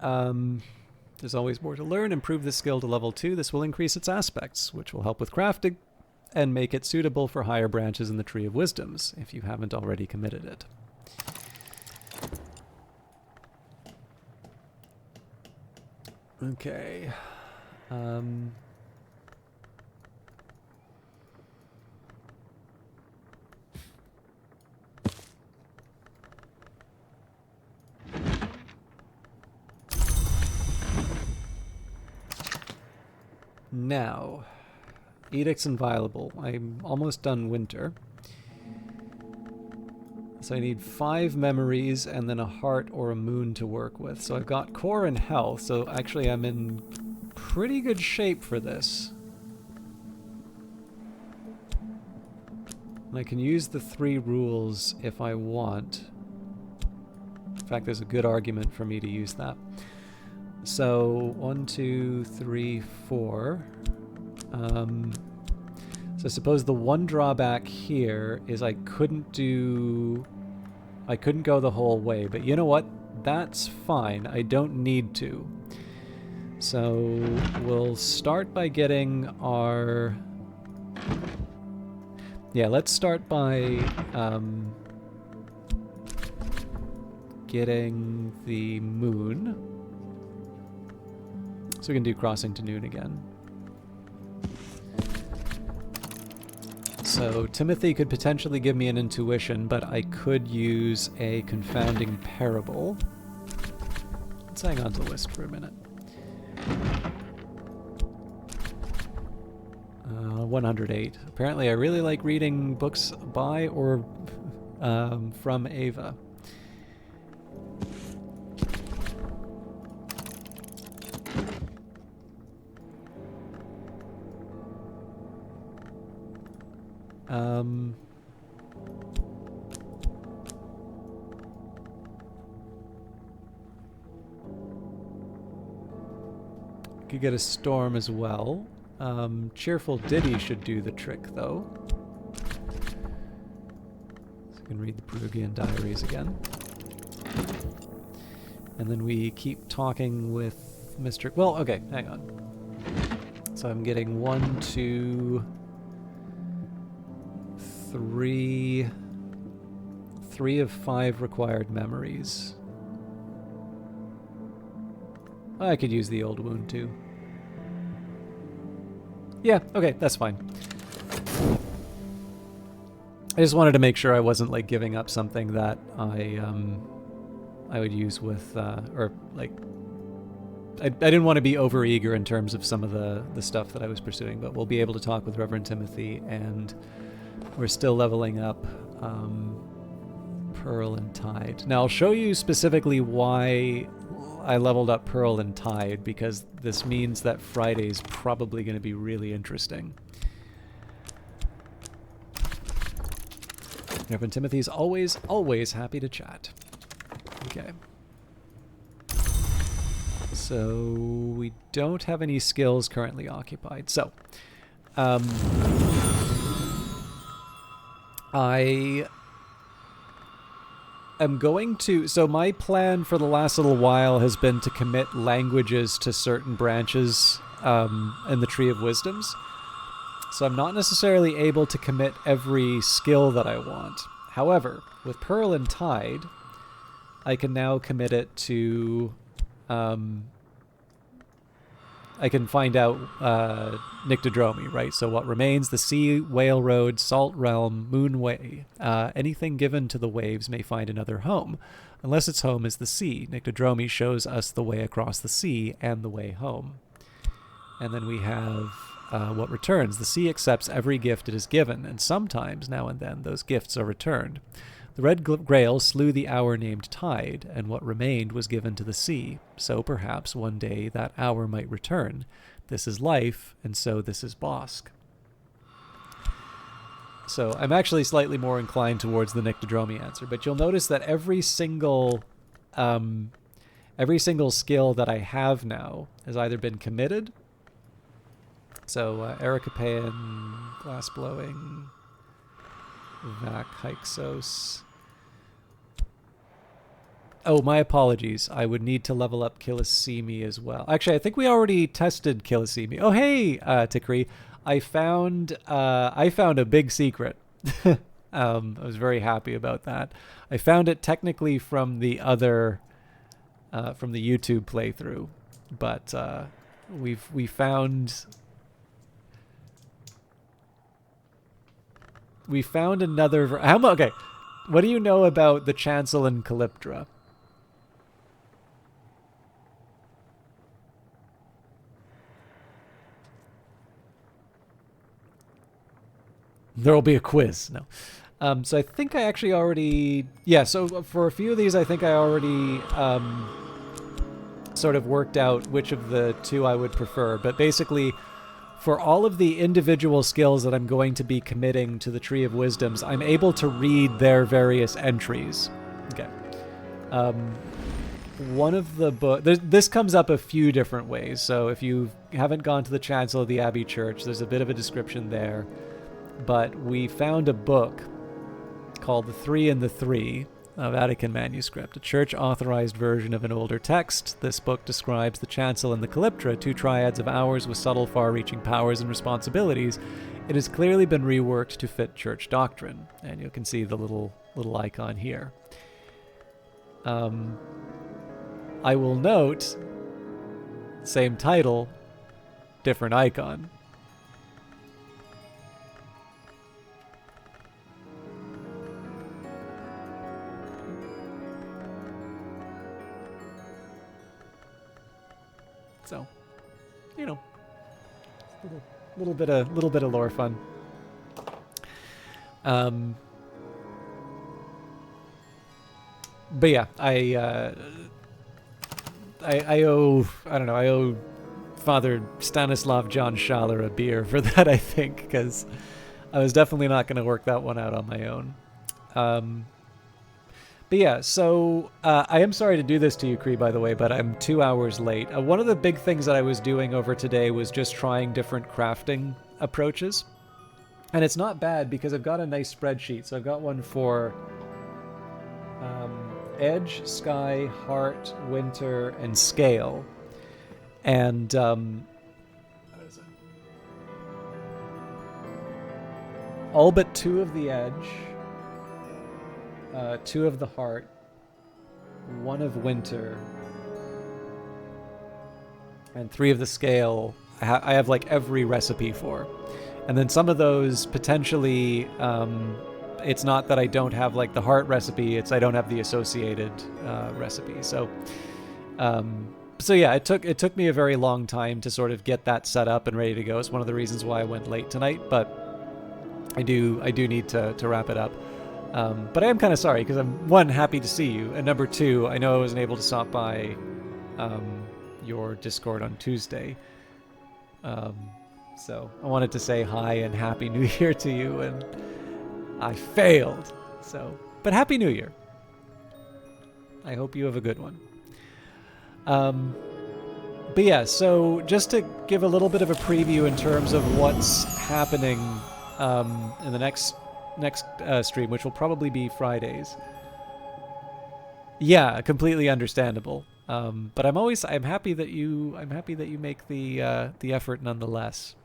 there's always more to learn. Improve this skill to level 2. This will increase its aspects, which will help with crafting and make it suitable for higher branches in the Tree of Wisdoms, if you haven't already committed it. Okay. Now, Edicts Inviolable. I'm almost done Winter. So I need 5 memories and then a heart or a moon to work with. So I've got core and health, so actually I'm in pretty good shape for this. And I can use the 3 rules if I want. In fact, there's a good argument for me to use that. So 1, 2, 3, 4. So I suppose the one drawback here is I couldn't go the whole way, but you know what? That's fine. I don't need to. So we'll start by getting our... Yeah, let's start by getting the moon. So we can do crossing to noon again. So Timothy could potentially give me an intuition, but I could use a confounding parable. Let's hang on to the list for a minute. 108. Apparently I really like reading books by or from Ava. Could get a storm as well. Cheerful Ditty should do the trick, though. So you can read the Perugian Diaries again. And then we keep talking with Mr... Well, okay, hang on. So I'm getting 1, 2, 3... 3 of 5 required memories. I could use the old wound, too. Yeah, okay, that's fine. I just wanted to make sure I wasn't, like, giving up something that I would use with, or, like... I didn't want to be overeager in terms of some of the stuff that I was pursuing, but we'll be able to talk with Reverend Timothy, and we're still leveling up Pearl and Tide. Now, I'll show you specifically why I leveled up Pearl and Tide, because this means that Friday's probably going to be really interesting. Reverend Timothy's always happy to chat. Okay. So, we don't have any skills currently occupied. So, I am going to... So my plan for the last little while has been to commit languages to certain branches in the Tree of Wisdoms. So I'm not necessarily able to commit every skill that I want. However, with Pearl and Tide, I can now commit it to... I can find out Nyctodromy, right? So what remains, the sea, whale road, salt realm, moon way. Anything given to the waves may find another home. Unless its home is the sea. Nyctodromy shows us the way across the sea and the way home. And then we have what returns. The sea accepts every gift it is given, and sometimes, now and then, those gifts are returned. The Red Grail slew the hour named Tide, and what remained was given to the sea. So perhaps one day that hour might return. This is life, and so this is Bosk. So I'm actually slightly more inclined towards the Nyctodromy answer, but you'll notice that every single skill that I have now has either been committed. So Ericapean, Glass Blowing, Vac Hyksos. Oh, my apologies. I would need to level up Killisimi as well. Actually, I think we already tested Killisimi. Oh, hey, Tikri. I found a big secret. I was very happy about that. I found it technically from the other, from the YouTube playthrough, but we found another. Okay, what do you know about the Chancel and Calyptra? There will be a quiz. No. So I think I actually already... Yeah, so for a few of these, I think I already sort of worked out which of the two I would prefer. But basically, for all of the individual skills that I'm going to be committing to the Tree of Wisdoms, I'm able to read their various entries. Okay. One of the this comes up a few different ways. So if you haven't gone to the chancel of the Abbey Church, there's a bit of a description there. But we found a book called The Three and the Three, a Vatican manuscript, a church-authorized version of an older text. This book describes the chancel and the calyptra, two triads of hours with subtle, far-reaching powers and responsibilities. It has clearly been reworked to fit church doctrine, and you can see the little icon here. I will note, same title, different icon. So, you know, little bit of lore fun. But yeah, I owe Father Stanislav John Schaller a beer for that, I think, because I was definitely not going to work that one out on my own. But yeah, so I am sorry to do this to you, Kree, by the way, but I'm 2 hours late. One of the big things that I was doing over today was just trying different crafting approaches. And it's not bad because I've got a nice spreadsheet. So I've got one for edge, sky, heart, winter, and scale. And what is it? All but 2 of the edge, 2 of the heart, 1 of winter, and 3 of the scale. I have like every recipe for. And then some of those potentially, it's not that I don't have like the heart recipe, it's I don't have the associated recipe. So yeah, it took me a very long time to sort of get that set up and ready to go. It's one of the reasons why I went late tonight, but I do need to wrap it up. But I am kind of sorry because I'm, 1, happy to see you, and number 2, I know I wasn't able to stop by your Discord on Tuesday. So I wanted to say hi and Happy New Year to you, and I failed. So, but Happy New Year. I hope you have a good one. But yeah, so just to give a little bit of a preview in terms of what's happening in the next stream, which will probably be Fridays. Yeah, completely understandable. But I'm happy that you make the effort nonetheless.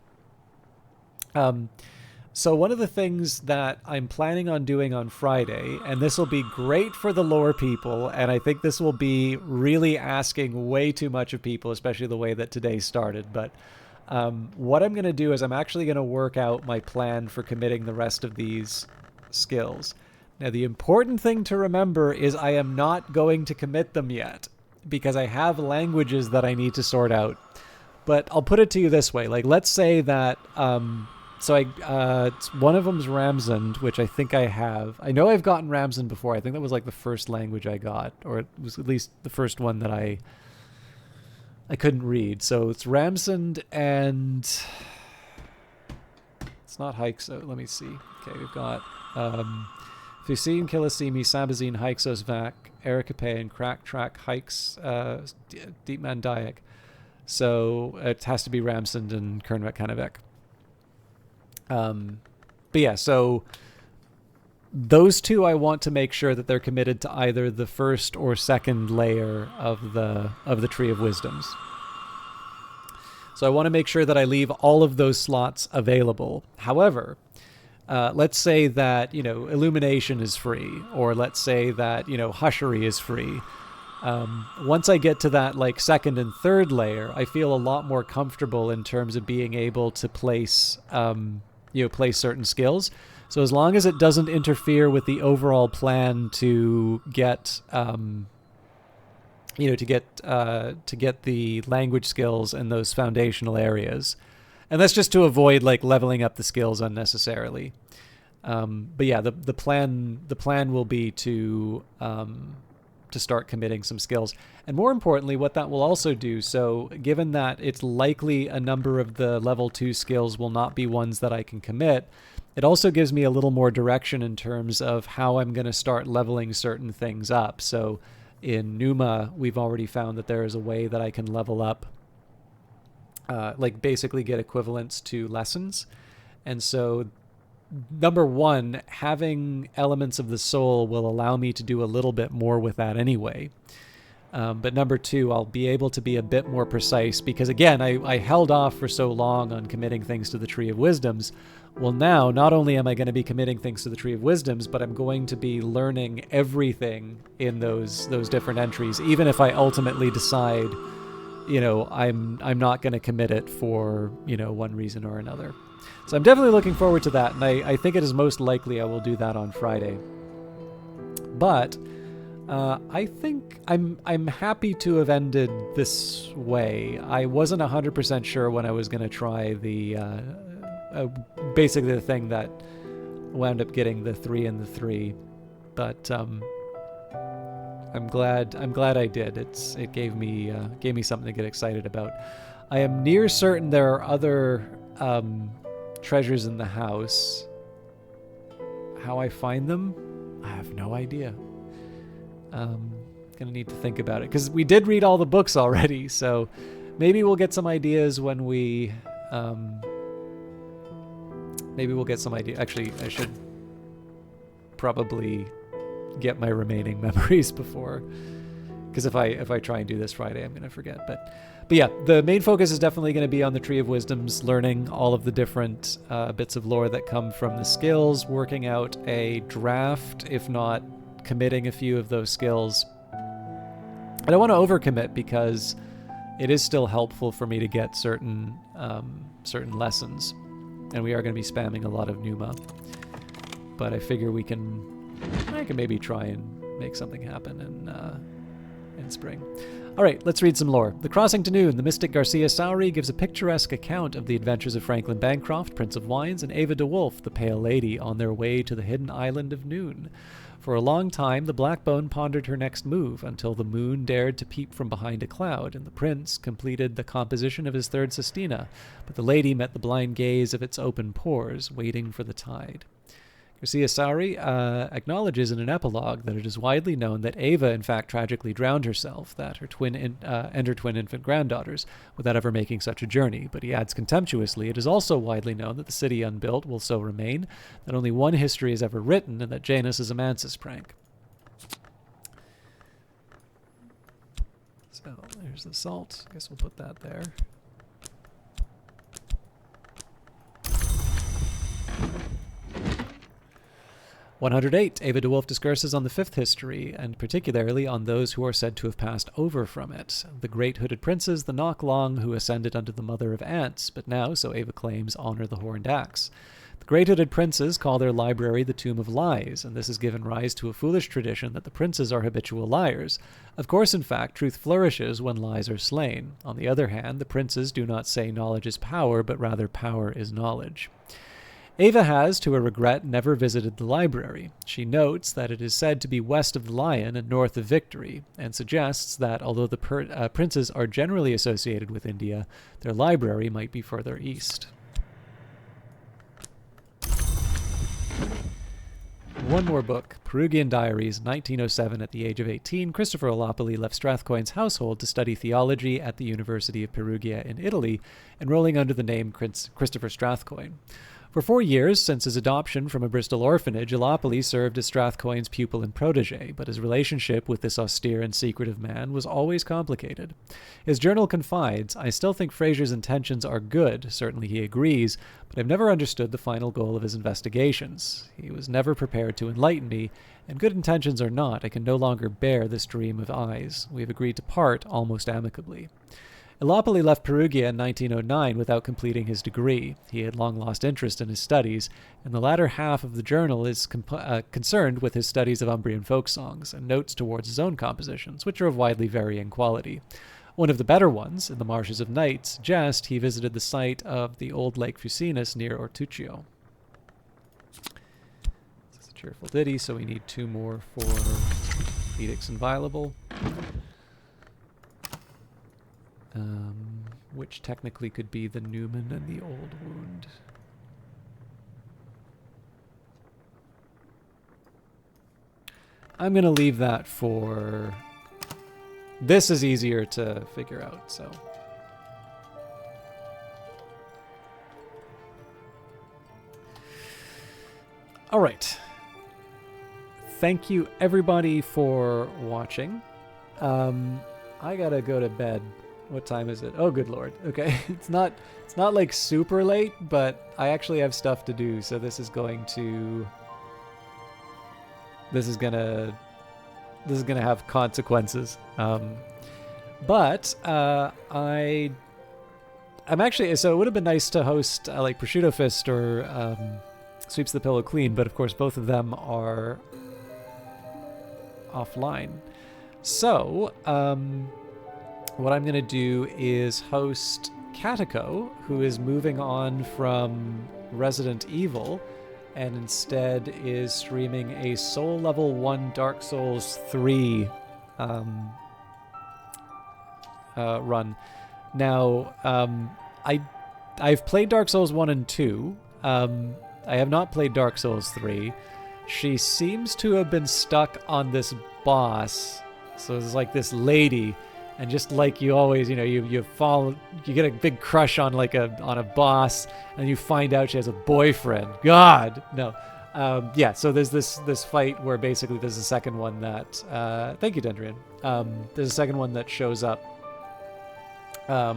So one of the things that I'm planning on doing on Friday, and this will be great for the lore people, and I think this will be really asking way too much of people, especially the way that today started, but what I'm going to do is I'm actually going to work out my plan for committing the rest of these skills. Now, the important thing to remember is I am not going to commit them yet, because I have languages that I need to sort out. But I'll put it to you this way. Like, let's say that... one of them's Ramsund, which I think I have. I know I've gotten Ramsund before. I think that was like the first language I got, or it was at least the first one that I couldn't read. So it's Ramsund and it's not Hyksos. Let me see. Okay, we've got Thucine, Kilisimi, Sabazine, Hyksos, Vac, Erikape, and Crack Track Hykes, Deepman Dayak. So it has to be Ramsund and Kernvek Kanavek. But yeah, so those 2 I want to make sure that they're committed to either the first or second layer of the Tree of Wisdoms. So I want to make sure that I leave all of those slots available. However, let's say that, illumination is free, or let's say that, hushery is free. Once I get to that like second and third layer, I feel a lot more comfortable in terms of being able to place certain skills. So as long as it doesn't interfere with the overall plan to get to get the language skills in those foundational areas, and that's just to avoid like leveling up the skills unnecessarily. But yeah, the plan will be to to start committing some skills. And more importantly, what that will also do, so given that it's likely a number of the level 2 skills will not be ones that I can commit, it also gives me a little more direction in terms of how I'm going to start leveling certain things up. So in Numa, we've already found that there is a way that I can level up, like basically get equivalents to lessons. And so number one, having elements of the soul will allow me to do a little bit more with that anyway. But number two, I'll be able to be a bit more precise because, again, I held off for so long on committing things to the Tree of Wisdoms. Well, now, not only am I going to be committing things to the Tree of Wisdoms, but I'm going to be learning everything in those different entries, even if I ultimately decide, I'm not going to commit it for, one reason or another. So I'm definitely looking forward to that, and I think it is most likely I will do that on Friday. But I think I'm happy to have ended this way. I wasn't 100% sure when I was going to try the basically the thing that wound up getting the 3 and the 3, but I'm glad I did. It gave me something to get excited about. I am near certain there are other treasures in the house. How I find them, I have no idea. Gonna need to think about it because we did read all the books already, so maybe we'll get some ideas when we actually I should probably get my remaining memories before, because if I try and do this Friday, I'm gonna forget. But yeah, the main focus is definitely going to be on the Tree of Wisdoms, learning all of the different bits of lore that come from the skills, working out a draft, if not committing a few of those skills. I don't want to overcommit because it is still helpful for me to get certain lessons, and we are going to be spamming a lot of Numa. But I figure I can maybe try and make something happen in spring. All right, let's read some lore. The Crossing to Noon, the mystic Garcia Sowry gives a picturesque account of the adventures of Franklin Bancroft, Prince of Wines, and Ava DeWolf, the Pale Lady, on their way to the hidden island of Noon. For a long time, the Blackbone pondered her next move, until the moon dared to peep from behind a cloud, and the prince completed the composition of his third sestina, but the lady met the blind gaze of its open pores, waiting for the tide. Garcia Sowry acknowledges in an epilogue that it is widely known that Ava, in fact, tragically drowned herself, that her twin infant granddaughters, without ever making such a journey. But he adds contemptuously, it is also widely known that the city unbuilt will so remain, that only one history is ever written, and that Janus is a Mansus prank. So there's the salt. I guess we'll put that there. (108) Ava DeWolf discourses on the fifth history, and particularly on those who are said to have passed over from it. The great hooded princes, the Knocklong, who ascended under the mother of ants, but now, so Ava claims, honor the horned axe. The great hooded princes call their library the Tomb of Lies, and this has given rise to a foolish tradition that the princes are habitual liars. Of course, in fact, truth flourishes when lies are slain. On the other hand, the princes do not say knowledge is power, but rather power is knowledge. Ava has, to her regret, never visited the library. She notes that it is said to be west of the Lion and north of Victory, and suggests that although the princes are generally associated with India, their library might be further east. One more book, Perugian Diaries, 1907. At the age of 18, Christopher Olopoli left Strathcoyne's household to study theology at the University of Perugia in Italy, enrolling under the name Christopher Strathcoyne. For 4 years, since his adoption from a Bristol orphanage, Olopoli served as Strathcoyne's pupil and protege, but his relationship with this austere and secretive man was always complicated. His journal confides, "I still think Fraser's intentions are good, certainly he agrees, but I've never understood the final goal of his investigations. He was never prepared to enlighten me, and good intentions or not, I can no longer bear this dream of eyes. We have agreed to part almost amicably." Olopoli left Perugia in 1909 without completing his degree. He had long lost interest in his studies, and the latter half of the journal is concerned with his studies of Umbrian folk songs and notes towards his own compositions, which are of widely varying quality. One of the better ones, in the Marshes of Knight's Jest, he visited the site of the old Lake Fucinus near Ortuccio. This is a cheerful ditty, so we need 2 more for Edict's inviolable. Which technically could be the Newman and the Old Wound. I'm going to leave that for... This is easier to figure out, so... All right. Thank you, everybody, for watching. I gotta go to bed. What time is it? Oh, good lord. Okay, it's not like super late, but I actually have stuff to do, so this is gonna have consequences. But I'm actually, so it would have been nice to host like Prosciutto Fist or Sweeps the Pillow Clean, but of course both of them are offline. So what I'm going to do is host Katiko, who is moving on from Resident Evil and instead is streaming a Soul Level 1 Dark Souls 3 run. Now, I've played Dark Souls 1 and 2. I have not played Dark Souls 3. She seems to have been stuck on this boss. So it's like this lady, and just like you always, you get a big crush on on a boss, and you find out she has a boyfriend. God, no. Yeah, so there's this fight where basically there's a second one that thank you, Dendrian. There's a second one that shows up a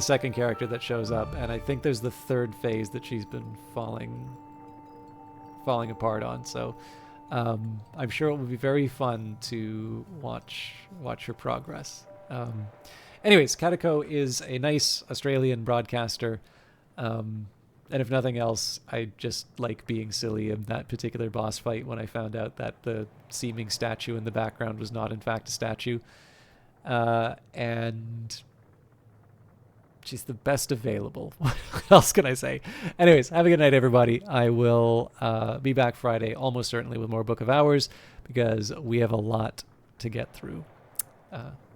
second character that shows up, and I think there's the third phase that she's been falling apart on. So I'm sure it will be very fun to watch her progress. Anyways, Katiko is a nice Australian broadcaster, and if nothing else, I just like being silly in that particular boss fight when I found out that the seeming statue in the background was not in fact a statue. And she's the best available. What else can I say? Anyways, have a good night, everybody. I will be back Friday, almost certainly, with more Book of Hours, because we have a lot to get through.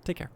Take care.